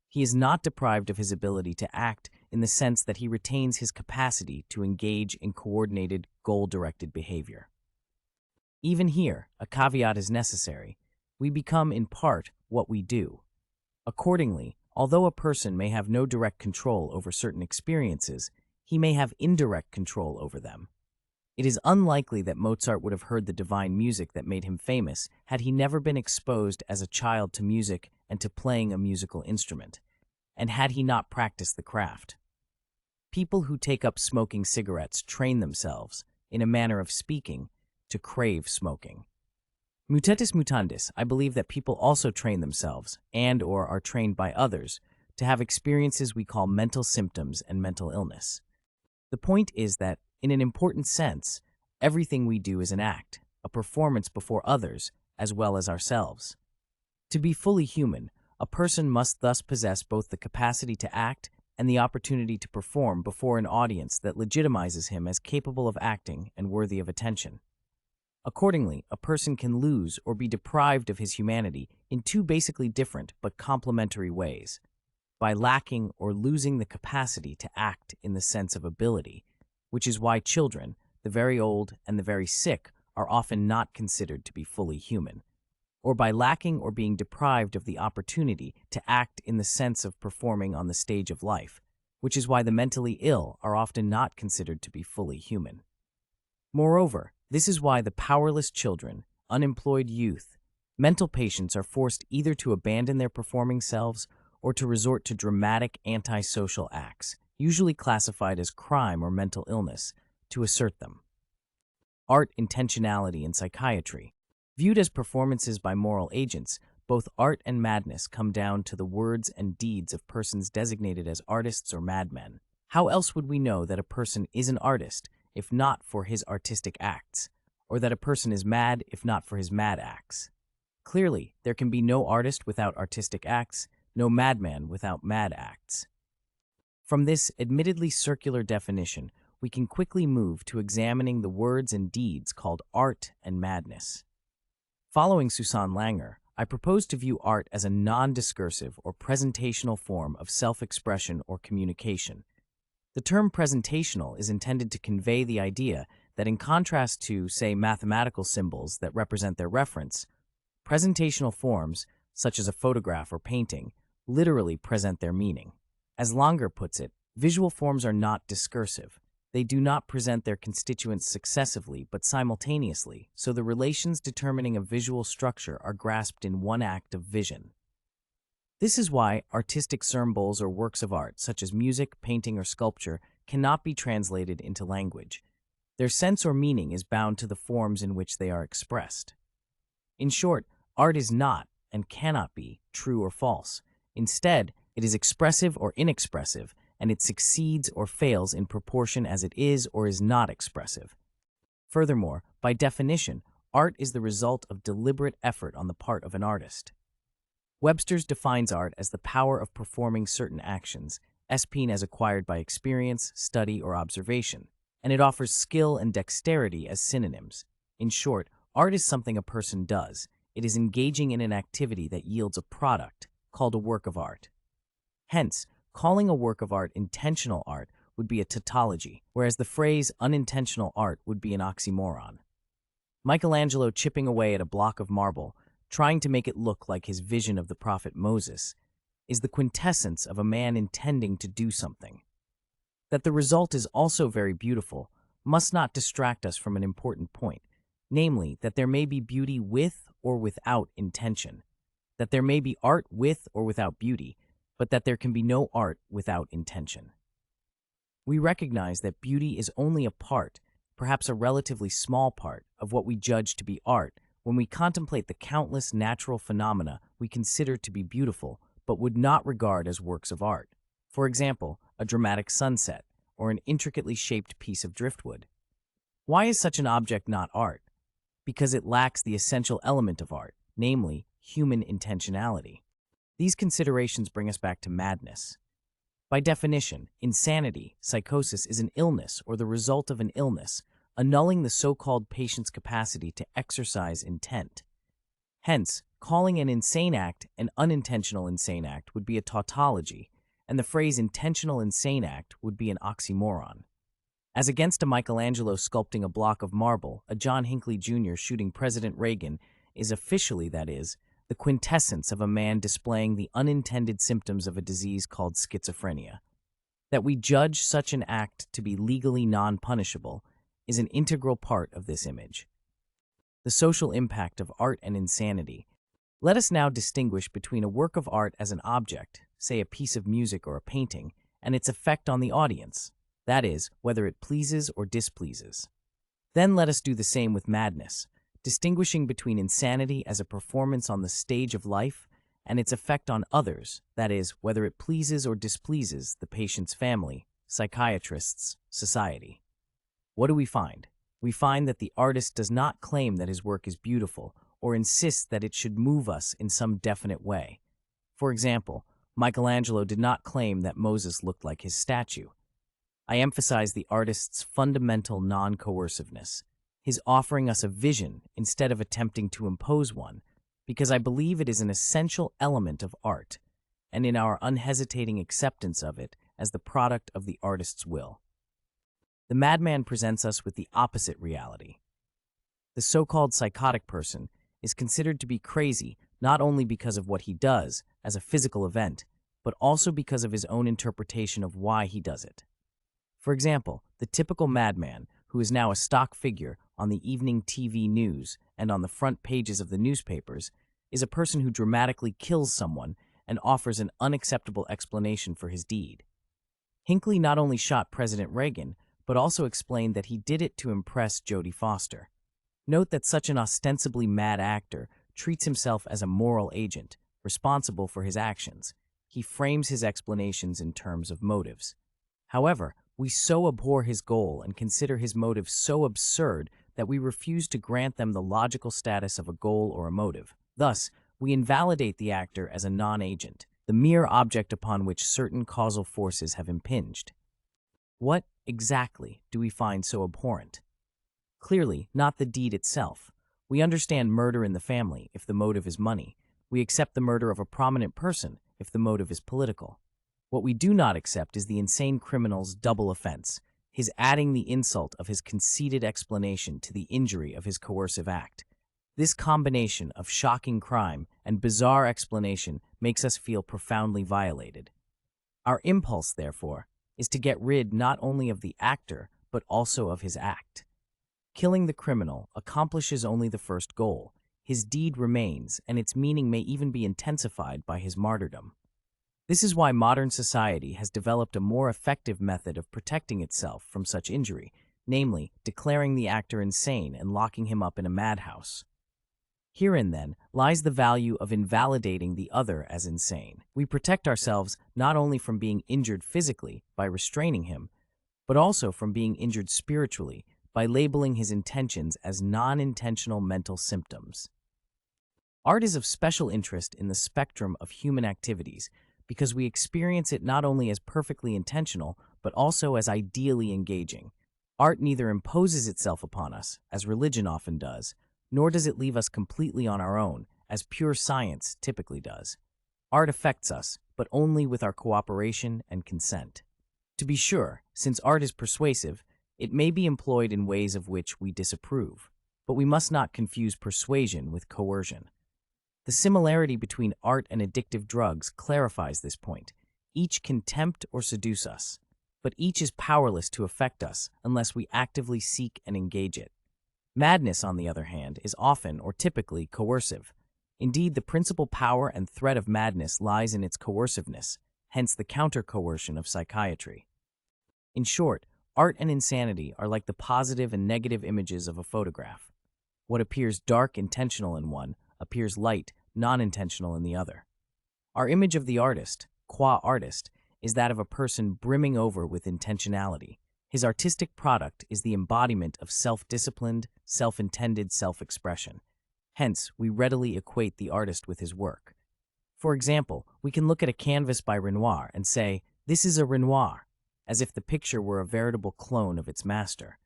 He is not deprived of his ability to act in the sense that he retains his capacity to engage in coordinated, goal-directed behavior. Even here, a caveat is necessary. We become, in part, what we do. Accordingly, although a person may have no direct control over certain experiences, he may have indirect control over them. It is unlikely that Mozart would have heard the divine music that made him famous had he never been exposed as a child to music and to playing a musical instrument, and had he not practiced the craft. People who take up smoking cigarettes train themselves, in a manner of speaking, to crave smoking. Mutatis mutandis, I believe that people also train themselves, and or are trained by others, to have experiences we call mental symptoms and mental illness. The point is that, in an important sense, everything we do is an act, a performance before others, as well as ourselves. To be fully human, a person must thus possess both the capacity to act and the opportunity to perform before an audience that legitimizes him as capable of acting and worthy of attention. Accordingly, a person can lose or be deprived of his humanity in two basically different but complementary ways: by lacking or losing the capacity to act in the sense of ability, which is why children, the very old and the very sick, are often not considered to be fully human, or by lacking or being deprived of the opportunity to act in the sense of performing on the stage of life, which is why the mentally ill are often not considered to be fully human. Moreover, this is why the powerless children, unemployed youth, mental patients are forced either to abandon their performing selves or to resort to dramatic antisocial acts, usually classified as crime or mental illness, to assert them. Art, intentionality, and psychiatry. Viewed as performances by moral agents, both art and madness come down to the words and deeds of persons designated as artists or madmen. How else would we know that a person is an artist if not for his artistic acts, or that a person is mad if not for his mad acts? Clearly, there can be no artist without artistic acts, no madman without mad acts. From this admittedly circular definition, we can quickly move to examining the words and deeds called art and madness. Following Susan Langer, I propose to view art as a non-discursive or presentational form of self-expression or communication. The term presentational is intended to convey the idea that in contrast to, say, mathematical symbols that represent their reference, presentational forms, such as a photograph or painting, literally present their meaning. As Langer puts it, visual forms are not discursive. They do not present their constituents successively but simultaneously, so the relations determining a visual structure are grasped in one act of vision. This is why artistic symbols or works of art, such as music, painting, or sculpture, cannot be translated into language. Their sense or meaning is bound to the forms in which they are expressed. In short, art is not, and cannot be, true or false. Instead, it is expressive or inexpressive, and it succeeds or fails in proportion as it is or is not expressive. Furthermore, by definition, art is the result of deliberate effort on the part of an artist. Webster's defines art as the power of performing certain actions, espene as acquired by experience, study, or observation, and it offers skill and dexterity as synonyms. In short, art is something a person does. It is engaging in an activity that yields a product, called a work of art. Hence, calling a work of art intentional art would be a tautology, whereas the phrase unintentional art would be an oxymoron. Michelangelo chipping away at a block of marble, trying to make it look like his vision of the prophet Moses, is the quintessence of a man intending to do something. That the result is also very beautiful must not distract us from an important point, namely that there may be beauty with or without intention, that there may be art with or without beauty, but that there can be no art without intention. We recognize that beauty is only a part, perhaps a relatively small part, of what we judge to be art when we contemplate the countless natural phenomena we consider to be beautiful but would not regard as works of art. For example, a dramatic sunset or an intricately shaped piece of driftwood. Why is such an object not art? Because it lacks the essential element of art, namely human intentionality. These considerations bring us back to madness. By definition, insanity, psychosis, is an illness or the result of an illness, annulling the so-called patient's capacity to exercise intent. Hence, calling an insane act an unintentional insane act would be a tautology, and the phrase intentional insane act would be an oxymoron. As against a Michelangelo sculpting a block of marble, a John Hinckley Jr. shooting President Reagan is officially, that is, the quintessence of a man displaying the unintended symptoms of a disease called schizophrenia. That we judge such an act to be legally non-punishable is an integral part of this image. The social impact of art and insanity. Let us now distinguish between a work of art as an object, say a piece of music or a painting, and its effect on the audience, that is, whether it pleases or displeases. Then let us do the same with madness, distinguishing between insanity as a performance on the stage of life and its effect on others, that is, whether it pleases or displeases the patient's family, psychiatrists, society. What do we find? We find that the artist does not claim that his work is beautiful or insist that it should move us in some definite way. For example, Michelangelo did not claim that Moses looked like his statue. I emphasize the artist's fundamental non-coerciveness, his offering us a vision instead of attempting to impose one, because I believe it is an essential element of art, and in our unhesitating acceptance of it as the product of the artist's will. The madman presents us with the opposite reality. The so-called psychotic person is considered to be crazy not only because of what he does as a physical event, but also because of his own interpretation of why he does it. For example, the typical madman, who is now a stock figure on the evening TV news and on the front pages of the newspapers, is a person who dramatically kills someone and offers an unacceptable explanation for his deed. Hinckley not only shot President Reagan, but also explained that he did it to impress Jodie Foster. Note that such an ostensibly mad actor treats himself as a moral agent, responsible for his actions. He frames his explanations in terms of motives. However, we so abhor his goal and consider his motives so absurd that we refuse to grant them the logical status of a goal or a motive. Thus, we invalidate the actor as a non-agent, the mere object upon which certain causal forces have impinged. What, exactly, do we find so abhorrent? Clearly, not the deed itself. We understand murder in the family if the motive is money. We accept the murder of a prominent person if the motive is political. What we do not accept is the insane criminal's double offense, his adding the insult of his conceited explanation to the injury of his coercive act. This combination of shocking crime and bizarre explanation makes us feel profoundly violated. Our impulse, therefore, is to get rid not only of the actor, but also of his act. Killing the criminal accomplishes only the first goal. His deed remains, and its meaning may even be intensified by his martyrdom. This is why modern society has developed a more effective method of protecting itself from such injury, namely, declaring the actor insane and locking him up in a madhouse. Herein, then, lies the value of invalidating the other as insane. We protect ourselves not only from being injured physically by restraining him, but also from being injured spiritually by labeling his intentions as non-intentional mental symptoms. Art is of special interest in the spectrum of human activities because we experience it not only as perfectly intentional, but also as ideally engaging. Art neither imposes itself upon us, as religion often does, nor does it leave us completely on our own, as pure science typically does. Art affects us, but only with our cooperation and consent. To be sure, since art is persuasive, it may be employed in ways of which we disapprove, but we must not confuse persuasion with coercion. The similarity between art and addictive drugs clarifies this point. Each can tempt or seduce us, but each is powerless to affect us unless we actively seek and engage it. Madness, on the other hand, is often or typically coercive. Indeed, the principal power and threat of madness lies in its coerciveness, hence the counter-coercion of psychiatry. In short, art and insanity are like the positive and negative images of a photograph. What appears dark, intentional in one, appears light, non-intentional in the other. Our image of the artist, qua artist, is that of a person brimming over with intentionality. His artistic product is the embodiment of self-disciplined, self-intended self-expression. Hence, we readily equate the artist with his work. For example, we can look at a canvas by Renoir and say, "This is a Renoir," as if the picture were a veritable clone of its master.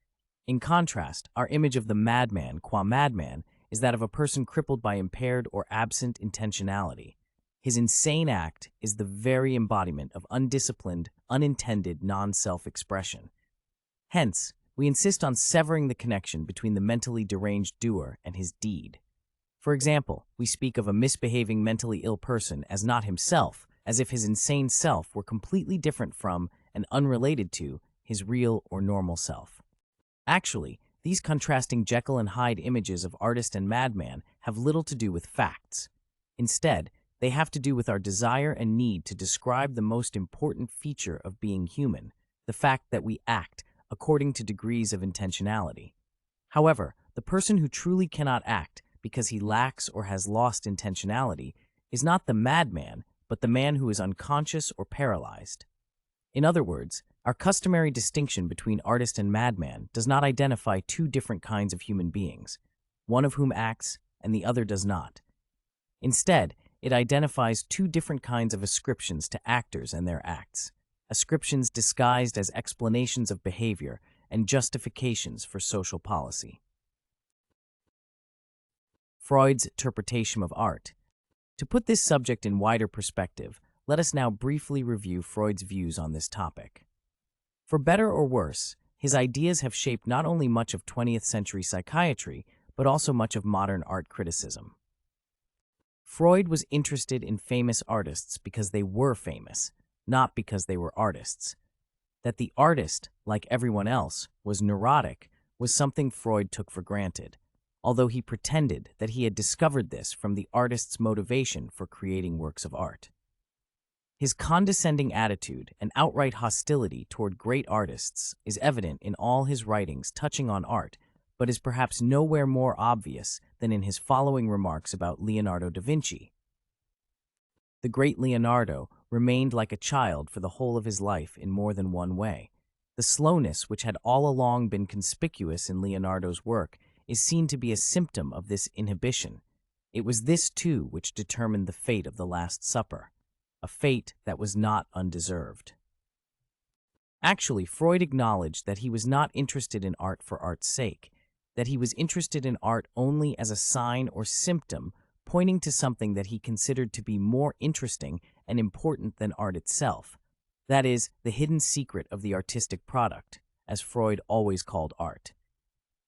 In contrast, our image of the madman, qua madman, is that of a person crippled by impaired or absent intentionality. His insane act is the very embodiment of undisciplined, unintended non-self-expression. Hence, we insist on severing the connection between the mentally deranged doer and his deed. For example, we speak of a misbehaving mentally ill person as not himself, as if his insane self were completely different from and unrelated to his real or normal self. Actually, these contrasting Jekyll and Hyde images of artist and madman have little to do with facts. Instead, they have to do with our desire and need to describe the most important feature of being human, the fact that we act according to degrees of intentionality. However, the person who truly cannot act because he lacks or has lost intentionality is not the madman, but the man who is unconscious or paralyzed. In other words, our customary distinction between artist and madman does not identify two different kinds of human beings, one of whom acts and the other does not. Instead, it identifies two different kinds of ascriptions to actors and their acts, ascriptions disguised as explanations of behavior and justifications for social policy. Freud's interpretation of art. To put this subject in wider perspective, let us now briefly review Freud's views on this topic. For better or worse, his ideas have shaped not only much of 20th century psychiatry, but also much of modern art criticism. Freud was interested in famous artists because they were famous, not because they were artists. That the artist, like everyone else, was neurotic was something Freud took for granted, although he pretended that he had discovered this from the artist's motivation for creating works of art. His condescending attitude and outright hostility toward great artists is evident in all his writings touching on art, but is perhaps nowhere more obvious than in his following remarks about Leonardo da Vinci. The great Leonardo remained like a child for the whole of his life in more than one way. The slowness which had all along been conspicuous in Leonardo's work is seen to be a symptom of this inhibition. It was this, too, which determined the fate of the Last Supper, a fate that was not undeserved. Actually, Freud acknowledged that he was not interested in art for art's sake, that he was interested in art only as a sign or symptom pointing to something that he considered to be more interesting and important than art itself. That is, the hidden secret of the artistic product, as Freud always called art.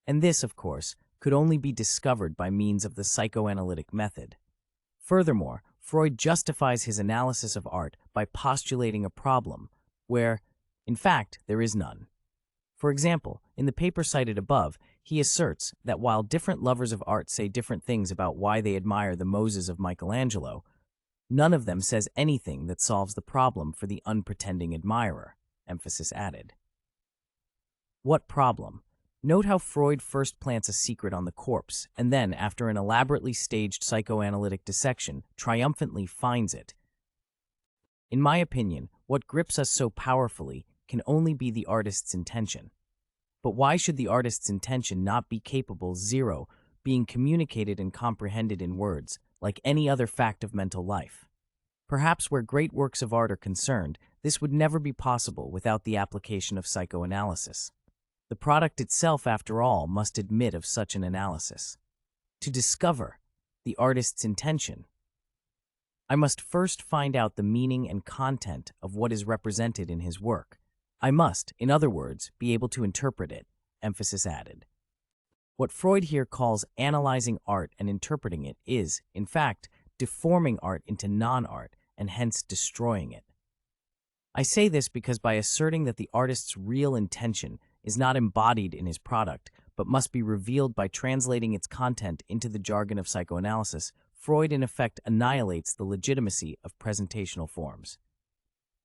And this, of course, could only be discovered by means of the psychoanalytic method. Furthermore, Freud justifies his analysis of art by postulating a problem where, in fact, there is none. For example, in the paper cited above, he asserts that while different lovers of art say different things about why they admire the Moses of Michelangelo, none of them says anything that solves the problem for the unpretending admirer, emphasis added. What problem? Note how Freud first plants a secret on the corpse, and then, after an elaborately staged psychoanalytic dissection, triumphantly finds it. In my opinion, what grips us so powerfully can only be the artist's intention. But why should the artist's intention not be capable, zero, being communicated and comprehended in words, like any other fact of mental life? Perhaps where great works of art are concerned, this would never be possible without the application of psychoanalysis. The product itself, after all, must admit of such an analysis. To discover the artist's intention, I must first find out the meaning and content of what is represented in his work. I must, in other words, be able to interpret it, emphasis added. What Freud here calls analyzing art and interpreting it is, in fact, deforming art into non-art and hence destroying it. I say this because by asserting that the artist's real intention is not embodied in his product, but must be revealed by translating its content into the jargon of psychoanalysis, Freud in effect annihilates the legitimacy of presentational forms.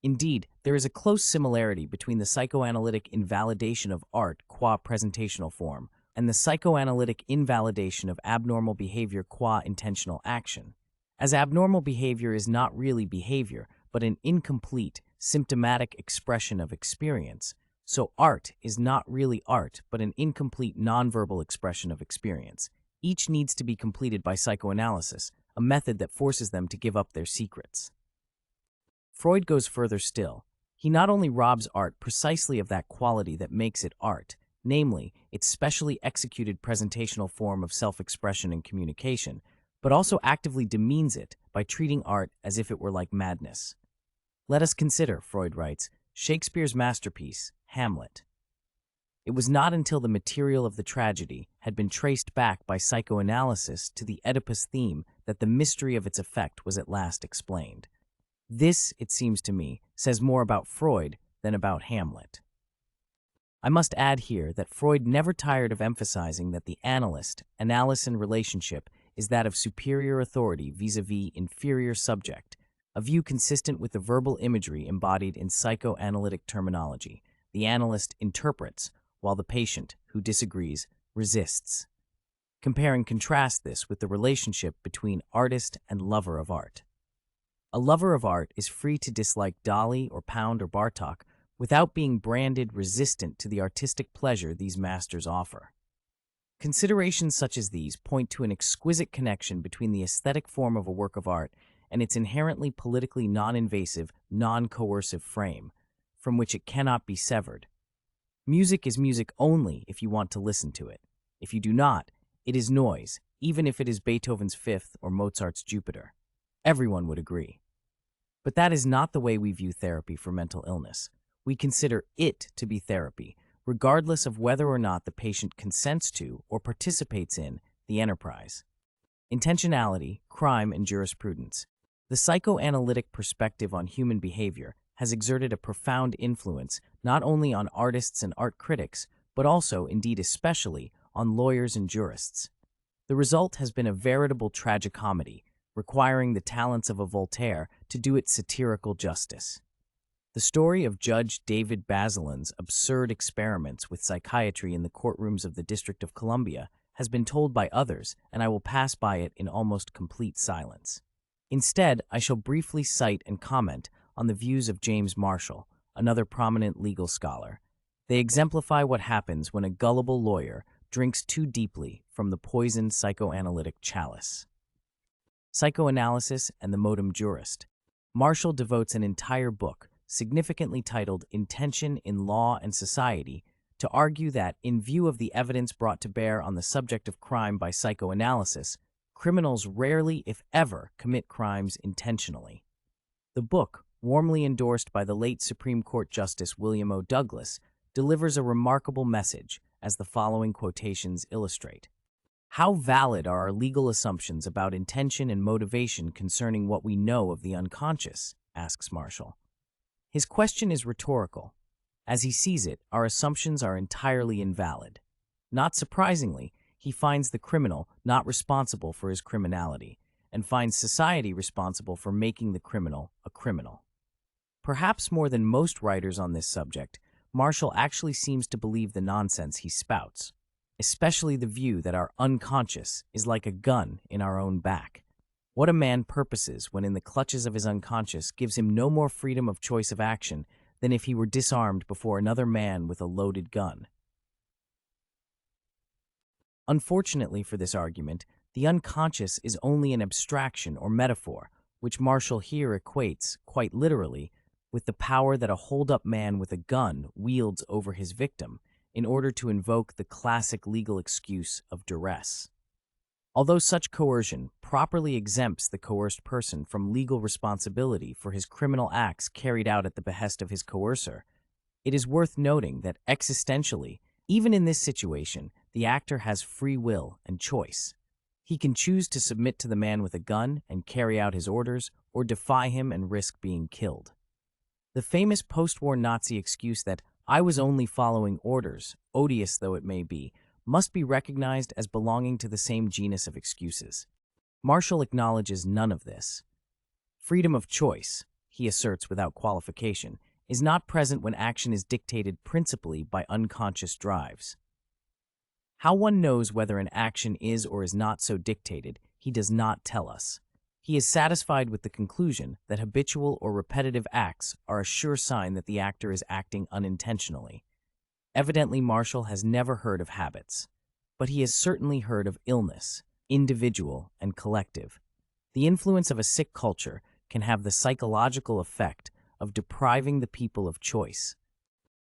Indeed, there is a close similarity between the psychoanalytic invalidation of art qua presentational form and the psychoanalytic invalidation of abnormal behavior qua intentional action. As abnormal behavior is not really behavior, but an incomplete, symptomatic expression of experience, so art is not really art, but an incomplete nonverbal expression of experience. Each needs to be completed by psychoanalysis, a method that forces them to give up their secrets. Freud goes further still. He not only robs art precisely of that quality that makes it art, namely, its specially executed presentational form of self-expression and communication, but also actively demeans it by treating art as if it were like madness. Let us consider, Freud writes, Shakespeare's masterpiece, Hamlet. It was not until the material of the tragedy had been traced back by psychoanalysis to the Oedipus theme that the mystery of its effect was at last explained. This, it seems to me, says more about Freud than about Hamlet. I must add here that Freud never tired of emphasizing that the analyst-analysin relationship is that of superior authority vis-a-vis inferior subject, a view consistent with the verbal imagery embodied in psychoanalytic terminology. The analyst interprets, while the patient, who disagrees, resists. Compare and contrast this with the relationship between artist and lover of art. A lover of art is free to dislike Dali or Pound or Bartók without being branded resistant to the artistic pleasure these masters offer. Considerations such as these point to an exquisite connection between the aesthetic form of a work of art and its inherently politically non-invasive, non-coercive frame, from which it cannot be severed. Music is music only if you want to listen to it. If you do not, it is noise, even if it is Beethoven's Fifth or Mozart's Jupiter. Everyone would agree. But that is not the way we view therapy for mental illness. We consider it to be therapy, regardless of whether or not the patient consents to or participates in the enterprise. Intentionality, crime, and jurisprudence. The psychoanalytic perspective on human behavior has exerted a profound influence not only on artists and art critics, but also, indeed especially, on lawyers and jurists. The result has been a veritable tragicomedy, requiring the talents of a Voltaire to do it satirical justice. The story of Judge David Baselin's absurd experiments with psychiatry in the courtrooms of the District of Columbia has been told by others, and I will pass by it in almost complete silence. Instead, I shall briefly cite and comment on the views of James Marshall, another prominent legal scholar. They exemplify what happens when a gullible lawyer drinks too deeply from the poisoned psychoanalytic chalice. Psychoanalysis and the Modum Jurist. Marshall devotes an entire book, significantly titled Intention in Law and Society, to argue that, in view of the evidence brought to bear on the subject of crime by psychoanalysis, criminals rarely, if ever, commit crimes intentionally. The book, warmly endorsed by the late Supreme Court Justice William O. Douglas, delivers a remarkable message, as the following quotations illustrate. How valid are our legal assumptions about intention and motivation concerning what we know of the unconscious? Asks Marshall. His question is rhetorical. As he sees it, our assumptions are entirely invalid. Not surprisingly, he finds the criminal not responsible for his criminality, and finds society responsible for making the criminal a criminal. Perhaps more than most writers on this subject, Marshall actually seems to believe the nonsense he spouts, especially the view that our unconscious is like a gun in our own back. What a man purposes when in the clutches of his unconscious gives him no more freedom of choice of action than if he were disarmed before another man with a loaded gun. Unfortunately for this argument, the unconscious is only an abstraction or metaphor, which Marshall here equates, quite literally, with the power that a hold-up man with a gun wields over his victim in order to invoke the classic legal excuse of duress. Although such coercion properly exempts the coerced person from legal responsibility for his criminal acts carried out at the behest of his coercer, it is worth noting that existentially, even in this situation, the actor has free will and choice. He can choose to submit to the man with a gun and carry out his orders, or defy him and risk being killed. The famous post-war Nazi excuse that "I was only following orders," odious though it may be, must be recognized as belonging to the same genus of excuses. Marshall acknowledges none of this. Freedom of choice, he asserts without qualification, is not present when action is dictated principally by unconscious drives. How one knows whether an action is or is not so dictated, he does not tell us. He is satisfied with the conclusion that habitual or repetitive acts are a sure sign that the actor is acting unintentionally. Evidently, Marshall has never heard of habits, but he has certainly heard of illness, individual and collective. The influence of a sick culture can have the psychological effect of depriving the people of choice.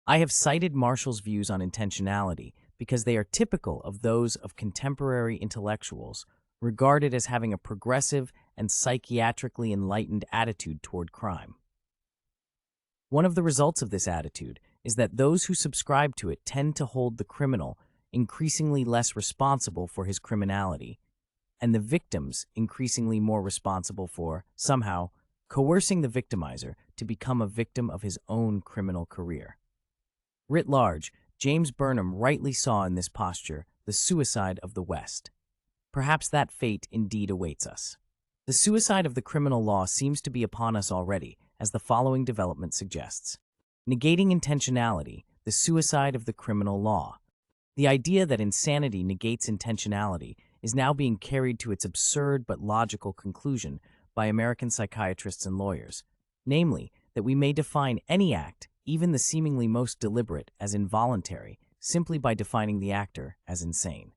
I have cited Marshall's views on intentionality because they are typical of those of contemporary intellectuals regarded as having a progressive and psychiatrically enlightened attitude toward crime. One of the results of this attitude is that those who subscribe to it tend to hold the criminal increasingly less responsible for his criminality, and the victims increasingly more responsible for, somehow, coercing the victimizer to become a victim of his own criminal career. Writ large, James Burnham rightly saw in this posture the suicide of the West. Perhaps that fate indeed awaits us. The suicide of the criminal law seems to be upon us already, as the following development suggests. Negating intentionality, the suicide of the criminal law. The idea that insanity negates intentionality is now being carried to its absurd but logical conclusion by American psychiatrists and lawyers, namely, that we may define any act, even the seemingly most deliberate, as involuntary, simply by defining the actor as insane.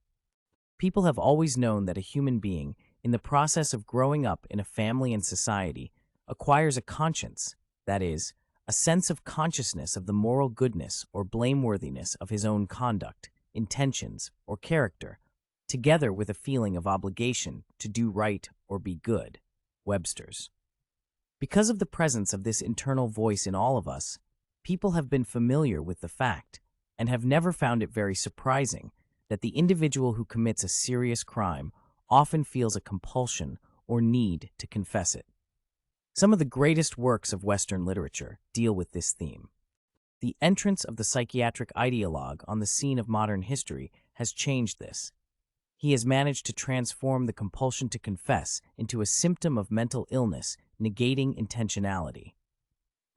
People have always known that a human being, in the process of growing up in a family and society, acquires a conscience, that is, a sense of consciousness of the moral goodness or blameworthiness of his own conduct, intentions, or character, together with a feeling of obligation to do right or be good. Webster's. Because of the presence of this internal voice in all of us, people have been familiar with the fact and have never found it very surprising that the individual who commits a serious crime often feels a compulsion or need to confess it. Some of the greatest works of Western literature deal with this theme. The entrance of the psychiatric ideologue on the scene of modern history has changed this. He has managed to transform the compulsion to confess into a symptom of mental illness, negating intentionality.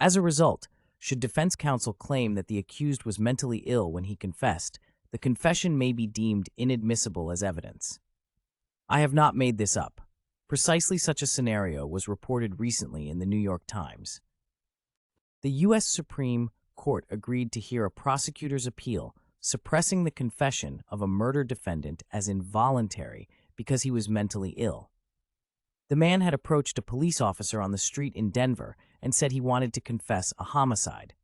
As a result, should defense counsel claim that the accused was mentally ill when he confessed, the confession may be deemed inadmissible as evidence. I have not made this up. Precisely such a scenario was reported recently in the New York Times. The U.S. Supreme Court agreed to hear a prosecutor's appeal suppressing the confession of a murder defendant as involuntary because he was mentally ill. The man had approached a police officer on the street in Denver and said he wanted to confess a homicide.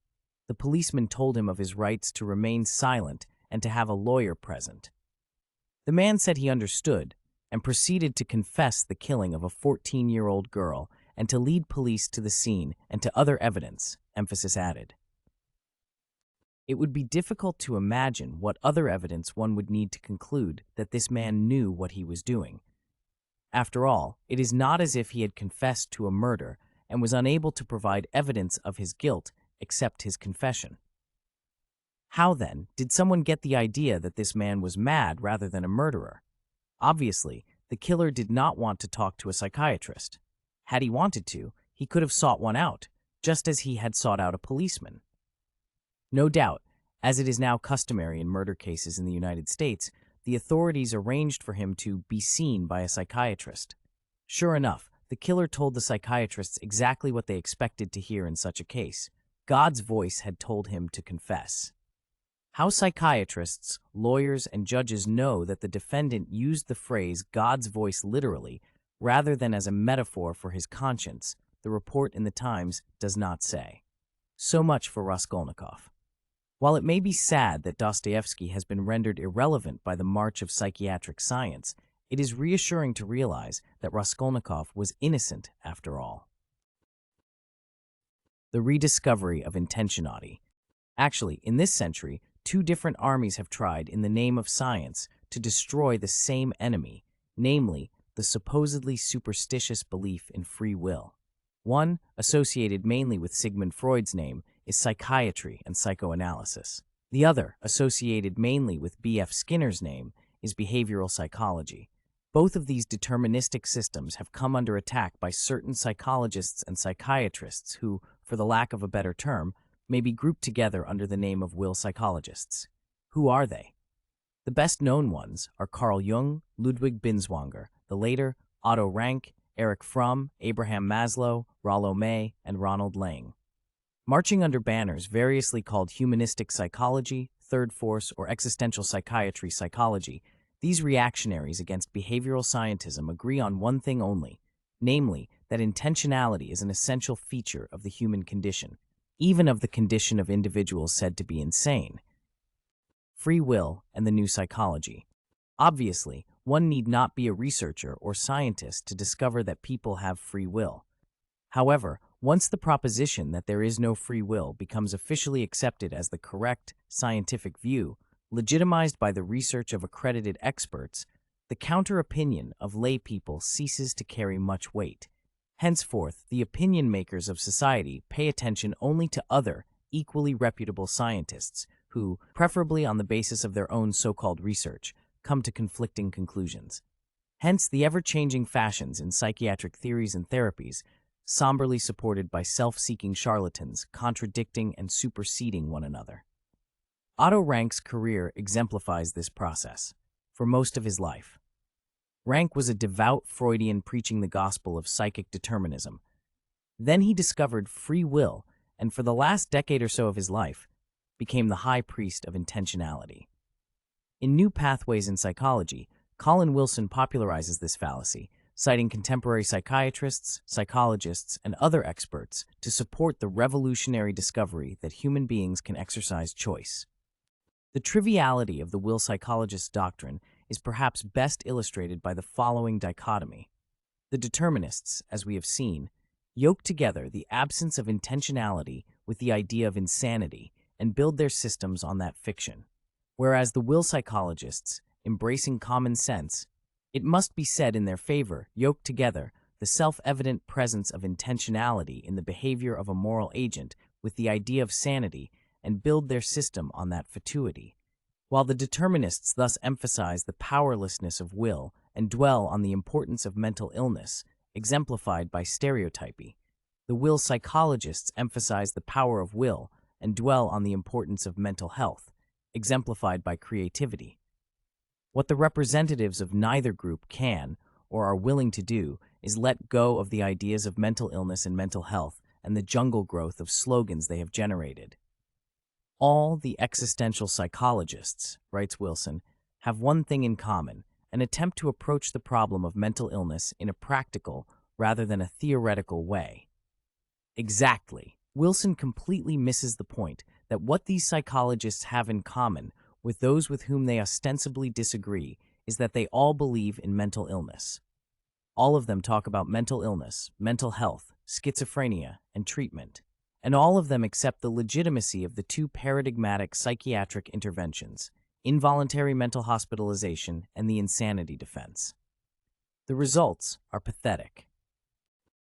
The policeman told him of his rights to remain silent and to have a lawyer present. The man said he understood and proceeded to confess the killing of a 14-year-old girl and to lead police to the scene and to other evidence, emphasis added. It would be difficult to imagine what other evidence one would need to conclude that this man knew what he was doing. After all, it is not as if he had confessed to a murder and was unable to provide evidence of his guilt except his confession. How, then, did someone get the idea that this man was mad rather than a murderer? Obviously, the killer did not want to talk to a psychiatrist. Had he wanted to, he could have sought one out, just as he had sought out a policeman. No doubt, as it is now customary in murder cases in the United States, the authorities arranged for him to be seen by a psychiatrist. Sure enough, the killer told the psychiatrists exactly what they expected to hear in such a case. God's voice had told him to confess. How psychiatrists, lawyers, and judges know that the defendant used the phrase God's voice literally rather than as a metaphor for his conscience, the report in the Times does not say. So much for Raskolnikov. While it may be sad that Dostoevsky has been rendered irrelevant by the march of psychiatric science, it is reassuring to realize that Raskolnikov was innocent after all. The rediscovery of intentionality. Actually, in this century, two different armies have tried, in the name of science, to destroy the same enemy, namely, the supposedly superstitious belief in free will. One, associated mainly with Sigmund Freud's name, is psychiatry and psychoanalysis. The other, associated mainly with B.F. Skinner's name, is behavioral psychology. Both of these deterministic systems have come under attack by certain psychologists and psychiatrists who, for the lack of a better term, may be grouped together under the name of will psychologists. Who are they? The best-known ones are Carl Jung, Ludwig Binswanger, the later Otto Rank, Erich Fromm, Abraham Maslow, Rollo May, and Ronald Lang. Marching under banners variously called humanistic psychology, third force, or existential psychiatry psychology, these reactionaries against behavioral scientism agree on one thing only, namely that intentionality is an essential feature of the human condition, even of the condition of individuals said to be insane. Free will and the new psychology. Obviously, one need not be a researcher or scientist to discover that people have free will. However, once the proposition that there is no free will becomes officially accepted as the correct scientific view, legitimized by the research of accredited experts, the counter-opinion of lay people ceases to carry much weight. Henceforth, the opinion makers of society pay attention only to other, equally reputable scientists who, preferably on the basis of their own so-called research, come to conflicting conclusions. Hence the ever-changing fashions in psychiatric theories and therapies, somberly supported by self-seeking charlatans contradicting and superseding one another. Otto Rank's career exemplifies this process for most of his life. Rank was a devout Freudian preaching the gospel of psychic determinism. Then he discovered free will, and for the last decade or so of his life, became the high priest of intentionality. In New Pathways in Psychology, Colin Wilson popularizes this fallacy, citing contemporary psychiatrists, psychologists, and other experts to support the revolutionary discovery that human beings can exercise choice. The triviality of the will psychologist doctrine is perhaps best illustrated by the following dichotomy. The determinists, as we have seen, yoke together the absence of intentionality with the idea of insanity and build their systems on that fiction. Whereas the will psychologists, embracing common sense, it must be said in their favor, yoke together the self-evident presence of intentionality in the behavior of a moral agent with the idea of sanity and build their system on that fatuity. While the determinists thus emphasize the powerlessness of will and dwell on the importance of mental illness, exemplified by stereotypy, the will psychologists emphasize the power of will and dwell on the importance of mental health, exemplified by creativity. What the representatives of neither group can or are willing to do is let go of the ideas of mental illness and mental health and the jungle growth of slogans they have generated. All the existential psychologists, writes Wilson, have one thing in common, an attempt to approach the problem of mental illness in a practical rather than a theoretical way. Exactly. Wilson completely misses the point that what these psychologists have in common with those with whom they ostensibly disagree is that they all believe in mental illness. All of them talk about mental illness, mental health, schizophrenia, and treatment. And all of them accept the legitimacy of the two paradigmatic psychiatric interventions, involuntary mental hospitalization and the insanity defense. The results are pathetic.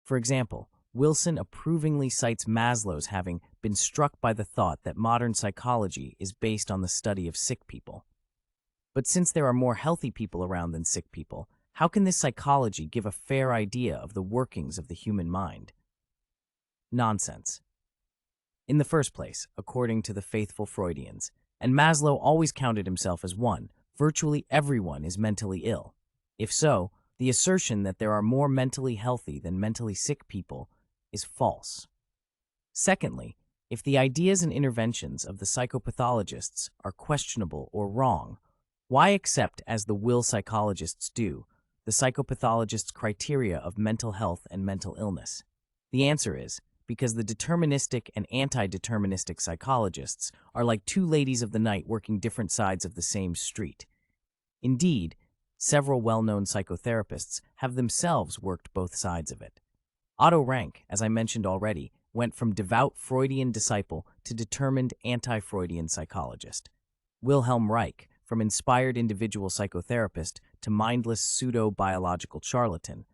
For example, Wilson approvingly cites Maslow's having been struck by the thought that modern psychology is based on the study of sick people. But since there are more healthy people around than sick people, how can this psychology give a fair idea of the workings of the human mind? Nonsense. In the first place, according to the faithful Freudians, and Maslow always counted himself as one, virtually everyone is mentally ill. If so, the assertion that there are more mentally healthy than mentally sick people is false. Secondly, if the ideas and interventions of the psychopathologists are questionable or wrong, why accept, as the will psychologists do, the psychopathologists' criteria of mental health and mental illness? The answer is, because the deterministic and anti-deterministic psychologists are like two ladies of the night working different sides of the same street. Indeed, several well-known psychotherapists have themselves worked both sides of it. Otto Rank, as I mentioned already, went from devout Freudian disciple to determined anti-Freudian psychologist. Wilhelm Reich, from inspired individual psychotherapist to mindless pseudo-biological charlatan.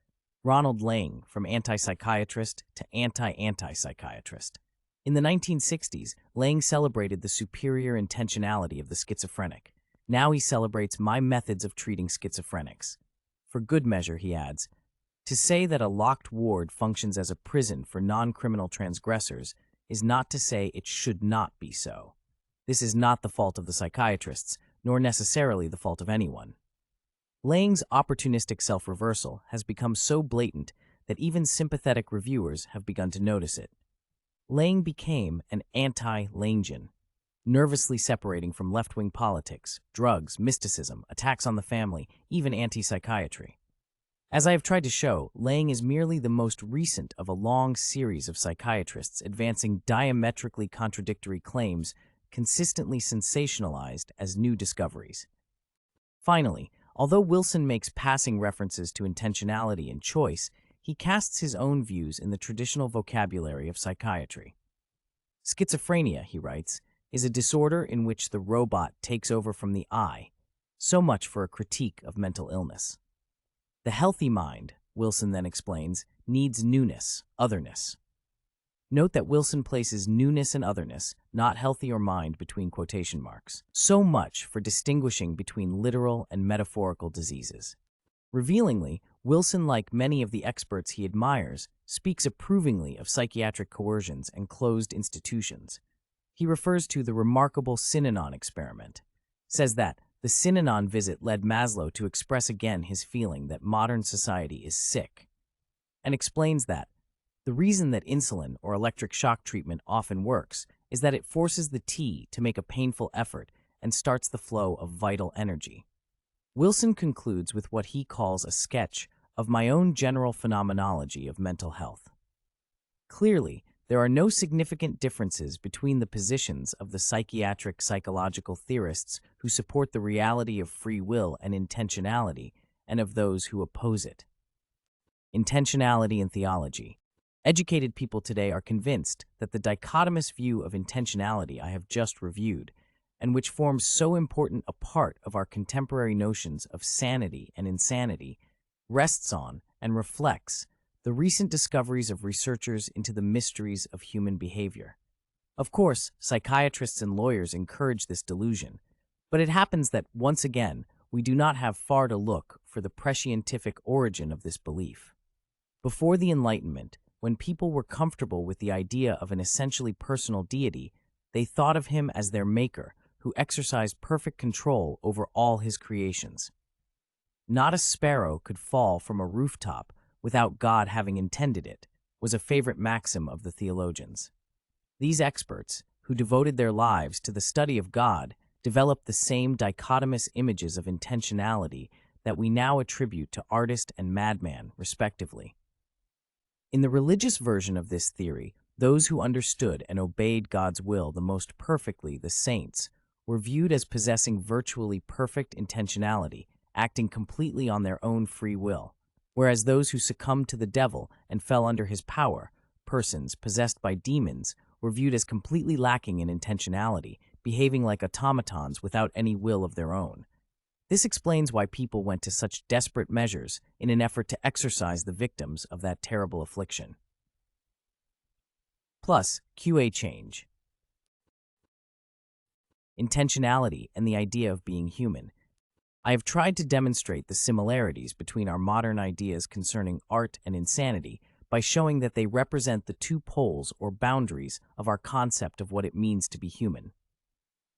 Ronald Lang, from anti-psychiatrist to anti-anti-psychiatrist. In the 1960s, Lang celebrated the superior intentionality of the schizophrenic. Now he celebrates my methods of treating schizophrenics. For good measure, he adds, to say that a locked ward functions as a prison for non-criminal transgressors is not to say it should not be so. This is not the fault of the psychiatrists, nor necessarily the fault of anyone. Lang's opportunistic self-reversal has become so blatant that even sympathetic reviewers have begun to notice it. Lang became an anti-Langian, nervously separating from left-wing politics, drugs, mysticism, attacks on the family, even anti-psychiatry. As I have tried to show, Lang is merely the most recent of a long series of psychiatrists advancing diametrically contradictory claims consistently sensationalized as new discoveries. Finally, although Wilson makes passing references to intentionality and choice, he casts his own views in the traditional vocabulary of psychiatry. Schizophrenia, he writes, is a disorder in which the robot takes over from the I. So much for a critique of mental illness. The healthy mind, Wilson then explains, needs newness, otherness. Note that Wilson places newness and otherness, not healthy or mind, between quotation marks. So much for distinguishing between literal and metaphorical diseases. Revealingly, Wilson, like many of the experts he admires, speaks approvingly of psychiatric coercions and closed institutions. He refers to the remarkable Synanon experiment, says that the Synanon visit led Maslow to express again his feeling that modern society is sick, and explains that the reason that insulin or electric shock treatment often works is that it forces the T to make a painful effort and starts the flow of vital energy. Wilson concludes with what he calls a sketch of my own general phenomenology of mental health. Clearly, there are no significant differences between the positions of the psychiatric psychological theorists who support the reality of free will and intentionality and of those who oppose it. Intentionality and theology. Educated people today are convinced that the dichotomous view of intentionality I have just reviewed, and which forms so important a part of our contemporary notions of sanity and insanity, rests on and reflects the recent discoveries of researchers into the mysteries of human behavior. Of course, psychiatrists and lawyers encourage this delusion, but it happens that, once again, we do not have far to look for the prescientific origin of this belief. Before the Enlightenment, when people were comfortable with the idea of an essentially personal deity, they thought of him as their maker, who exercised perfect control over all his creations. Not a sparrow could fall from a rooftop without God having intended it, was a favorite maxim of the theologians. These experts, who devoted their lives to the study of God, developed the same dichotomous images of intentionality that we now attribute to artist and madman, respectively. In the religious version of this theory, those who understood and obeyed God's will the most perfectly, the saints, were viewed as possessing virtually perfect intentionality, acting completely on their own free will, whereas those who succumbed to the devil and fell under his power, persons possessed by demons, were viewed as completely lacking in intentionality, behaving like automatons without any will of their own. This explains why people went to such desperate measures in an effort to exorcise the victims of that terrible affliction. Plus, QA change. Intentionality and the idea of being human. I have tried to demonstrate the similarities between our modern ideas concerning art and insanity by showing that they represent the two poles or boundaries of our concept of what it means to be human.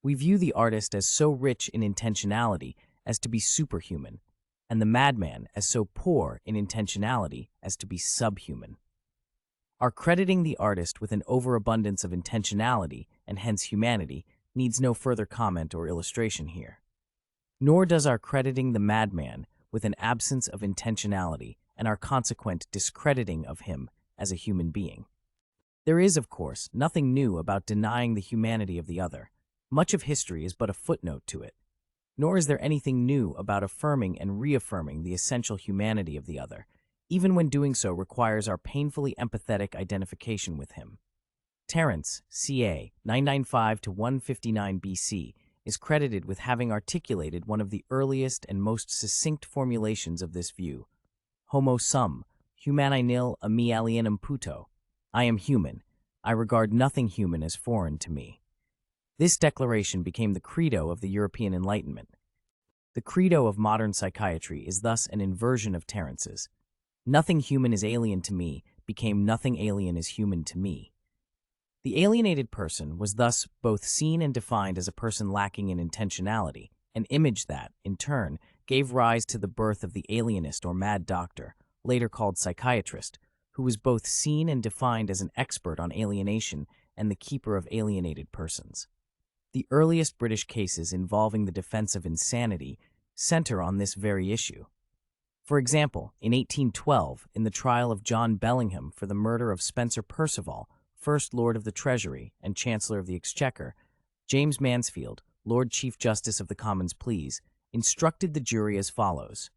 We view the artist as so rich in intentionality as to be superhuman, and the madman as so poor in intentionality as to be subhuman. Our crediting the artist with an overabundance of intentionality, and hence humanity, needs no further comment or illustration here. Nor does our crediting the madman with an absence of intentionality and our consequent discrediting of him as a human being. There is, of course, nothing new about denying the humanity of the other. Much of history is but a footnote to it. Nor is there anything new about affirming and reaffirming the essential humanity of the other, even when doing so requires our painfully empathetic identification with him. Terence, ca. 995 to 159 BC, is credited with having articulated one of the earliest and most succinct formulations of this view. Homo sum, humani nil a me alienum puto. I am human. I regard nothing human as foreign to me. This declaration became the credo of the European Enlightenment. The credo of modern psychiatry is thus an inversion of Terence's. Nothing human is alien to me became nothing alien is human to me. The alienated person was thus both seen and defined as a person lacking in intentionality, an image that, in turn, gave rise to the birth of the alienist or mad doctor, later called psychiatrist, who was both seen and defined as an expert on alienation and the keeper of alienated persons. The earliest British cases involving the defense of insanity center on this very issue. For example, in 1812, in the trial of John Bellingham for the murder of Spencer Perceval, First Lord of the Treasury and Chancellor of the Exchequer, James Mansfield, Lord Chief Justice of the Commons Pleas, instructed the jury as follows.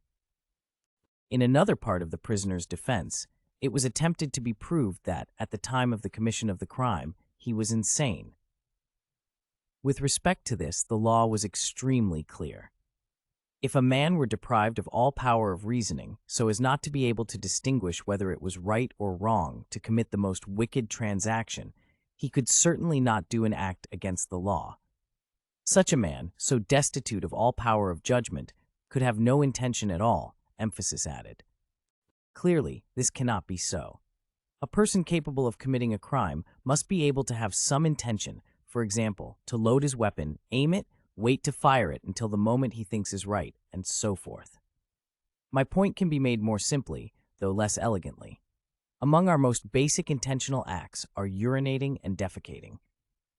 In another part of the prisoner's defense, it was attempted to be proved that, at the time of the commission of the crime, he was insane. With respect to this, the law was extremely clear. If a man were deprived of all power of reasoning, so as not to be able to distinguish whether it was right or wrong to commit the most wicked transaction, he could certainly not do an act against the law. Such a man, so destitute of all power of judgment, could have no intention at all, emphasis added. Clearly, this cannot be so. A person capable of committing a crime must be able to have some intention, for example, to load his weapon, aim it, wait to fire it until the moment he thinks is right, and so forth. My point can be made more simply, though less elegantly. Among our most basic intentional acts are urinating and defecating.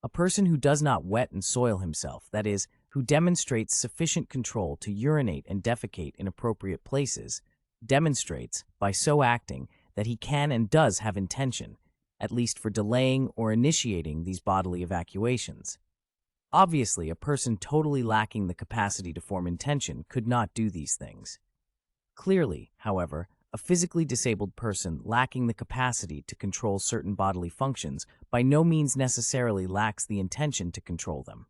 A person who does not wet and soil himself, that is, who demonstrates sufficient control to urinate and defecate in appropriate places, demonstrates, by so acting, that he can and does have intention, at least for delaying or initiating these bodily evacuations. Obviously, a person totally lacking the capacity to form intention could not do these things. Clearly, however, A physically disabled person lacking the capacity to control certain bodily functions by no means necessarily lacks the intention to control them.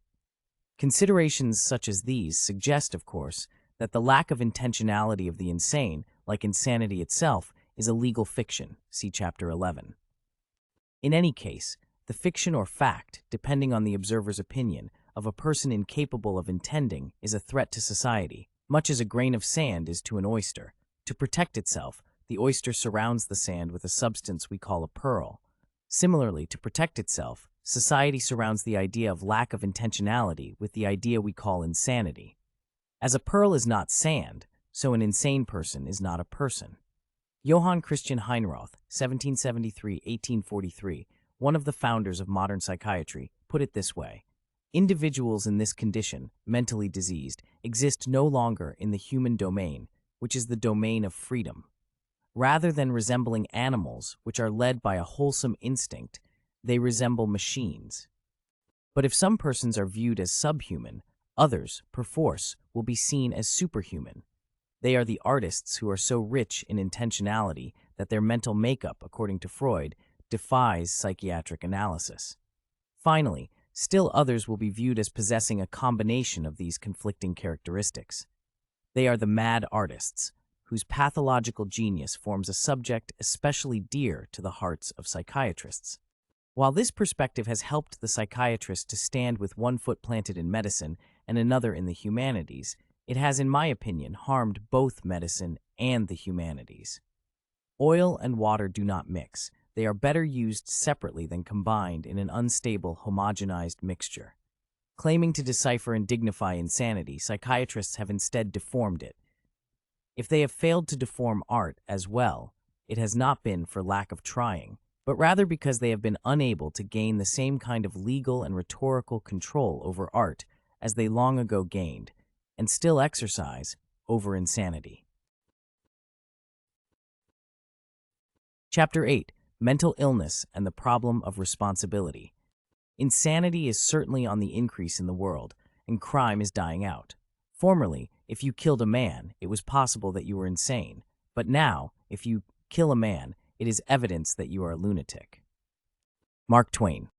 Considerations such as these suggest, of course, that the lack of intentionality of the insane, like insanity itself, is a legal fiction. See Chapter 11. In any case, the fiction or fact, depending on the observer's opinion, of a person incapable of intending is a threat to society, much as a grain of sand is to an oyster. To protect itself, the oyster surrounds the sand with a substance we call a pearl. Similarly, to protect itself, society surrounds the idea of lack of intentionality with the idea we call insanity. As a pearl is not sand, so an insane person is not a person. Johann Christian Heinroth, 1773–1843, one of the founders of modern psychiatry, put it this way: individuals in this condition, mentally diseased, exist no longer in the human domain, which is the domain of freedom. Rather than resembling animals, which are led by a wholesome instinct, they resemble machines. But if some persons are viewed as subhuman, others, perforce, will be seen as superhuman. They are the artists who are so rich in intentionality that their mental makeup, according to Freud, defies psychiatric analysis. Finally, still others will be viewed as possessing a combination of these conflicting characteristics. They are the mad artists, whose pathological genius forms a subject especially dear to the hearts of psychiatrists. While this perspective has helped the psychiatrist to stand with one foot planted in medicine and another in the humanities, it has, in my opinion, harmed both medicine and the humanities. Oil and water do not mix. They are better used separately than combined in an unstable, homogenized mixture. Claiming to decipher and dignify insanity, psychiatrists have instead deformed it. If they have failed to deform art as well, it has not been for lack of trying, but rather because they have been unable to gain the same kind of legal and rhetorical control over art as they long ago gained, and still exercise, over insanity. Chapter 8. Mental Illness and the Problem of Responsibility. Insanity is certainly on the increase in the world, and crime is dying out. Formerly, if you killed a man, it was possible that you were insane, but now, if you kill a man, it is evidence that you are a lunatic. Mark Twain.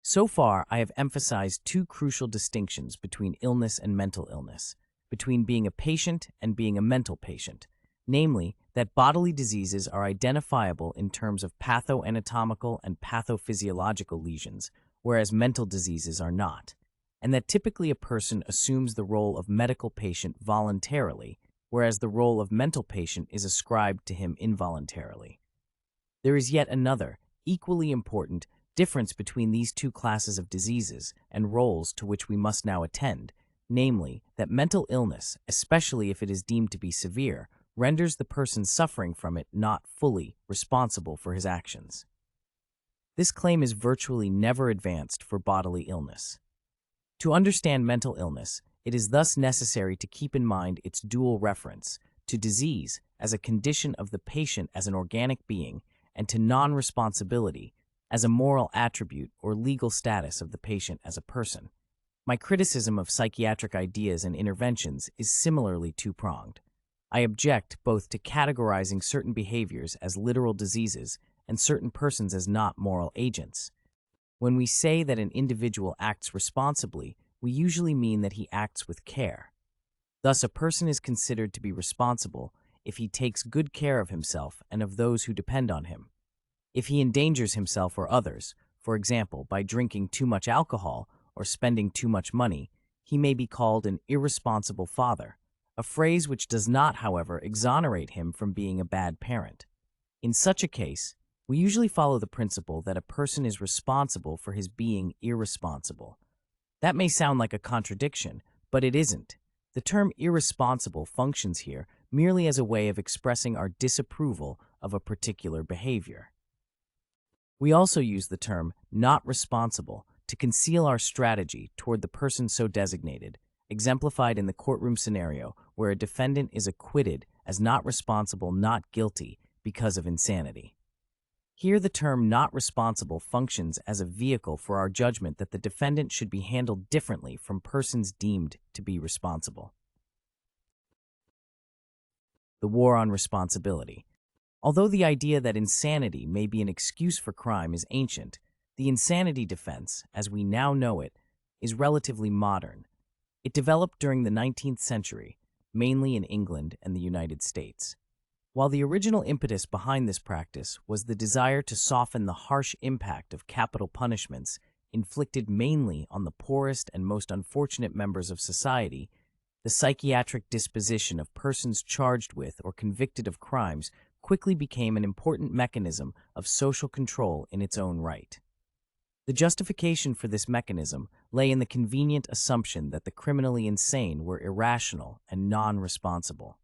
So far, I have emphasized two crucial distinctions between illness and mental illness, between being a patient and being a mental patient, namely, that bodily diseases are identifiable in terms of pathoanatomical and pathophysiological lesions, whereas mental diseases are not, and that typically a person assumes the role of medical patient voluntarily, whereas the role of mental patient is ascribed to him involuntarily. There is yet another, equally important, difference between these two classes of diseases and roles to which we must now attend, namely, that mental illness, especially if it is deemed to be severe, renders the person suffering from it not fully responsible for his actions. This claim is virtually never advanced for bodily illness. To understand mental illness, it is thus necessary to keep in mind its dual reference to disease as a condition of the patient as an organic being and to non-responsibility as a moral attribute or legal status of the patient as a person. My criticism of psychiatric ideas and interventions is similarly two-pronged. I object both to categorizing certain behaviors as literal diseases and certain persons as not moral agents. When we say that an individual acts responsibly, we usually mean that he acts with care. Thus, a person is considered to be responsible if he takes good care of himself and of those who depend on him. If he endangers himself or others, for example, by drinking too much alcohol or spending too much money, he may be called an irresponsible father, a phrase which does not, however, exonerate him from being a bad parent. In such a case, we usually follow the principle that a person is responsible for his being irresponsible. That may sound like a contradiction, but it isn't. The term irresponsible functions here merely as a way of expressing our disapproval of a particular behavior. We also use the term not responsible to conceal our strategy toward the person so designated, exemplified in the courtroom scenario where a defendant is acquitted as not responsible, not guilty, because of insanity. Here the term not responsible functions as a vehicle for our judgment that the defendant should be handled differently from persons deemed to be responsible. The War on Responsibility. Although the idea that insanity may be an excuse for crime is ancient, the insanity defense, as we now know it, is relatively modern. It developed during the 19th century, mainly in England and the United States. While the original impetus behind this practice was the desire to soften the harsh impact of capital punishments inflicted mainly on the poorest and most unfortunate members of society, the psychiatric disposition of persons charged with or convicted of crimes quickly became an important mechanism of social control in its own right. The justification for this mechanism lay in the convenient assumption that the criminally insane were irrational and non-responsible.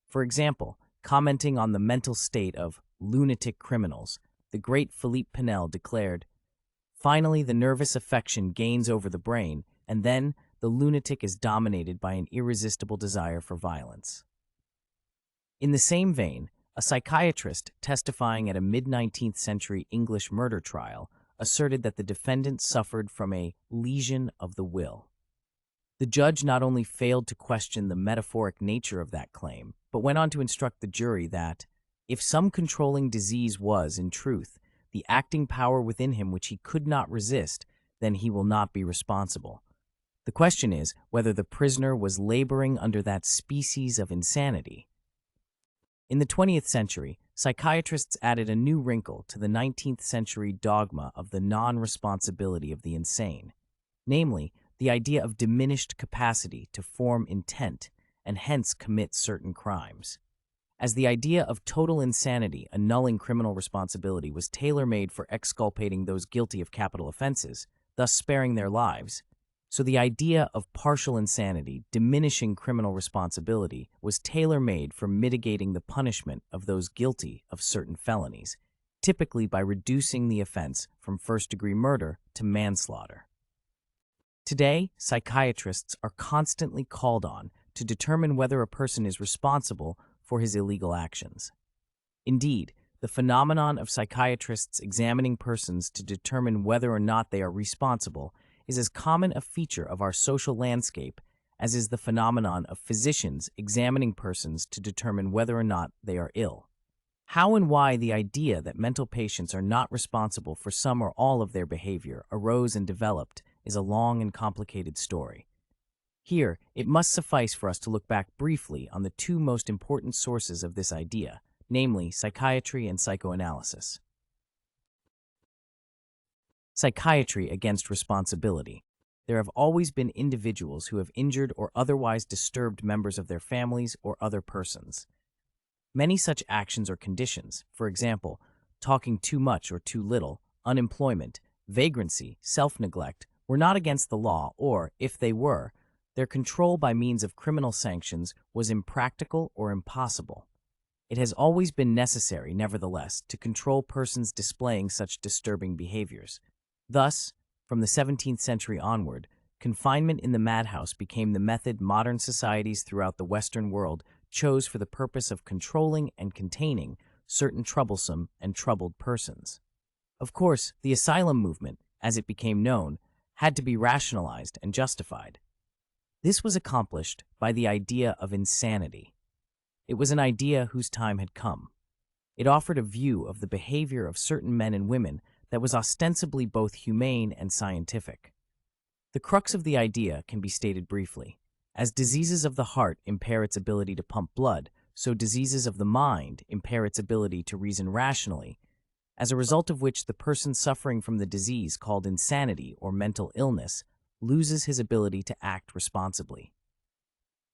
For example, commenting on the mental state of lunatic criminals, the great Philippe Pinel declared, "Finally, the nervous affection gains over the brain, and then the lunatic is dominated by an irresistible desire for violence." In the same vein, a psychiatrist testifying at a mid-19th century English murder trial asserted that the defendant suffered from a lesion of the will. The judge not only failed to question the metaphoric nature of that claim, but went on to instruct the jury that, if some controlling disease was, in truth, the acting power within him which he could not resist, then he will not be responsible. The question is whether the prisoner was laboring under that species of insanity. In the 20th century, psychiatrists added a new wrinkle to the 19th century dogma of the non-responsibility of the insane, namely, the idea of diminished capacity to form intent and hence commit certain crimes. As the idea of total insanity annulling criminal responsibility was tailor-made for exculpating those guilty of capital offenses, thus sparing their lives, so the idea of partial insanity diminishing criminal responsibility was tailor-made for mitigating the punishment of those guilty of certain felonies, typically by reducing the offense from first-degree murder to manslaughter. Today, psychiatrists are constantly called on to determine whether a person is responsible for his illegal actions. Indeed, the phenomenon of psychiatrists examining persons to determine whether or not they are responsible is as common a feature of our social landscape as is the phenomenon of physicians examining persons to determine whether or not they are ill. How and why the idea that mental patients are not responsible for some or all of their behavior arose and developed is a long and complicated story. Here, it must suffice for us to look back briefly on the two most important sources of this idea, namely psychiatry and psychoanalysis. Psychiatry against responsibility. There have always been individuals who have injured or otherwise disturbed members of their families or other persons. Many such actions or conditions, for example, talking too much or too little, unemployment, vagrancy, self-neglect, were not against the law or, if they were, their control by means of criminal sanctions was impractical or impossible. It has always been necessary, nevertheless, to control persons displaying such disturbing behaviors. Thus, from the 17th century onward, confinement in the madhouse became the method modern societies throughout the Western world chose for the purpose of controlling and containing certain troublesome and troubled persons. Of course, the asylum movement, as it became known, had to be rationalized and justified. This was accomplished by the idea of insanity. It was an idea whose time had come. It offered a view of the behavior of certain men and women that was ostensibly both humane and scientific. The crux of the idea can be stated briefly. As diseases of the heart impair its ability to pump blood, so diseases of the mind impair its ability to reason rationally, as a result of which the person suffering from the disease called insanity or mental illness loses his ability to act responsibly.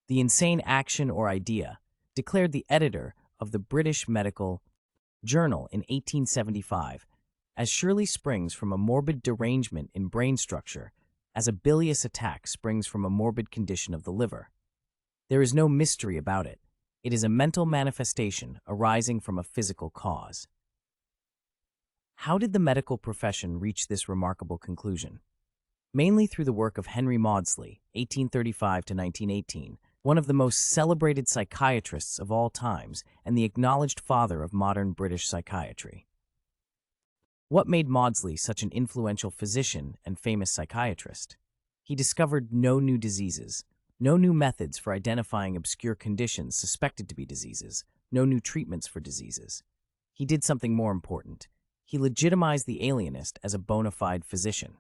The insane action or idea, declared the editor of the British Medical Journal in 1875, as surely springs from a morbid derangement in brain structure as a bilious attack springs from a morbid condition of the liver. There is no mystery about it. It is a mental manifestation arising from a physical cause. How did the medical profession reach this remarkable conclusion? Mainly through the work of Henry Maudsley, 1835 to 1918, one of the most celebrated psychiatrists of all times and the acknowledged father of modern British psychiatry. What made Maudsley such an influential physician and famous psychiatrist? He discovered no new diseases, No new methods for identifying obscure conditions suspected to be diseases, no new treatments for diseases. He did something more important. He legitimized the alienist as a bona fide physician.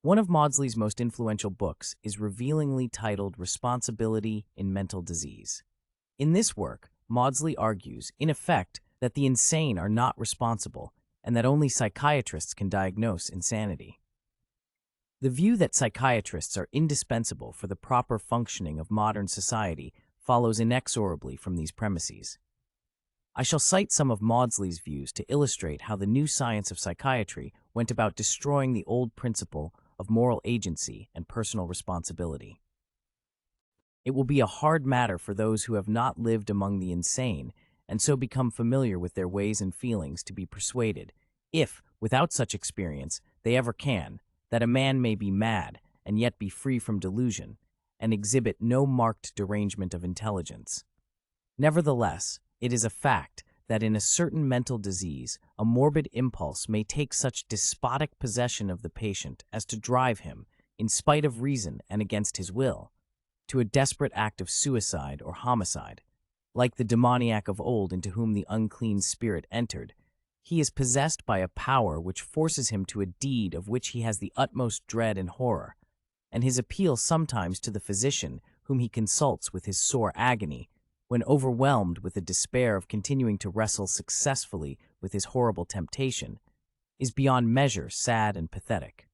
One of Maudsley's most influential books is revealingly titled Responsibility in Mental Disease. In this work, Maudsley argues, in effect, that the insane are not responsible and that only psychiatrists can diagnose insanity. The view that psychiatrists are indispensable for the proper functioning of modern society follows inexorably from these premises. I shall cite some of Maudsley's views to illustrate how the new science of psychiatry went about destroying the old principle of moral agency and personal responsibility. It will be a hard matter for those who have not lived among the insane and so become familiar with their ways and feelings to be persuaded, if, without such experience, they ever can, that a man may be mad and yet be free from delusion and exhibit no marked derangement of intelligence. Nevertheless, it is a fact that in a certain mental disease, a morbid impulse may take such despotic possession of the patient as to drive him, in spite of reason and against his will, to a desperate act of suicide or homicide. Like the demoniac of old into whom the unclean spirit entered, he is possessed by a power which forces him to a deed of which he has the utmost dread and horror, and his appeal sometimes to the physician whom he consults with his sore agony, when overwhelmed with the despair of continuing to wrestle successfully with his horrible temptation, is beyond measure sad and pathetic.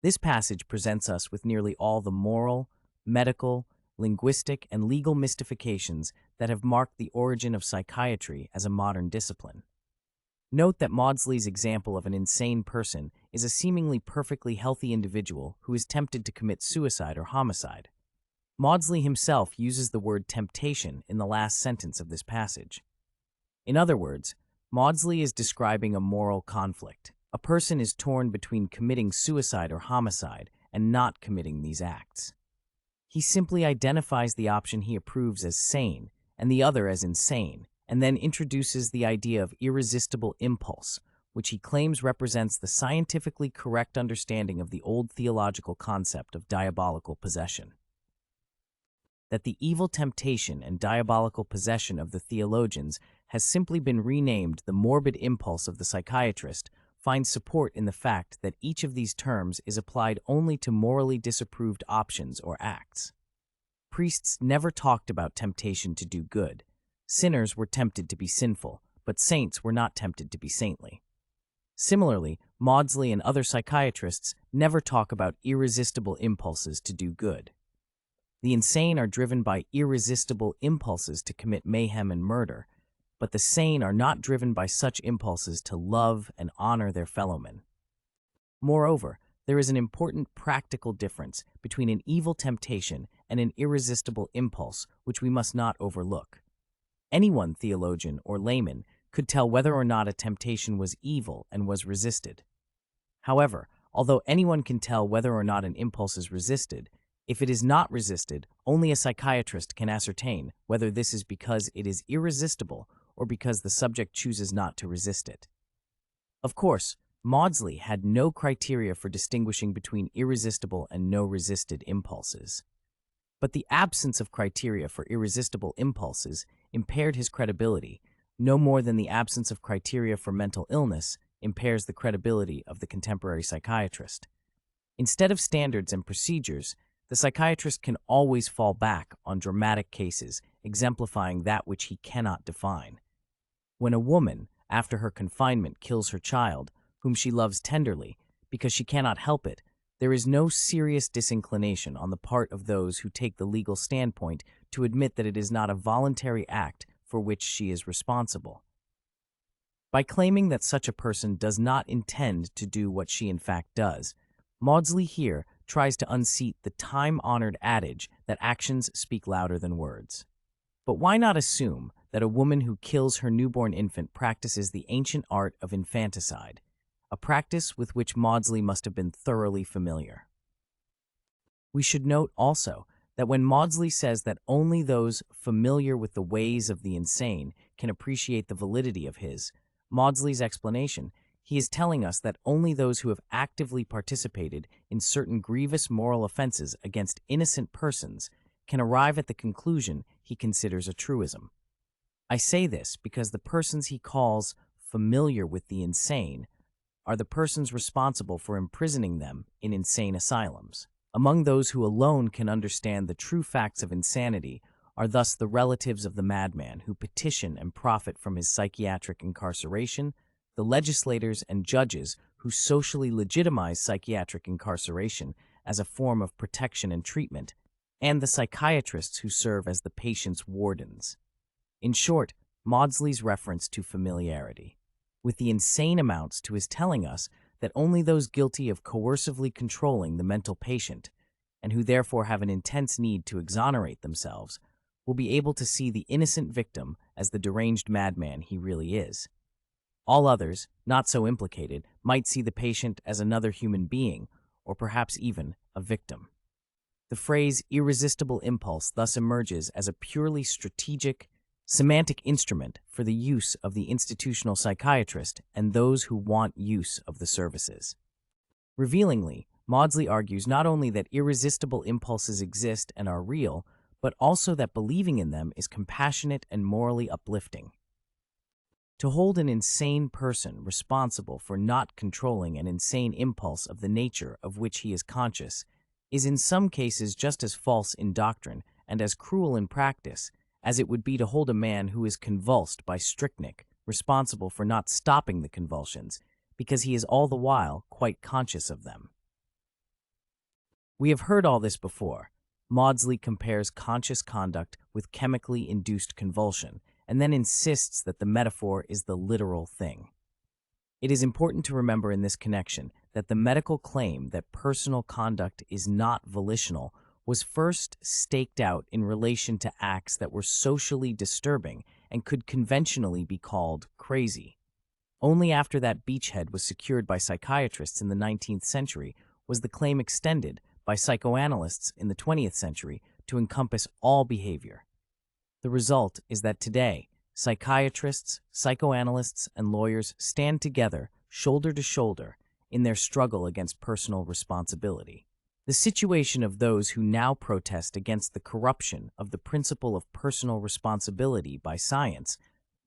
This passage presents us with nearly all the moral, medical, linguistic, and legal mystifications that have marked the origin of psychiatry as a modern discipline. Note that Maudsley's example of an insane person is a seemingly perfectly healthy individual who is tempted to commit suicide or homicide. Maudsley himself uses the word temptation in the last sentence of this passage. In other words, Maudsley is describing a moral conflict. A person is torn between committing suicide or homicide and not committing these acts. He simply identifies the option he approves as sane and the other as insane, and then introduces the idea of irresistible impulse, which he claims represents the scientifically correct understanding of the old theological concept of diabolical possession. That the evil temptation and diabolical possession of the theologians has simply been renamed the morbid impulse of the psychiatrist finds support in the fact that each of these terms is applied only to morally disapproved options or acts. Priests never talked about temptation to do good. Sinners were tempted to be sinful, but saints were not tempted to be saintly. Similarly, Maudsley and other psychiatrists never talk about irresistible impulses to do good. The insane are driven by irresistible impulses to commit mayhem and murder, but the sane are not driven by such impulses to love and honor their fellowmen. Moreover, there is an important practical difference between an evil temptation and an irresistible impulse which we must not overlook. Anyone, theologian or layman, could tell whether or not a temptation was evil and was resisted. However, although anyone can tell whether or not an impulse is resisted, if it is not resisted, only a psychiatrist can ascertain whether this is because it is irresistible or because the subject chooses not to resist it. Of course, Maudsley had no criteria for distinguishing between irresistible and no resisted impulses. But the absence of criteria for irresistible impulses impaired his credibility, no more than the absence of criteria for mental illness impairs the credibility of the contemporary psychiatrist. Instead of standards and procedures, the psychiatrist can always fall back on dramatic cases exemplifying that which he cannot define. When a woman, after her confinement, kills her child, whom she loves tenderly, because she cannot help it, there is no serious disinclination on the part of those who take the legal standpoint to admit that it is not a voluntary act for which she is responsible. By claiming that such a person does not intend to do what she in fact does, Maudsley here tries to unseat the time-honored adage that actions speak louder than words. But why not assume that a woman who kills her newborn infant practices the ancient art of infanticide, a practice with which Maudsley must have been thoroughly familiar? We should note also that when Maudsley says that only those familiar with the ways of the insane can appreciate the validity of his, Maudsley's explanation, he is telling us that only those who have actively participated in certain grievous moral offenses against innocent persons can arrive at the conclusion he considers a truism. I say this because the persons he calls familiar with the insane are the persons responsible for imprisoning them in insane asylums. Among those who alone can understand the true facts of insanity are thus the relatives of the madman who petition and profit from his psychiatric incarceration, the legislators and judges who socially legitimize psychiatric incarceration as a form of protection and treatment, and the psychiatrists who serve as the patient's wardens. In short, Maudsley's reference to familiarity with the insane amounts to his telling us that only those guilty of coercively controlling the mental patient, and who therefore have an intense need to exonerate themselves, will be able to see the innocent victim as the deranged madman he really is. All others, not so implicated, might see the patient as another human being, or perhaps even a victim. The phrase irresistible impulse thus emerges as a purely strategic, semantic instrument for the use of the institutional psychiatrist and those who want use of the services. Revealingly, Maudsley argues not only that irresistible impulses exist and are real, but also that believing in them is compassionate and morally uplifting. To hold an insane person responsible for not controlling an insane impulse of the nature of which he is conscious is in some cases just as false in doctrine and as cruel in practice as it would be to hold a man who is convulsed by strychnia responsible for not stopping the convulsions, because he is all the while quite conscious of them. We have heard all this before. Maudsley compares conscious conduct with chemically induced convulsion, and then insists that the metaphor is the literal thing. It is important to remember in this connection that the medical claim that personal conduct is not volitional was first staked out in relation to acts that were socially disturbing and could conventionally be called crazy. Only after that beachhead was secured by psychiatrists in the 19th century was the claim extended by psychoanalysts in the 20th century to encompass all behavior. The result is that today, psychiatrists, psychoanalysts, and lawyers stand together, shoulder to shoulder, in their struggle against personal responsibility. The situation of those who now protest against the corruption of the principle of personal responsibility by science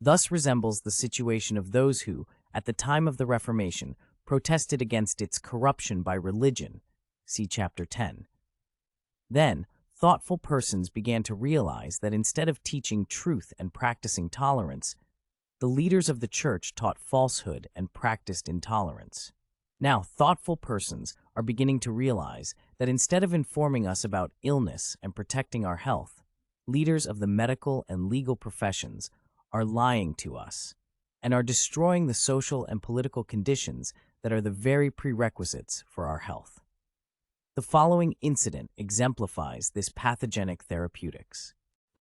thus resembles the situation of those who, at the time of the Reformation, protested against its corruption by religion. See Chapter 10. Then, thoughtful persons began to realize that instead of teaching truth and practicing tolerance, the leaders of the church taught falsehood and practiced intolerance. Now, thoughtful persons are beginning to realize that instead of informing us about illness and protecting our health, leaders of the medical and legal professions are lying to us and are destroying the social and political conditions that are the very prerequisites for our health. The following incident exemplifies this pathogenic therapeutics.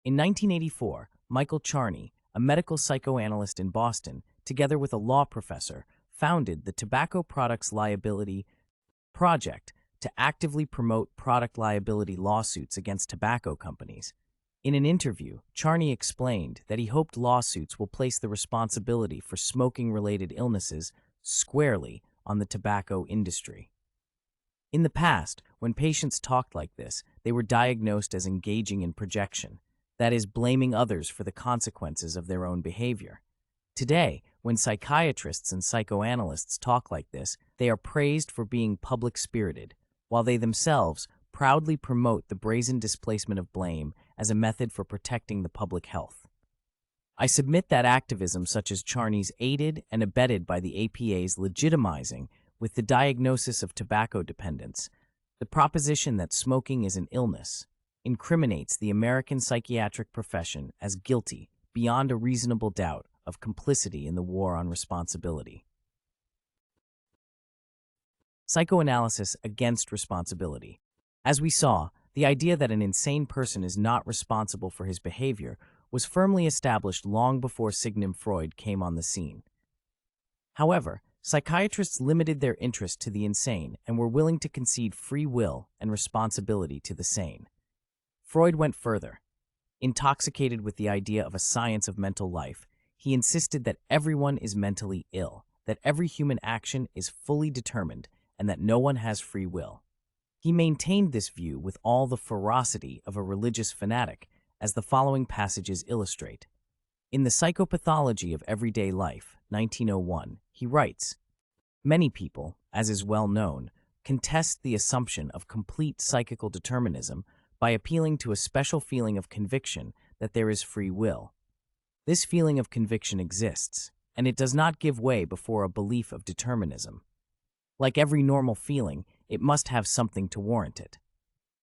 In 1984, Michael Charney, a medical psychoanalyst in Boston, together with a law professor, founded the Tobacco Products Liability Project to actively promote product liability lawsuits against tobacco companies. In an interview, Charney explained that he hoped lawsuits will place the responsibility for smoking-related illnesses squarely on the tobacco industry. In the past, when patients talked like this, they were diagnosed as engaging in projection, that is, blaming others for the consequences of their own behavior. Today, when psychiatrists and psychoanalysts talk like this, they are praised for being public-spirited, while they themselves proudly promote the brazen displacement of blame as a method for protecting the public health. I submit that activism such as Charney's aided and abetted by the APA's legitimizing, with the diagnosis of tobacco dependence, the proposition that smoking is an illness, incriminates the American psychiatric profession as guilty, beyond a reasonable doubt, of complicity in the war on responsibility. Psychoanalysis against responsibility. As we saw, the idea that an insane person is not responsible for his behavior was firmly established long before Sigmund Freud came on the scene. However, psychiatrists limited their interest to the insane and were willing to concede free will and responsibility to the sane. Freud went further. Intoxicated with the idea of a science of mental life, he insisted that everyone is mentally ill, that every human action is fully determined and that no one has free will. He maintained this view with all the ferocity of a religious fanatic, as the following passages illustrate. In The Psychopathology of Everyday Life, 1901, he writes, "Many people, as is well known, contest the assumption of complete psychical determinism by appealing to a special feeling of conviction that there is free will. This feeling of conviction exists, and it does not give way before a belief of determinism. Like every normal feeling, it must have something to warrant it.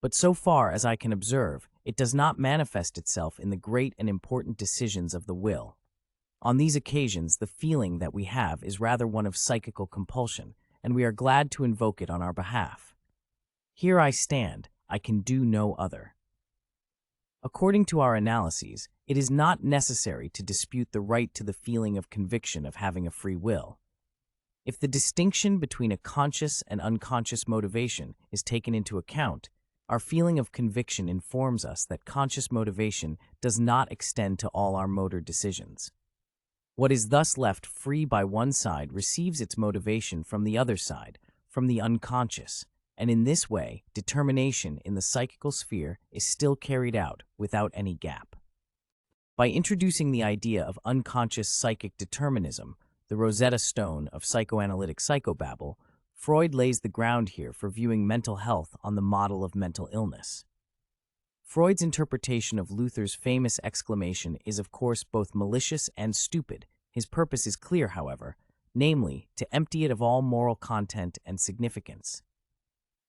But so far as I can observe, it does not manifest itself in the great and important decisions of the will. On these occasions, the feeling that we have is rather one of psychical compulsion, and we are glad to invoke it on our behalf. Here I stand, I can do no other." According to our analyses, it is not necessary to dispute the right to the feeling of conviction of having a free will. If the distinction between a conscious and unconscious motivation is taken into account, our feeling of conviction informs us that conscious motivation does not extend to all our motor decisions. What is thus left free by one side receives its motivation from the other side, from the unconscious, and in this way, determination in the psychical sphere is still carried out without any gap. By introducing the idea of unconscious psychic determinism, the Rosetta Stone of psychoanalytic psychobabble, Freud lays the ground here for viewing mental health on the model of mental illness. Freud's interpretation of Luther's famous exclamation is of course both malicious and stupid. His purpose is clear, however, namely, to empty it of all moral content and significance.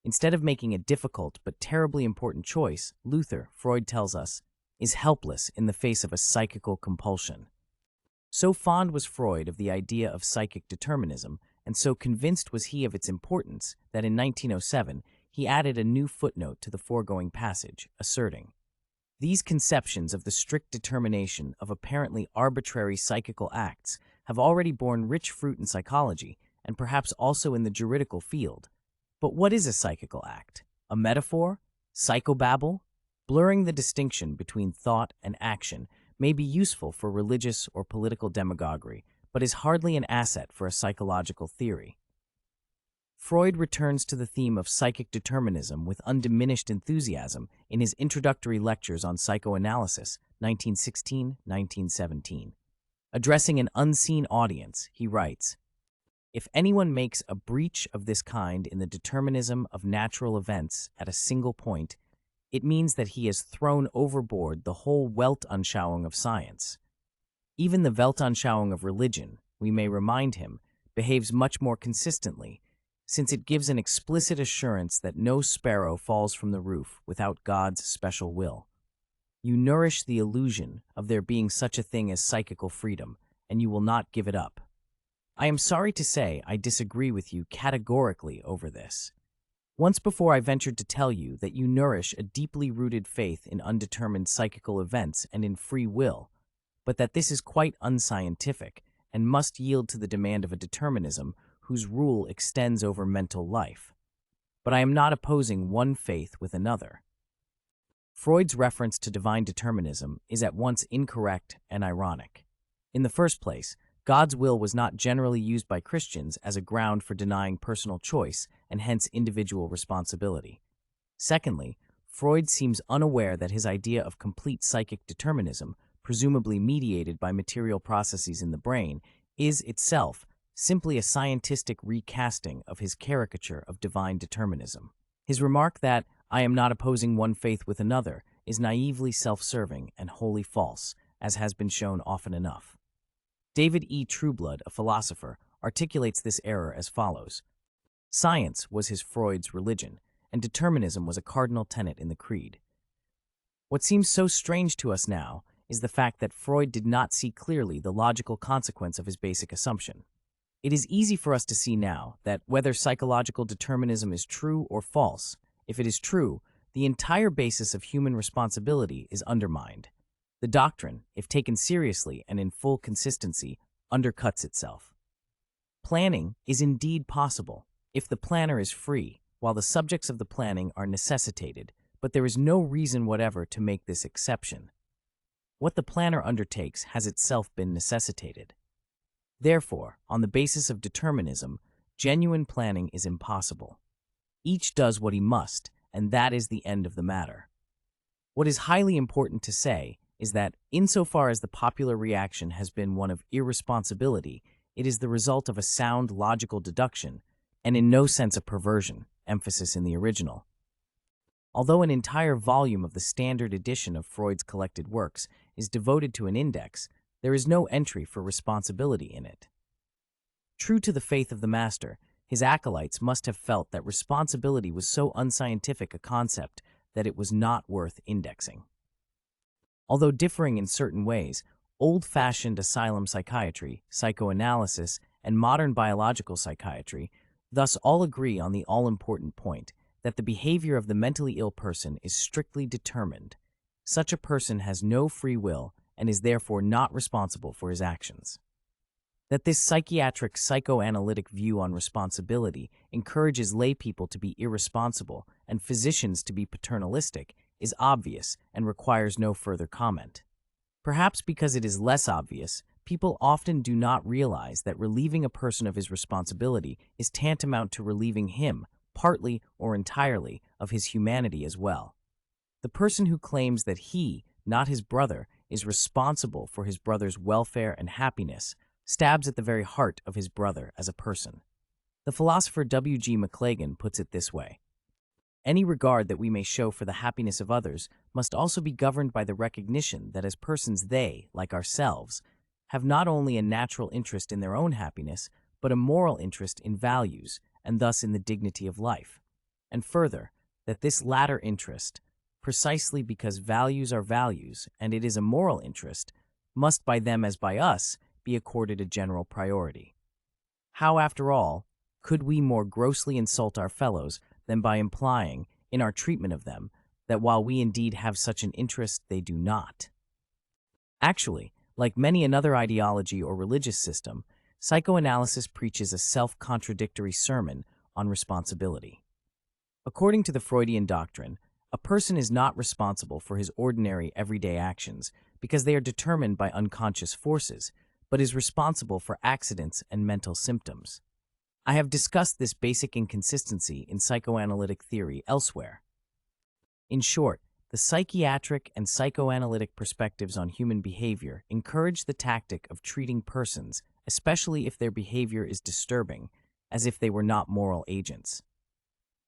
Instead of making a difficult but terribly important choice, Luther, Freud tells us, is helpless in the face of a psychical compulsion. So fond was Freud of the idea of psychic determinism, and so convinced was he of its importance, that in 1907 he added a new footnote to the foregoing passage, asserting, "These conceptions of the strict determination of apparently arbitrary psychical acts have already borne rich fruit in psychology, and perhaps also in the juridical field. But what is a psychical act? A metaphor? Psychobabble? Blurring the distinction between thought and action may be useful for religious or political demagoguery, but is hardly an asset for a psychological theory." Freud returns to the theme of psychic determinism with undiminished enthusiasm in his introductory lectures on psychoanalysis, 1916-1917. Addressing an unseen audience, he writes, "If anyone makes a breach of this kind in the determinism of natural events at a single point, it means that he has thrown overboard the whole Weltanschauung of science. Even the Weltanschauung of religion, we may remind him, behaves much more consistently, since it gives an explicit assurance that no sparrow falls from the roof without God's special will. You nourish the illusion of there being such a thing as psychical freedom, and you will not give it up. I am sorry to say I disagree with you categorically over this. Once before I ventured to tell you that you nourish a deeply rooted faith in undetermined psychical events and in free will, but that this is quite unscientific and must yield to the demand of a determinism whose rule extends over mental life. But I am not opposing one faith with another." Freud's reference to divine determinism is at once incorrect and ironic. In the first place, God's will was not generally used by Christians as a ground for denying personal choice and hence individual responsibility. Secondly, Freud seems unaware that his idea of complete psychic determinism, presumably mediated by material processes in the brain, is itself simply a scientific recasting of his caricature of divine determinism. His remark that, "I am not opposing one faith with another," is naively self-serving and wholly false, as has been shown often enough. David E. Trueblood, a philosopher, articulates this error as follows. Science was his Freud's religion, and determinism was a cardinal tenet in the creed. What seems so strange to us now is the fact that Freud did not see clearly the logical consequence of his basic assumption. It is easy for us to see now that whether psychological determinism is true or false, if it is true, the entire basis of human responsibility is undermined. The doctrine, if taken seriously and in full consistency, undercuts itself. Planning is indeed possible if the planner is free, while the subjects of the planning are necessitated, but there is no reason whatever to make this exception. What the planner undertakes has itself been necessitated. Therefore, on the basis of determinism, genuine planning is impossible. Each does what he must, and that is the end of the matter. What is highly important to say is that, insofar as the popular reaction has been one of irresponsibility, it is the result of a sound logical deduction, and in no sense a perversion, emphasis in the original. Although an entire volume of the standard edition of Freud's collected works is devoted to an index, there is no entry for responsibility in it. True to the faith of the master, his acolytes must have felt that responsibility was so unscientific a concept that it was not worth indexing. Although differing in certain ways, old-fashioned asylum psychiatry, psychoanalysis, and modern biological psychiatry thus all agree on the all-important point that the behavior of the mentally ill person is strictly determined. Such a person has no free will and is therefore not responsible for his actions. That this psychiatric psychoanalytic view on responsibility encourages lay people to be irresponsible and physicians to be paternalistic is obvious and requires no further comment. Perhaps because it is less obvious, people often do not realize that relieving a person of his responsibility is tantamount to relieving him, partly or entirely, of his humanity as well. The person who claims that he, not his brother, is responsible for his brother's welfare and happiness stabs at the very heart of his brother as a person. The philosopher W.G. McLagan puts it this way: any regard that we may show for the happiness of others must also be governed by the recognition that as persons they, like ourselves, have not only a natural interest in their own happiness, but a moral interest in values, and thus in the dignity of life. And further, that this latter interest, precisely because values are values and it is a moral interest, must by them as by us be accorded a general priority. How, after all, could we more grossly insult our fellows than by implying, in our treatment of them, that while we indeed have such an interest, they do not? Actually, like many another ideology or religious system, psychoanalysis preaches a self-contradictory sermon on responsibility. According to the Freudian doctrine, a person is not responsible for his ordinary everyday actions because they are determined by unconscious forces, but is responsible for accidents and mental symptoms. I have discussed this basic inconsistency in psychoanalytic theory elsewhere. In short, the psychiatric and psychoanalytic perspectives on human behavior encourage the tactic of treating persons, especially if their behavior is disturbing, as if they were not moral agents.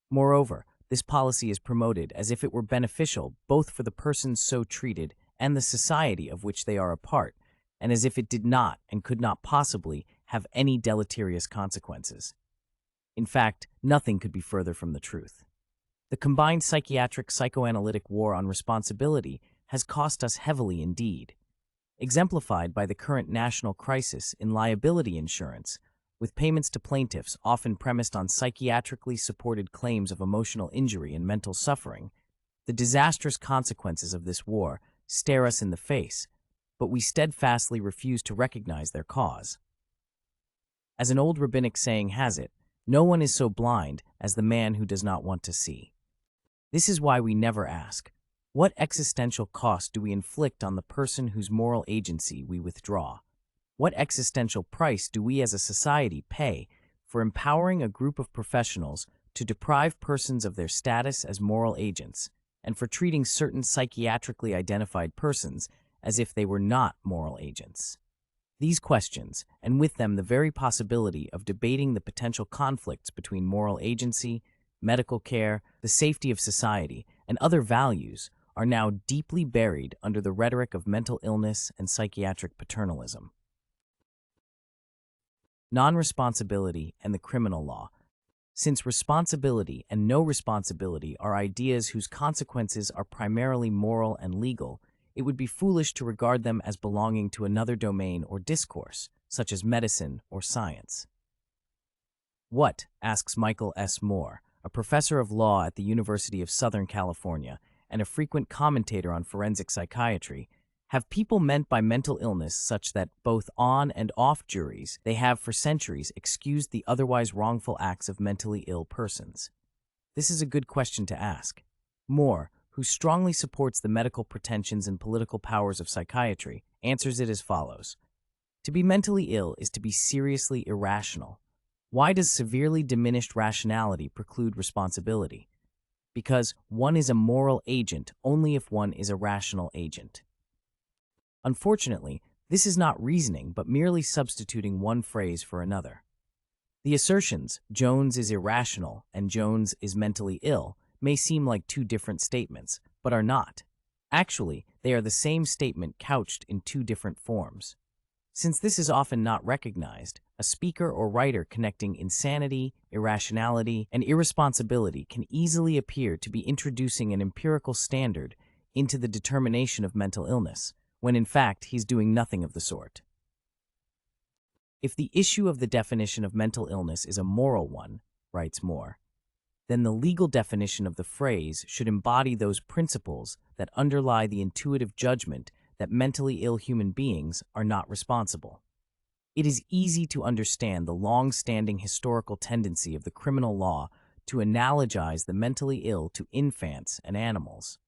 Moreover, this policy is promoted as if it were beneficial both for the persons so treated and the society of which they are a part, and as if it did not and could not possibly have any deleterious consequences. In fact, nothing could be further from the truth. The combined psychiatric-psychoanalytic war on responsibility has cost us heavily indeed, exemplified by the current national crisis in liability insurance, with payments to plaintiffs often premised on psychiatrically supported claims of emotional injury and mental suffering. The disastrous consequences of this war stare us in the face, but we steadfastly refuse to recognize their cause. As an old rabbinic saying has it, no one is so blind as the man who does not want to see. This is why we never ask, what existential cost do we inflict on the person whose moral agency we withdraw? What existential price do we as a society pay for empowering a group of professionals to deprive persons of their status as moral agents, and for treating certain psychiatrically identified persons as if they were not moral agents? These questions, and with them the very possibility of debating the potential conflicts between moral agency, medical care, the safety of society, and other values, are now deeply buried under the rhetoric of mental illness and psychiatric paternalism. Non-responsibility and the criminal law. Since responsibility and no responsibility are ideas whose consequences are primarily moral and legal, it would be foolish to regard them as belonging to another domain or discourse, such as medicine or science. What, asks Michael S. Moore, a professor of law at the University of Southern California and a frequent commentator on forensic psychiatry, have people meant by mental illness such that both on and off juries they have for centuries excused the otherwise wrongful acts of mentally ill persons? This is a good question to ask. Moore, who strongly supports the medical pretensions and political powers of psychiatry, answers it as follows. To be mentally ill is to be seriously irrational. Why does severely diminished rationality preclude responsibility? Because one is a moral agent only if one is a rational agent. Unfortunately, this is not reasoning but merely substituting one phrase for another. The assertions, Jones is irrational and Jones is mentally ill, may seem like two different statements, but are not. Actually, they are the same statement couched in two different forms. Since this is often not recognized, a speaker or writer connecting insanity, irrationality, and irresponsibility can easily appear to be introducing an empirical standard into the determination of mental illness, when in fact he's doing nothing of the sort. If the issue of the definition of mental illness is a moral one, writes Moore, then the legal definition of the phrase should embody those principles that underlie the intuitive judgment that mentally ill human beings are not responsible. It is easy to understand the long-standing historical tendency of the criminal law to analogize the mentally ill to infants and animals.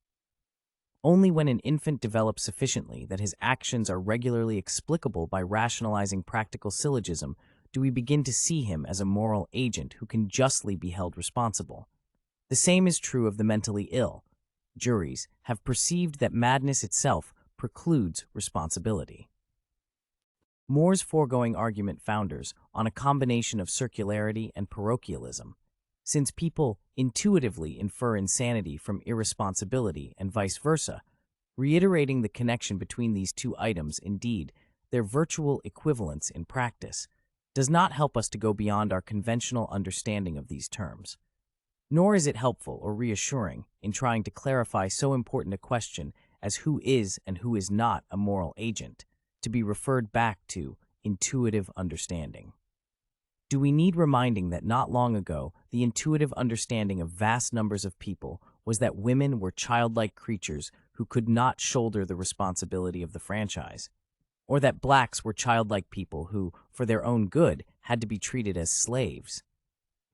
Only when an infant develops sufficiently that his actions are regularly explicable by rationalizing practical syllogism do we begin to see him as a moral agent who can justly be held responsible. The same is true of the mentally ill. Juries have perceived that madness itself precludes responsibility. Moore's foregoing argument founders on a combination of circularity and parochialism. Since people intuitively infer insanity from irresponsibility and vice versa, reiterating the connection between these two items, indeed, their virtual equivalence in practice, does not help us to go beyond our conventional understanding of these terms. Nor is it helpful or reassuring in trying to clarify so important a question as who is and who is not a moral agent, to be referred back to intuitive understanding. Do we need reminding that not long ago, the intuitive understanding of vast numbers of people was that women were childlike creatures who could not shoulder the responsibility of the franchise, or that blacks were childlike people who, for their own good, had to be treated as slaves?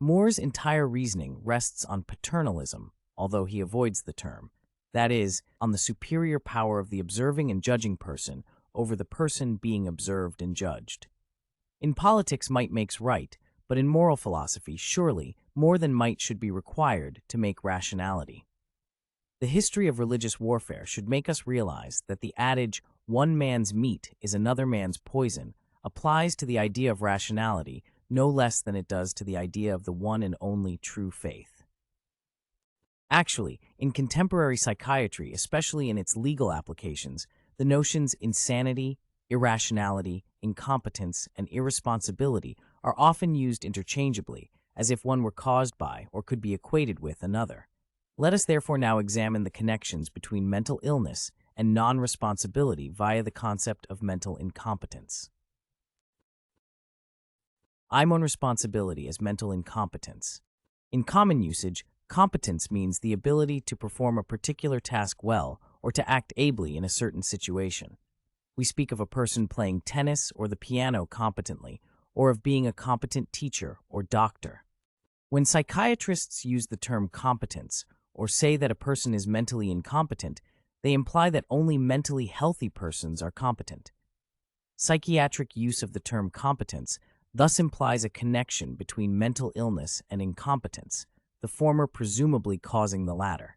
Moore's entire reasoning rests on paternalism, although he avoids the term. That is, on the superior power of the observing and judging person over the person being observed and judged. In politics, might makes right, but in moral philosophy, surely, more than might should be required to make rationality. The history of religious warfare should make us realize that the adage, one man's meat is another man's poison, applies to the idea of rationality no less than it does to the idea of the one and only true faith. Actually, in contemporary psychiatry, especially in its legal applications, the notions insanity, irrationality, incompetence, and irresponsibility are often used interchangeably, as if one were caused by or could be equated with another. Let us therefore now examine the connections between mental illness and non-responsibility via the concept of mental incompetence. I'm on responsibility as mental incompetence. In common usage, competence means the ability to perform a particular task well or to act ably in a certain situation. We speak of a person playing tennis or the piano competently, or of being a competent teacher or doctor. When psychiatrists use the term competence, or say that a person is mentally incompetent, they imply that only mentally healthy persons are competent. Psychiatric use of the term competence thus implies a connection between mental illness and incompetence, the former presumably causing the latter.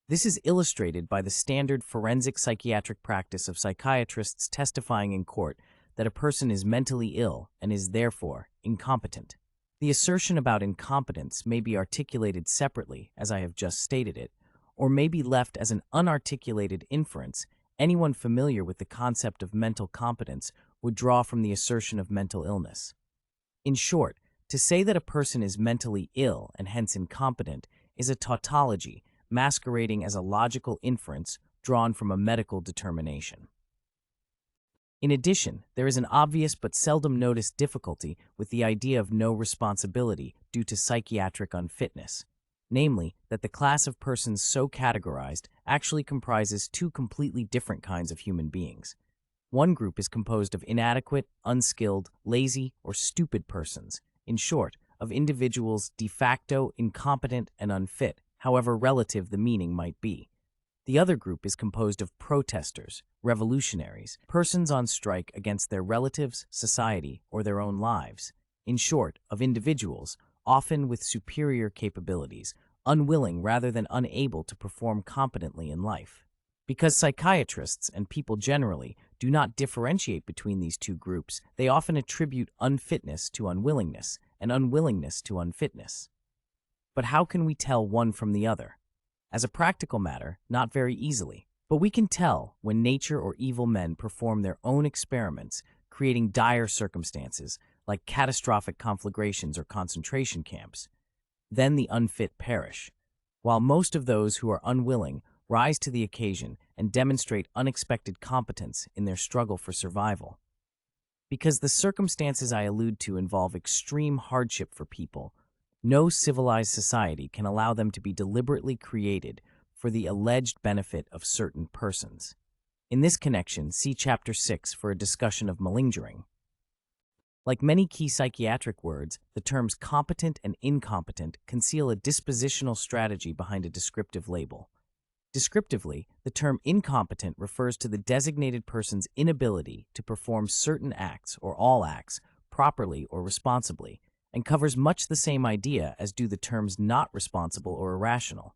This is illustrated by the standard forensic psychiatric practice of psychiatrists testifying in court that a person is mentally ill and is therefore incompetent. The assertion about incompetence may be articulated separately, as I have just stated it, or may be left as an unarticulated inference anyone familiar with the concept of mental competence would draw from the assertion of mental illness. In short, to say that a person is mentally ill and hence incompetent is a tautology masquerading as a logical inference drawn from a medical determination. In addition, there is an obvious but seldom noticed difficulty with the idea of no responsibility due to psychiatric unfitness, namely that the class of persons so categorized actually comprises two completely different kinds of human beings. One group is composed of inadequate, unskilled, lazy, or stupid persons, in short, of individuals de facto incompetent and unfit, however relative the meaning might be. The other group is composed of protesters, revolutionaries, persons on strike against their relatives, society, or their own lives. In short, of individuals, often with superior capabilities, unwilling rather than unable to perform competently in life. Because psychiatrists and people generally do not differentiate between these two groups, they often attribute unfitness to unwillingness and unwillingness to unfitness. But how can we tell one from the other? As a practical matter, not very easily. But we can tell when nature or evil men perform their own experiments, creating dire circumstances like catastrophic conflagrations or concentration camps. Then the unfit perish, while most of those who are unwilling rise to the occasion and demonstrate unexpected competence in their struggle for survival. Because the circumstances I allude to involve extreme hardship for people, no civilized society can allow them to be deliberately created for the alleged benefit of certain persons. In this connection, see Chapter 6 for a discussion of malingering. Like many key psychiatric words, the terms competent and incompetent conceal a dispositional strategy behind a descriptive label. Descriptively, the term incompetent refers to the designated person's inability to perform certain acts or all acts properly or responsibly, and covers much the same idea as do the terms not responsible or irrational.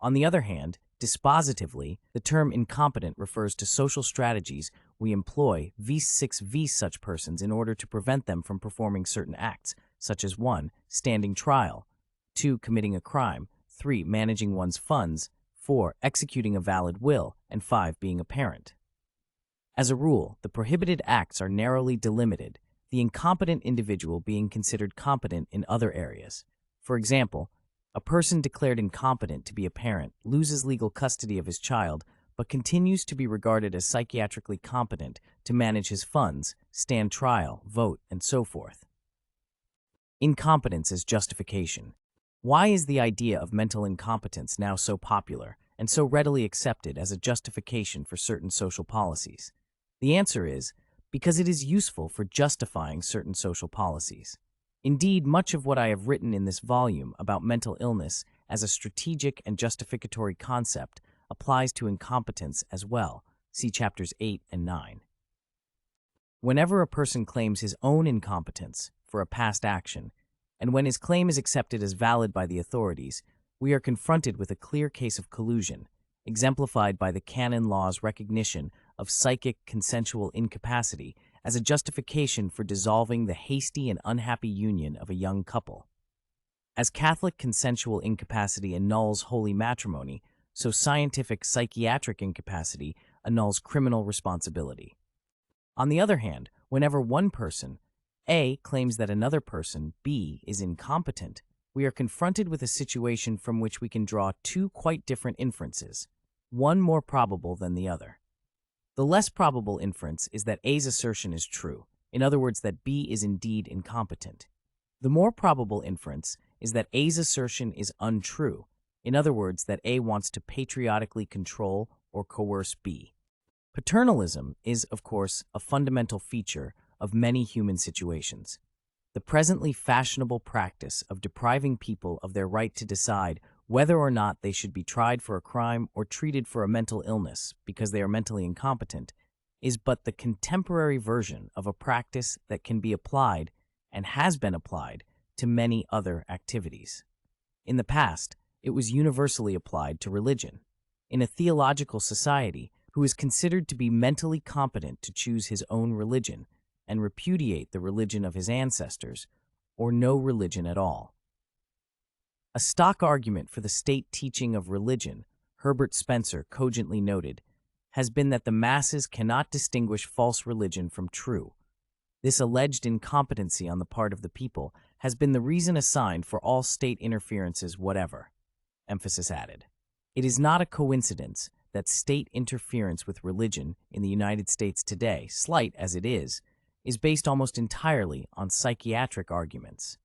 On the other hand, dispositively, the term incompetent refers to social strategies we employ vis such persons in order to prevent them from performing certain acts, such as 1. Standing trial, 2. Committing a crime, 3. Managing one's funds, 4. Executing a valid will, and 5. Being a parent. As a rule, the prohibited acts are narrowly delimited, the incompetent individual being considered competent in other areas. For example, a person declared incompetent to be a parent loses legal custody of his child, but continues to be regarded as psychiatrically competent to manage his funds, stand trial, vote, and so forth. Incompetence as justification. Why is the idea of mental incompetence now so popular and so readily accepted as a justification for certain social policies? The answer is because it is useful for justifying certain social policies. Indeed, much of what I have written in this volume about mental illness as a strategic and justificatory concept applies to incompetence as well. See chapters 8 and 9. Whenever a person claims his own incompetence for a past action, and when his claim is accepted as valid by the authorities, we are confronted with a clear case of collusion, exemplified by the canon law's recognition of psychic consensual incapacity as a justification for dissolving the hasty and unhappy union of a young couple. As Catholic consensual incapacity annuls holy matrimony, so scientific psychiatric incapacity annuls criminal responsibility. On the other hand, whenever one person, A, claims that another person, B, is incompetent, we are confronted with a situation from which we can draw two quite different inferences, one more probable than the other. The less probable inference is that A's assertion is true, in other words, that B is indeed incompetent. The more probable inference is that A's assertion is untrue, in other words, that A wants to patriotically control or coerce B. Paternalism is, of course, a fundamental feature of many human situations. The presently fashionable practice of depriving people of their right to decide whether or not they should be tried for a crime or treated for a mental illness because they are mentally incompetent is but the contemporary version of a practice that can be applied and has been applied to many other activities. In the past, it was universally applied to religion. In a theological society, who is considered to be mentally competent to choose his own religion and repudiate the religion of his ancestors, or no religion at all. A stock argument for the state teaching of religion, Herbert Spencer cogently noted, has been that the masses cannot distinguish false religion from true. This alleged incompetency on the part of the people has been the reason assigned for all state interferences whatever. Emphasis added. It is not a coincidence that state interference with religion in the United States today, slight as it is based almost entirely on psychiatric arguments.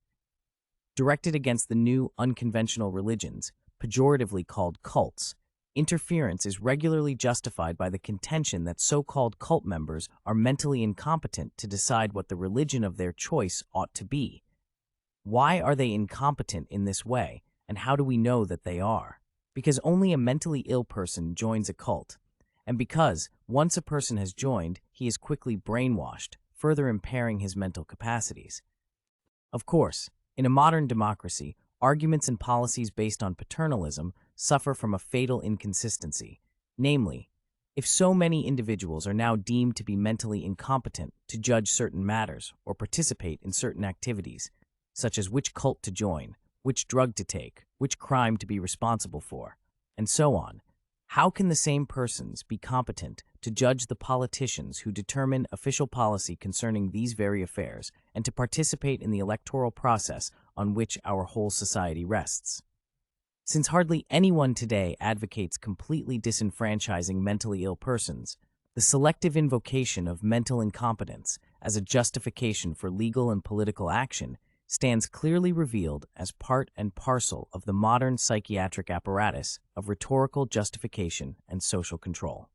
Directed against the new unconventional religions, pejoratively called cults, interference is regularly justified by the contention that so-called cult members are mentally incompetent to decide what the religion of their choice ought to be. Why are they incompetent in this way, and how do we know that they are? because only a mentally ill person joins a cult, and because, once a person has joined, he is quickly brainwashed, further impairing his mental capacities. Of course, in a modern democracy, arguments and policies based on paternalism suffer from a fatal inconsistency. Namely, if so many individuals are now deemed to be mentally incompetent to judge certain matters or participate in certain activities, such as which cult to join, which drug to take, which crime to be responsible for, and so on, how can the same persons be competent to judge the politicians who determine official policy concerning these very affairs and to participate in the electoral process on which our whole society rests? Since hardly anyone today advocates completely disenfranchising mentally ill persons, the selective invocation of mental incompetence as a justification for legal and political action stands clearly revealed as part and parcel of the modern psychiatric apparatus of rhetorical justification and social control.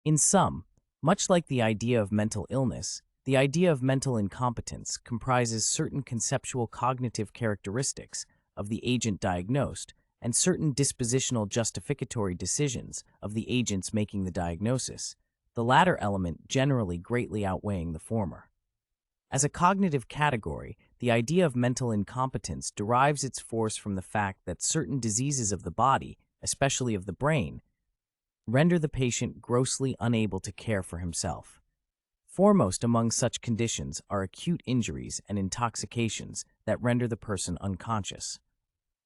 In sum, much like the idea of mental illness, the idea of mental incompetence comprises certain conceptual cognitive characteristics of the agent diagnosed and certain dispositional justificatory decisions of the agents making the diagnosis, the latter element generally greatly outweighing the former. As a cognitive category, the idea of mental incompetence derives its force from the fact that certain diseases of the body, especially of the brain, render the patient grossly unable to care for himself. Foremost among such conditions are acute injuries and intoxications that render the person unconscious.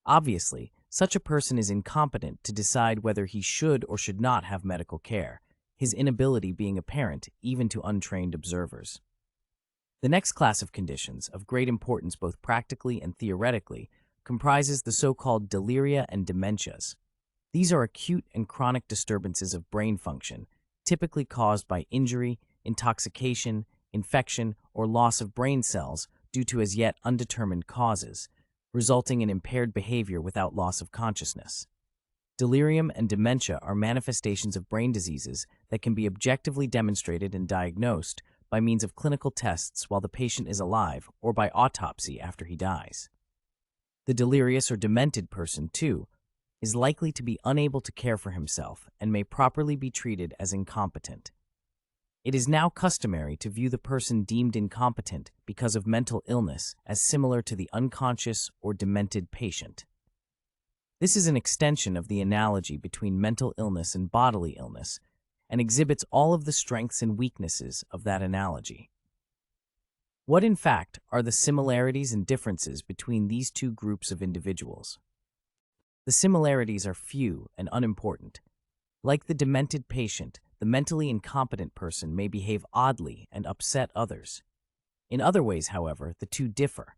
Obviously, such a person is incompetent to decide whether he should or should not have medical care, his inability being apparent even to untrained observers. The next class of conditions, of great importance both practically and theoretically, comprises the so-called deliria and dementias. These are acute and chronic disturbances of brain function, typically caused by injury, intoxication, infection, or loss of brain cells due to as yet undetermined causes, resulting in impaired behavior without loss of consciousness. Delirium and dementia are manifestations of brain diseases that can be objectively demonstrated and diagnosed by means of clinical tests while the patient is alive or by autopsy after he dies. The delirious or demented person, too, is likely to be unable to care for himself and may properly be treated as incompetent. It is now customary to view the person deemed incompetent because of mental illness as similar to the unconscious or demented patient. This is an extension of the analogy between mental illness and bodily illness, and exhibits all of the strengths and weaknesses of that analogy. What, in fact, are the similarities and differences between these two groups of individuals? The similarities are few and unimportant. Like the demented patient, the mentally incompetent person may behave oddly and upset others. In other ways, however, the two differ.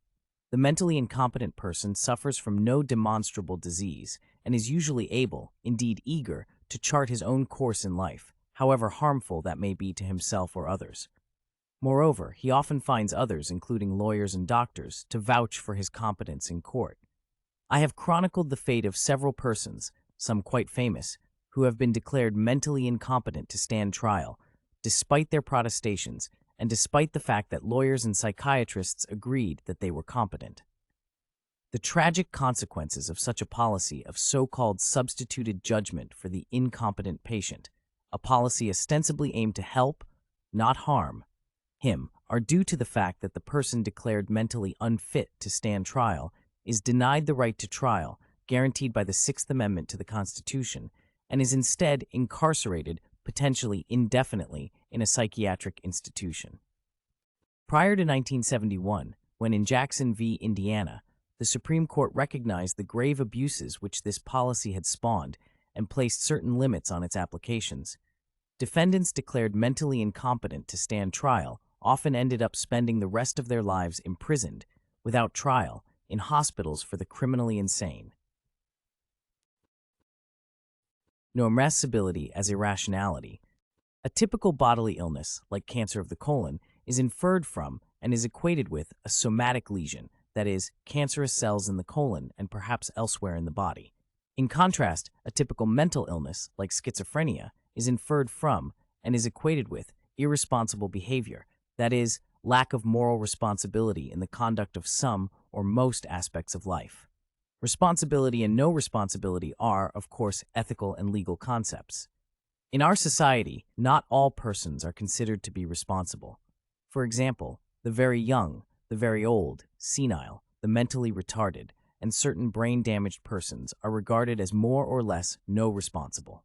The mentally incompetent person suffers from no demonstrable disease and is usually able, indeed eager, to chart his own course in life, however harmful that may be to himself or others. Moreover, he often finds others, including lawyers and doctors, to vouch for his competence in court. I have chronicled the fate of several persons, some quite famous, who have been declared mentally incompetent to stand trial, despite their protestations and despite the fact that lawyers and psychiatrists agreed that they were competent. The tragic consequences of such a policy of so-called substituted judgment for the incompetent patient, a policy ostensibly aimed to help, not harm, him, are due to the fact that the person declared mentally unfit to stand trial is denied the right to trial guaranteed by the Sixth Amendment to the Constitution and is instead incarcerated, potentially indefinitely, in a psychiatric institution. Prior to 1971, when in Jackson v. Indiana, the Supreme Court recognized the grave abuses which this policy had spawned and placed certain limits on its applications, defendants declared mentally incompetent to stand trial often ended up spending the rest of their lives imprisoned, without trial, in hospitals for the criminally insane. Nomrascibility as irrationality. A typical bodily illness, like cancer of the colon, is inferred from and is equated with a somatic lesion, that is, cancerous cells in the colon and perhaps elsewhere in the body. In contrast, a typical mental illness, like schizophrenia, is inferred from and is equated with irresponsible behavior, that is, lack of moral responsibility in the conduct of some or most aspects of life. Responsibility and no responsibility are, of course, ethical and legal concepts. In our society, not all persons are considered to be responsible. For example, the very young, the very old, senile, the mentally retarded, and certain brain-damaged persons are regarded as more or less no responsible.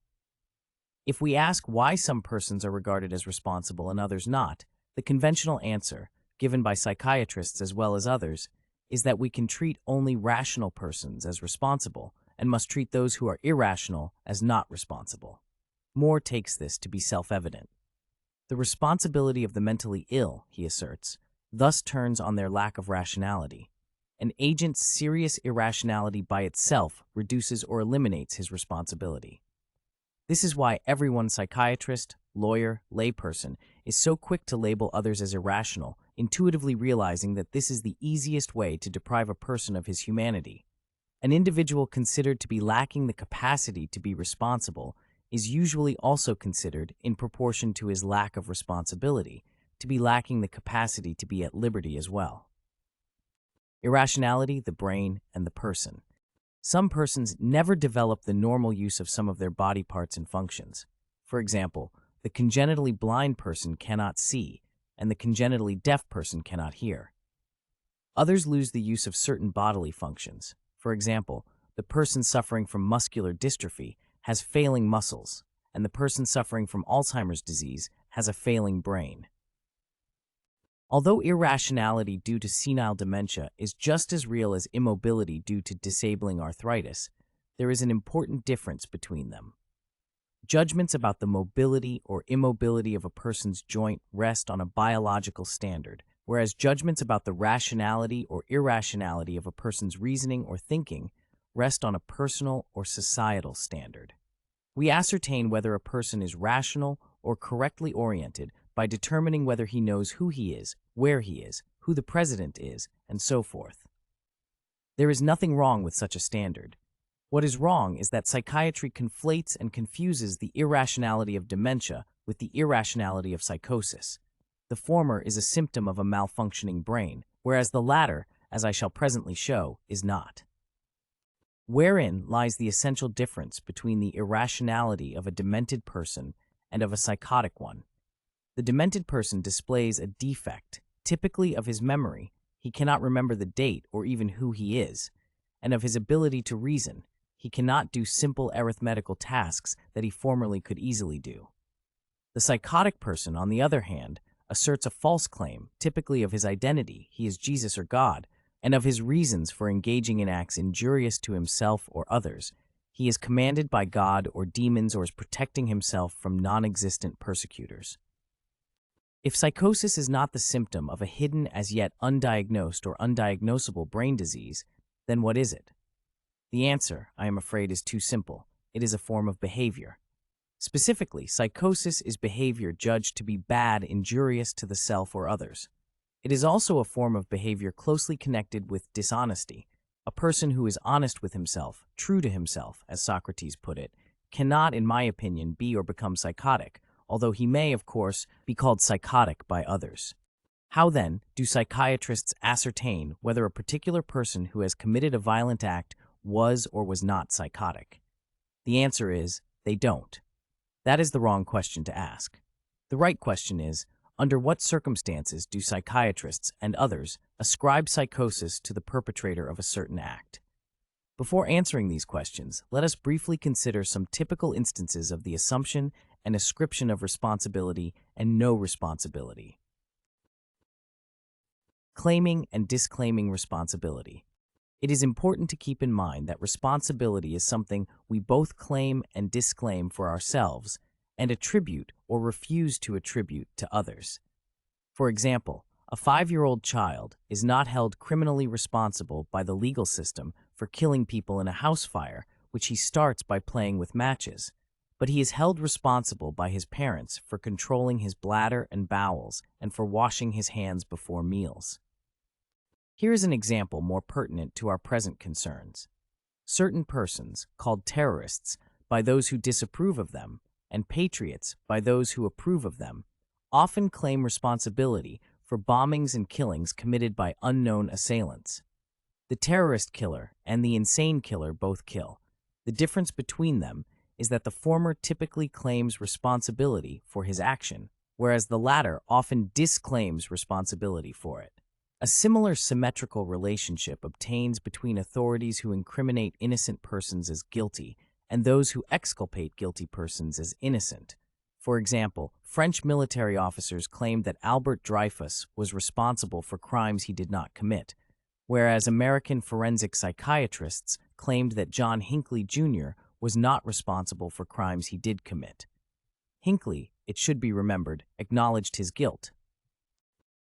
If we ask why some persons are regarded as responsible and others not, the conventional answer, given by psychiatrists as well as others, is that we can treat only rational persons as responsible and must treat those who are irrational as not responsible. Moore takes this to be self-evident. The responsibility of the mentally ill, he asserts, thus turns on their lack of rationality. An agent's serious irrationality by itself reduces or eliminates his responsibility. This is why everyone psychiatrist, lawyer, layperson is so quick to label others as irrational, intuitively realizing that this is the easiest way to deprive a person of his humanity. An individual considered to be lacking the capacity to be responsible is usually also considered, in proportion to his lack of responsibility, to be lacking the capacity to be at liberty as well. Irrationality, the brain, and the person. Some persons never develop the normal use of some of their body parts and functions. For example, the congenitally blind person cannot see, and the congenitally deaf person cannot hear. Others lose the use of certain bodily functions. For example, the person suffering from muscular dystrophy has failing muscles, and the person suffering from Alzheimer's disease has a failing brain. Although irrationality due to senile dementia is just as real as immobility due to disabling arthritis, there is an important difference between them. Judgments about the mobility or immobility of a person's joint rest on a biological standard, whereas judgments about the rationality or irrationality of a person's reasoning or thinking rest on a personal or societal standard. We ascertain whether a person is rational or correctly oriented by determining whether he knows who he is, where he is, who the president is, and so forth. There is nothing wrong with such a standard. What is wrong is that psychiatry conflates and confuses the irrationality of dementia with the irrationality of psychosis. The former is a symptom of a malfunctioning brain, whereas the latter, as I shall presently show, is not. Wherein lies the essential difference between the irrationality of a demented person and of a psychotic one? The demented person displays a defect, typically of his memory. He cannot remember the date or even who he is, and of his ability to reason. He cannot do simple arithmetical tasks that he formerly could easily do. The psychotic person, on the other hand, asserts a false claim, typically of his identity, he is Jesus or God, and of his reasons for engaging in acts injurious to himself or others. He is commanded by God or demons or is protecting himself from non-existent persecutors. If psychosis is not the symptom of a hidden, as yet undiagnosed or undiagnosable brain disease, then what is it? The answer, I am afraid, is too simple. It is a form of behavior. Specifically, psychosis is behavior judged to be bad, injurious to the self or others. It is also a form of behavior closely connected with dishonesty. A person who is honest with himself, true to himself, as Socrates put it, cannot, in my opinion, be or become psychotic, although he may, of course, be called psychotic by others. How, then, do psychiatrists ascertain whether a particular person who has committed a violent act was or was not psychotic? The answer is, they don't. That is the wrong question to ask. The right question is, under what circumstances do psychiatrists and others ascribe psychosis to the perpetrator of a certain act? Before answering these questions, let us briefly consider some typical instances of the assumption and ascription of responsibility and no responsibility. Claiming and disclaiming responsibility. It is important to keep in mind that responsibility is something we both claim and disclaim for ourselves and attribute or refuse to attribute to others. For example, a 5-year-old child is not held criminally responsible by the legal system for killing people in a house fire, which he starts by playing with matches, but he is held responsible by his parents for controlling his bladder and bowels and for washing his hands before meals. Here is an example more pertinent to our present concerns. Certain persons, called terrorists by those who disapprove of them, and patriots by those who approve of them, often claim responsibility for bombings and killings committed by unknown assailants. The terrorist killer and the insane killer both kill. The difference between them is that the former typically claims responsibility for his action, whereas the latter often disclaims responsibility for it. A similar symmetrical relationship obtains between authorities who incriminate innocent persons as guilty and those who exculpate guilty persons as innocent. For example, French military officers claimed that Albert Dreyfus was responsible for crimes he did not commit, whereas American forensic psychiatrists claimed that John Hinckley Jr. was not responsible for crimes he did commit. Hinckley, it should be remembered, acknowledged his guilt.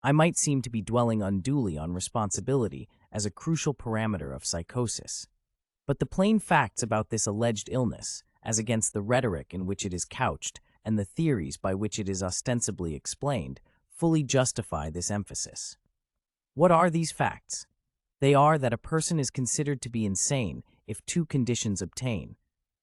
I might seem to be dwelling unduly on responsibility as a crucial parameter of psychosis, but the plain facts about this alleged illness, as against the rhetoric in which it is couched and the theories by which it is ostensibly explained, fully justify this emphasis. What are these facts? They are that a person is considered to be insane if two conditions obtain.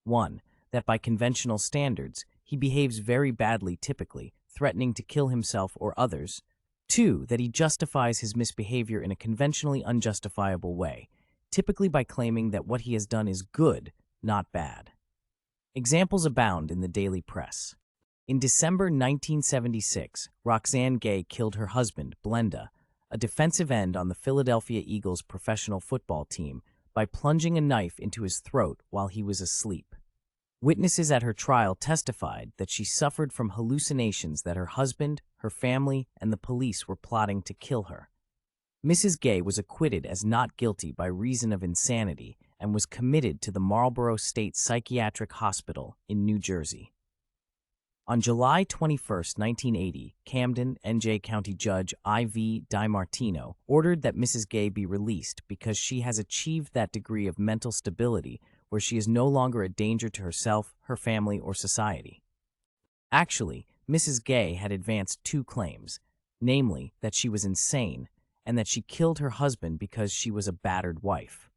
1. That by conventional standards, he behaves very badly typically, threatening to kill himself or others. 2. That he justifies his misbehavior in a conventionally unjustifiable way, typically by claiming that what he has done is good, not bad. Examples abound in the daily press. In December 1976, Roxanne Gay killed her husband, Blenda, a defensive end on the Philadelphia Eagles professional football team, by plunging a knife into his throat while he was asleep. Witnesses at her trial testified that she suffered from hallucinations that her husband, her family, and the police were plotting to kill her. Mrs. Gay was acquitted as not guilty by reason of insanity and was committed to the Marlborough State Psychiatric Hospital in New Jersey. On July 21, 1980, Camden, NJ County Judge I.V. DiMartino ordered that Mrs. Gay be released because she has achieved that degree of mental stability where she is no longer a danger to herself, her family, or society. Actually, Mrs. Gay had advanced two claims, namely that she was insane and that she killed her husband because she was a battered wife.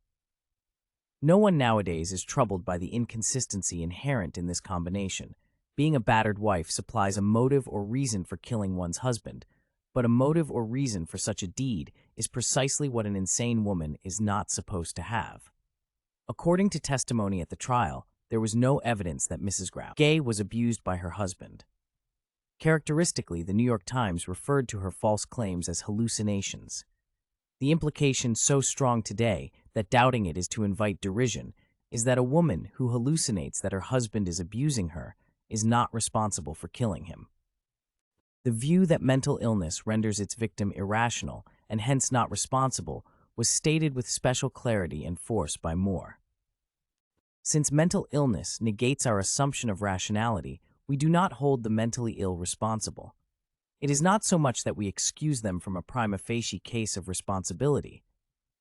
No one nowadays is troubled by the inconsistency inherent in this combination. Being a battered wife supplies a motive or reason for killing one's husband, but a motive or reason for such a deed is precisely what an insane woman is not supposed to have. According to testimony at the trial, there was no evidence that Mrs. Gay was abused by her husband. Characteristically, the New York Times referred to her false claims as hallucinations. The implication so strong today that doubting it is to invite derision is that a woman who hallucinates that her husband is abusing her is not responsible for killing him. The view that mental illness renders its victim irrational and hence not responsible was stated with special clarity and force by Moore. Since mental illness negates our assumption of rationality, we do not hold the mentally ill responsible. It is not so much that we excuse them from a prima facie case of responsibility.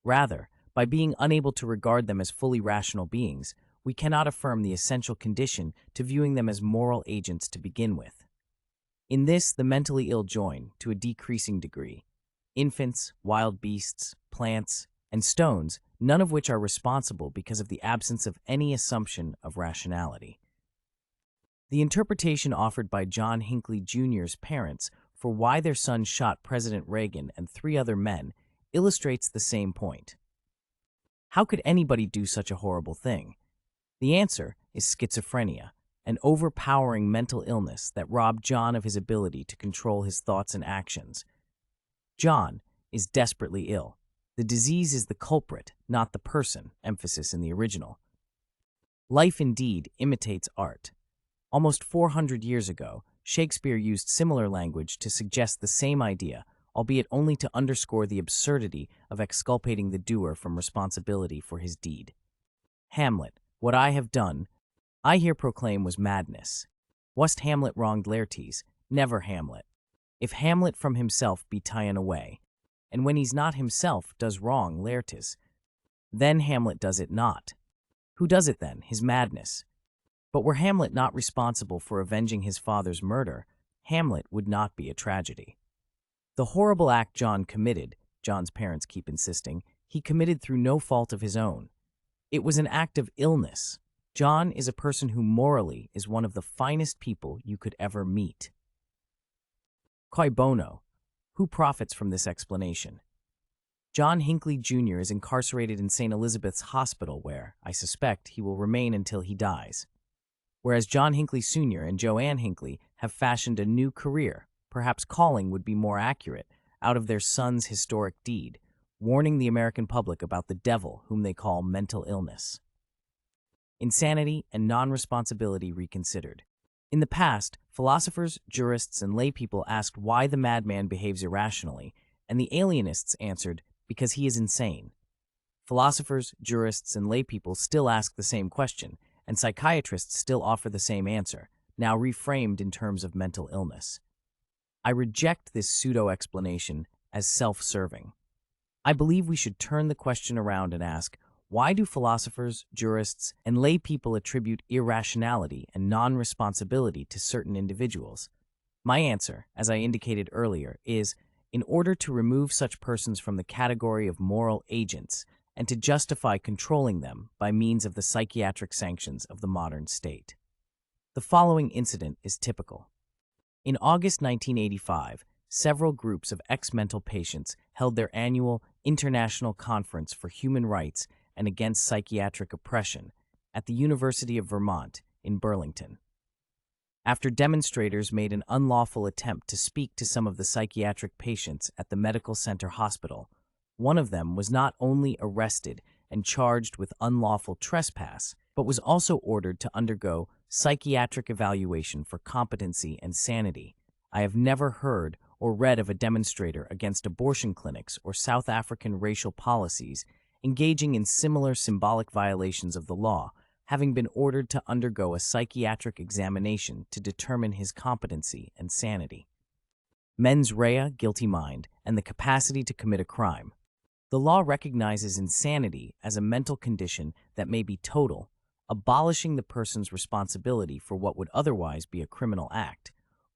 Rather, by being unable to regard them as fully rational beings, we cannot affirm the essential condition to viewing them as moral agents to begin with. In this, the mentally ill join, to a decreasing degree, infants, wild beasts, plants, and stones, none of which are responsible because of the absence of any assumption of rationality. The interpretation offered by John Hinckley Jr.'s parents for why their son shot President Reagan and 3 other men illustrates the same point. How could anybody do such a horrible thing? The answer is schizophrenia, an overpowering mental illness that robbed John of his ability to control his thoughts and actions. John is desperately ill. The disease is the culprit, not the person, emphasis in the original. Life indeed imitates art. Almost 400 years ago, Shakespeare used similar language to suggest the same idea, albeit only to underscore the absurdity of exculpating the doer from responsibility for his deed. Hamlet, what I have done, I here proclaim was madness. Wast Hamlet wronged Laertes? Never Hamlet. If Hamlet from himself be ta'en away, and when he's not himself does wrong Laertes, then Hamlet does it not. Who does it then? His madness. But were Hamlet not responsible for avenging his father's murder, Hamlet would not be a tragedy. The horrible act John committed, John's parents keep insisting, he committed through no fault of his own. It was an act of illness. John is a person who morally is one of the finest people you could ever meet. Cui bono? Who profits from this explanation? John Hinckley Jr. is incarcerated in St. Elizabeth's Hospital where, I suspect, he will remain until he dies. Whereas John Hinckley Sr. and Joanne Hinckley have fashioned a new career, perhaps calling would be more accurate, out of their son's historic deed, warning the American public about the devil whom they call mental illness. Insanity and non-responsibility reconsidered. In the past, philosophers, jurists, and laypeople asked why the madman behaves irrationally, and the alienists answered, because he is insane. Philosophers, jurists, and laypeople still ask the same question, and psychiatrists still offer the same answer, now reframed in terms of mental illness. I reject this pseudo-explanation as self-serving. I believe we should turn the question around and ask, why do philosophers, jurists, and laypeople attribute irrationality and non-responsibility to certain individuals? My answer, as I indicated earlier, is in order to remove such persons from the category of moral agents and to justify controlling them by means of the psychiatric sanctions of the modern state. The following incident is typical. In August 1985, several groups of ex-mental patients held their annual International Conference for Human Rights and Against Psychiatric Oppression at the University of Vermont in Burlington. After demonstrators made an unlawful attempt to speak to some of the psychiatric patients at the medical center hospital, one of them was not only arrested and charged with unlawful trespass, but was also ordered to undergo psychiatric evaluation for competency and sanity. I have never heard or read of a demonstrator against abortion clinics or South African racial policies engaging in similar symbolic violations of the law, having been ordered to undergo a psychiatric examination to determine his competency and sanity. Mens rea, guilty mind, and the capacity to commit a crime. The law recognizes insanity as a mental condition that may be total, abolishing the person's responsibility for what would otherwise be a criminal act,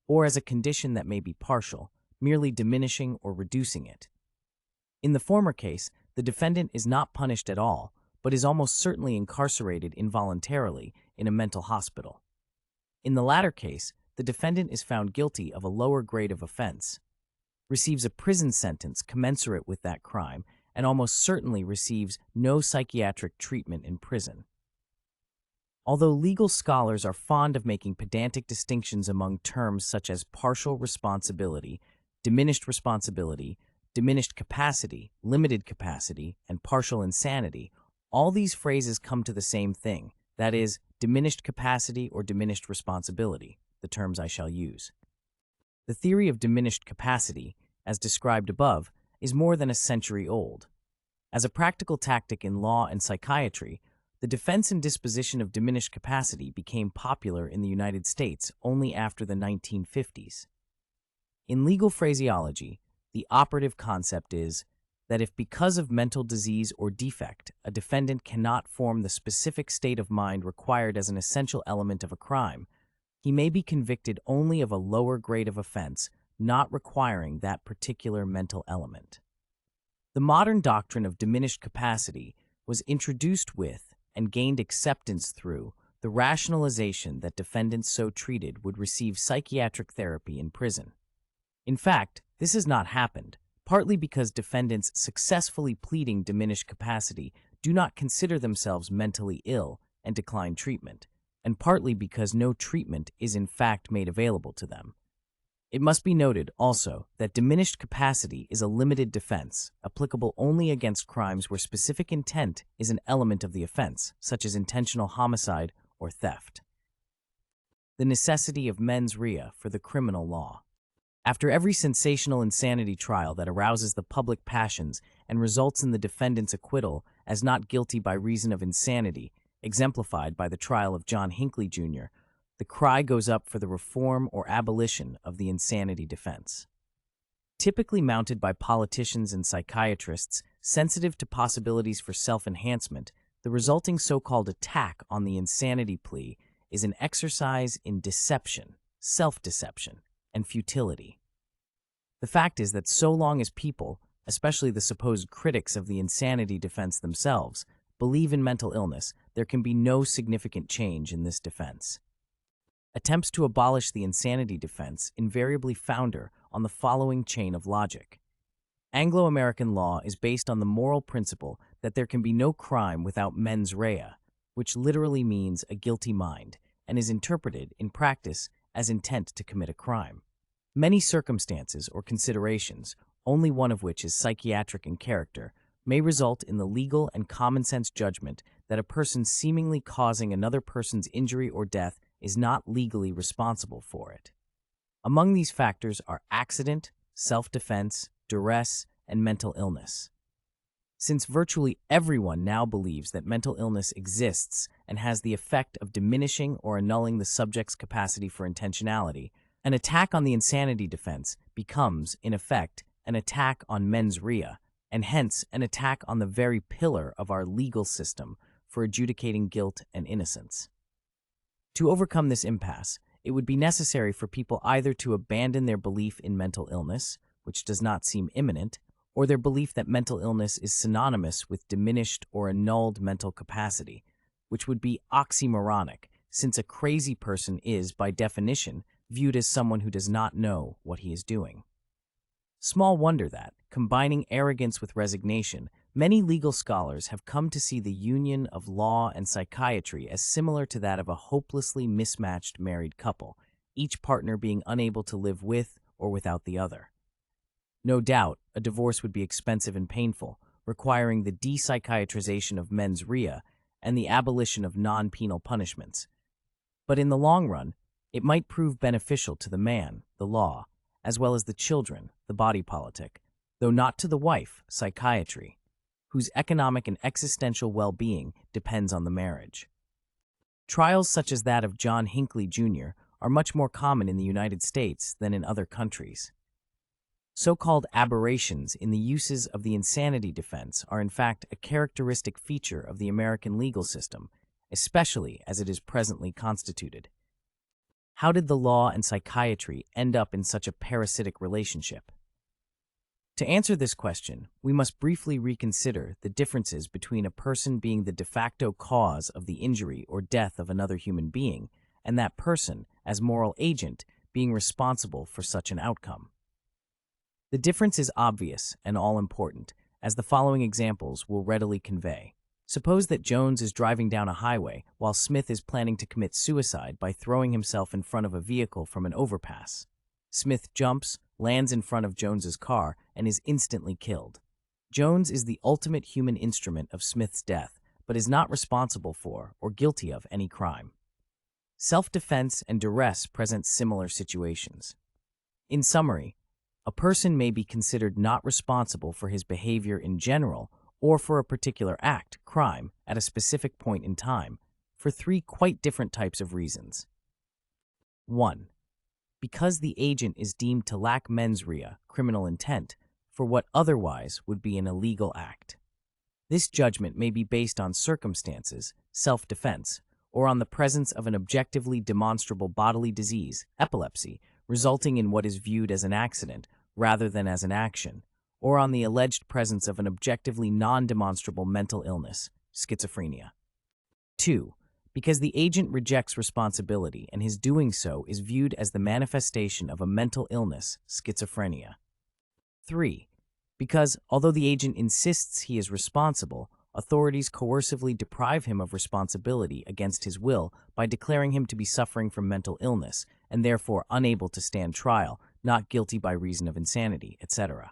or as a condition that may be partial, merely diminishing or reducing it. In the former case, the defendant is not punished at all, but is almost certainly incarcerated involuntarily in a mental hospital. In the latter case, the defendant is found guilty of a lower grade of offense, receives a prison sentence commensurate with that crime, and almost certainly receives no psychiatric treatment in prison. Although legal scholars are fond of making pedantic distinctions among terms such as partial responsibility, diminished capacity, limited capacity, and partial insanity, all these phrases come to the same thing, that is, diminished capacity or diminished responsibility, the terms I shall use. The theory of diminished capacity, as described above, is more than a century old. As a practical tactic in law and psychiatry, the defense and disposition of diminished capacity became popular in the United States only after the 1950s. In legal phraseology, the operative concept is that if because of mental disease or defect, a defendant cannot form the specific state of mind required as an essential element of a crime, he may be convicted only of a lower grade of offense, not requiring that particular mental element. The modern doctrine of diminished capacity was introduced with and gained acceptance through the rationalization that defendants so treated would receive psychiatric therapy in prison. In fact, this has not happened, partly because defendants successfully pleading diminished capacity do not consider themselves mentally ill and decline treatment, and partly because no treatment is in fact made available to them. It must be noted also that diminished capacity is a limited defense, applicable only against crimes where specific intent is an element of the offense, such as intentional homicide or theft. The necessity of mens rea for the criminal law. After every sensational insanity trial that arouses the public passions and results in the defendant's acquittal as not guilty by reason of insanity, exemplified by the trial of John Hinckley Jr., the cry goes up for the reform or abolition of the insanity defense. Typically mounted by politicians and psychiatrists sensitive to possibilities for self-enhancement, the resulting so-called attack on the insanity plea is an exercise in deception, self-deception, and futility. The fact is that so long as people, especially the supposed critics of the insanity defense themselves, believe in mental illness, there can be no significant change in this defense. Attempts to abolish the insanity defense invariably founder on the following chain of logic. Anglo-American law is based on the moral principle that there can be no crime without mens rea, which literally means a guilty mind, and is interpreted, in practice, as intent to commit a crime. Many circumstances or considerations, only one of which is psychiatric in character, may result in the legal and common-sense judgment that a person seemingly causing another person's injury or death is not legally responsible for it. Among these factors are accident, self-defense, duress, and mental illness. Since virtually everyone now believes that mental illness exists and has the effect of diminishing or annulling the subject's capacity for intentionality, an attack on the insanity defense becomes, in effect, an attack on mens rea, and hence an attack on the very pillar of our legal system for adjudicating guilt and innocence. To overcome this impasse, it would be necessary for people either to abandon their belief in mental illness, which does not seem imminent, or their belief that mental illness is synonymous with diminished or annulled mental capacity, which would be oxymoronic, since a crazy person is, by definition, viewed as someone who does not know what he is doing. Small wonder that, combining arrogance with resignation, many legal scholars have come to see the union of law and psychiatry as similar to that of a hopelessly mismatched married couple, each partner being unable to live with or without the other. No doubt, a divorce would be expensive and painful, requiring the de-psychiatrization of mens rea and the abolition of non-penal punishments. But in the long run, it might prove beneficial to the man, the law, as well as the children, the body politic, though not to the wife, psychiatry, whose economic and existential well-being depends on the marriage. Trials such as that of John Hinckley Jr. are much more common in the United States than in other countries. So-called aberrations in the uses of the insanity defense are in fact a characteristic feature of the American legal system, especially as it is presently constituted. How did the law and psychiatry end up in such a parasitic relationship? To answer this question, we must briefly reconsider the differences between a person being the de facto cause of the injury or death of another human being and that person, as moral agent, being responsible for such an outcome. The difference is obvious and all-important, as the following examples will readily convey. Suppose that Jones is driving down a highway while Smith is planning to commit suicide by throwing himself in front of a vehicle from an overpass. Smith jumps, lands in front of Jones's car, and is instantly killed. Jones is the ultimate human instrument of Smith's death, but is not responsible for or guilty of any crime. Self-defense and duress present similar situations. In summary, a person may be considered not responsible for his behavior in general or for a particular act, crime, at a specific point in time, for three quite different types of reasons. 1. Because the agent is deemed to lack mens rea, criminal intent, for what otherwise would be an illegal act. This judgment may be based on circumstances, self-defense, or on the presence of an objectively demonstrable bodily disease, epilepsy, resulting in what is viewed as an accident rather than as an action, or on the alleged presence of an objectively non-demonstrable mental illness, schizophrenia. 2. Because the agent rejects responsibility and his doing so is viewed as the manifestation of a mental illness, schizophrenia. 3. Because, although the agent insists he is responsible, authorities coercively deprive him of responsibility against his will by declaring him to be suffering from mental illness and therefore unable to stand trial, not guilty by reason of insanity, etc.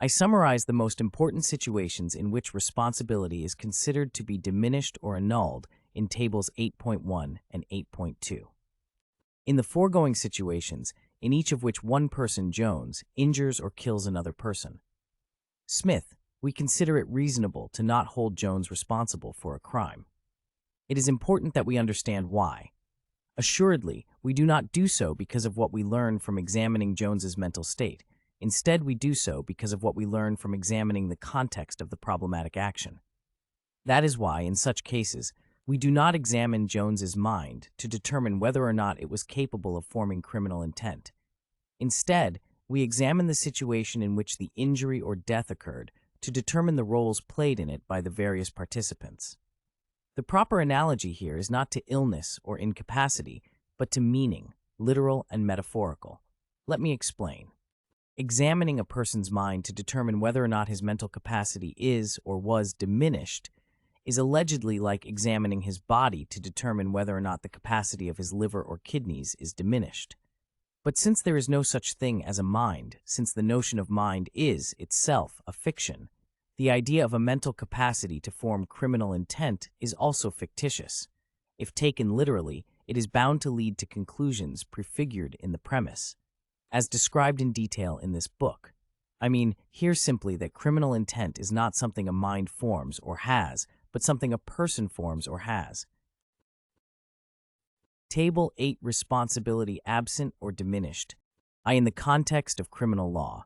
I summarize the most important situations in which responsibility is considered to be diminished or annulled in tables 8.1 and 8.2. In the foregoing situations, in each of which one person, Jones, injures or kills another person. Smith, we consider it reasonable to not hold Jones responsible for a crime. It is important that we understand why. Assuredly, we do not do so because of what we learn from examining Jones's mental state. Instead, we do so because of what we learn from examining the context of the problematic action. That is why, in such cases, we do not examine Jones's mind to determine whether or not it was capable of forming criminal intent. Instead, we examine the situation in which the injury or death occurred to determine the roles played in it by the various participants. The proper analogy here is not to illness or incapacity, but to meaning, literal and metaphorical. Let me explain. Examining a person's mind to determine whether or not his mental capacity is or was diminished is allegedly like examining his body to determine whether or not the capacity of his liver or kidneys is diminished. But since there is no such thing as a mind, since the notion of mind is, itself, a fiction, the idea of a mental capacity to form criminal intent is also fictitious. If taken literally, it is bound to lead to conclusions prefigured in the premise, as described in detail in this book. I mean, here simply that criminal intent is not something a mind forms or has, but something a person forms or has. Table 8. Responsibility absent or diminished. In the context of criminal law,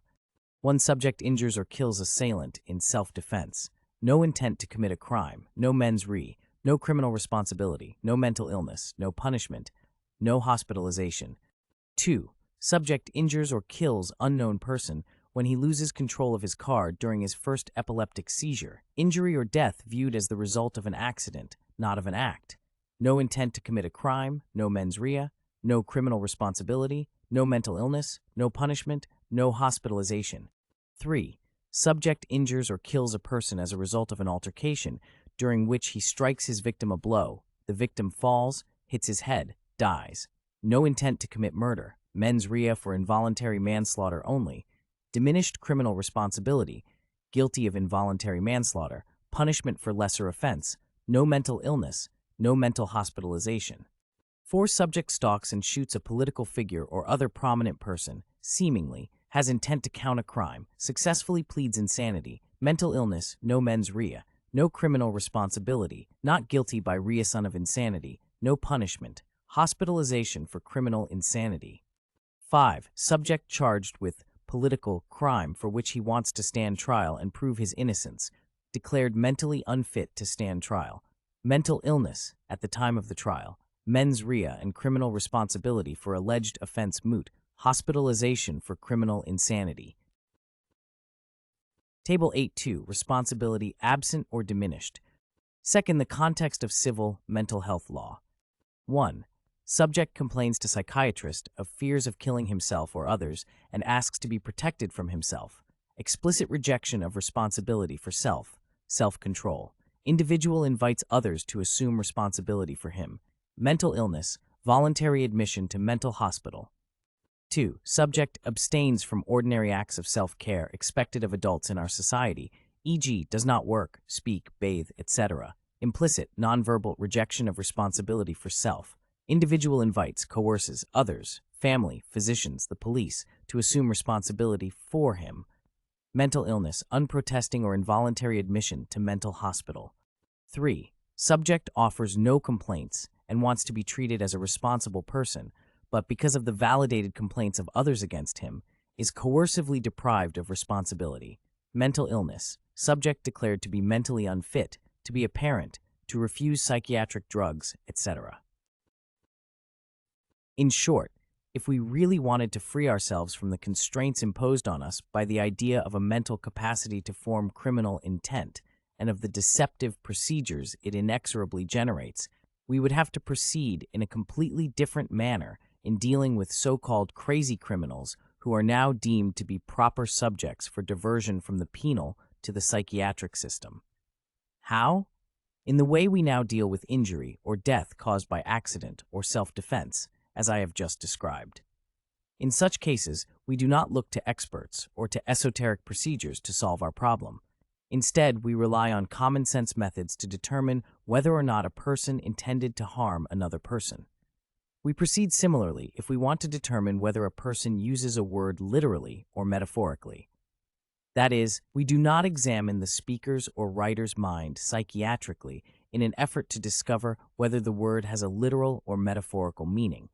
one subject injures or kills assailant in self-defense. No intent to commit a crime, no mens rea, no criminal responsibility, no mental illness, no punishment, no hospitalization. 2. Subject injures or kills unknown person when he loses control of his car during his first epileptic seizure. Injury or death viewed as the result of an accident, not of an act. No intent to commit a crime, no mens rea, no criminal responsibility, no mental illness, no punishment, no hospitalization. 3. Subject injures or kills a person as a result of an altercation during which he strikes his victim a blow. The victim falls, hits his head, dies. No intent to commit murder. Mens rea for involuntary manslaughter only. Diminished criminal responsibility. Guilty of involuntary manslaughter. Punishment for lesser offense. No mental illness. No mental hospitalization. 4. Subject stalks and shoots a political figure or other prominent person, seemingly, has intent to count a crime, successfully pleads insanity, mental illness, no mens rea, no criminal responsibility, not guilty by reason of insanity, no punishment, hospitalization for criminal insanity. 5. Subject charged with political crime for which he wants to stand trial and prove his innocence, declared mentally unfit to stand trial, mental illness at the time of the trial, mens rea and criminal responsibility for alleged offense moot, hospitalization for criminal insanity. Table 8.2. Responsibility absent or diminished. Second, the context of civil mental health law. 1. Subject complains to psychiatrist of fears of killing himself or others and asks to be protected from himself. Explicit rejection of responsibility for self-control. Individual invites others to assume responsibility for him. Mental illness, voluntary admission to mental hospital. 2. Subject abstains from ordinary acts of self-care expected of adults in our society, e.g., does not work, speak, bathe, etc. Implicit, nonverbal rejection of responsibility for self. Individual invites, coerces others, family, physicians, the police, to assume responsibility for him. Mental illness, unprotesting or involuntary admission to mental hospital. 3. Subject offers no complaints and wants to be treated as a responsible person, but because of the validated complaints of others against him, is coercively deprived of responsibility. Mental illness. Subject declared to be mentally unfit, to be a parent, to refuse psychiatric drugs, etc. In short, if we really wanted to free ourselves from the constraints imposed on us by the idea of a mental capacity to form criminal intent and of the deceptive procedures it inexorably generates, we would have to proceed in a completely different manner in dealing with so-called crazy criminals who are now deemed to be proper subjects for diversion from the penal to the psychiatric system. How? In the way we now deal with injury or death caused by accident or self-defense, as I have just described. In such cases, we do not look to experts or to esoteric procedures to solve our problem. Instead, we rely on common-sense methods to determine whether or not a person intended to harm another person. We proceed similarly if we want to determine whether a person uses a word literally or metaphorically. That is, we do not examine the speaker's or writer's mind psychiatrically in an effort to discover whether the word has a literal or metaphorical meaning.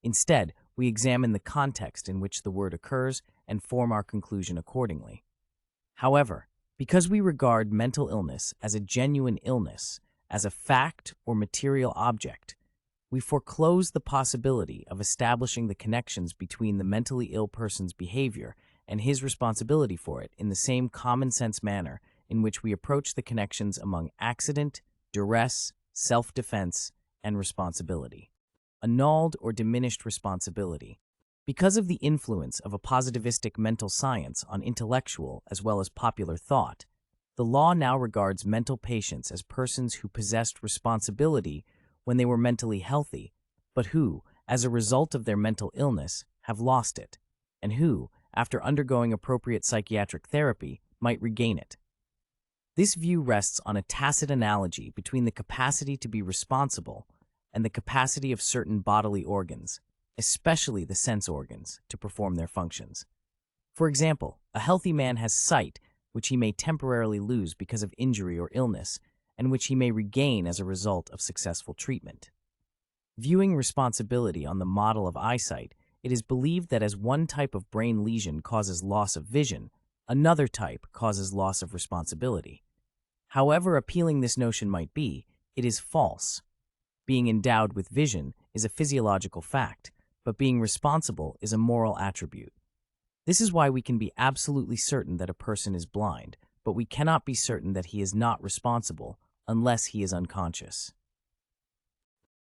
Instead, we examine the context in which the word occurs and form our conclusion accordingly. However, because we regard mental illness as a genuine illness, as a fact or material object, we foreclose the possibility of establishing the connections between the mentally ill person's behavior and his responsibility for it in the same common-sense manner in which we approach the connections among accident, duress, self-defense, and responsibility. Annulled or diminished responsibility. Because of the influence of a positivistic mental science on intellectual as well as popular thought, the law now regards mental patients as persons who possessed responsibility when they were mentally healthy, but who, as a result of their mental illness, have lost it, and who, after undergoing appropriate psychiatric therapy, might regain it. This view rests on a tacit analogy between the capacity to be responsible and the capacity of certain bodily organs, especially the sense organs, to perform their functions. For example, a healthy man has sight, which he may temporarily lose because of injury or illness, and which he may regain as a result of successful treatment. Viewing responsibility on the model of eyesight, it is believed that as one type of brain lesion causes loss of vision, another type causes loss of responsibility. However appealing this notion might be, it is false. Being endowed with vision is a physiological fact, but being responsible is a moral attribute. This is why we can be absolutely certain that a person is blind, but we cannot be certain that he is not responsible unless he is unconscious.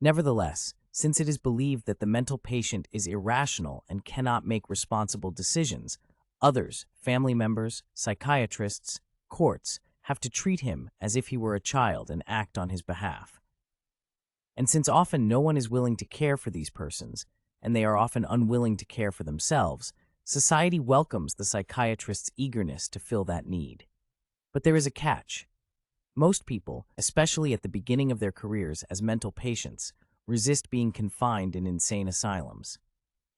Nevertheless, since it is believed that the mental patient is irrational and cannot make responsible decisions, others, family members, psychiatrists, courts, have to treat him as if he were a child and act on his behalf. And since often no one is willing to care for these persons, and they are often unwilling to care for themselves, society welcomes the psychiatrist's eagerness to fill that need. But there is a catch. Most people, especially at the beginning of their careers as mental patients, resist being confined in insane asylums.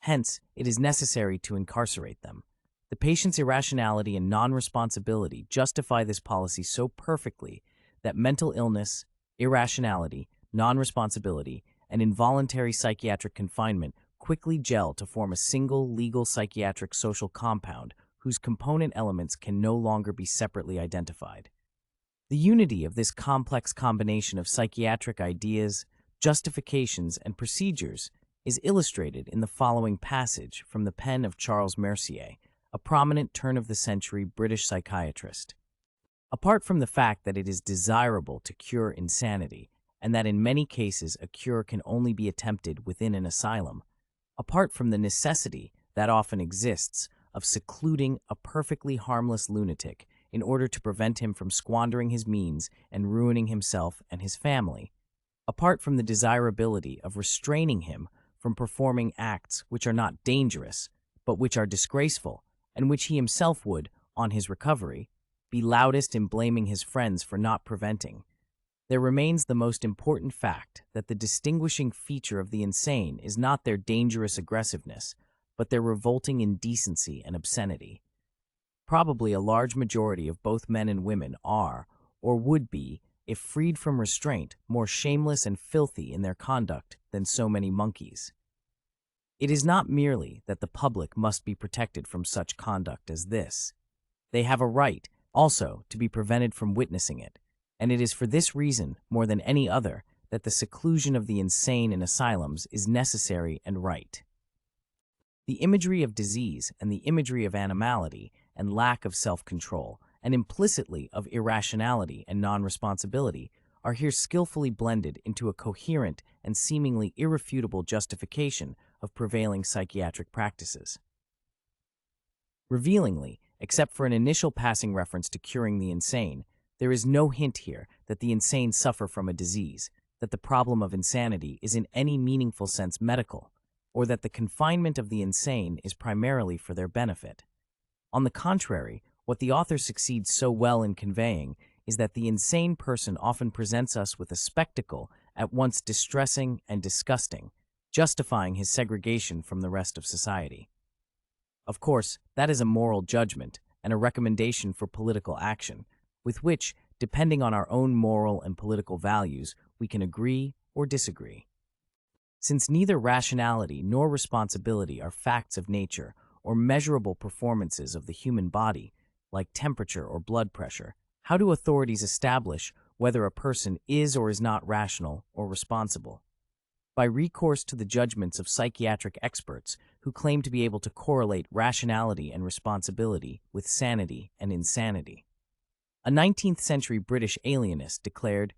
Hence, it is necessary to incarcerate them. The patient's irrationality and non-responsibility justify this policy so perfectly that mental illness, irrationality, non-responsibility, and involuntary psychiatric confinement quickly gel to form a single legal psychiatric social compound whose component elements can no longer be separately identified. The unity of this complex combination of psychiatric ideas, justifications, and procedures is illustrated in the following passage from the pen of Charles Mercier, a prominent turn-of-the-century British psychiatrist. Apart from the fact that it is desirable to cure insanity, and that in many cases a cure can only be attempted within an asylum, apart from the necessity that often exists of secluding a perfectly harmless lunatic in order to prevent him from squandering his means and ruining himself and his family, apart from the desirability of restraining him from performing acts which are not dangerous, but which are disgraceful, and which he himself would, on his recovery, be loudest in blaming his friends for not preventing, there remains the most important fact that the distinguishing feature of the insane is not their dangerous aggressiveness, but their revolting indecency and obscenity. Probably a large majority of both men and women are, or would be, if freed from restraint, more shameless and filthy in their conduct than so many monkeys. It is not merely that the public must be protected from such conduct as this. They have a right, also, to be prevented from witnessing it, and it is for this reason, more than any other, that the seclusion of the insane in asylums is necessary and right. The imagery of disease and the imagery of animality and lack of self-control, and implicitly of irrationality and non-responsibility, are here skillfully blended into a coherent and seemingly irrefutable justification of prevailing psychiatric practices. Revealingly, except for an initial passing reference to curing the insane, there is no hint here that the insane suffer from a disease, that the problem of insanity is in any meaningful sense medical, or that the confinement of the insane is primarily for their benefit. On the contrary, what the author succeeds so well in conveying is that the insane person often presents us with a spectacle at once distressing and disgusting, justifying his segregation from the rest of society. Of course, that is a moral judgment and a recommendation for political action, with which, depending on our own moral and political values, we can agree or disagree. Since neither rationality nor responsibility are facts of nature or measurable performances of the human body, like temperature or blood pressure, how do authorities establish whether a person is or is not rational or responsible? By recourse to the judgments of psychiatric experts who claim to be able to correlate rationality and responsibility with sanity and insanity. A 19th-century British alienist declared,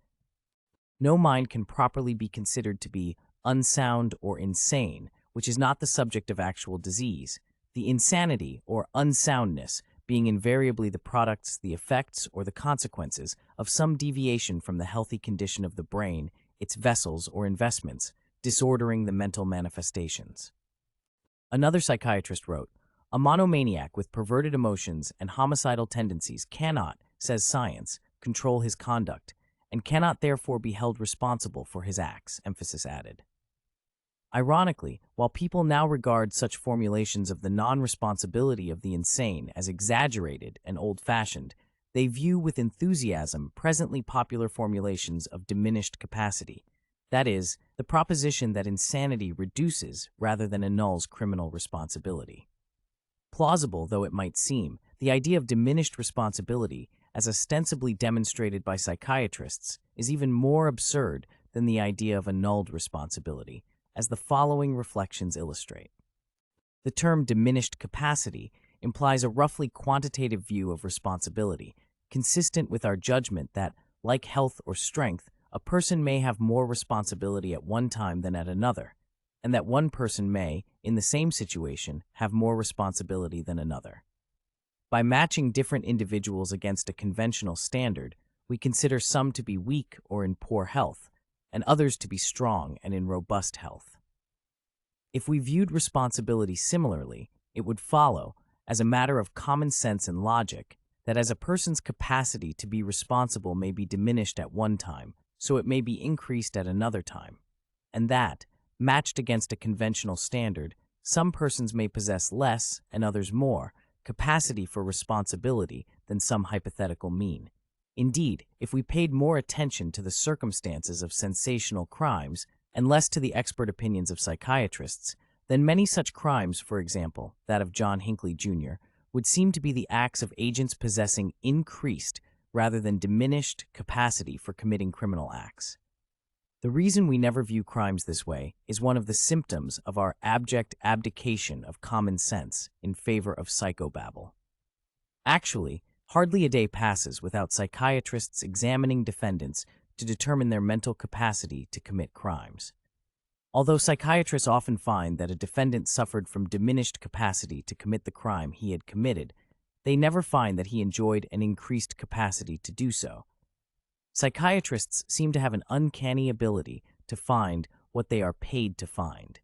"No mind can properly be considered to be unsound or insane which is not the subject of actual disease, the insanity or unsoundness being invariably the products, the effects, or the consequences of some deviation from the healthy condition of the brain, its vessels or investments, disordering the mental manifestations. Another psychiatrist wrote, "A monomaniac with perverted emotions and homicidal tendencies cannot, says science, control his conduct, and cannot therefore be held responsible for his acts," emphasis added. Ironically, while people now regard such formulations of the non-responsibility of the insane as exaggerated and old-fashioned, they view with enthusiasm presently popular formulations of diminished capacity. That is, the proposition that insanity reduces rather than annuls criminal responsibility. Plausible though it might seem, the idea of diminished responsibility, as ostensibly demonstrated by psychiatrists, is even more absurd than the idea of annulled responsibility, as the following reflections illustrate. The term diminished capacity implies a roughly quantitative view of responsibility, consistent with our judgment that, like health or strength, a person may have more responsibility at one time than at another, and that one person may, in the same situation, have more responsibility than another. By matching different individuals against a conventional standard, we consider some to be weak or in poor health, and others to be strong and in robust health. If we viewed responsibility similarly, it would follow, as a matter of common sense and logic, that as a person's capacity to be responsible may be diminished at one time, so it may be increased at another time, and that, matched against a conventional standard, some persons may possess less, and others more, capacity for responsibility than some hypothetical mean. Indeed, if we paid more attention to the circumstances of sensational crimes and less to the expert opinions of psychiatrists, then many such crimes, for example, that of John Hinckley Jr., would seem to be the acts of agents possessing increased rather than diminished capacity for committing criminal acts. The reason we never view crimes this way is one of the symptoms of our abject abdication of common sense in favor of psychobabble. Actually, hardly a day passes without psychiatrists examining defendants to determine their mental capacity to commit crimes. Although psychiatrists often find that a defendant suffered from diminished capacity to commit the crime he had committed, they never find that he enjoyed an increased capacity to do so. Psychiatrists seem to have an uncanny ability to find what they are paid to find.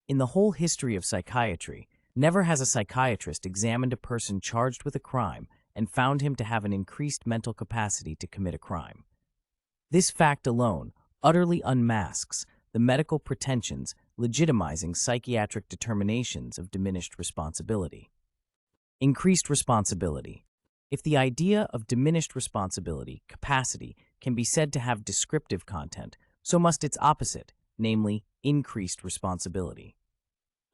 In the whole history of psychiatry, never has a psychiatrist examined a person charged with a crime and found him to have an increased mental capacity to commit a crime. This fact alone utterly unmasks the medical pretensions legitimizing psychiatric determinations of diminished responsibility. Increased responsibility. If the idea of diminished responsibility, capacity, can be said to have descriptive content, so must its opposite, namely, increased responsibility.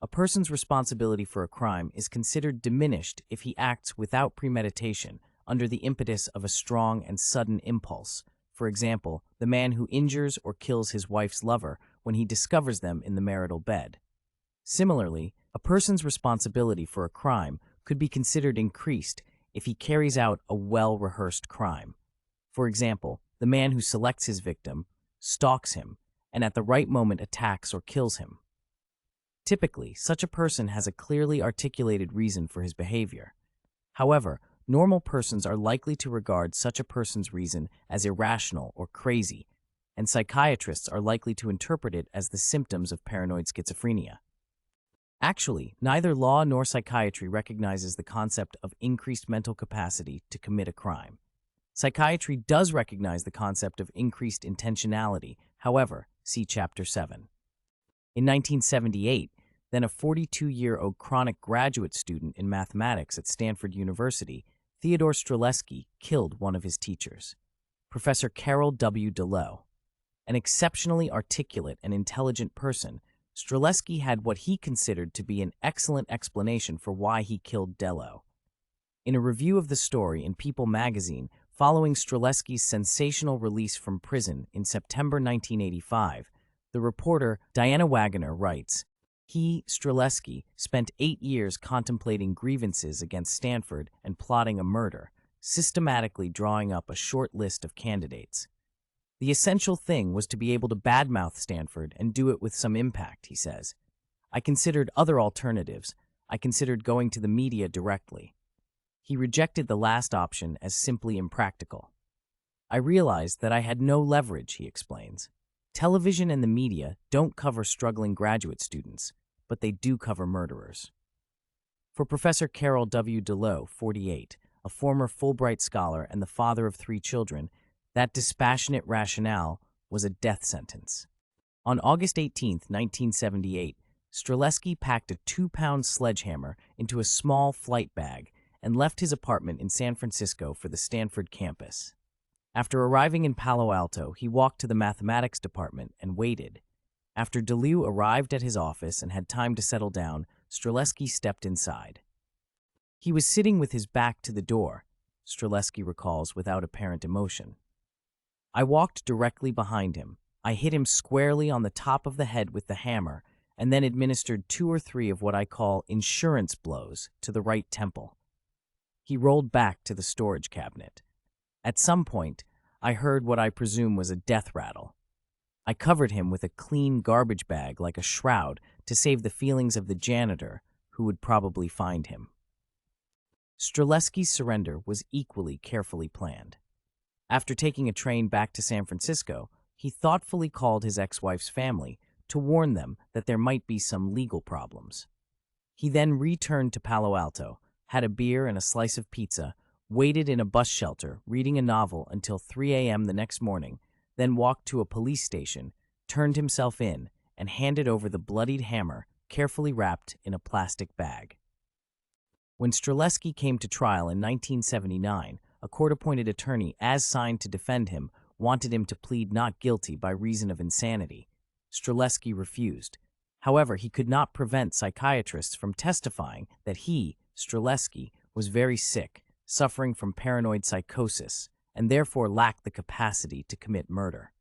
A person's responsibility for a crime is considered diminished if he acts without premeditation, under the impetus of a strong and sudden impulse. For example, the man who injures or kills his wife's lover when he discovers them in the marital bed. Similarly, a person's responsibility for a crime could be considered increased if he carries out a well-rehearsed crime. For example, the man who selects his victim, stalks him, and at the right moment attacks or kills him. Typically, such a person has a clearly articulated reason for his behavior. However, normal persons are likely to regard such a person's reason as irrational or crazy, and psychiatrists are likely to interpret it as the symptoms of paranoid schizophrenia. Actually, neither law nor psychiatry recognizes the concept of increased mental capacity to commit a crime. Psychiatry does recognize the concept of increased intentionality, however, see Chapter 7. In 1978, then a 42-year-old chronic graduate student in mathematics at Stanford University, Theodore Streleski, killed one of his teachers, Professor Carol W. Delow. An exceptionally articulate and intelligent person, Streleski had what he considered to be an excellent explanation for why he killed Delow. In a review of the story in People magazine following Streleski's sensational release from prison in September 1985, the reporter Diana Wagner writes, he, Streleski, spent 8 years contemplating grievances against Stanford and plotting a murder, systematically drawing up a short list of candidates. The essential thing was to be able to badmouth Stanford and do it with some impact, he says. I considered other alternatives. I considered going to the media directly. He rejected the last option as simply impractical. I realized that I had no leverage, he explains. Television and the media don't cover struggling graduate students, but they do cover murderers. For Professor Carol W. DeLoe, 48, a former Fulbright scholar and the father of 3 children, that dispassionate rationale was a death sentence. On August 18, 1978, Streleski packed a 2-pound sledgehammer into a small flight bag and left his apartment in San Francisco for the Stanford campus. After arriving in Palo Alto, he walked to the mathematics department and waited. After DeLoe arrived at his office and had time to settle down, Streleski stepped inside. He was sitting with his back to the door, Streleski recalls without apparent emotion. I walked directly behind him. I hit him squarely on the top of the head with the hammer and then administered 2 or 3 of what I call insurance blows to the right temple. He rolled back to the storage cabinet. At some point, I heard what I presume was a death rattle. I covered him with a clean garbage bag like a shroud to save the feelings of the janitor who would probably find him. Streleski's surrender was equally carefully planned. After taking a train back to San Francisco, he thoughtfully called his ex-wife's family to warn them that there might be some legal problems. He then returned to Palo Alto, had a beer and a slice of pizza, waited in a bus shelter, reading a novel until 3 a.m. the next morning, then walked to a police station, turned himself in, and handed over the bloodied hammer, carefully wrapped in a plastic bag. When Streleski came to trial in 1979, a court-appointed attorney, as signed to defend him, wanted him to plead not guilty by reason of insanity. Streleski refused. However, he could not prevent psychiatrists from testifying that he, Streleski, was very sick, suffering from paranoid psychosis, and therefore lacked the capacity to commit murder.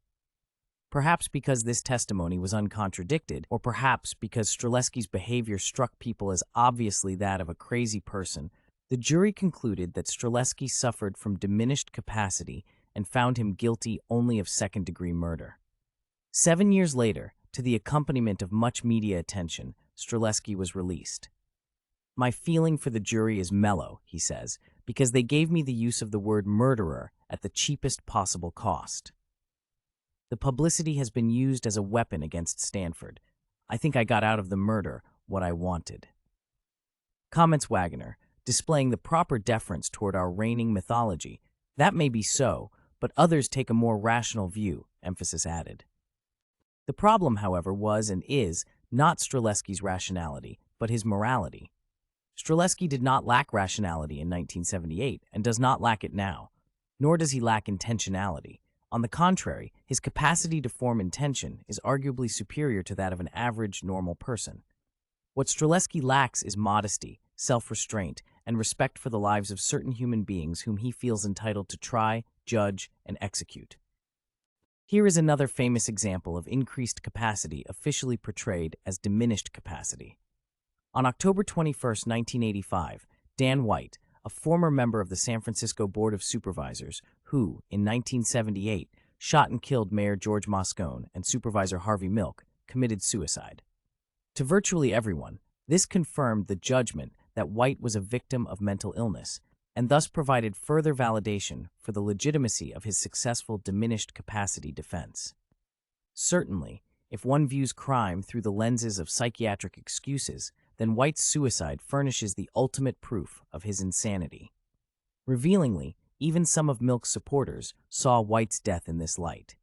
Perhaps because this testimony was uncontradicted, or perhaps because Streleski's behavior struck people as obviously that of a crazy person, the jury concluded that Streleski suffered from diminished capacity and found him guilty only of second-degree murder. 7 years later, to the accompaniment of much media attention, Streleski was released. My feeling for the jury is mellow, he says, because they gave me the use of the word murderer at the cheapest possible cost. The publicity has been used as a weapon against Stanford. I think I got out of the murder what I wanted. Comments Wagoner, displaying the proper deference toward our reigning mythology. That may be so, but others take a more rational view, emphasis added. The problem, however, was and is not Streleski's rationality, but his morality. Streleski did not lack rationality in 1978 and does not lack it now, nor does he lack intentionality. On the contrary, his capacity to form intention is arguably superior to that of an average, normal person. What Streleski lacks is modesty, self-restraint, and respect for the lives of certain human beings whom he feels entitled to try, judge, and execute. Here is another famous example of increased capacity officially portrayed as diminished capacity. On October 21, 1985, Dan White, a former member of the San Francisco Board of Supervisors, who, in 1978, shot and killed Mayor George Moscone and Supervisor Harvey Milk, committed suicide. To virtually everyone, this confirmed the judgment that White was a victim of mental illness, and thus provided further validation for the legitimacy of his successful diminished capacity defense. Certainly, if one views crime through the lenses of psychiatric excuses, then White's suicide furnishes the ultimate proof of his insanity. Revealingly, even some of Milk's supporters saw White's death in this light.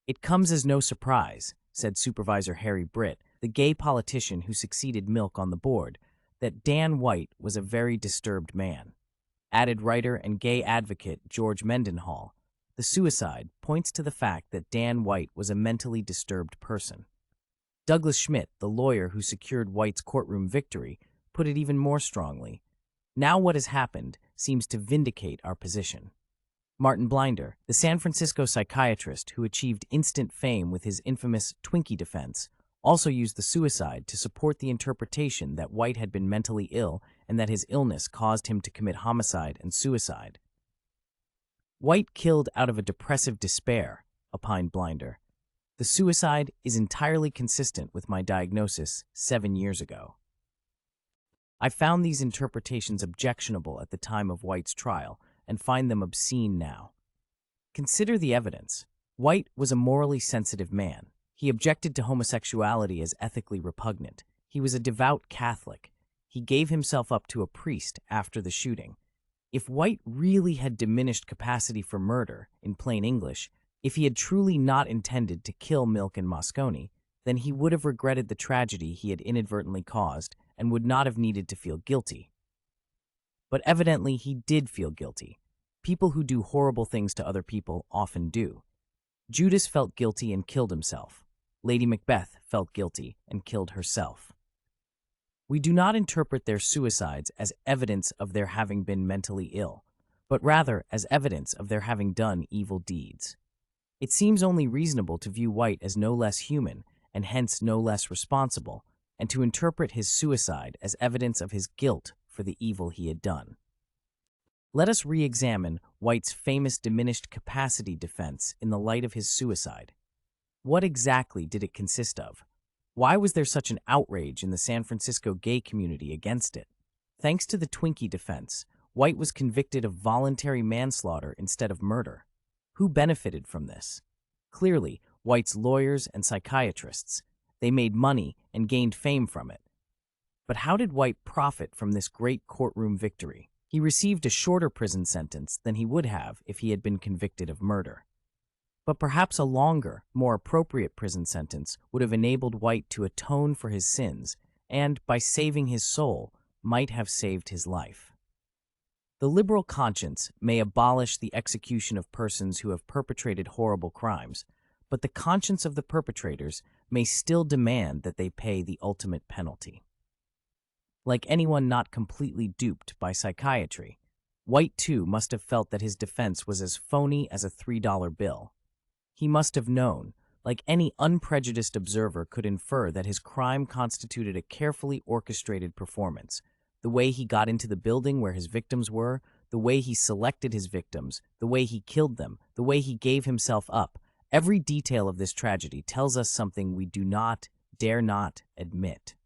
It comes as no surprise, said Supervisor Harry Britt, the gay politician who succeeded Milk on the board, that Dan White was a very disturbed man. Added writer and gay advocate George Mendenhall, the suicide points to the fact that Dan White was a mentally disturbed person. Douglas Schmidt, the lawyer who secured White's courtroom victory, put it even more strongly. Now what has happened seems to vindicate our position. Martin Blinder, the San Francisco psychiatrist who achieved instant fame with his infamous Twinkie defense, also used the suicide to support the interpretation that White had been mentally ill and that his illness caused him to commit homicide and suicide. White killed out of a depressive despair, opined Blinder. The suicide is entirely consistent with my diagnosis 7 years ago. I found these interpretations objectionable at the time of White's trial and find them obscene now. Consider the evidence. White was a morally sensitive man. He objected to homosexuality as ethically repugnant. He was a devout Catholic. He gave himself up to a priest after the shooting. If White really had diminished capacity for murder, in plain English, if he had truly not intended to kill Milk and Moscone, then he would have regretted the tragedy he had inadvertently caused and would not have needed to feel guilty. But evidently he did feel guilty. People who do horrible things to other people often do. Judas felt guilty and killed himself. Lady Macbeth felt guilty and killed herself. We do not interpret their suicides as evidence of their having been mentally ill, but rather as evidence of their having done evil deeds. It seems only reasonable to view White as no less human, and hence no less responsible, and to interpret his suicide as evidence of his guilt for the evil he had done. Let us re-examine White's famous diminished capacity defense in the light of his suicide. What exactly did it consist of? Why was there such an outrage in the San Francisco gay community against it? Thanks to the Twinkie defense, White was convicted of voluntary manslaughter instead of murder. Who benefited from this? Clearly, White's lawyers and psychiatrists. They made money and gained fame from it. But how did White profit from this great courtroom victory? He received a shorter prison sentence than he would have if he had been convicted of murder. But perhaps a longer, more appropriate prison sentence would have enabled White to atone for his sins and, by saving his soul, might have saved his life. The liberal conscience may abolish the execution of persons who have perpetrated horrible crimes, but the conscience of the perpetrators may still demand that they pay the ultimate penalty. Like anyone not completely duped by psychiatry, White too must have felt that his defense was as phony as a $3 bill. He must have known, like any unprejudiced observer could infer, that his crime constituted a carefully orchestrated performance. The way he got into the building where his victims were, the way he selected his victims, the way he killed them, the way he gave himself up. Every detail of this tragedy tells us something we dare not admit.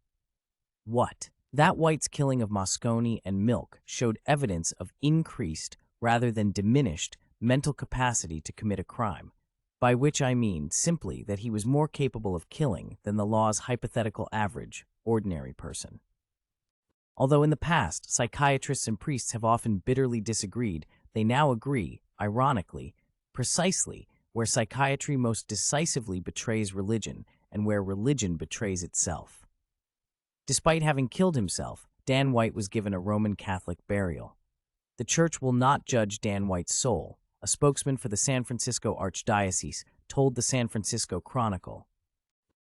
What? That White's killing of Moscone and Milk showed evidence of increased, rather than diminished, mental capacity to commit a crime, by which I mean simply that he was more capable of killing than the law's hypothetical average, ordinary person. Although in the past, psychiatrists and priests have often bitterly disagreed, they now agree, ironically, precisely where psychiatry most decisively betrays religion and where religion betrays itself. Despite having killed himself, Dan White was given a Roman Catholic burial. The church will not judge Dan White's soul, a spokesman for the San Francisco Archdiocese told the San Francisco Chronicle.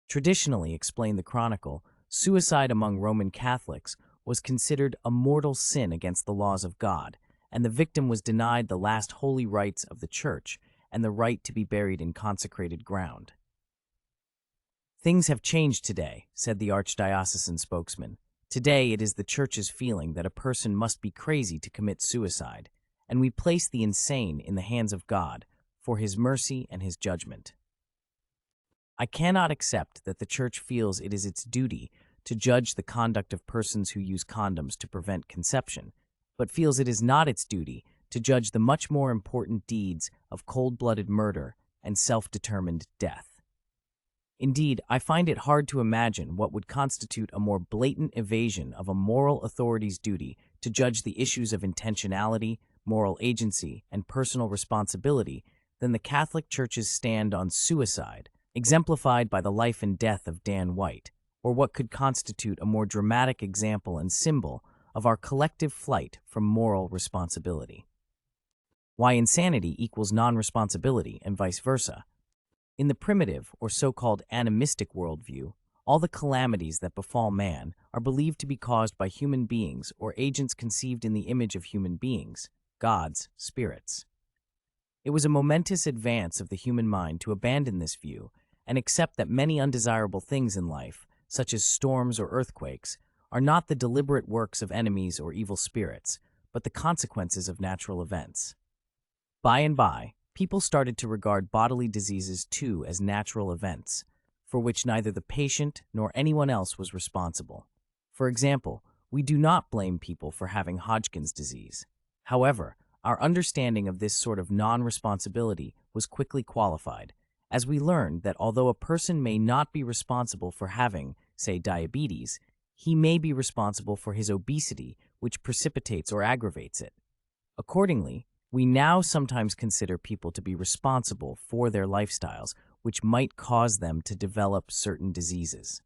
Traditionally, explained the Chronicle, suicide among Roman Catholics was considered a mortal sin against the laws of God, and the victim was denied the last holy rites of the church and the right to be buried in consecrated ground. Things have changed today, said the archdiocesan spokesman. Today it is the church's feeling that a person must be crazy to commit suicide, and we place the insane in the hands of God for his mercy and his judgment. I cannot accept that the church feels it is its duty to judge the conduct of persons who use condoms to prevent conception, but feels it is not its duty to judge the much more important deeds of cold-blooded murder and self-determined death. Indeed, I find it hard to imagine what would constitute a more blatant evasion of a moral authority's duty to judge the issues of intentionality, moral agency, and personal responsibility than the Catholic Church's stand on suicide, exemplified by the life and death of Dan White, or what could constitute a more dramatic example and symbol of our collective flight from moral responsibility. Why insanity equals non-responsibility and vice versa. In the primitive or so-called animistic worldview, all the calamities that befall man are believed to be caused by human beings or agents conceived in the image of human beings, gods, spirits. It was a momentous advance of the human mind to abandon this view and accept that many undesirable things in life, such as storms or earthquakes, are not the deliberate works of enemies or evil spirits, but the consequences of natural events. By and by, people started to regard bodily diseases too as natural events, for which neither the patient nor anyone else was responsible. For example, we do not blame people for having Hodgkin's disease. However, our understanding of this sort of non-responsibility was quickly qualified, as we learned that although a person may not be responsible for having, say, diabetes, he may be responsible for his obesity, which precipitates or aggravates it. Accordingly, we now sometimes consider people to be responsible for their lifestyles, which might cause them to develop certain diseases.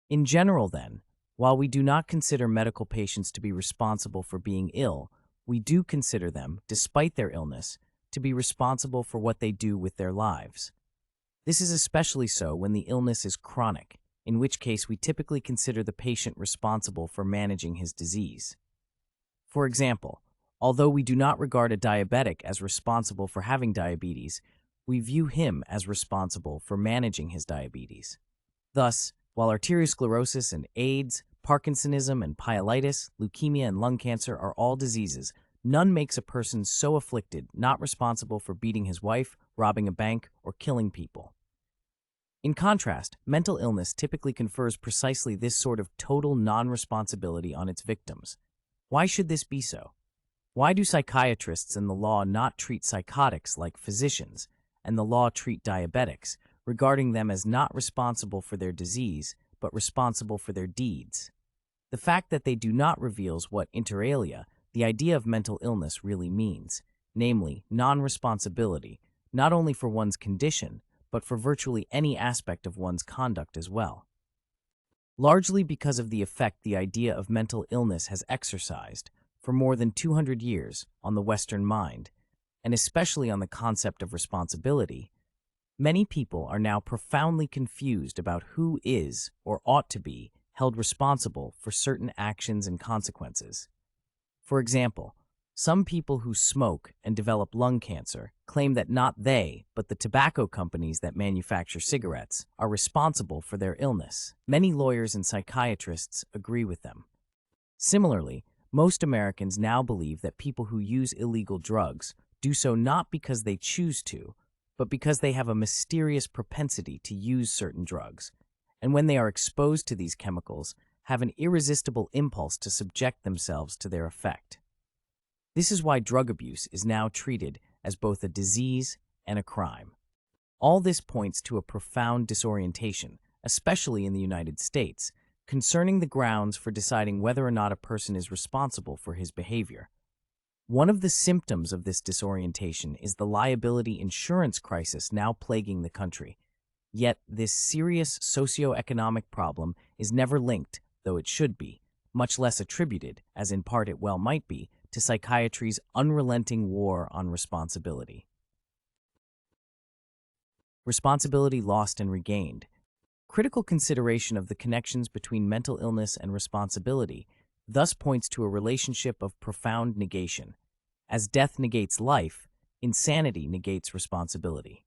In general, then, while we do not consider medical patients to be responsible for being ill, we do consider them, despite their illness, to be responsible for what they do with their lives. This is especially so when the illness is chronic, in which case we typically consider the patient responsible for managing his disease. For example, although we do not regard a diabetic as responsible for having diabetes, we view him as responsible for managing his diabetes. Thus, while arteriosclerosis and AIDS, Parkinsonism and pyelitis, leukemia and lung cancer are all diseases, none makes a person so afflicted not responsible for beating his wife, robbing a bank, or killing people. In contrast, mental illness typically confers precisely this sort of total non-responsibility on its victims. Why should this be so? Why do psychiatrists and the law not treat psychotics like physicians, and the law treat diabetics, regarding them as not responsible for their disease, but responsible for their deeds? The fact that they do not reveals what, inter alia, the idea of mental illness really means, namely, non-responsibility, not only for one's condition, but for virtually any aspect of one's conduct as well. Largely because of the effect the idea of mental illness has exercised, for more than 200 years, on the Western mind, and especially on the concept of responsibility, many people are now profoundly confused about who is, or ought to be, held responsible for certain actions and consequences. For example, some people who smoke and develop lung cancer claim that not they, but the tobacco companies that manufacture cigarettes, are responsible for their illness. Many lawyers and psychiatrists agree with them. Similarly, most Americans now believe that people who use illegal drugs do so not because they choose to, but because they have a mysterious propensity to use certain drugs, and when they are exposed to these chemicals, have an irresistible impulse to subject themselves to their effect. This is why drug abuse is now treated as both a disease and a crime. All this points to a profound disorientation, especially in the United States, concerning the grounds for deciding whether or not a person is responsible for his behavior. One of the symptoms of this disorientation is the liability insurance crisis now plaguing the country. Yet this serious socioeconomic problem is never linked, though it should be, much less attributed, as in part it well might be, to psychiatry's unrelenting war on responsibility. Responsibility lost and regained. Critical consideration of the connections between mental illness and responsibility thus points to a relationship of profound negation. As death negates life, insanity negates responsibility.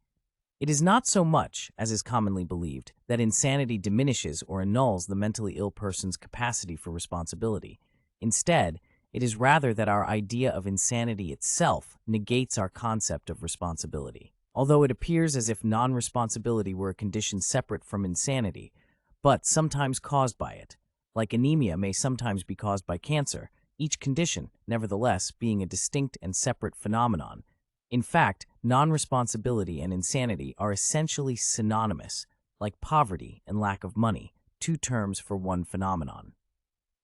It is not so much, as is commonly believed, that insanity diminishes or annuls the mentally ill person's capacity for responsibility. Instead, it is rather that our idea of insanity itself negates our concept of responsibility. Although it appears as if non-responsibility were a condition separate from insanity, but sometimes caused by it, like anemia may sometimes be caused by cancer, each condition, nevertheless, being a distinct and separate phenomenon. In fact, non-responsibility and insanity are essentially synonymous, like poverty and lack of money, two terms for one phenomenon.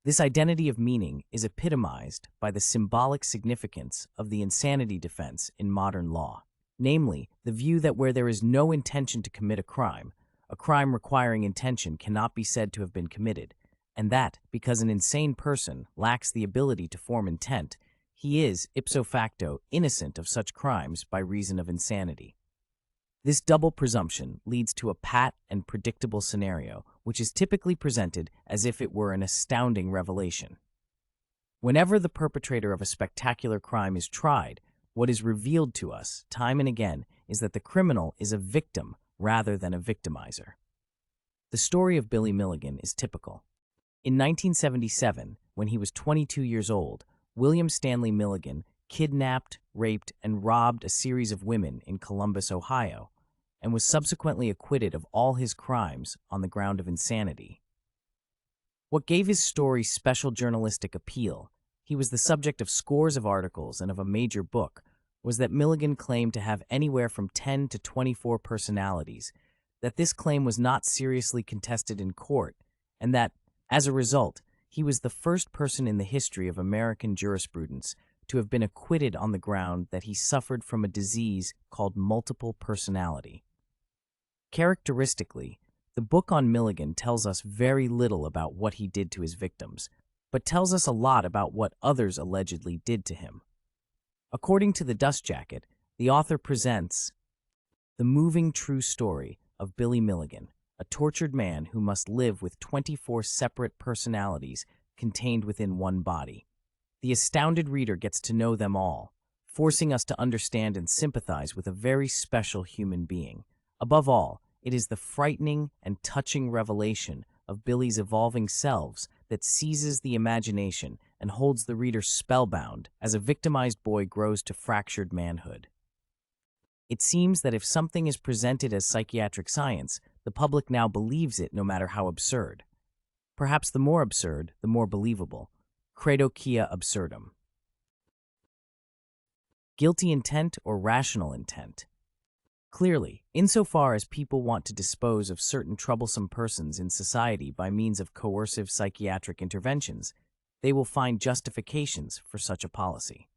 This identity of meaning is epitomized by the symbolic significance of the insanity defense in modern law, namely, the view that where there is no intention to commit a crime requiring intention cannot be said to have been committed, and that, because an insane person lacks the ability to form intent, he is, ipso facto, innocent of such crimes by reason of insanity. This double presumption leads to a pat and predictable scenario, which is typically presented as if it were an astounding revelation. Whenever the perpetrator of a spectacular crime is tried, what is revealed to us, time and again, is that the criminal is a victim rather than a victimizer. The story of Billy Milligan is typical. In 1977, when he was 22 years old, William Stanley Milligan kidnapped, raped, and robbed a series of women in Columbus, Ohio, and was subsequently acquitted of all his crimes on the ground of insanity. What gave his story special journalistic appeal, he was the subject of scores of articles and of a major book, was that Milligan claimed to have anywhere from 10 to 24 personalities, that this claim was not seriously contested in court, and that, as a result, he was the first person in the history of American jurisprudence to have been acquitted on the ground that he suffered from a disease called multiple personality. Characteristically, the book on Milligan tells us very little about what he did to his victims, but tells us a lot about what others allegedly did to him. According to the Dust Jacket, the author presents the moving true story of Billy Milligan, a tortured man who must live with 24 separate personalities contained within one body. The astounded reader gets to know them all, forcing us to understand and sympathize with a very special human being. Above all, it is the frightening and touching revelation of Billy's evolving selves that seizes the imagination and holds the reader spellbound as a victimized boy grows to fractured manhood. It seems that if something is presented as psychiatric science, the public now believes it no matter how absurd. Perhaps the more absurd, the more believable. Credo quia absurdum. Guilty intent or rational intent? Clearly, insofar as people want to dispose of certain troublesome persons in society by means of coercive psychiatric interventions, they will find justifications for such a policy.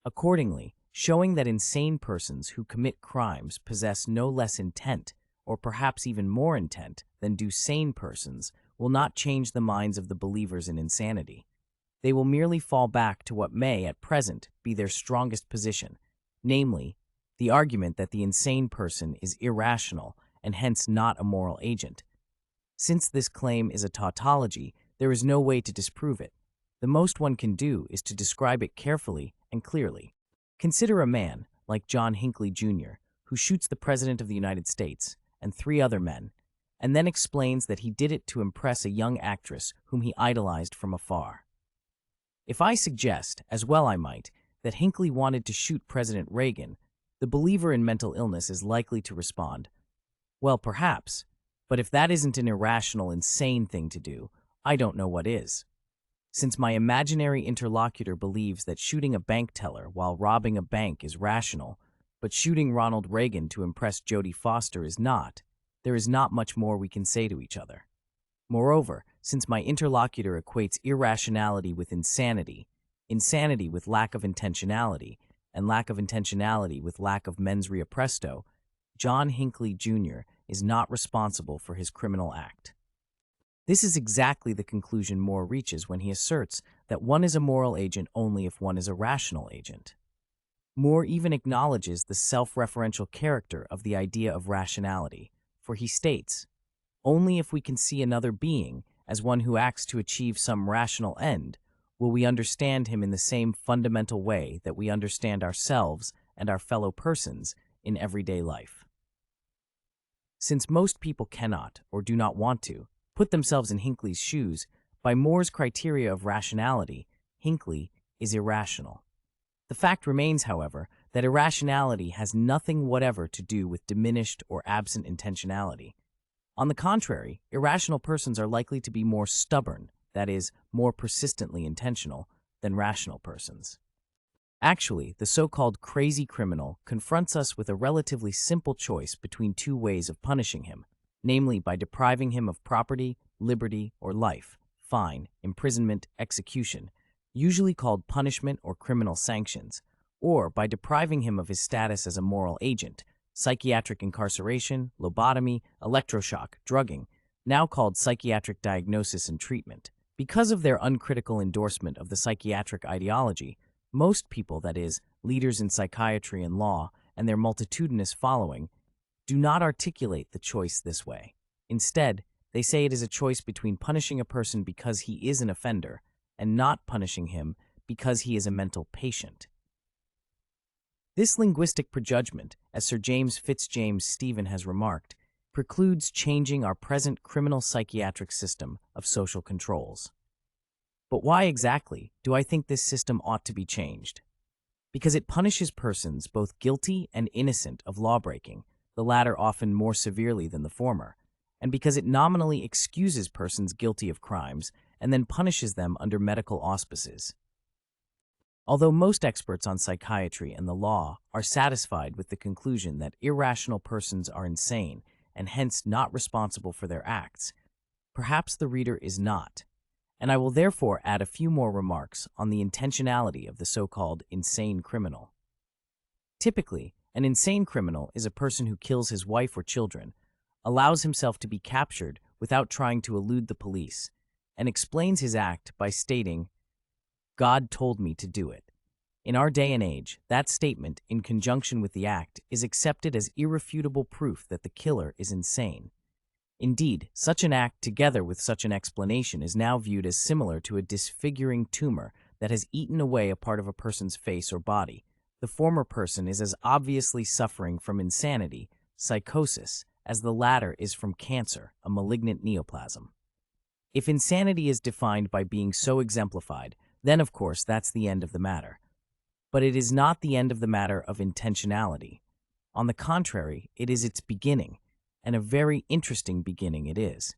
Accordingly, showing that insane persons who commit crimes possess no less intent, or perhaps even more intent, than do sane persons will not change the minds of the believers in insanity. They will merely fall back to what may, at present, be their strongest position, namely, the argument that the insane person is irrational and hence not a moral agent. Since this claim is a tautology, there is no way to disprove it. The most one can do is to describe it carefully and clearly. Consider a man, like John Hinckley Jr., who shoots the President of the United States and 3 other men, and then explains that he did it to impress a young actress whom he idolized from afar. If I suggest, as well I might, that Hinckley wanted to shoot President Reagan, the believer in mental illness is likely to respond, well, perhaps, but if that isn't an irrational, insane thing to do, I don't know what is. Since my imaginary interlocutor believes that shooting a bank teller while robbing a bank is rational, but shooting Ronald Reagan to impress Jodie Foster is not, there is not much more we can say to each other. Moreover, since my interlocutor equates irrationality with insanity, insanity with lack of intentionality, and lack of intentionality with lack of mens rea presto, John Hinckley Jr. is not responsible for his criminal act. This is exactly the conclusion Moore reaches when he asserts that one is a moral agent only if one is a rational agent. Moore even acknowledges the self-referential character of the idea of rationality, for he states, "Only if we can see another being as one who acts to achieve some rational end will we understand him in the same fundamental way that we understand ourselves and our fellow persons in everyday life." Since most people cannot, or do not want to, put themselves in Hinckley's shoes, by Moore's criteria of rationality, Hinckley is irrational. The fact remains, however, that irrationality has nothing whatever to do with diminished or absent intentionality. On the contrary, irrational persons are likely to be more stubborn, that is, more persistently intentional, than rational persons. Actually, the so-called crazy criminal confronts us with a relatively simple choice between 2 ways of punishing him, namely by depriving him of property, liberty, or life, fine, imprisonment, execution, usually called punishment or criminal sanctions, or by depriving him of his status as a moral agent, psychiatric incarceration, lobotomy, electroshock, drugging, now called psychiatric diagnosis and treatment. Because of their uncritical endorsement of the psychiatric ideology, most people, that is, leaders in psychiatry and law, and their multitudinous following, do not articulate the choice this way. Instead, they say it is a choice between punishing a person because he is an offender and not punishing him because he is a mental patient. This linguistic prejudgment, as Sir James Fitzjames Stephen has remarked, precludes changing our present criminal psychiatric system of social controls. But why exactly do I think this system ought to be changed? Because it punishes persons both guilty and innocent of lawbreaking, the latter often more severely than the former, and because it nominally excuses persons guilty of crimes and then punishes them under medical auspices. Although most experts on psychiatry and the law are satisfied with the conclusion that irrational persons are insane and hence not responsible for their acts, perhaps the reader is not, and I will therefore add a few more remarks on the intentionality of the so-called insane criminal. Typically, an insane criminal is a person who kills his wife or children, allows himself to be captured without trying to elude the police, and explains his act by stating, "God told me to do it." In our day and age, that statement, in conjunction with the act, is accepted as irrefutable proof that the killer is insane. Indeed, such an act together with such an explanation is now viewed as similar to a disfiguring tumor that has eaten away a part of a person's face or body. The former person is as obviously suffering from insanity, psychosis, as the latter is from cancer, a malignant neoplasm. If insanity is defined by being so exemplified, then of course that's the end of the matter. But it is not the end of the matter of intentionality. On the contrary, it is its beginning, and a very interesting beginning it is.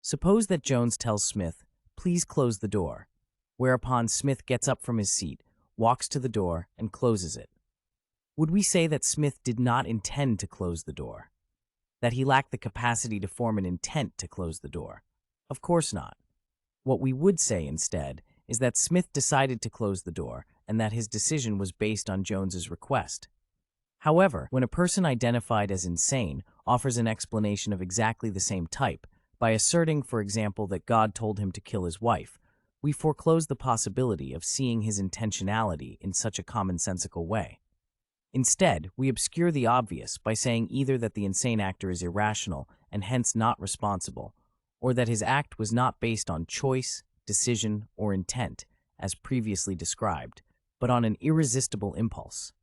Suppose that Jones tells Smith, "Please close the door," whereupon Smith gets up from his seat, walks to the door, and closes it. Would we say that Smith did not intend to close the door? That he lacked the capacity to form an intent to close the door? Of course not. What we would say instead is that Smith decided to close the door and that his decision was based on Jones's request. However, when a person identified as insane offers an explanation of exactly the same type, by asserting, for example, that God told him to kill his wife, we foreclose the possibility of seeing his intentionality in such a commonsensical way. Instead, we obscure the obvious by saying either that the insane actor is irrational and hence not responsible, or that his act was not based on choice, decision, or intent, as previously described, but on an irresistible impulse.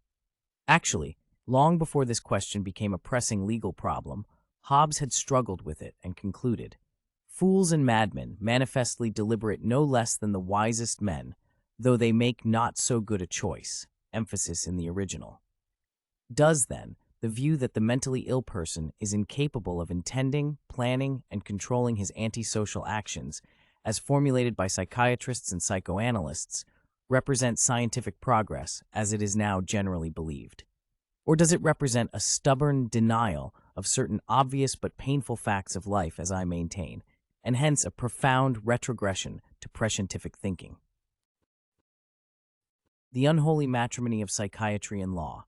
Actually, long before this question became a pressing legal problem, Hobbes had struggled with it and concluded, "Fools and madmen manifestly deliberate no less than the wisest men, though they make not so good a choice," emphasis in the original. Does, then, the view that the mentally ill person is incapable of intending, planning, and controlling his antisocial actions, as formulated by psychiatrists and psychoanalysts, represent scientific progress as it is now generally believed? Or does it represent a stubborn denial of certain obvious but painful facts of life, as I maintain, and hence a profound retrogression to prescientific thinking? The unholy matrimony of psychiatry and law.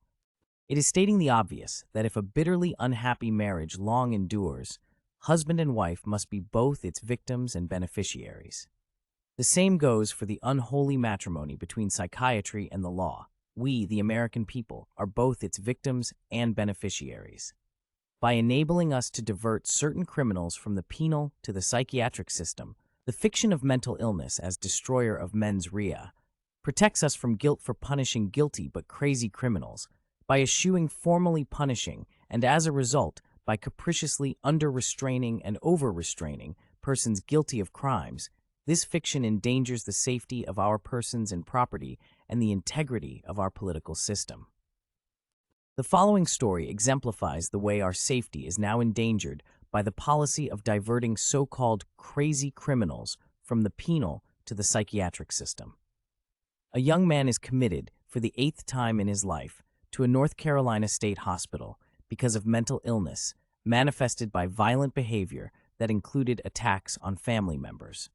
It is stating the obvious that if a bitterly unhappy marriage long endures, husband and wife must be both its victims and beneficiaries. The same goes for the unholy matrimony between psychiatry and the law. We, the American people, are both its victims and beneficiaries. By enabling us to divert certain criminals from the penal to the psychiatric system, the fiction of mental illness as destroyer of mens rea protects us from guilt for punishing guilty but crazy criminals, by eschewing formally punishing, and as a result, by capriciously under-restraining and over-restraining persons guilty of crimes. This fiction endangers the safety of our persons and property and the integrity of our political system. The following story exemplifies the way our safety is now endangered by the policy of diverting so-called crazy criminals from the penal to the psychiatric system. A young man is committed for the 8th time in his life to a North Carolina state hospital because of mental illness manifested by violent behavior that included attacks on family members.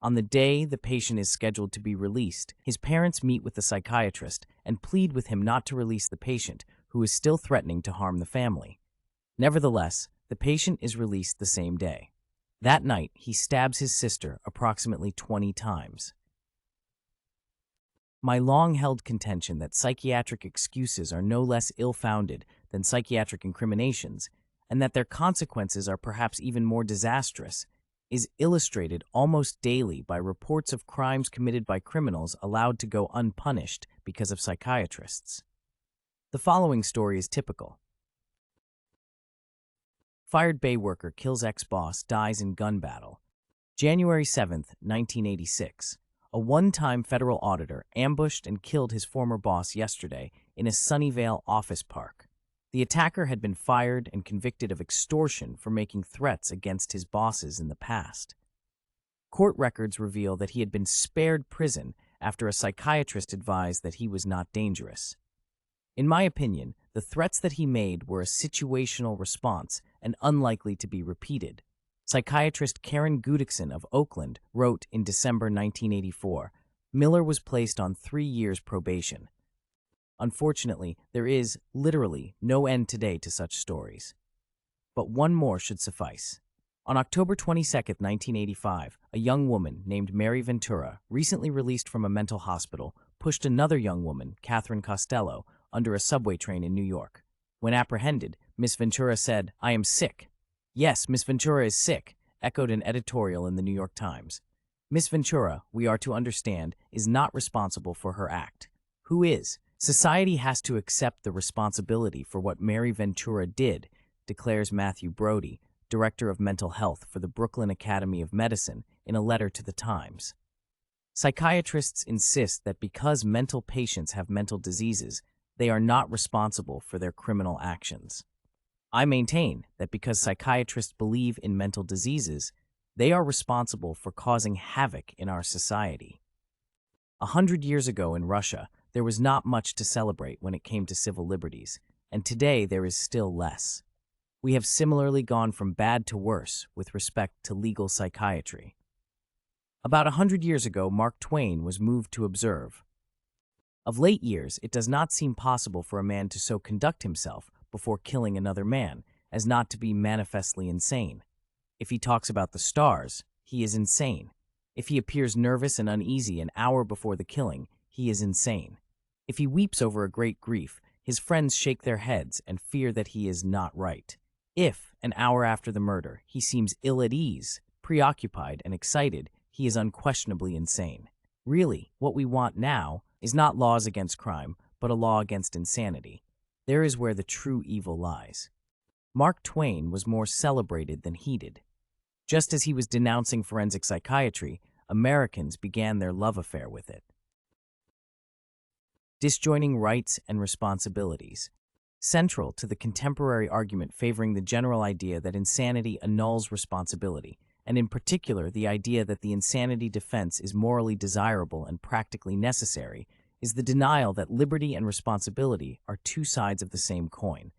On the day the patient is scheduled to be released, his parents meet with the psychiatrist and plead with him not to release the patient, who is still threatening to harm the family. Nevertheless, the patient is released the same day. That night, he stabs his sister approximately 20 times. My long-held contention that psychiatric excuses are no less ill-founded than psychiatric incriminations, and that their consequences are perhaps even more disastrous, is illustrated almost daily by reports of crimes committed by criminals allowed to go unpunished because of psychiatrists. The following story is typical. Fired Bay worker kills ex-boss, dies in gun battle. January 7, 1986. A one-time federal auditor ambushed and killed his former boss yesterday in a Sunnyvale office park. The attacker had been fired and convicted of extortion for making threats against his bosses in the past. Court records reveal that he had been spared prison after a psychiatrist advised that he was not dangerous. In my opinion, the threats that he made were a situational response and unlikely to be repeated. Psychiatrist Karen Gudikson of Oakland wrote in December 1984, Miller was placed on 3 years probation. Unfortunately, there is, literally, no end today to such stories. But one more should suffice. On October 22, 1985, a young woman named Mary Ventura, recently released from a mental hospital, pushed another young woman, Catherine Costello, under a subway train in New York. When apprehended, Miss Ventura said, "I am sick." "Yes, Miss Ventura is sick," echoed an editorial in the New York Times. Miss Ventura, we are to understand, is not responsible for her act. Who is? Society has to accept the responsibility for what Mary Ventura did, declares Matthew Brody, Director of Mental Health for the Brooklyn Academy of Medicine, in a letter to the Times. Psychiatrists insist that because mental patients have mental diseases, they are not responsible for their criminal actions. I maintain that because psychiatrists believe in mental diseases, they are responsible for causing havoc in our society. 100 years ago in Russia, there was not much to celebrate when it came to civil liberties, and today there is still less. We have similarly gone from bad to worse with respect to legal psychiatry. About 100 years ago, Mark Twain was moved to observe, "Of late years, it does not seem possible for a man to so conduct himself before killing another man as not to be manifestly insane. If he talks about the stars, he is insane. If he appears nervous and uneasy an hour before the killing, he is insane. If he weeps over a great grief, his friends shake their heads and fear that he is not right. If, an hour after the murder, he seems ill at ease, preoccupied, and excited, he is unquestionably insane. Really, what we want now is not laws against crime, but a law against insanity. There is where the true evil lies." Mark Twain was more celebrated than heeded. Just as he was denouncing forensic psychiatry, Americans began their love affair with it. Disjoining rights and responsibilities. Central to the contemporary argument favoring the general idea that insanity annuls responsibility, and in particular the idea that the insanity defense is morally desirable and practically necessary, is the denial that liberty and responsibility are two sides of the same coin.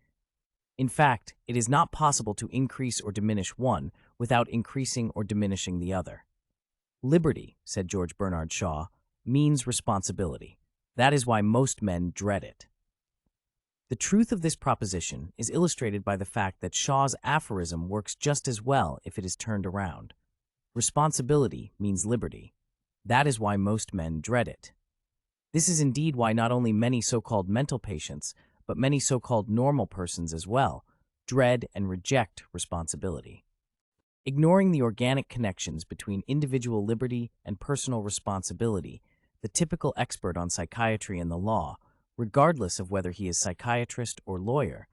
In fact, it is not possible to increase or diminish one without increasing or diminishing the other. Liberty, said George Bernard Shaw, means responsibility. That is why most men dread it. The truth of this proposition is illustrated by the fact that Shaw's aphorism works just as well if it is turned around. Responsibility means liberty. That is why most men dread it. This is indeed why not only many so-called mental patients, but many so-called normal persons as well, dread and reject responsibility. Ignoring the organic connections between individual liberty and personal responsibility, the typical expert on psychiatry and the law, regardless of whether he is psychiatrist or lawyer,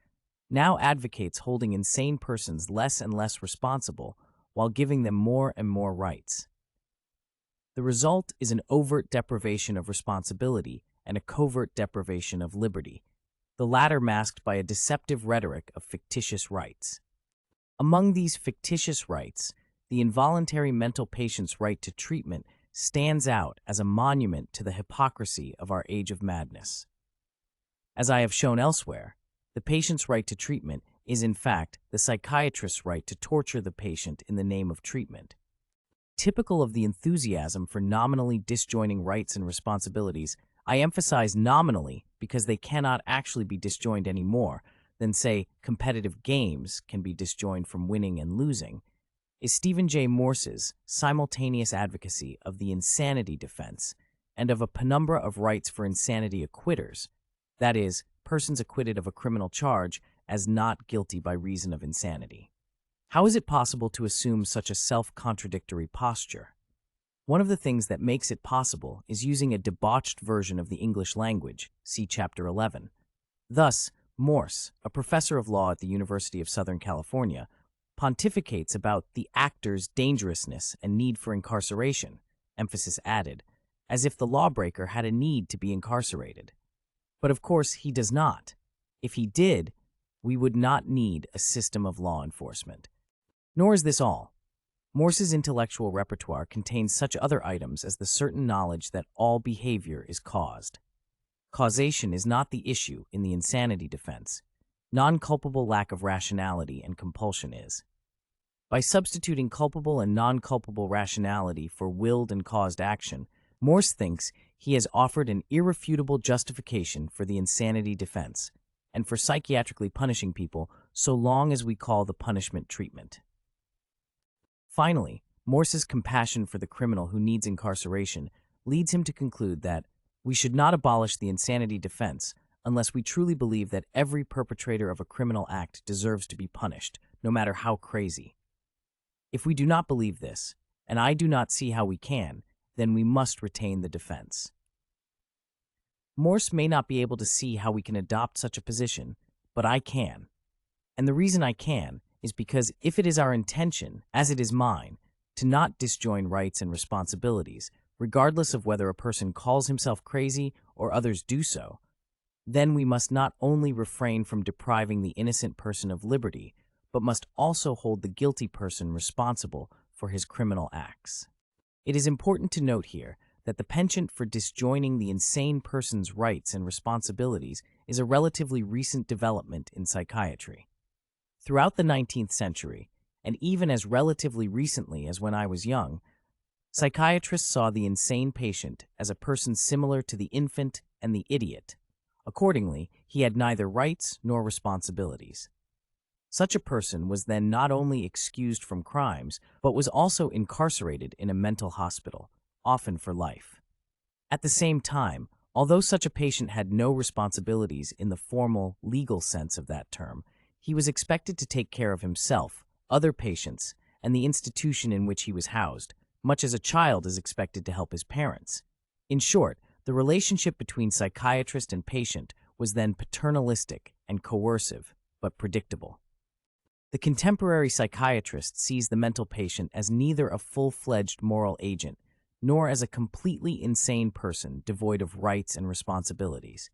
now advocates holding insane persons less and less responsible while giving them more and more rights. The result is an overt deprivation of responsibility and a covert deprivation of liberty, the latter masked by a deceptive rhetoric of fictitious rights. Among these fictitious rights, the involuntary mental patient's right to treatment stands out as a monument to the hypocrisy of our age of madness. As I have shown elsewhere, the patient's right to treatment is in fact the psychiatrist's right to torture the patient in the name of treatment. Typical of the enthusiasm for nominally disjoining rights and responsibilities, I emphasize nominally because they cannot actually be disjoined any more than, say, competitive games can be disjoined from winning and losing, is Stephen J. Morse's simultaneous advocacy of the insanity defense and of a penumbra of rights for insanity acquitters, that is, persons acquitted of a criminal charge as not guilty by reason of insanity. How is it possible to assume such a self-contradictory posture? One of the things that makes it possible is using a debauched version of the English language, see Chapter 11. Thus, Morse, a professor of law at the University of Southern California, pontificates about the actor's dangerousness and need for incarceration, emphasis added, as if the lawbreaker had a need to be incarcerated. But of course, he does not. If he did, we would not need a system of law enforcement. Nor is this all. Morse's intellectual repertoire contains such other items as the certain knowledge that all behavior is caused. Causation is not the issue in the insanity defense. Non-culpable lack of rationality and compulsion is. By substituting culpable and non-culpable rationality for willed and caused action, Morse thinks he has offered an irrefutable justification for the insanity defense and for psychiatrically punishing people so long as we call the punishment treatment. Finally, Morse's compassion for the criminal who needs incarceration leads him to conclude that we should not abolish the insanity defense unless we truly believe that every perpetrator of a criminal act deserves to be punished, no matter how crazy. If we do not believe this, and I do not see how we can, then we must retain the defense. Morse may not be able to see how we can adopt such a position, but I can. And the reason I can is because if it is our intention, as it is mine, to not disjoin rights and responsibilities, regardless of whether a person calls himself crazy or others do so, then we must not only refrain from depriving the innocent person of liberty, but must also hold the guilty person responsible for his criminal acts. It is important to note here that the penchant for disjoining the insane person's rights and responsibilities is a relatively recent development in psychiatry. Throughout the 19th century, and even as relatively recently as when I was young, psychiatrists saw the insane patient as a person similar to the infant and the idiot. Accordingly, he had neither rights nor responsibilities. Such a person was then not only excused from crimes, but was also incarcerated in a mental hospital, often for life. At the same time, although such a patient had no responsibilities in the formal, legal sense of that term, he was expected to take care of himself, other patients, and the institution in which he was housed, much as a child is expected to help his parents. In short, the relationship between psychiatrist and patient was then paternalistic and coercive, but predictable. The contemporary psychiatrist sees the mental patient as neither a full-fledged moral agent, nor as a completely insane person devoid of rights and responsibilities.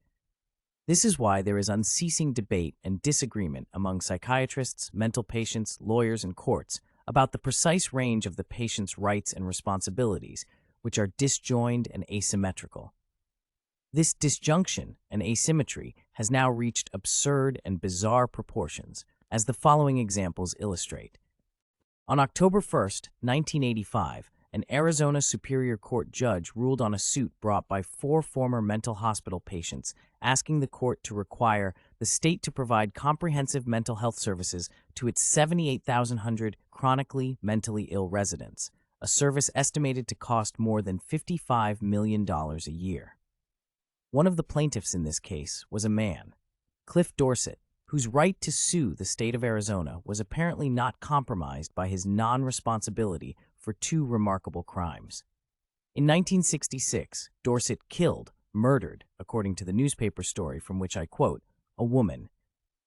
This is why there is unceasing debate and disagreement among psychiatrists, mental patients, lawyers, and courts about the precise range of the patient's rights and responsibilities, which are disjoined and asymmetrical. This disjunction and asymmetry has now reached absurd and bizarre proportions, as the following examples illustrate. On October 1, 1985, an Arizona Superior Court judge ruled on a suit brought by 4 former mental hospital patients, asking the court to require the state to provide comprehensive mental health services to its 78,100 chronically mentally ill residents, a service estimated to cost more than $55 million a year. One of the plaintiffs in this case was a man, Cliff Dorsett, whose right to sue the state of Arizona was apparently not compromised by his non-responsibility for 2 remarkable crimes. In 1966, Dorsett murdered, according to the newspaper story from which I quote, a woman,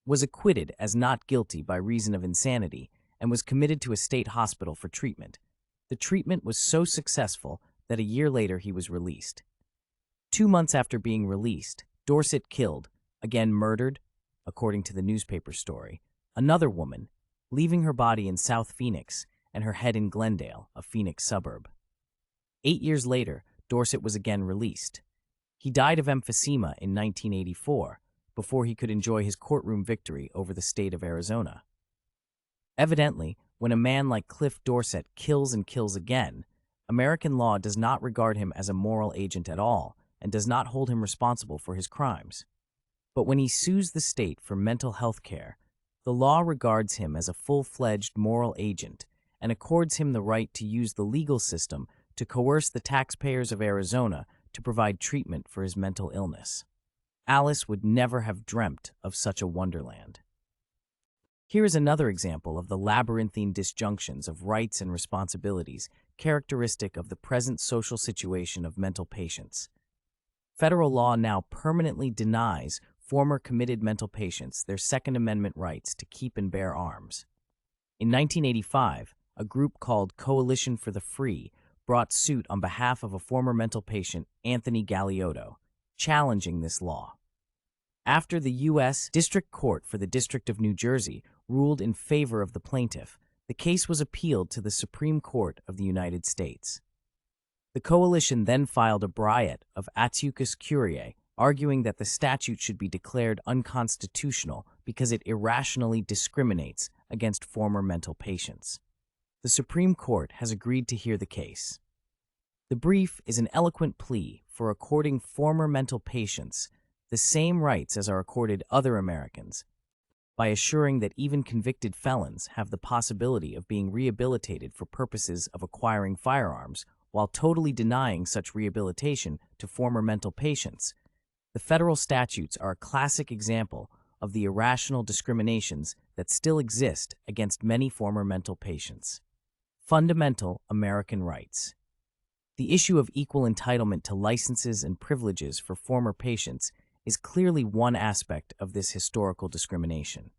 was acquitted as not guilty by reason of insanity, and was committed to a state hospital for treatment. The treatment was so successful that a year later he was released. 2 months after being released, Dorsett again murdered, according to the newspaper story, another woman, leaving her body in South Phoenix and her head in Glendale, a Phoenix suburb. 8 years later, Dorsett was again released. He died of emphysema in 1984, before he could enjoy his courtroom victory over the state of Arizona. Evidently, when a man like Cliff Dorsett kills and kills again, American law does not regard him as a moral agent at all and does not hold him responsible for his crimes. But when he sues the state for mental health care, the law regards him as a full-fledged moral agent and accords him the right to use the legal system to coerce the taxpayers of Arizona to provide treatment for his mental illness. Alice would never have dreamt of such a wonderland. Here is another example of the labyrinthine disjunctions of rights and responsibilities characteristic of the present social situation of mental patients. Federal law now permanently denies former committed mental patients their Second Amendment rights to keep and bear arms. In 1985, a group called Coalition for the Free brought suit on behalf of a former mental patient, Anthony Galeotto, challenging this law. After the U.S. District Court for the District of New Jersey ruled in favor of the plaintiff, the case was appealed to the Supreme Court of the United States. The coalition then filed a briet of Atticus Curiae, arguing that the statute should be declared unconstitutional because it irrationally discriminates against former mental patients. The Supreme Court has agreed to hear the case. The brief is an eloquent plea for according former mental patients the same rights as are accorded other Americans, by assuring that even convicted felons have the possibility of being rehabilitated for purposes of acquiring firearms, while totally denying such rehabilitation to former mental patients. The federal statutes are a classic example of the irrational discriminations that still exist against many former mental patients. Fundamental American rights. The issue of equal entitlement to licenses and privileges for former patients is clearly one aspect of this historical discrimination.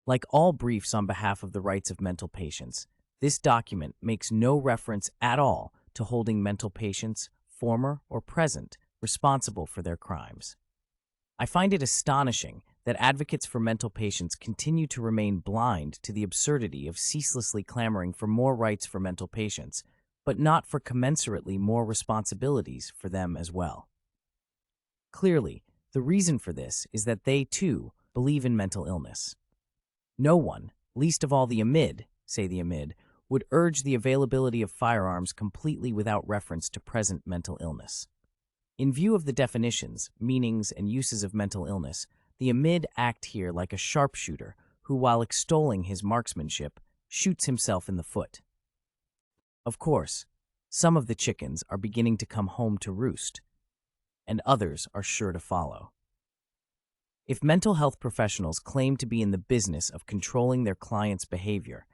Like all briefs on behalf of the rights of mental patients, this document makes no reference at all to holding mental patients, former or present, responsible for their crimes. I find it astonishing that advocates for mental patients continue to remain blind to the absurdity of ceaselessly clamoring for more rights for mental patients, but not for commensurately more responsibilities for them as well. Clearly, the reason for this is that they, too, believe in mental illness. No one, least of all the Amid, say the Amid, would urge the availability of firearms completely without reference to present mental illness. In view of the definitions, meanings, and uses of mental illness, the Amid act here like a sharpshooter who, while extolling his marksmanship, shoots himself in the foot. Of course, some of the chickens are beginning to come home to roost, and others are sure to follow. If mental health professionals claim to be in the business of controlling their clients' behavior,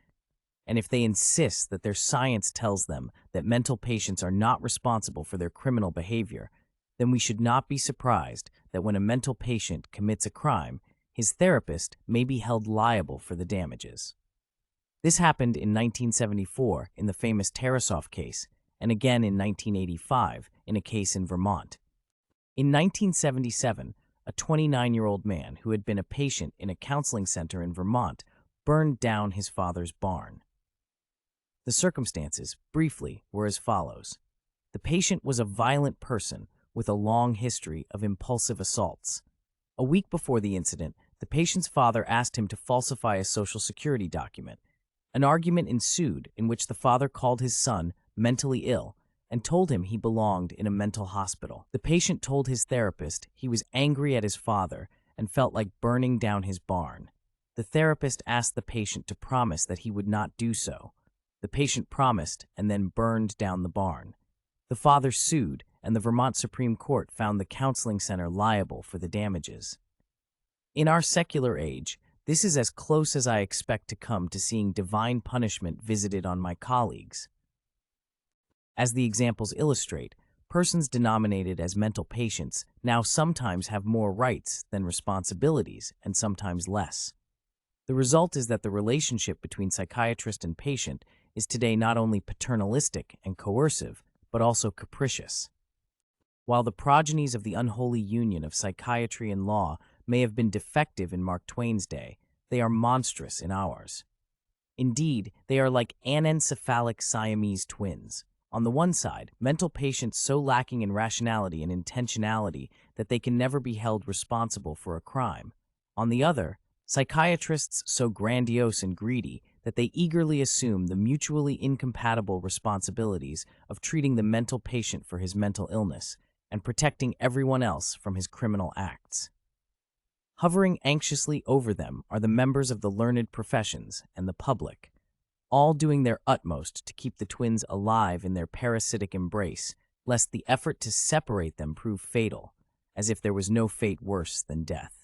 and if they insist that their science tells them that mental patients are not responsible for their criminal behavior, then we should not be surprised that when a mental patient commits a crime, his therapist may be held liable for the damages. This happened in 1974 in the famous Tarasov case, and again in 1985 in a case in Vermont. In 1977, a 29-year-old man who had been a patient in a counseling center in Vermont burned down his father's barn. The circumstances, briefly, were as follows. The patient was a violent person with a long history of impulsive assaults. A week before the incident, the patient's father asked him to falsify a Social Security document. An argument ensued in which the father called his son mentally ill and told him he belonged in a mental hospital. The patient told his therapist he was angry at his father and felt like burning down his barn. The therapist asked the patient to promise that he would not do so. The patient promised and then burned down the barn. The father sued, and the Vermont Supreme Court found the counseling center liable for the damages. In our secular age, this is as close as I expect to come to seeing divine punishment visited on my colleagues. As the examples illustrate, persons denominated as mental patients now sometimes have more rights than responsibilities and sometimes less. The result is that the relationship between psychiatrist and patient is today not only paternalistic and coercive, but also capricious. While the progenies of the unholy union of psychiatry and law may have been defective in Mark Twain's day, they are monstrous in ours. Indeed, they are like anencephalic Siamese twins. On the one side, mental patients so lacking in rationality and intentionality that they can never be held responsible for a crime. On the other, psychiatrists so grandiose and greedy that they eagerly assume the mutually incompatible responsibilities of treating the mental patient for his mental illness and protecting everyone else from his criminal acts. Hovering anxiously over them are the members of the learned professions and the public, all doing their utmost to keep the twins alive in their parasitic embrace, lest the effort to separate them prove fatal, as if there was no fate worse than death.